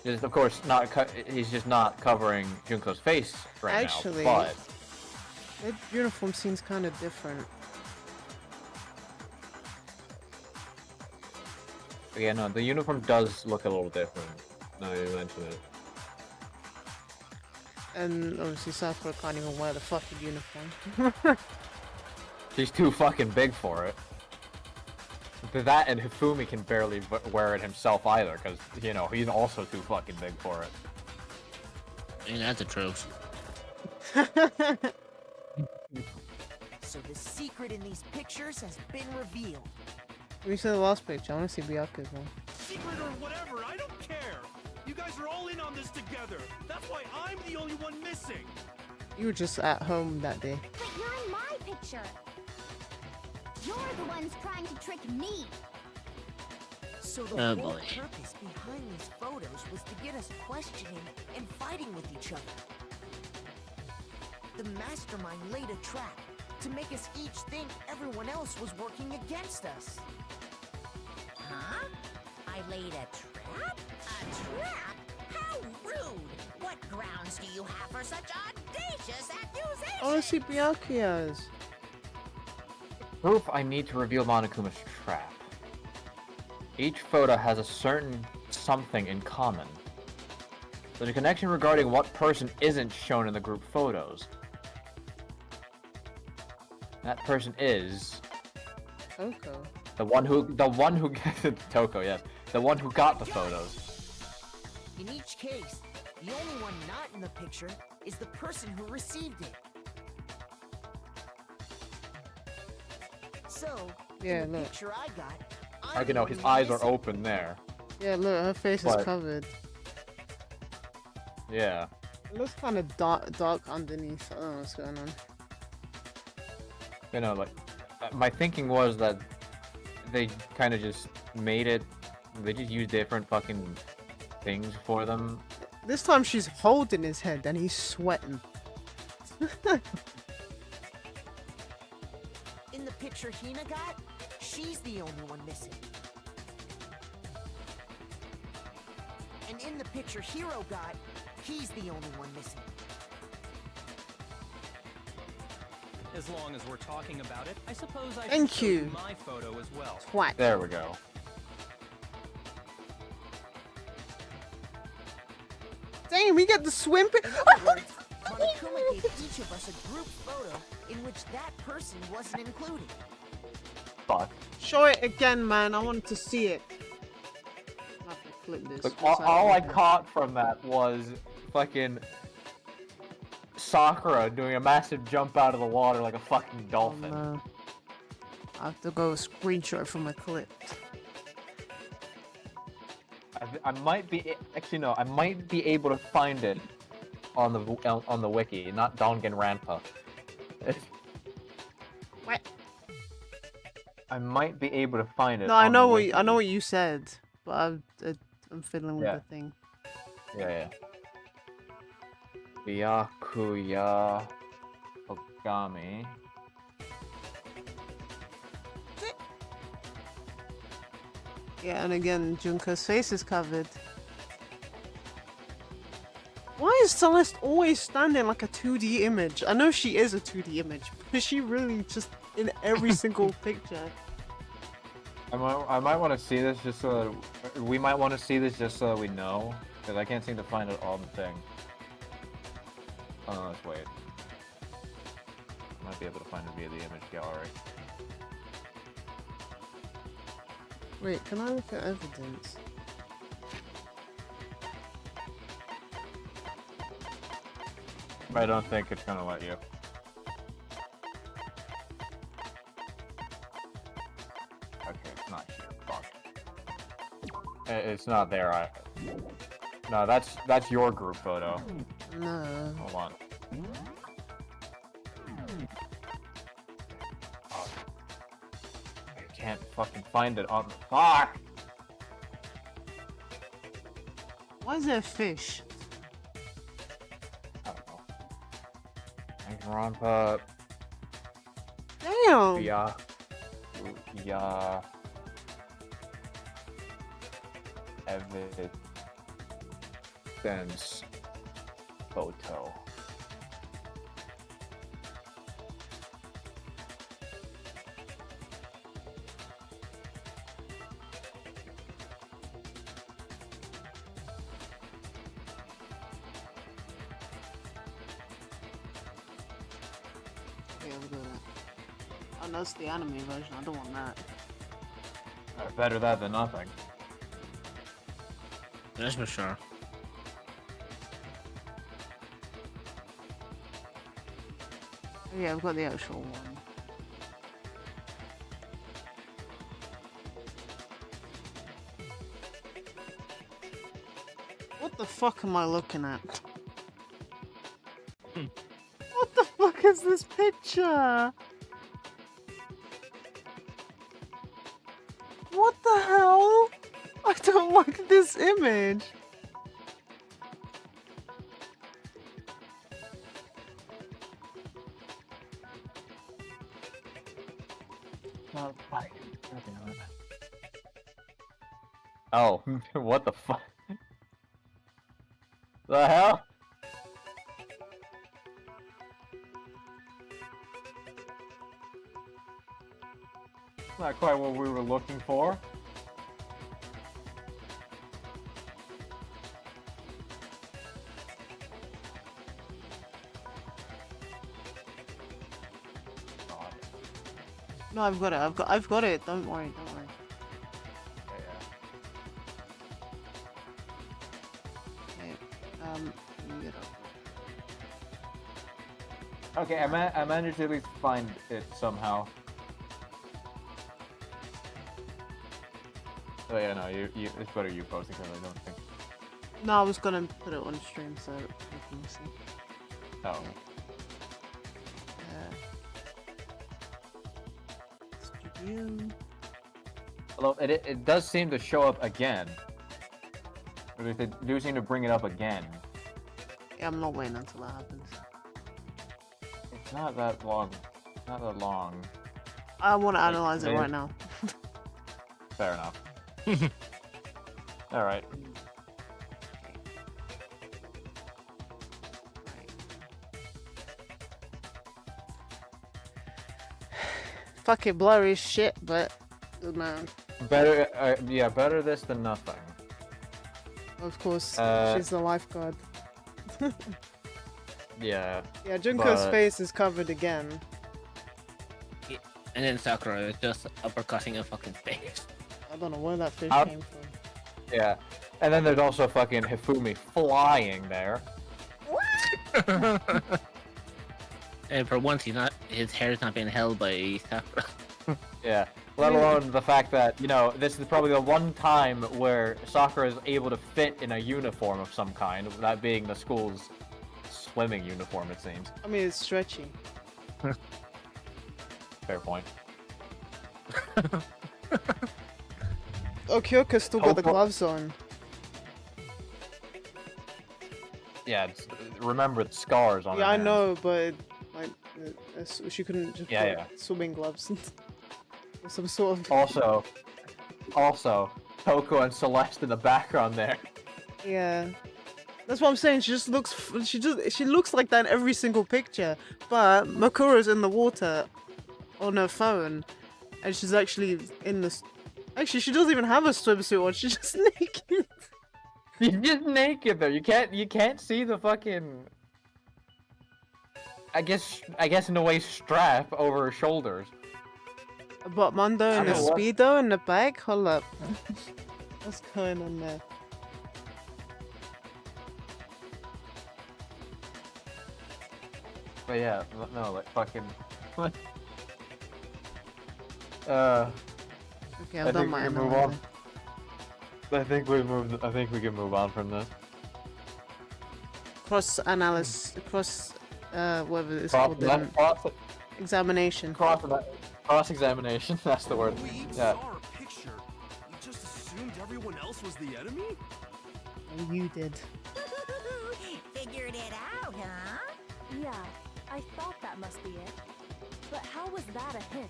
Just of course not. He's just not covering Junko's face right Actually, now. But that uniform seems kind of different. yeah, no, the uniform does look a little different. Now you mention it. And obviously Sakura can't even wear the fucking uniform. She's too fucking big for it. That and Hifumi can barely wear it himself either, because, you know, he's also too fucking big for it. I mean, that's the truth. So the secret in these pictures has been revealed. We saw the last picture. I want to see Byaku's one. Secret or whatever, I don't care. You guys are all in on this together. That's why I'm the only one missing. You were just at home that day. But you're in my picture. You're the ones trying to trick me. So the Oh, whole boy. purpose behind these photos was to get us questioning and fighting with each other. The mastermind laid a trap to make us each think everyone else was working against us. Huh? I laid a trap? A trap? How rude! What grounds do you have for such audacious accusations? I want to see Byakuya's. Proof I need to reveal Monokuma's trap. Each photo has a certain something in common. There's a connection regarding what person isn't shown in the group photos. That person is... Coco. The one who Toko, yes. The one who got the photos. In each case, the only one not in the picture is the person who received it. So, Yeah, in the look. picture I got, I can know his eyes are open there. Yeah, look, her face is But- covered. Yeah. It looks kind of dark underneath. I don't know what's going on. You know, like, my thinking was that they kind of just made it. They just used different fucking things for them. This time she's holding his head and he's sweating. In the picture Hina got, she's the only one missing. And in the picture Hiro got, he's the only one missing. As long as we're talking about it, I suppose I Thank should show you. my photo as well. Twat. There we go. Dang, we get the swim pic. In other words, Monokuma gave each of us a group photo in which that person wasn't included. Fuck. Show it again, man. I want to see it. I have to clip this. Look, just so all I can- caught from that was fucking Sakura doing a massive jump out of the water like a fucking dolphin. Oh, no. I have to go screenshot it from my clip. I might be actually no, I might be able to find it on the wiki, not Danganronpa. What? I might be able to find it. No, I on know the what wiki. I know what you said, but I'm fiddling with Yeah. the thing. Yeah. Byakuya Ogami. Yeah, and again, Junko's face is covered. Why is Celeste always standing like a 2D image? I know she is a 2D image, but is she really just in every single picture? I might want to see this just so that, we might want to see this just so that we know, because I can't seem to find it on the thing. Oh no, let's wait. Might be able to find it via the image gallery. Wait, can I look at evidence? I don't think it's gonna let you. Okay, it's not here. Fuck. It's not there. No, that's your group photo. No. Hold on. Oh. I can't fucking find it on the fuck. Why is there a fish? I don't know. Danganronpa. Damn! Yeah. Evidence photo. Okay, we'll do that. Oh, no, it's the anime version. I don't want that. Better that than nothing. That's for sure. Oh, yeah, I've got the actual one. What the fuck am I looking at? What the fuck is this picture? What the hell? I don't like this image. Oh, what the fuck? The hell? Not quite what we were looking for. No, I've got it. I've got it. Don't worry. Don't worry. You know. Okay, I managed to at least find it somehow. Oh yeah, no, you it's better you posting because I don't think. No, I was gonna put it on stream so you can see. Oh. Studio. Although it does seem to show up again. Or they do seem to bring it up again. Yeah, I'm not waiting until that happens. It's not that long. Not that long. I want to analyze it right now. Fair enough. All right. Fucking blurry as shit, but good man. Better, yeah, better this than nothing. Of course, she's the lifeguard. Yeah. Yeah, Junko's but- face is covered again. And then Sakura is just uppercutting a fucking face. I don't know where that fish Out- came from. Yeah. And then there's also fucking Hifumi flying there. And for once, his hair's not being held by Sakura. Yeah. Let alone the fact that, you know, this is probably the one time where Sakura is able to fit in a uniform of some kind, that being the school's swimming uniform, it seems. I mean, it's stretchy. Fair point. Oh, Kyoko's still got the Toko- gloves on. Yeah, remember the scars on Yeah, her I hands. know, but like, she couldn't just Yeah, put yeah. swimming gloves or some sort of. Also, Toko and Celeste in the background there. Yeah, that's what I'm saying. She just looks. She looks like that in every single picture. But Makura's in the water, on her phone, and she's actually in the. Actually, she doesn't even have a swimsuit on. She's just naked. She's just naked though. You can't see the fucking. I guess in a way strap over her shoulders. But Mondo and a don't know what- speedo in the back. Hold up. What's going on there? But yeah, no, like fucking. Okay, I've done we my can move on. I think we can move on from this. Cross analysis. Cross. Whatever it's Cross, called. Then. cross, Examination. cross examination. That's the word. We Yeah. saw our picture. We just assumed everyone else was the enemy? Oh, you did. Figured it out, huh? Yeah, I thought that must be it. But how was that a hint?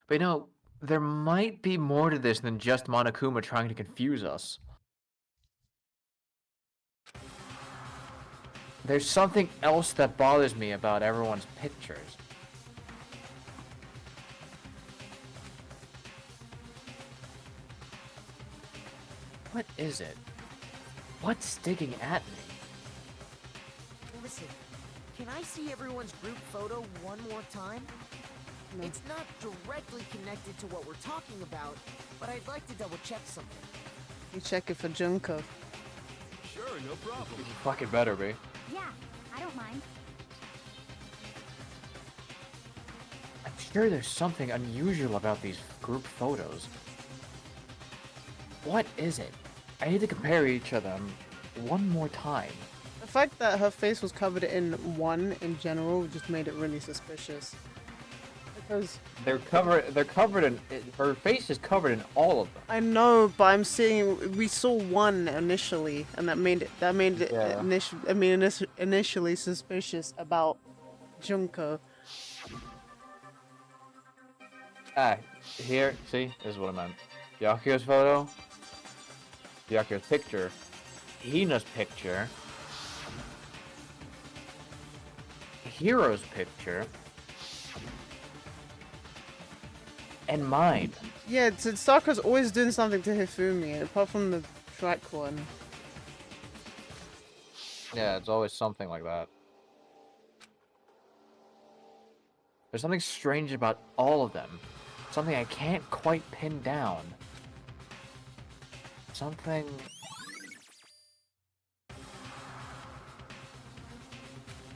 But you know, there might be more to this than just Monokuma trying to confuse us. There's something else that bothers me about everyone's pictures. What is it? What's sticking at me? Listen, can I see everyone's group photo one more time? No. It's not directly connected to what we're talking about, but I'd like to double check something. You check it for Junko. Sure, no problem. Fucking better be. Yeah, I don't mind. I'm sure there's something unusual about these group photos. What is it? I need to compare each of them one more time. The fact that her face was covered in one in general just made it really suspicious. Because They're covered in. Her face is covered in all of them. I know, but I'm saying we saw one initially, and that made it Yeah. initially suspicious about Junko. Ah, here, see, this is what I meant. Yakuyo's photo, Yakuyo's picture, Hina's picture, Hiro's picture, and mine. Yeah, Sakura's always doing something to Hifumi, apart from the track one. Yeah, it's always something like that. There's something strange about all of them. Something I can't quite pin down. something.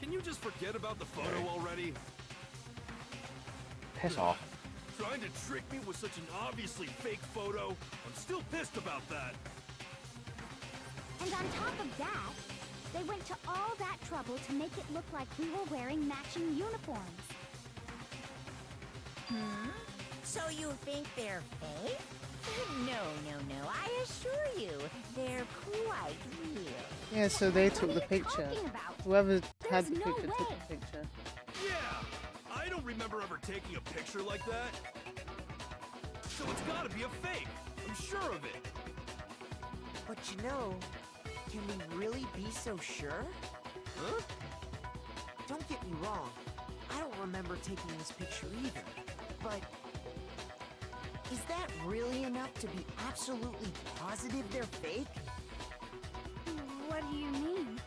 Can you just forget about the photo already? Piss off. Trying to trick me with such an obviously fake photo? I'm still pissed about that. And on top of that, they went to all that trouble to make it look like we were wearing matching uniforms. Hmm? So you think they're fake? No. I assure you, they're quite real. Yeah, so they took the picture. talking about? Whoever had There's the no picture took way. the picture. Yeah! I don't remember ever taking a picture like that. So it's gotta be a fake. I'm sure of it. But you know, can we really be so sure? Huh? Don't get me wrong. I don't remember taking this picture either. But is that really enough to be absolutely positive they're fake? What do you mean?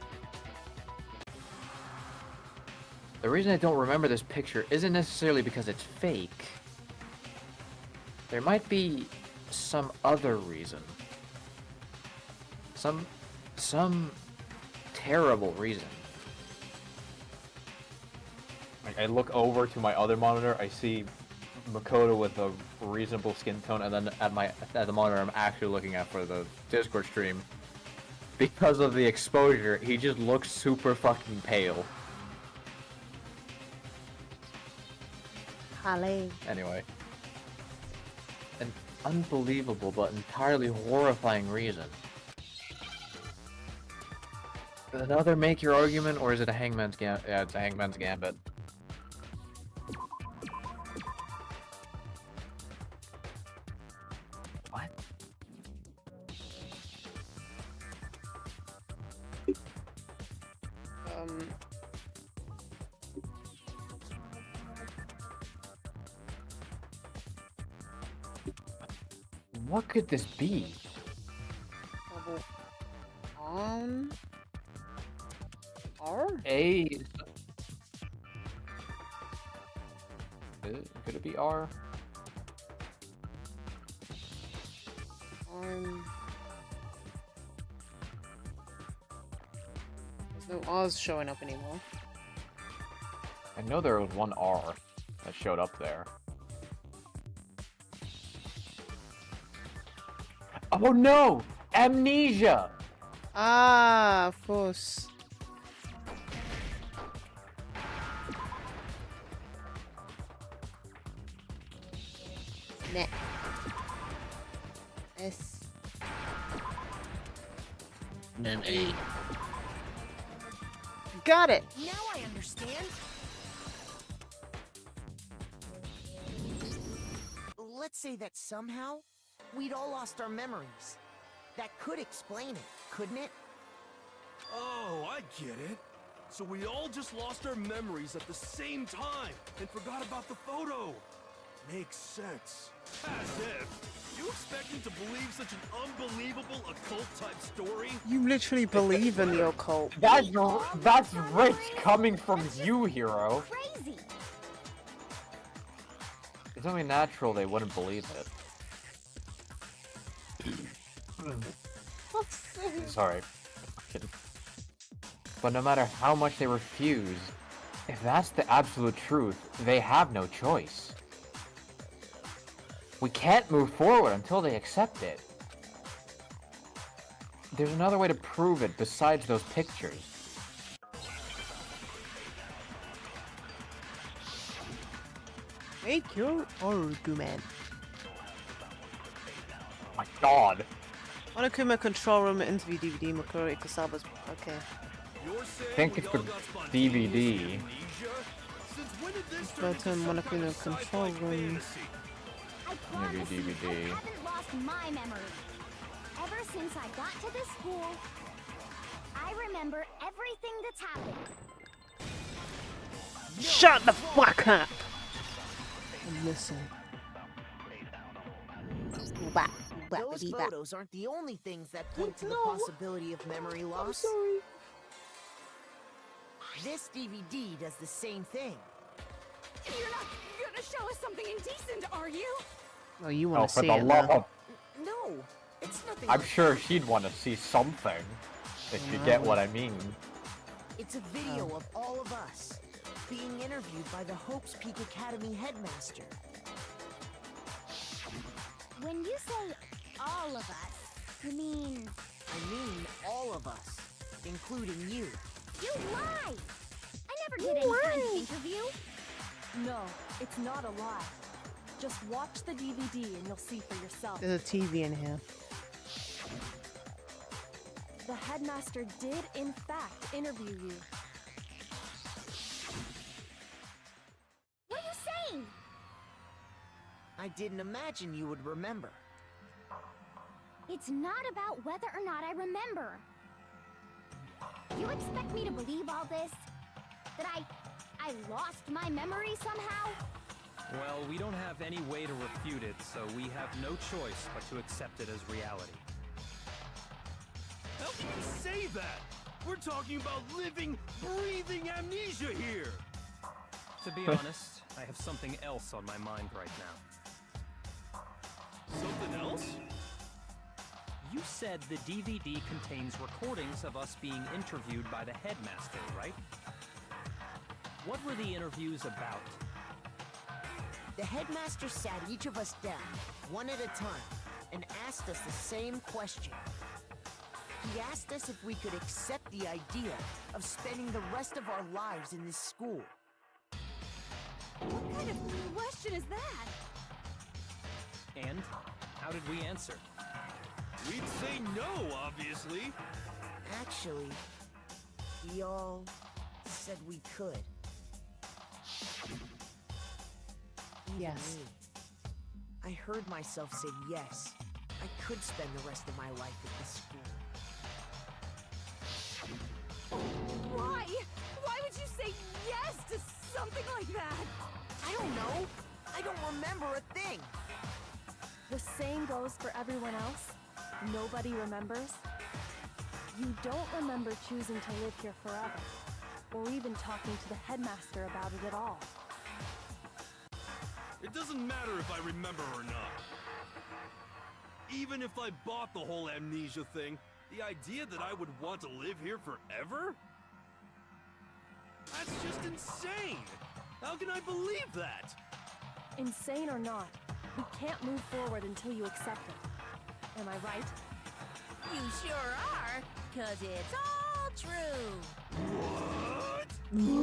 The reason I don't remember this picture isn't necessarily because it's fake. There might be some other reason. Some terrible reason. Like, I look over to my other monitor, I see Makoto with a reasonable skin tone, and then at the monitor I'm actually looking at for the Discord stream, because of the exposure, he just looks super fucking pale. Halle. Anyway. An unbelievable but entirely horrifying reason. Another make your argument, or is it a hangman's gambit? Yeah, it's a hangman's gambit. What? What could this be? Double R? Could it be R? There's no R's showing up anymore. I know there was one R that showed up there. Oh no! Amnesia! Ah, of course. Net. S. Then A. Got it! Now I understand. Let's say that somehow we'd all lost our memories. That could explain it, couldn't it? Oh, I get it. So we all just lost our memories at the same time and forgot about the photo. Makes sense. As if. You expect me to believe such an unbelievable occult-type story? You literally believe in the occult. That's rich coming from you, Hero. Crazy. It's only natural they wouldn't believe it. Sorry. But no matter how much they refuse, if that's the absolute truth, they have no choice. We can't move forward until they accept it. There's another way to prove it besides those pictures. Make your argument. Oh my god. Monokuma Control Room Interview DVD Makuri Kusaba's okay. I think it's the DVD. Photon Monokuma Control Room. I promise you, DVD. I haven't lost my memory. Ever since I got to this school, I remember everything that's happened. Shut the fuck up! And listen. Those photos aren't the only things that point to the possibility of memory loss. Sorry. This DVD does the same thing. You're not gonna show us something indecent, are you? Oh, you Oh, want to for see the it love now. of... No, it's not something I'm like sure that. she'd want to see something, if you get what I mean. It's a video of all of us being interviewed by the Hope's Peak Academy headmaster. When you say all of us, you mean I mean all of us, including you. you lie! I never did any kind of interview. No, it's not a lie. Just watch the DVD and you'll see for yourself. There's a TV in here. The headmaster did, in fact, interview you. What are you saying? I didn't imagine you would remember. It's not about whether or not I remember. You expect me to believe all this? That I lost my memory somehow? Well, we don't have any way to refute it, so we have no choice but to accept it as reality. How can you say that? We're talking about living, breathing amnesia here. To be honest, I have something else on my mind right now. Something else? You said the DVD contains recordings of us being interviewed by the headmaster, right? What were the interviews about? The headmaster sat each of us down, one at a time, and asked us the same question. He asked us if we could accept the idea of spending the rest of our lives in this school. What kind of question is that? And how did we answer? We'd say no, obviously. Actually, we all said we could. Even Yes. me. I heard myself say yes. I could spend the rest of my life at this school. Why? Why would you say yes to something like that? I don't know. I don't remember a thing. The same goes for everyone else. Nobody remembers. You don't remember choosing to live here forever, or even talking to the headmaster about it at all. It doesn't matter if I remember or not. Even if I bought the whole amnesia thing, the idea that I would want to live here forever? That's just insane! How can I believe that? Insane or not, we can't move forward until you accept it. Am I right? You sure are, 'cause it's all true.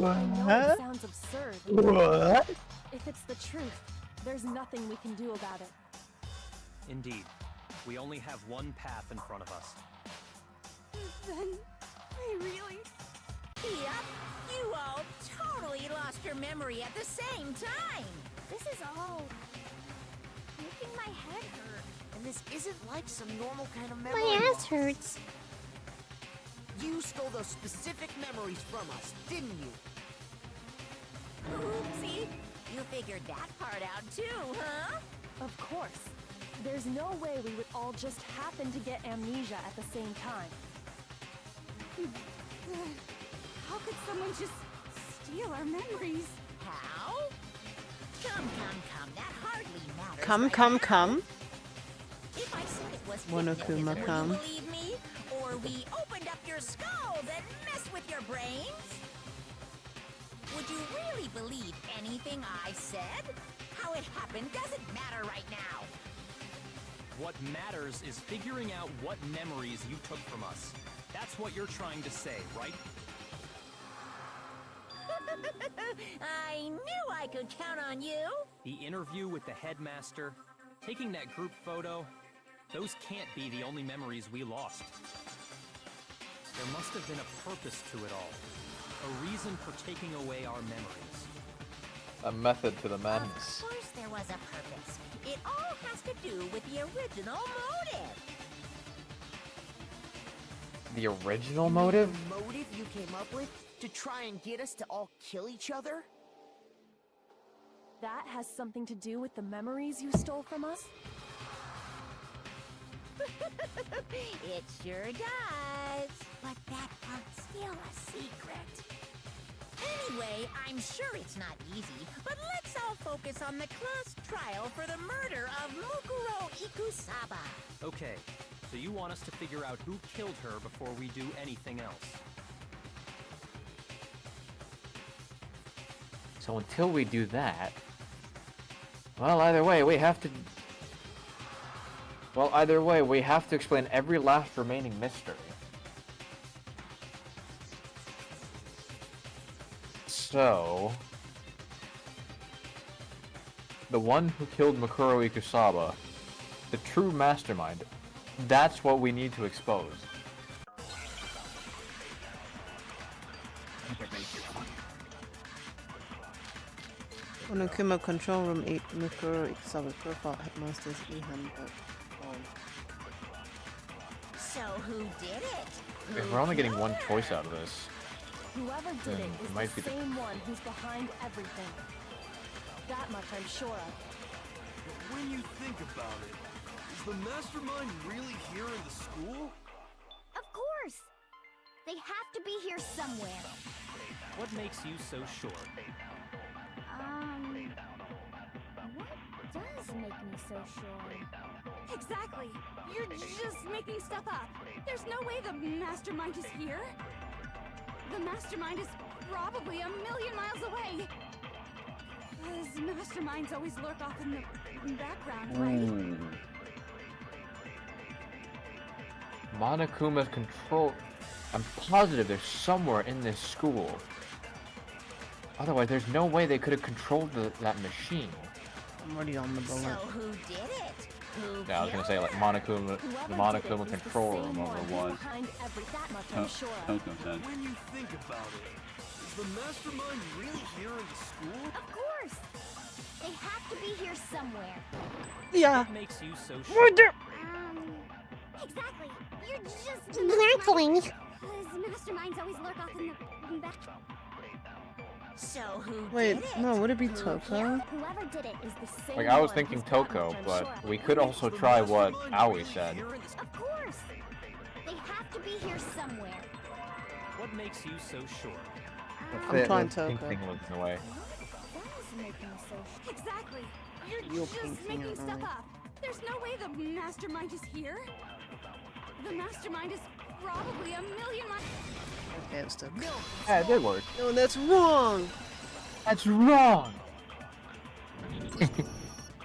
I know What? it sounds absurd. What? If it's the truth, there's nothing we can do about it. Indeed, we only have one path in front of us. Then, I really... Yep, you all totally lost your memory at the same time. This is all making my head hurt. And this isn't like some normal kind of memory My ass loss. hurts. You stole those specific memories from us, didn't you? Oopsie, you figured that part out too, huh? Of course. There's no way we would all just happen to get amnesia at the same time. How could someone just steal our memories? How? Come, that hardly matters. Come, right come, now. come. If I said it was Monokuma, hypnotism, come. would you believe me? Or we opened up your skulls and messed with your brains? Would you really believe anything I said? How it happened doesn't matter right now. What matters is figuring out what memories you took from us. That's what you're trying to say, right? I knew I could count on you. The interview with the headmaster, taking that group photo, those can't be the only memories we lost. There must have been a purpose to it all. A reason for taking away our memories. A method to the madness. Of course there was a purpose. It all has to do with the original motive. The original motive? The motive you came up with to try and get us to all kill each other? That has something to do with the memories you stole from us? It sure does. But that part's still a secret. Anyway, I'm sure it's not easy, but let's all focus on the class trial for the murder of Mukuro Ikusaba. Okay, So you want us to figure out who killed her before we do anything else? So until we do that, well, either way, we have to... Well, either way, we have to explain every last remaining mystery. So... The one who killed Mukuro Ikusaba, the true mastermind, that's what we need to expose. Monokuma control room 8 Mukuro Ikusaba profile headmaster's e-handbook. So who did it? If we're only getting one choice out of this, Whoever did then it is it might the be the... same one who's behind everything. That much I'm sure of. But when you think about it, is the mastermind really here in the school? Of course! They have to be here somewhere. What makes you so sure? What does make me so sure? Exactly! You're just making stuff up. There's no way the mastermind is here. The mastermind is probably a million miles away. Because masterminds always lurk off in the background, right? Monokuma's control... I'm positive they're somewhere in this school. Otherwise, there's no way they could have controlled that machine. I'm already on the bullet. So who did it? Who Yeah, I was gonna say, like, Monokuma, the Monokuma control room over was. Toko said. When you think about it, is the mastermind really here in the school? Of course! They have to be here somewhere. Yeah. What makes you so sure? Right there. Exactly. You're just Exactly. Because masterminds always lurk off in the back. So who Wait, did it? no, would it be Toko? Whoever did it is the same Like, I was one thinking who's that Toko, much I'm but sure of. we could also try what Aoi said. Of course! They have to be here somewhere. What makes you so sure? I'm trying The pink Toko. thing was in the way. That is making me so Exactly! You're You're just pinking making it stuff on. up. There's no way the mastermind is here. The mastermind is probably a million miles. Okay, it's Toko. Yeah, it did work. No, that's wrong! That's wrong!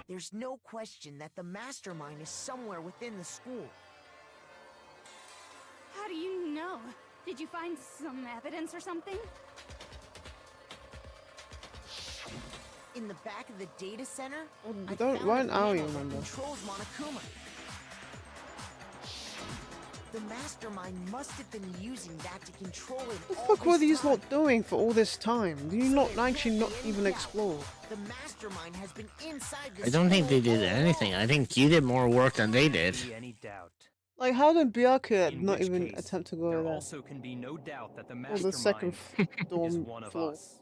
There's no question that the mastermind is somewhere within the school. How do you know? Did you find some evidence or something? In the back of the data center, I Don't, found why a don't Aoi panel that remember? controls Monokuma. The mastermind must have been using that to control it What the all fuck were this these time. lot doing for all this time? Do you not actually not even explore? The mastermind has been inside the I don't think they school did all anything. along. I think you did more work than they did. Be any doubt? Like, how did Byakuya In not which even case, attempt to go there there? also can be no doubt that the Or mastermind the second is dorm one of floor. us.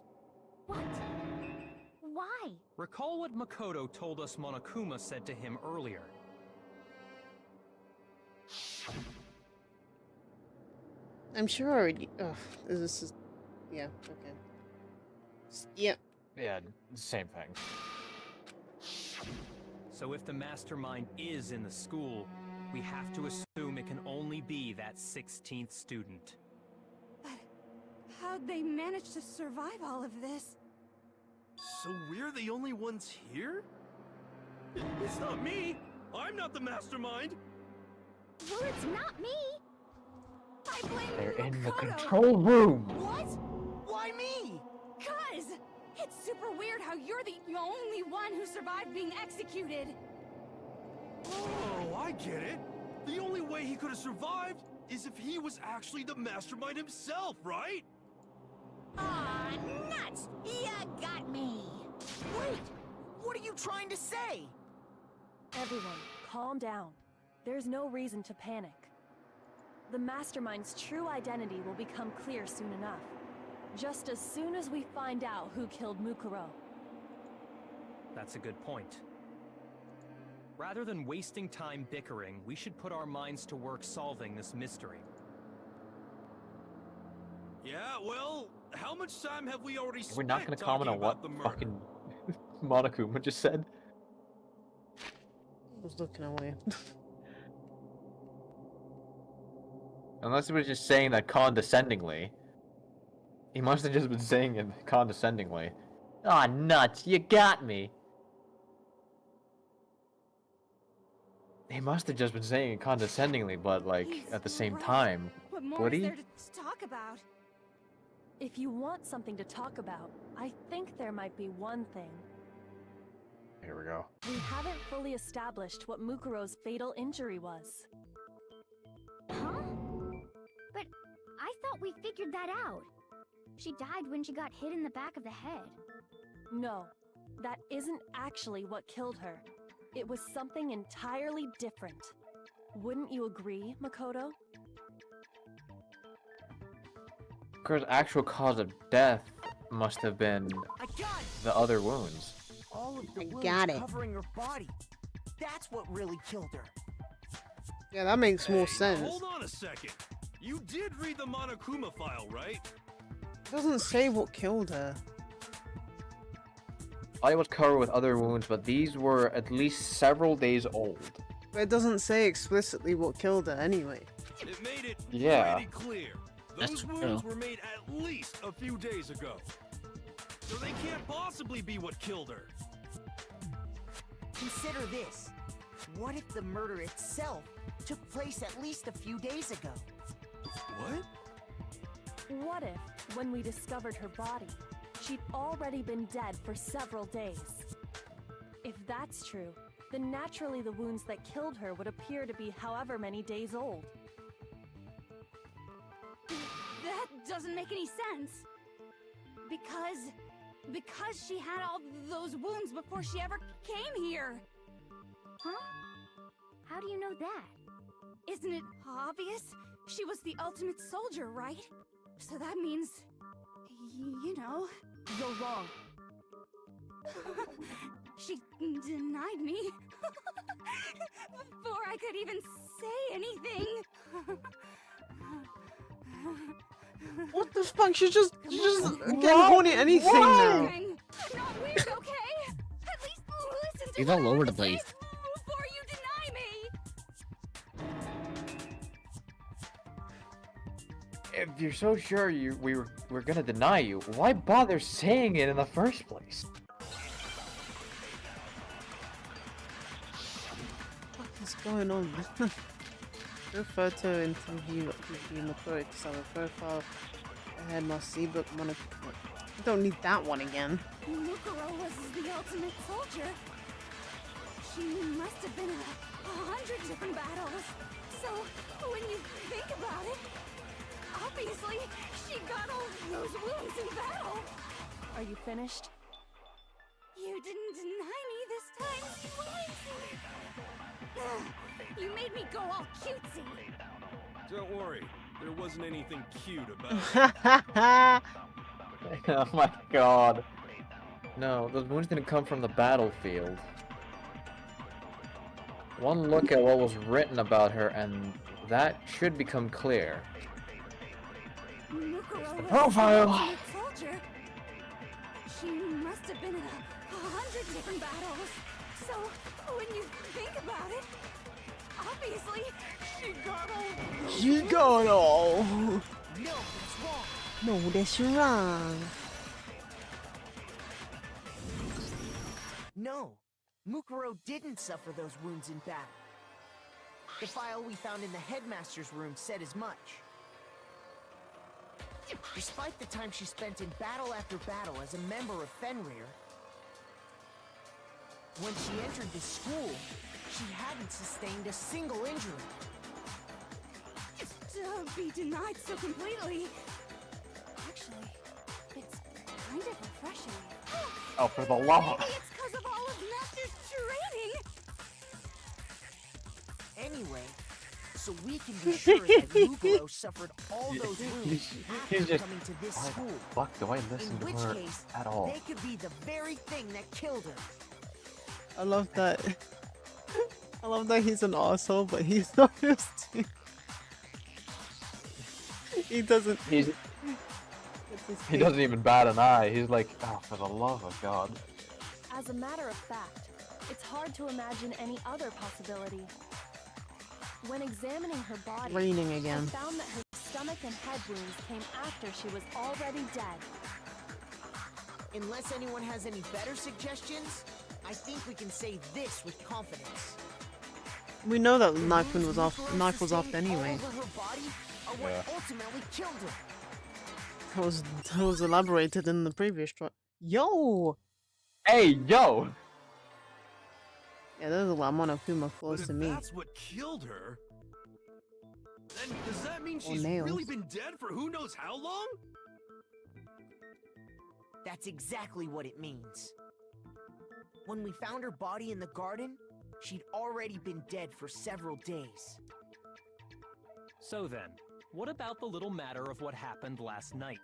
What? Why? Recall what Makoto told us Monokuma said to him earlier. I'm sure I already. Ugh, this is. Yeah, okay. Yep. Yeah, same thing. So if the mastermind is in the school, we have to assume it can only be that 16th student. But how'd they manage to survive all of this? So we're the only ones here? It's not me! I'm not the mastermind! Well, it's not me! I blame They're in the Makoto. control room! What? Why me? Cuz! It's super weird how you're the only one who survived being executed. Oh, I get it! The only way he could have survived is if he was actually the mastermind himself, right? Ah, nuts! You got me! Wait! What are you trying to say? Everyone, calm down. There's no reason to panic. The Mastermind's true identity will become clear soon enough. Just as soon as we find out who killed Mukuro. That's a good point. Rather than wasting time bickering, we should put our minds to work solving this mystery. Yeah, well, how much time have we already spent We're not gonna comment talking on what about the murder? fucking Monokuma just said. I was looking away. Unless he was just saying that condescendingly. He must have just been saying it condescendingly. Aw, nuts, you got me. He must have just been saying it condescendingly, but like at the same time. What more Would is he? there to talk about? If you want something to talk about, I think there might be one thing. Here we go. We haven't fully established what Mukuro's fatal injury was. Huh? But I thought we figured that out. She died when she got hit in the back of the head. No, that isn't actually what killed her. It was something entirely different. Wouldn't you agree, Makoto? Mukuro's actual cause of death must have been I got it! the other wounds. All of the I wounds got it. covering her body. That's what really killed her. Yeah, that makes more Hey, sense. hold on a second. You did read the Monokuma file, right? It doesn't say what killed her. Body was covered with other wounds, but these were at least several days old. But it doesn't say explicitly what killed her anyway. It made it Yeah. pretty clear. Those That's wounds true. were made at least a few days ago. So they can't possibly be what killed her. Consider this. What if the murder itself took place at least a few days ago? What? What if, when we discovered her body, she'd already been dead for several days? If that's true, then naturally the wounds that killed her would appear to be however many days old. That doesn't make any sense. Because she had all those wounds before she ever came here. Huh? How do you know that? Isn't it obvious? She was the ultimate soldier, right? So that means, you know. You're wrong. She denied me before I could even say anything. What the fuck? She's just getting horny at anything now. I'm not weird, okay? At least listen to He's what all I over have the to say place. before you deny me. If you're so sure we're gonna deny you, why bother saying it in the first place? What is going on? Your photo into Makoto to have a profile. I had my C-book mono. I don't need that one again. Mukuro was the ultimate soldier. She must have been in 100 different battles. So, when you think about it, obviously, she got all those wounds in battle. Are you finished? You didn't deny me this time, Squeezy. You made me go all cutesy. Don't worry. There wasn't anything cute about it. Oh my god. No, those wounds didn't come from the battlefield. One look at what was written about her and that should become clear. Mukuro was profile. the ultimate soldier. She must have been in 100 different battles. So, when you think about it, obviously, she got all... You got all. No, that's wrong. No, that's wrong. No, Mukuro didn't suffer those wounds in battle. The file we found in the headmaster's room said as much. Despite the time she spent in battle after battle as a member of Fenrir, when she entered the school, she hadn't sustained a single injury. To be denied so completely. Actually, it's kind of refreshing. Oh, for the love Maybe it's because of all of Master's training. Anyway, so we can be sure that Mukuro suffered all those wounds after he's just, coming to this why school. the fuck do I listen In to which her case, at all? they could be the very thing that killed her. I love that. I love that he's an asshole, but he's not just. He doesn't. He doesn't even bat an eye. He's like, oh, for the love of God. As a matter of fact, it's hard to imagine any other possibility. When examining her body, Raining again. I found that her stomach and head wounds came after she was already dead. Unless anyone has any better suggestions, I think we can say this with confidence. We know that the knife was off. Knife was off Sustained anyway. all over her body are what ultimately killed her. That was elaborated in the previous shot. Yo! Hey, yo! Yeah, there's a lot of Monokuma But close if to me. that's what killed her, then does that mean Or she's nails. really been dead for who knows how long? That's exactly what it means. When we found her body in the garden, she'd already been dead for several days. So then, what about the little matter of what happened last night?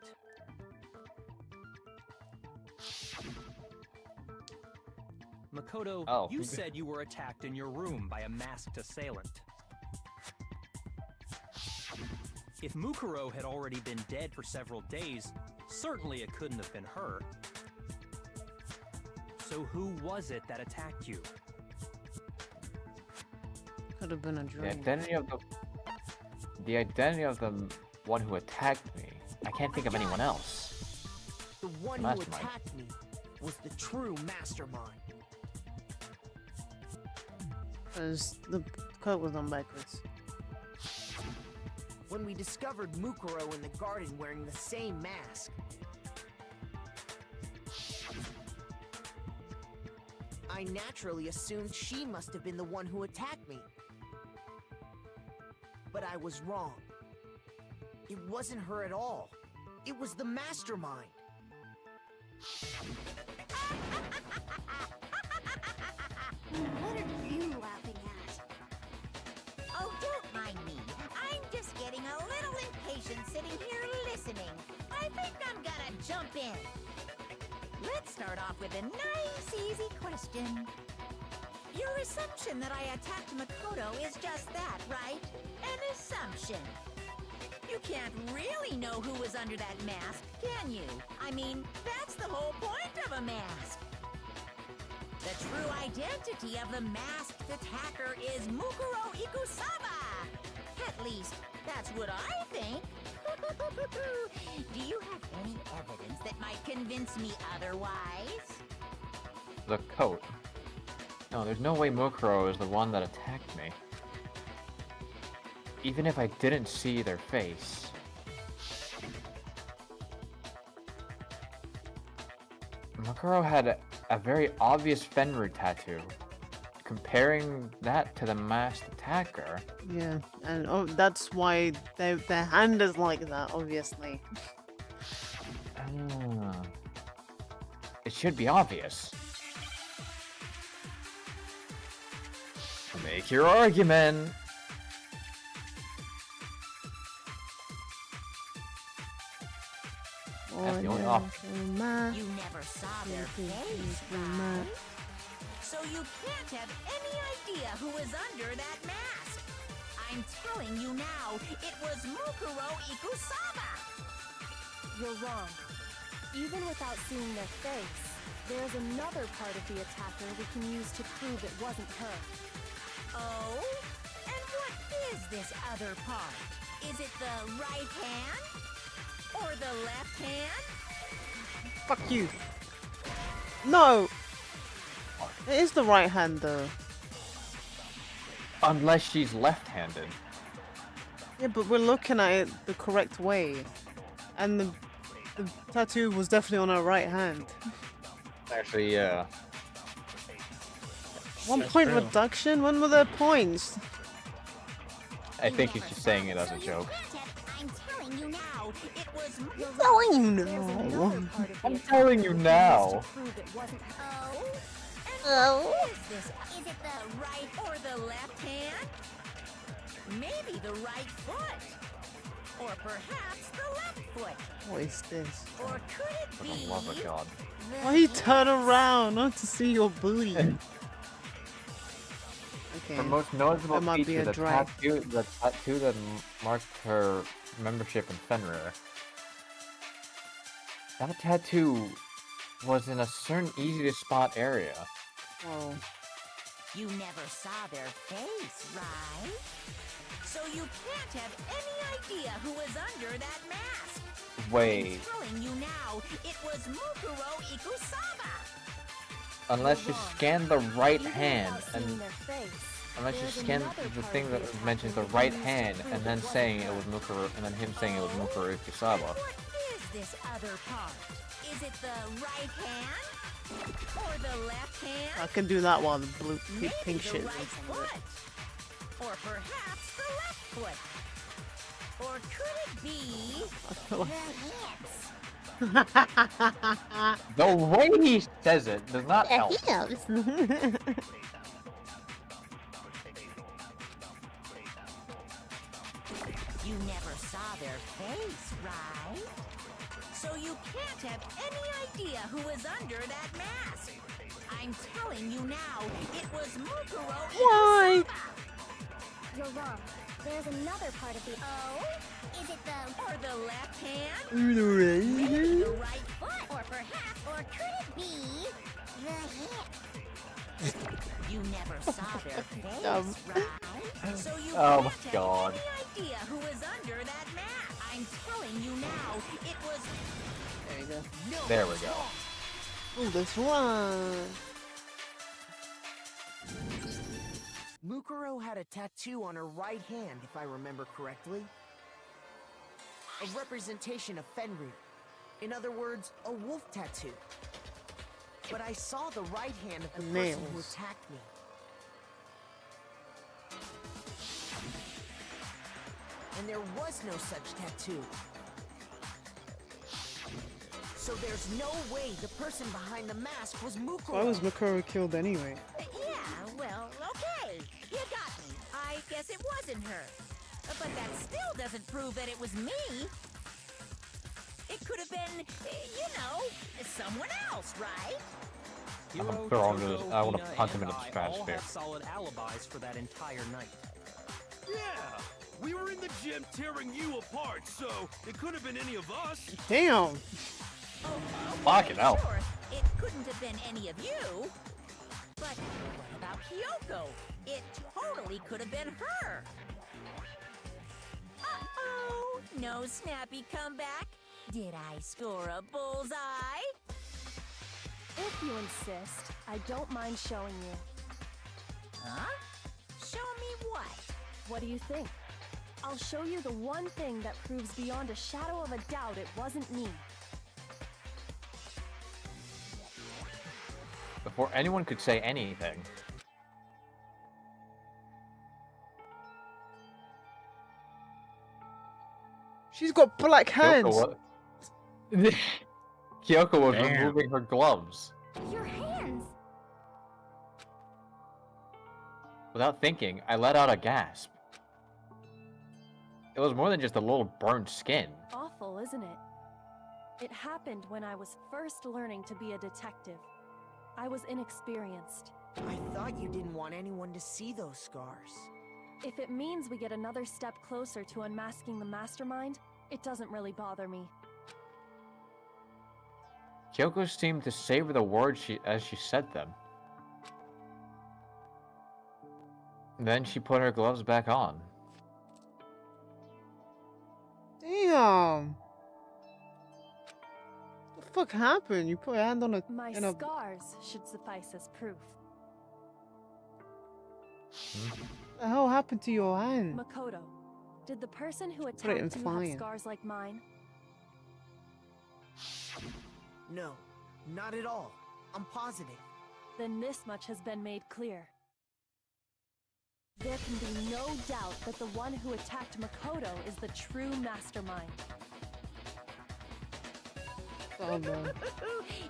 Makoto, Oh. you said you were attacked in your room by a masked assailant. If Mukuro had already been dead for several days, certainly it couldn't have been her. So who was it that attacked you? Could have been a The dream. identity of the one who attacked me. I can't think of anyone else. The one who Mastermind. attacked me was the true mastermind. Because the coat was on backwards. When we discovered Mukuro in the garden wearing the same mask, I naturally assumed she must have been the one who attacked me. But I was wrong. It wasn't her at all. It was the mastermind. What are you laughing at? Oh, don't mind me. I'm just getting a little impatient sitting here listening. I think I'm gonna jump in. Let's start off with a nice, easy question. Your assumption that I attacked Makoto is just that, right? An assumption. You can't really know who was under that mask, can you? I mean, that's the whole point of a mask. The true identity of the masked attacker is Mukuro Ikusaba. At least, that's what I think. Do you have any evidence that might convince me otherwise? The coat. No, there's no way Mukuro is the one that attacked me. Even if I didn't see their face. Mukuro had a very obvious Fenrir tattoo. Comparing that to the masked attacker. Yeah, and that's why their hand is like that, obviously. It should be obvious. Make your argument. That's the only option. You never saw their face, right? So you can't have any idea who was under that mask. I'm telling you now, it was Mukuro Ikusaba. You're wrong. Even without seeing their face, there's another part of the attacker we can use to prove it wasn't her. Oh? And what is this other part? Is it the right hand? Or the left hand? Fuck you. No! It is the right hand, though. Unless she's left-handed. Yeah, but we're looking at it the correct way. And the tattoo was definitely on her right hand. Actually, yeah. 1 That's point true. reduction? When were their points? I think he's just saying it as a joke. I'm telling you now, it was Telling you There's now. another part of the I'm attacker telling you we can use now. to prove it wasn't her. Oh? Oh. What is this? Is it the right or the left hand? Maybe the right foot. Or perhaps the left foot. What is this? Or could it For be the love of God. the Why you turn around? Not to see your booty. Okay. Her most noticeable That might be feature, a the drag. tattoo that marked her membership in Fenrir. That tattoo was in a certain easy to spot area. Oh. You never saw their face, right? So you can't have any idea who was under that mask. Wait. I'm telling you now, it was Mukuro Ikusaba. Unless you scan the right Even hand, without and seeing their face, unless you there's scan another the part thing of that the mentions the attack right that hand, used to and prove then it saying it wasn't was Mukuro, and then him saying it was Mukuro Ikusaba. What is this other part? Is it the right hand? Or the left hand? I can do that while the blue Maybe pink the shit right is on it. foot. Or perhaps the left foot. Or could it be I feel like- The way he says it does not help. You never saw their face, right? So you can't have any idea who was under that mask. I'm telling you now, it was Mukuro Why? Ikusaba. You're wrong. There's another part of the. Oh? Is it the. Or the left hand? Ooh, the right Maybe hand? the right foot? Or perhaps. Or could it be. The hip? You never saw their face, Dumb. right? So you Oh my can't God. have any idea who was under that mask. I'm telling you now, it was. There you go. No, There we it's go. not. Oh, this one. Mukuro had a tattoo on her right hand, if I remember correctly. A representation of Fenrir. In other words, a wolf tattoo. But I saw the right hand of the And person who nails. attacked me. And there was no such tattoo. So there's no way the person behind the mask was Mukuro. Why was Makoro killed anyway? Yeah, well, okay. You got me. I guess it wasn't her. But that still doesn't prove that it was me. It could have been, someone else, right? Hiro, throw him to Choco, his- I wanna Hina, punt him and into the I trash all bin. have solid alibis for that entire night. Yeah, we were in the gym tearing you apart, so it could have been any of us. Damn. Fucking hell. Sure, it couldn't have been any of you. But what about Kyoko? It totally could have been her. Uh-oh, no snappy comeback. Did I score a bullseye? If you insist, I don't mind showing you. Huh? Show me what? What do you think? I'll show you the one thing that proves beyond a shadow of a doubt it wasn't me. Before anyone could say anything. She's got black hands. Kyoko was Damn. removing her gloves. Your hands! Without thinking, I let out a gasp. It was more than just a little burned skin. Awful, isn't it? It happened when I was first learning to be a detective. I was inexperienced. I thought you didn't want anyone to see those scars. If it means we get another step closer to unmasking the mastermind, it doesn't really bother me. Kyoko seemed to savor the words as she said them. Then she put her gloves back on. Damn. What the fuck happened? You put your hand on a My in a scars should suffice as proof. What the hell happened to your hand? Makoto, did the person who Put it in attacked you have fire. scars like mine? No, not at all. I'm positive. Then this much has been made clear. There can be no doubt that the one who attacked Makoto is the true mastermind. Oh no.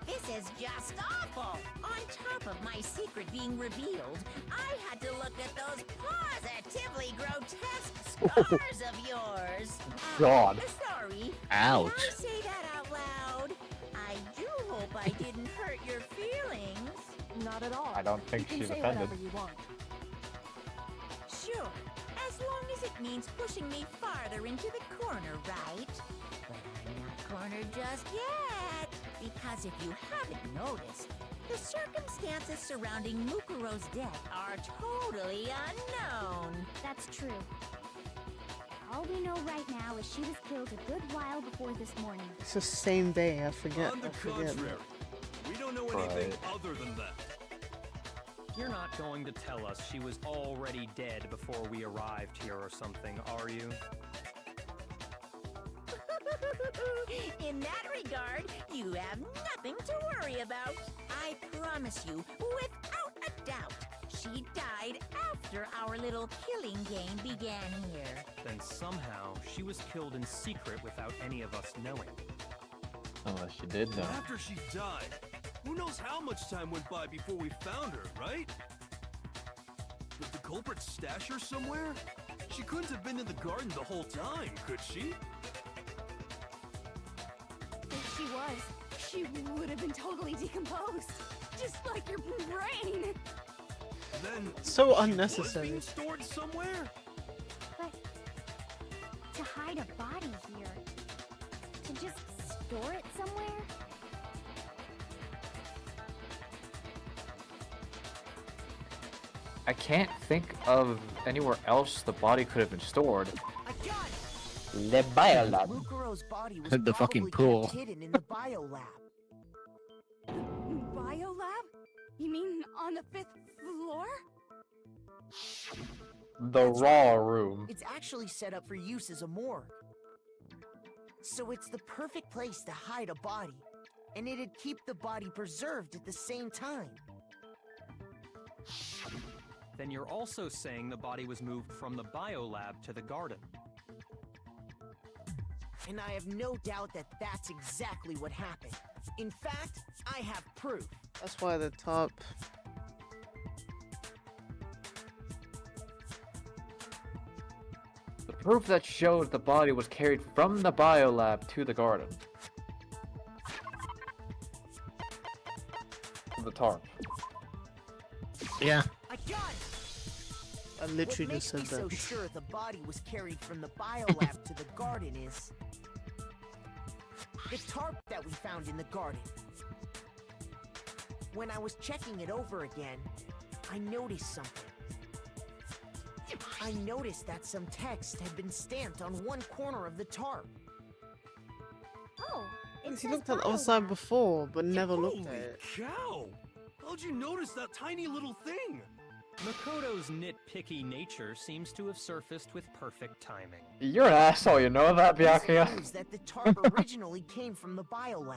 This is just awful. On top of my secret being revealed, I had to look at those positively grotesque scars of yours. God. Sorry. Ouch. Can I say that out loud? I do hope I didn't hurt your feelings. Not at all. I don't think you can she's say offended. whatever you want. Sure, as long as it means pushing me farther into the corner, right? But I'm not cornered just yet, because if you haven't noticed, The circumstances surrounding Mukuro's death are totally unknown. That's true. All we know right now is she was killed a good while before this morning. It's the same day. I forget. On the I forget. contrary, we don't know anything other than that. You're not going to tell us she was already dead before we arrived here or something, are you? In that regard, you have nothing to worry about. I promise you, without a doubt, she died after our little killing game began here. Then somehow she was killed in secret without any of us knowing. Unless she did know. After she died, who knows how much time went by before we found her, right? Did the culprit stash her somewhere? She couldn't have been in the garden the whole time, could she? If she was, she would have been totally decomposed. Just like your brain. Then So she unnecessary. was being stored somewhere? But to hide a body here, to just store it somewhere? I can't think of anywhere else the body could have been stored. I got it! The biolab. Mukuro's body was The fucking probably pool. kept hidden in the biolab. Biolab? You mean on the 5th floor? The raw room. It's actually set up for use as a morgue. So it's the perfect place to hide a body, and it'd keep the body preserved at the same time. Then you're also saying the body was moved from the biolab to the garden. And I have no doubt that that's exactly what happened. In fact, I have proof. That's why the top. The proof that showed the body was carried from the biolab to the garden. The tarp. Yeah. I got it! I literally What just makes me said so that. sure the body was carried from the biolab to the garden is the tarp that we found in the garden. When I was checking it over again, I noticed something. I noticed that some text had been stamped on one corner of the tarp. Oh, it He says looked at the other side biolab. before, but never looked at Holy it. cow! How'd you notice that tiny little thing? Makoto's nitpicky nature seems to have surfaced with perfect timing. You're an asshole, you know that, This Byakuya? proves that the tarp originally came from the biolab.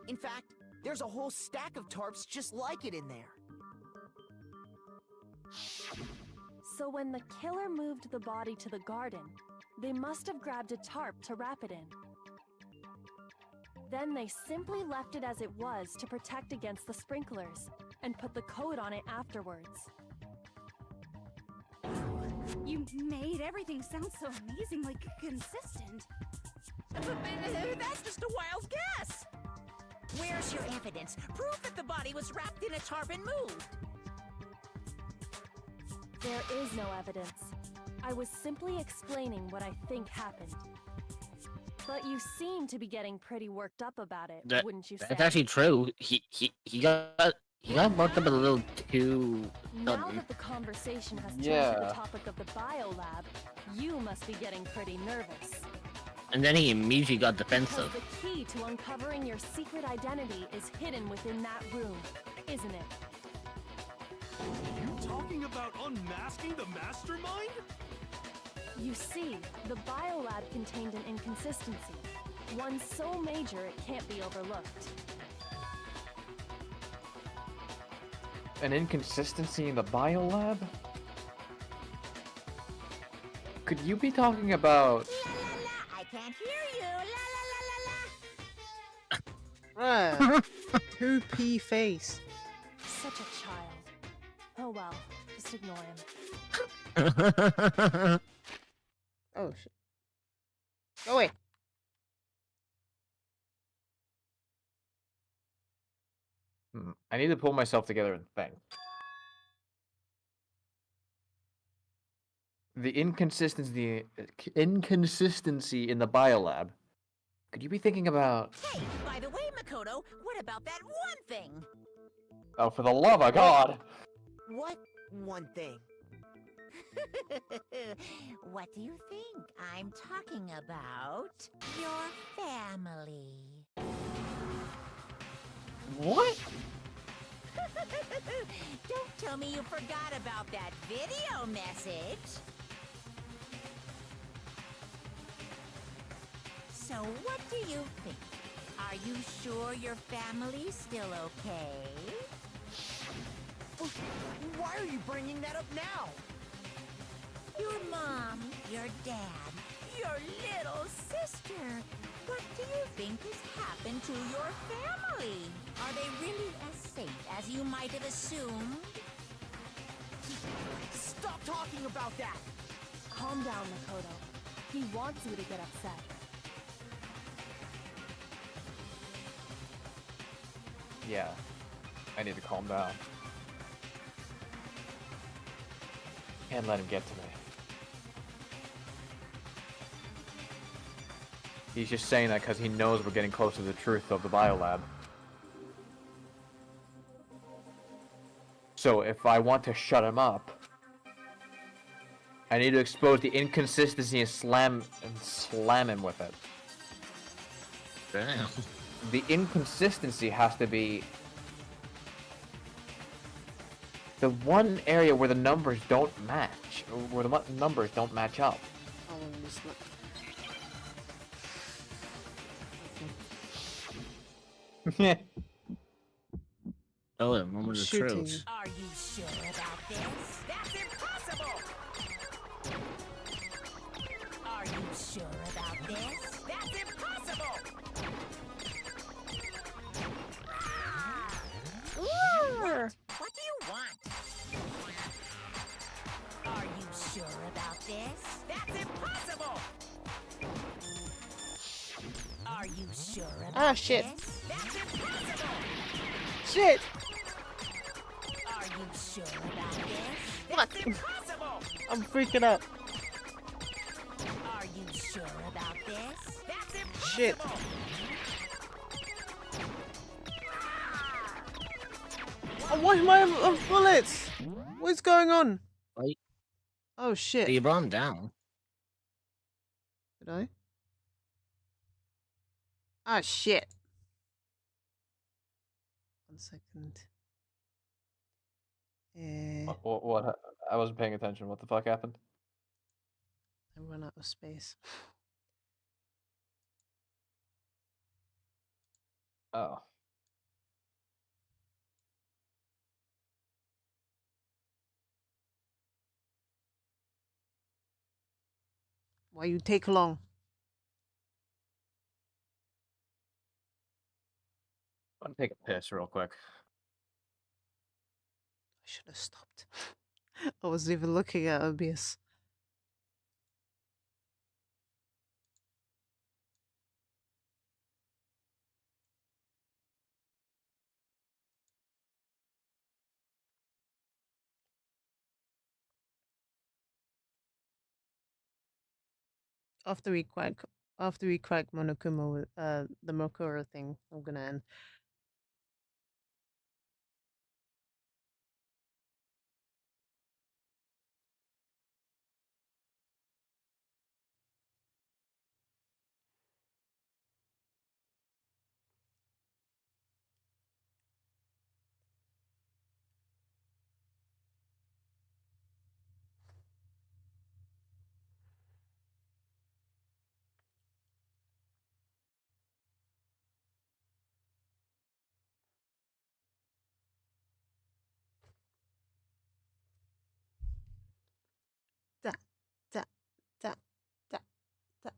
In fact, there's a whole stack of tarps just like it in there. So when the killer moved the body to the garden, they must have grabbed a tarp to wrap it in. Then they simply left it as it was to protect against the sprinklers, and put the coat on it afterwards. You made everything sound so amazingly consistent. That's just a wild guess. Where's your evidence? Proof that the body was wrapped in a tarp and moved. There is no evidence. I was simply explaining what I think happened. But you seem to be getting pretty worked up about it, wouldn't you say? That's actually true. He got worked up a little too Now sudden. that the conversation has turned to Yeah. the topic of the biolab, you must be getting pretty nervous. And then he immediately got Because defensive. the key to uncovering your secret identity is hidden within that room, isn't it? You talking about unmasking the mastermind? You see, the biolab contained an inconsistency. One so major it can't be overlooked. An inconsistency in the biolab? Could you be talking about... I can't hear you. Bruh. 2P face. Such a child. Oh well, just ignore him. Oh shit. Go away. I need to pull myself together and think. The inconsistency in the biolab Could you be thinking about... Hey, by the way, Makoto, what about that one thing? Oh, for the love of God! What one thing? What do you think I'm talking about? Your family. What? Don't tell me you forgot about that video message. So what do you think? Are you sure your family's still okay? Why are you bringing that up now? Your mom, your dad, your little sister. What do you think has happened to your family? Are they really as safe as you might have assumed? Stop talking about that! Calm down, Makoto. He wants you to get upset. Yeah. I need to calm down. Can't let him get to me. He's just saying that because he knows we're getting close to the truth of the biolab. So if I want to shut him up, I need to expose the inconsistency and slam him with it. Damn. The inconsistency has to be the one area where the numbers don't match, or where the numbers don't match up. How long is that? Oh, the moment of Shooting. truth. Are you sure about this? That's impossible! Are you sure about this? That's impossible! What do you want? Are you sure about this? That's impossible! Are you sure about Ah, shit. this? That's impossible! Shit! Are you sure about this? Fuck. That's impossible! I'm freaking out. Are you sure about this? That's impossible! Shit. Oh, why am I of bullets? What's going on? Why- Oh shit. You brought him down. Did I? Ah shit. 1 second. What? I wasn't paying attention. What the fuck happened? I run out of space. Oh. Why you take long? I'm gonna take a piss real quick. I should have stopped. I wasn't even looking at OBS. After we crack Monokuma with the Mokura thing, I'm gonna end. Da, da, da, da, da.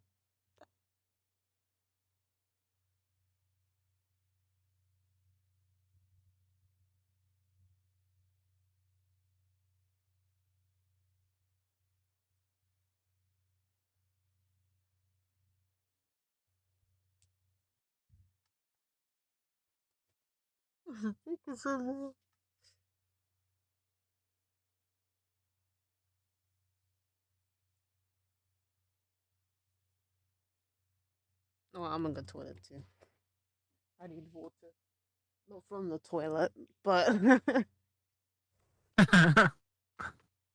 Thank you so much. Oh, I'm in the toilet too. I need water. Not from the toilet, but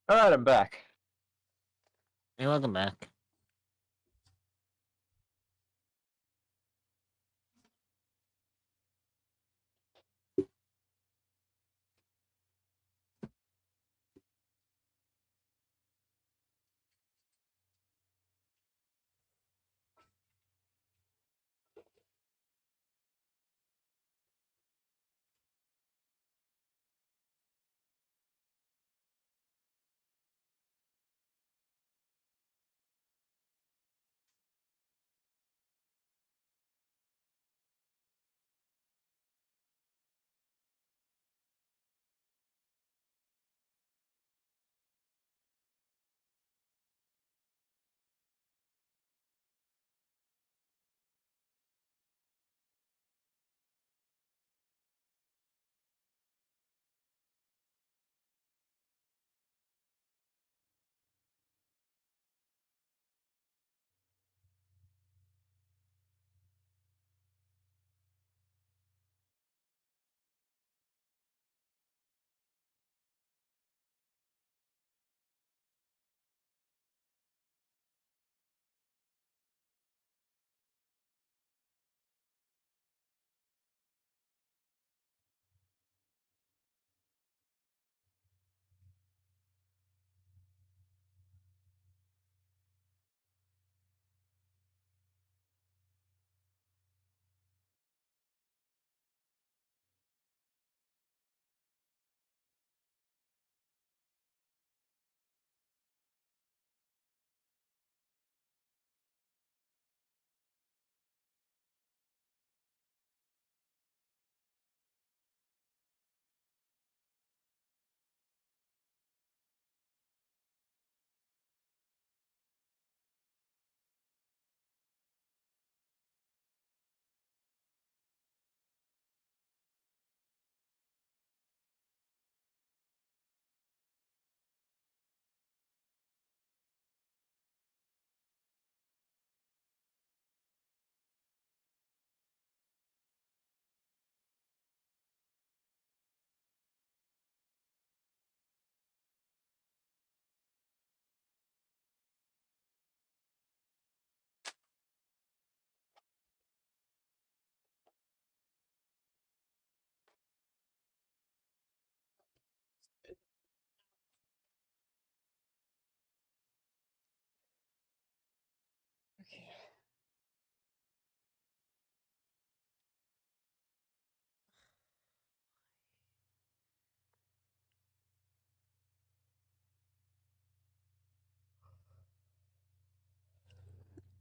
Alright, I'm back. Hey, welcome back.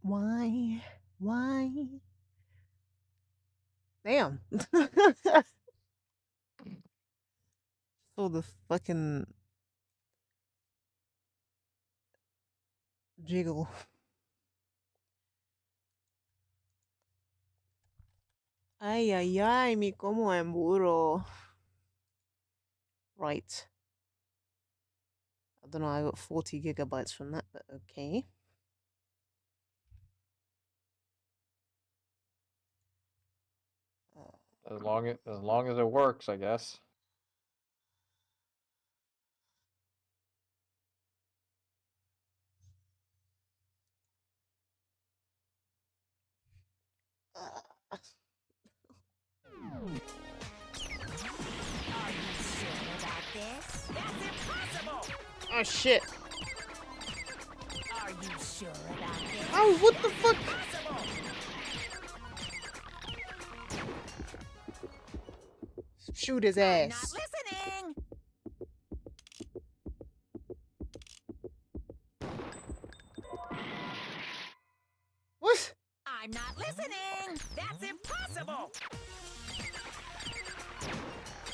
why? Why? Damn. So the fucking jiggle. Ay, ay, ay, mi como emburo. Right. I don't know, I got 40 gigabytes from that, but okay. As long as it works, I guess. Oh shit. Are you sure about this? Oh, what the fuck? Shoot his ass. Not listening. What? I'm not listening. That's impossible.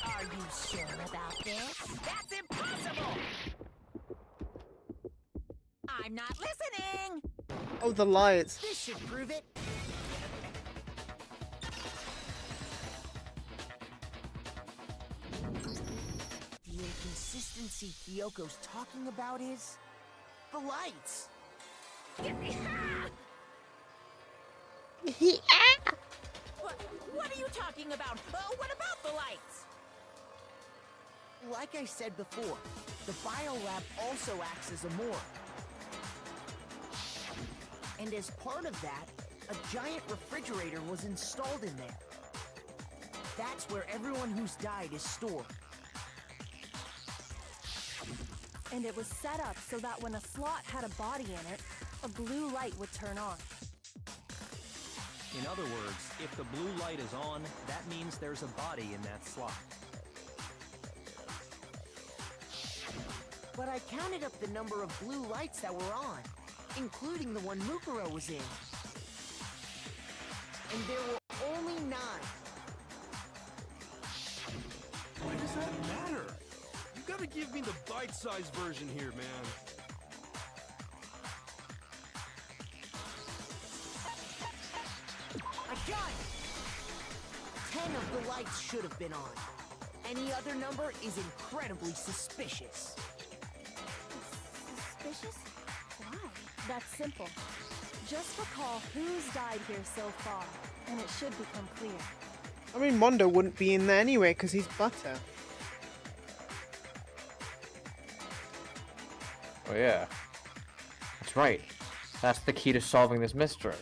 Are you sure about this? That's impossible. I'm not listening. Oh, the lights. This should prove it. The inconsistency Kyoko's talking about is the lights. What are you talking about? What about the lights? Like I said before, the biolab also acts as a morgue. And as part of that, a giant refrigerator was installed in there. That's where everyone who's died is stored. And it was set up so that when a slot had a body in it, a blue light would turn on. In other words, if the blue light is on, that means there's a body in that slot. But I counted up the number of blue lights that were on, including the one Mukuro was in. And there were only 9. Why does that matter? You gotta give me the bite-sized version here, man. I got it! 10 of the lights should have been on. Any other number is incredibly suspicious. Suspicious? Why? That's simple. Just recall who's died here so far, and it should become clear. I mean, Mondo wouldn't be in there anyway because he's butter. Oh yeah. That's right. That's the key to solving this mystery.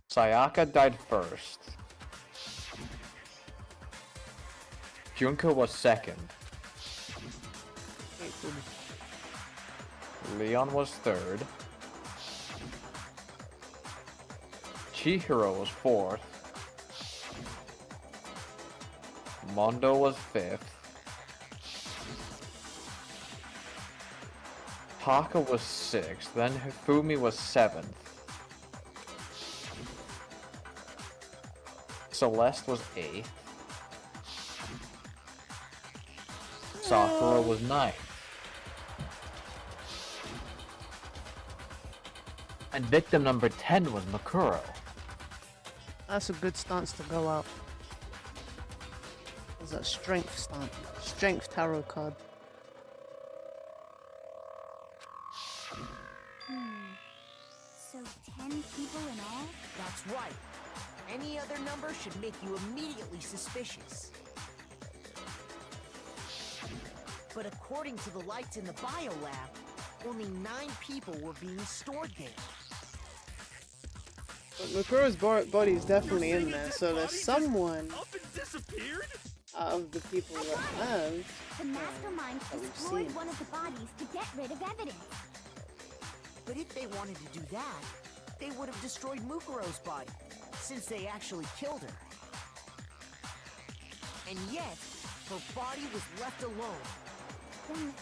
Sayaka died first. Junko was second. Leon was third. Chihiro was fourth. Mondo was fifth. Taka was sixth. Then Hifumi was seventh. Celeste was eighth. Sakura was ninth. And victim number 10 was Makuro. That's a good stance to go out. There's a strength stance. Strength tarot card. So 10 people in all? That's right. Any other number should make you immediately suspicious. But according to the lights in the biolab, only 9 people were being stored there. But Makuro's body is definitely in there, so there's someone out of the people that have The mastermind that we've destroyed seen. one of the bodies to get rid of evidence. But if they wanted to do that, they would have destroyed Mukuro's body, since they actually killed her. And yet, her body was left alone. Then,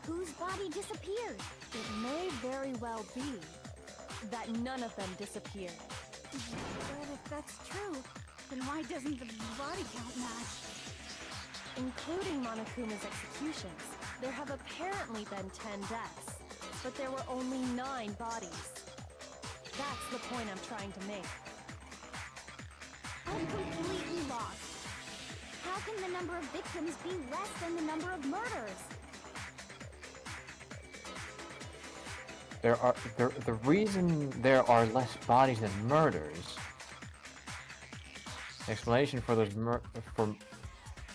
whose body disappeared? It may very well be that none of them disappeared. But if that's true, then why doesn't the body count match? Including Monokuma's executions, there have apparently been 10 deaths, but there were only 9 bodies. That's the point I'm trying to make. I'm completely lost. How can the number of victims be less than the number of murders? The reason there are less bodies than murders. Explanation for those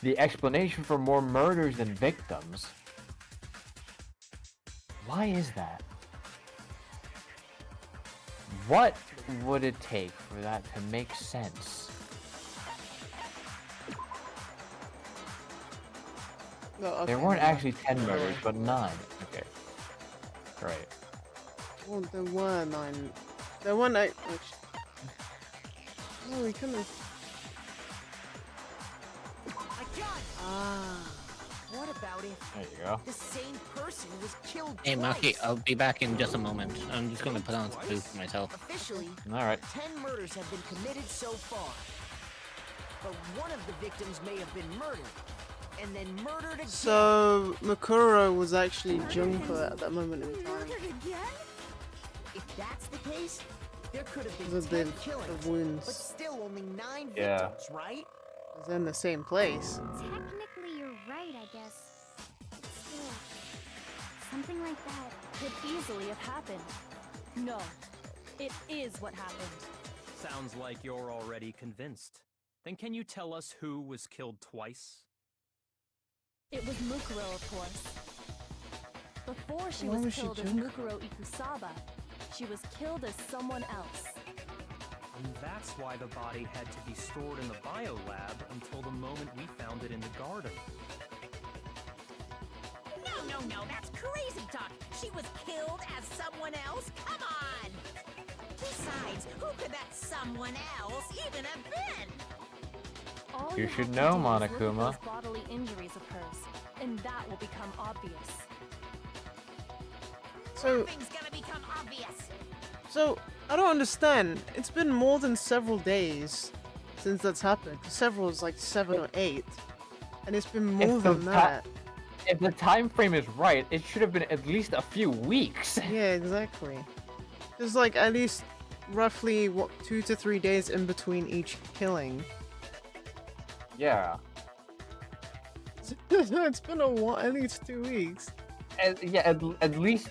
the explanation for more murders than victims. Why is that? What would it take for that to make sense? No, okay, There weren't no. actually 10 murders, but 9. Okay. Right. Well, there were 9. There were 9. No, we couldn't have. I got it! Ah. What about if There you go. the same person was killed Hey, twice? Maki, I'll be back in just a moment. I'm just gonna put on some food for myself. Officially, Alright. 10 murders have been committed so far. But one of the victims may have been murdered, and then murdered again. So Makuro was actually Junko at that moment in time. Murdered again? If that's the case, there could have Because been of 10 killings, the wounds. but still only 9 Yeah. victims, right? Because they're in the same place. Technically, you're right, I guess. But still, Something like that could easily have happened. No, it is what happened. Sounds like you're already convinced. Then can you tell us who was killed twice? It was Mukuro, of course. Before she Why was was she killed as Junko? Mukuro Ikusaba, she was killed as someone else. And that's why the body had to be stored in the biolab until the moment we found it in the garden. No, that's crazy talk. She was killed as someone else? Come on! Besides, who could that someone else even have been? All You have should to know, do is look at Monokuma. those bodily injuries of hers, and that will become obvious. So, Nothing's gonna become obvious. so I don't understand. It's been more than several days since that's happened. Several is like 7 or 8, and it's been more If the than ti- that. If the time frame is right, it should have been at least a few weeks. Yeah, exactly. There's like at least roughly 2 to 3 days in between each killing. Yeah. It's been a while, at least 2 weeks. At least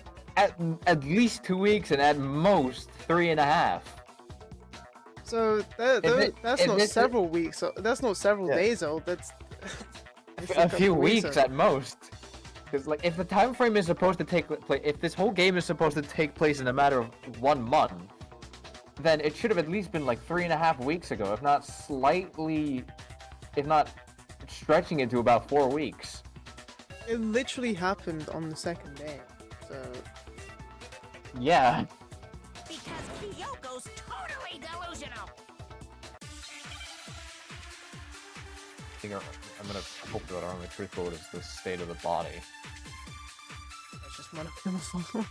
2 weeks, and at most 3.5. So that's if not this- several weeks. That's not several Yeah. days old. That's A few weeks old. at most. Because like, if the time frame is supposed to take place, if this whole game is supposed to take place in a matter of 1 month, then it should have at least been like 3.5 weeks ago, if not stretching it to about 4 weeks. It literally happened on the second day. So Yeah. Because Kyoko's totally delusional. I think I'm gonna hope that our only truthful is the state of the body. that's just Monokuma.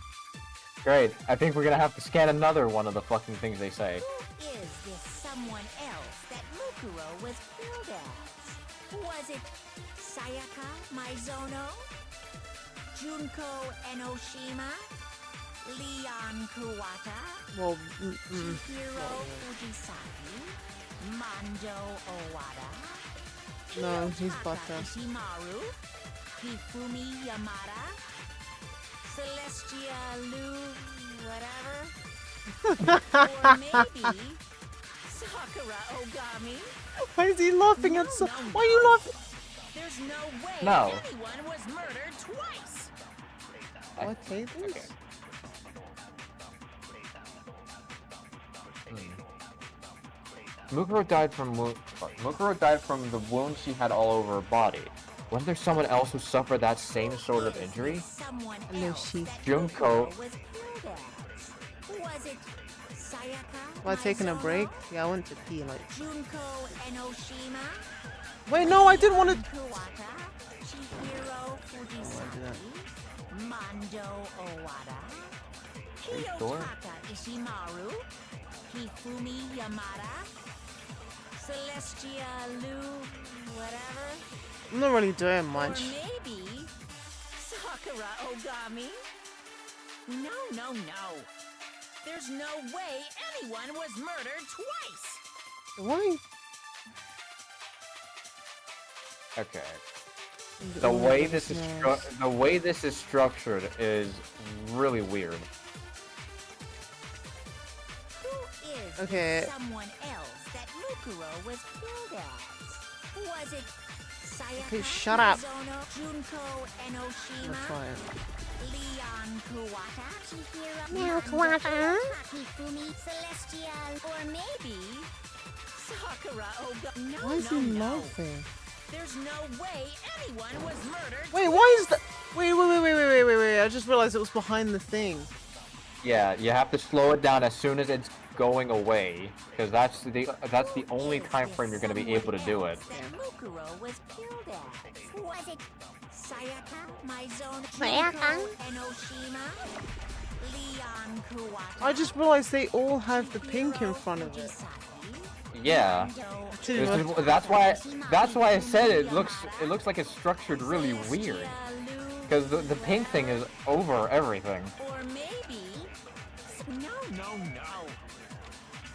Great. I think we're gonna have to scan another one of the fucking things they say. Who is this someone else that Mukuro was killed as? Was it Sayaka Maizono? Junko Enoshima? Leon Kuwata? Well, Chihiro Fujisaki? Mando Owada? No, he's Kiyotaka butter. Ishimaru? Hifumi Yamada? Celestia Lu... whatever? Or maybe... Sakura Ogami? Why is he laughing at so? Why are you laughing? There's no way No. anyone was murdered twice! What tables? Mukuro died from the wound she had all over her body. Wasn't there someone else who suffered that same sort of injury? Someone No, else she- that Junko. Mukuro was killed as. Was it Sayaka While taking a Maizono? break? Yeah, I went to pee. Like, Junko Enoshima? wait, no, I didn't want to. Kuwata? Chihiro Fujisaki? Mando Owada? Are you sure? Kiyotaka Ishimaru? Hifumi Yamada? Celestia Lu... whatever? I'm not really doing Or much. maybe Sakura Ogami? No. There's no way anyone was murdered twice. Why? Okay. The way this is structured is really weird. Who is Okay. someone else that Mukuro was killed as? Was it Sayaka Okay, shut up. Maizono, Junko I'm Enoshima? gonna try it. Leon Kuwata? Chihiro Now, Kuwata. Hifumi Celestial? Or maybe Sakura Ogami? No, Why is he no. laughing? There's no way anyone was murdered. Wait, why is that? Wait! I just realized it was behind the thing. Yeah, you have to slow it down as soon as it's going away, because that's the only time frame you're gonna be able to do it. That Mukuro was killed as. Was it Sayaka Maizono? Sayaka? Junko Enoshima? Leon Kuwata? I just realized they all have the pink in front of it. Yeah. That's why I said it looks like it's structured really weird. Because the pink thing is over everything. Or maybe... No.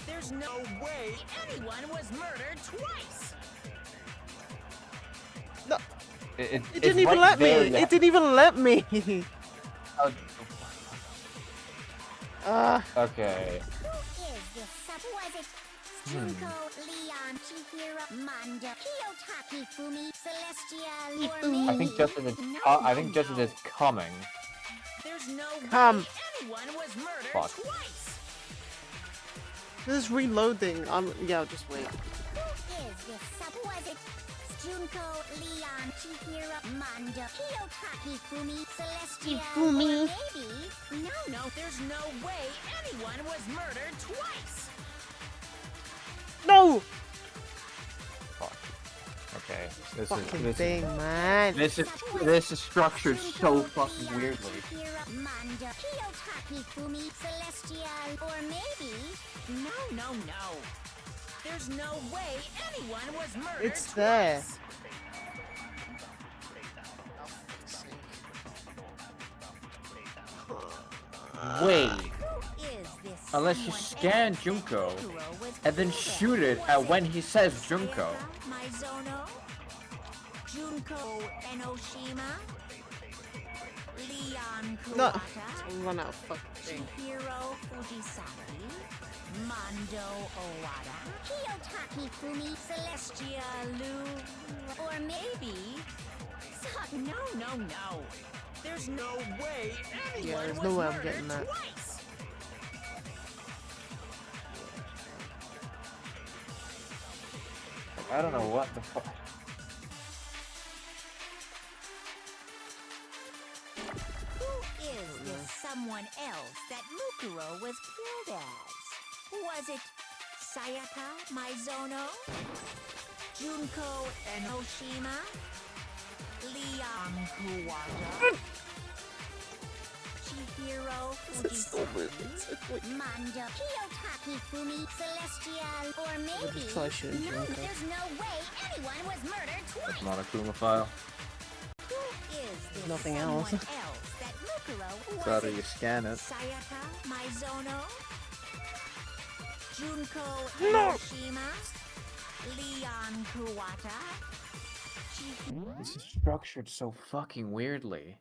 There's no way anyone was murdered twice. No, It it didn't even let me. It didn't even let me. Okay. Is this was it Junko, Leon, Chihiro, Mondo, Kiyotaki, Fumi, Celestia, or maybe... I think Justin is. I think Justin is coming. There's no Come. way anyone was murdered Fuck. twice. This is reloading. Yeah, just wait. Who is this was it Junko, Leon, Chihiro, Mondo, Kiyotaki, Fumi, Celestia, Fumi. or maybe... No, there's no way anyone was murdered twice. No! Fuck. Okay. This Fucking is thing, man. this is structured so fucking weirdly. Mondo, Kiyotaki, Fumi, Celestia, or maybe... No. There's no way anyone was murdered It's there. twice. Wait. Is this Unless you scan Junko and then shoot it at when he says Junko. Mizono, Junko Enoshima, Leon No. Kuwata, Run out of fucking thing. Chihiro Fujisaki, Mondo Owada, Kiyotaki, Fumi, Celestia Lu, or maybe... No. There's no way anyone Yeah, there's was no way I'm murdered getting that. twice. I don't know what the fuck. Who is this someone else that Mukuro was killed as? Was it Sayaka Mizono? Junko Enoshima? Leon Kuwata? Chihiro Fujisaki? Mondo, Kiyotaki, Fumi, Celestia, or maybe... try shooting Junko. There's no way anyone was murdered twice. That's not a Kuma file. Who is this Nothing someone else. that Mukuro was Rather it you scan it. Sayaka Mizono? Junko No! Enoshima? Leon Kuwata? This is structured so fucking weirdly.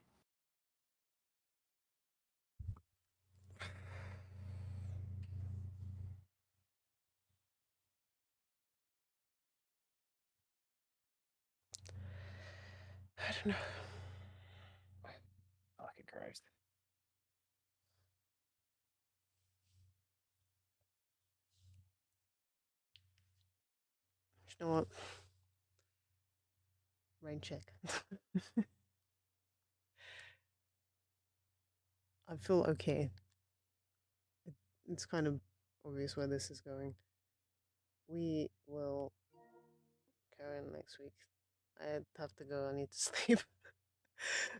I don't know. Fucking Christ. You know what? Rain check. I feel okay. It's kind of obvious where this is going. We will carry on next week. I have to go. I need to sleep.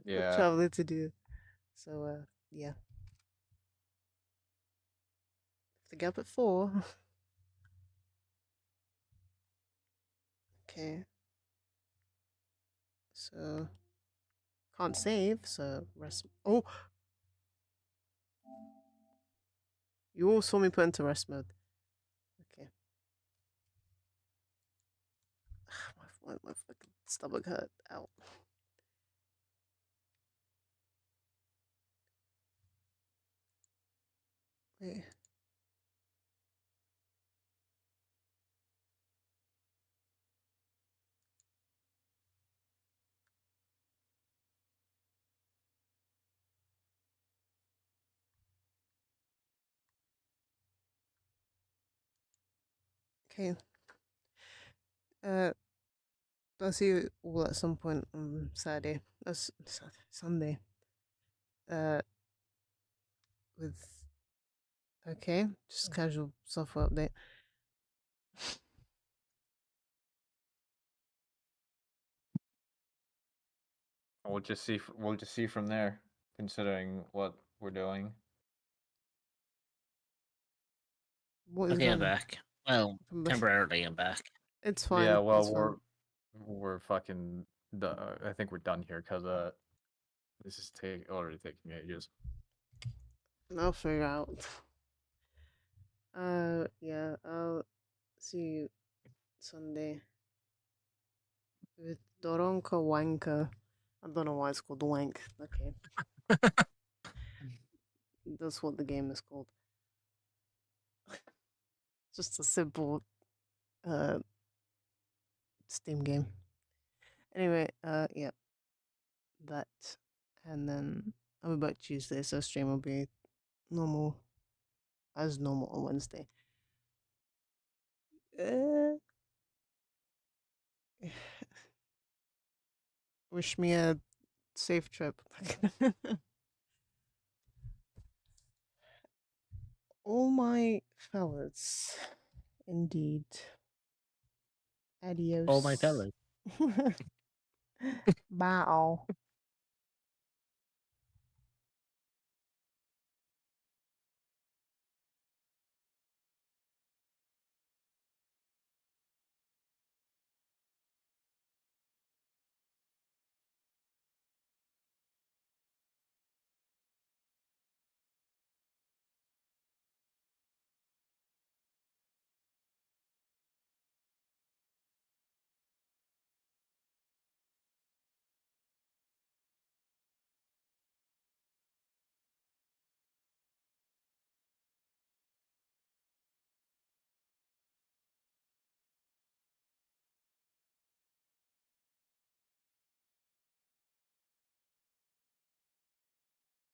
Yeah. Traveling to do. So, yeah. Have to get up at 4. Okay. So, can't save, so rest. Oh! You all saw me put into rest mode. Okay. My fucking stomach hurt. Ow. Wait. Okay. I'll see you all at some point on Saturday. Sunday. With okay, just casual software update. We'll just see. We'll just see from there, considering what we're doing. What is Okay, I'm wrong? back. Well, From the- temporarily I'm back. It's fine. Yeah. it's Well, fine. we're fucking. I think we're done here because this is already taking ages. I'll figure out. Yeah, I'll see you Sunday with Doronka Wanka. I don't know why it's called Wank. Okay. That's what the game is called. Just a simple Steam game. Anyway, yeah. That. And then I'm back Tuesday, so stream will be normal on Wednesday. Wish me a safe trip. All my fellas. Indeed. Adios. All my fellas. Bye all.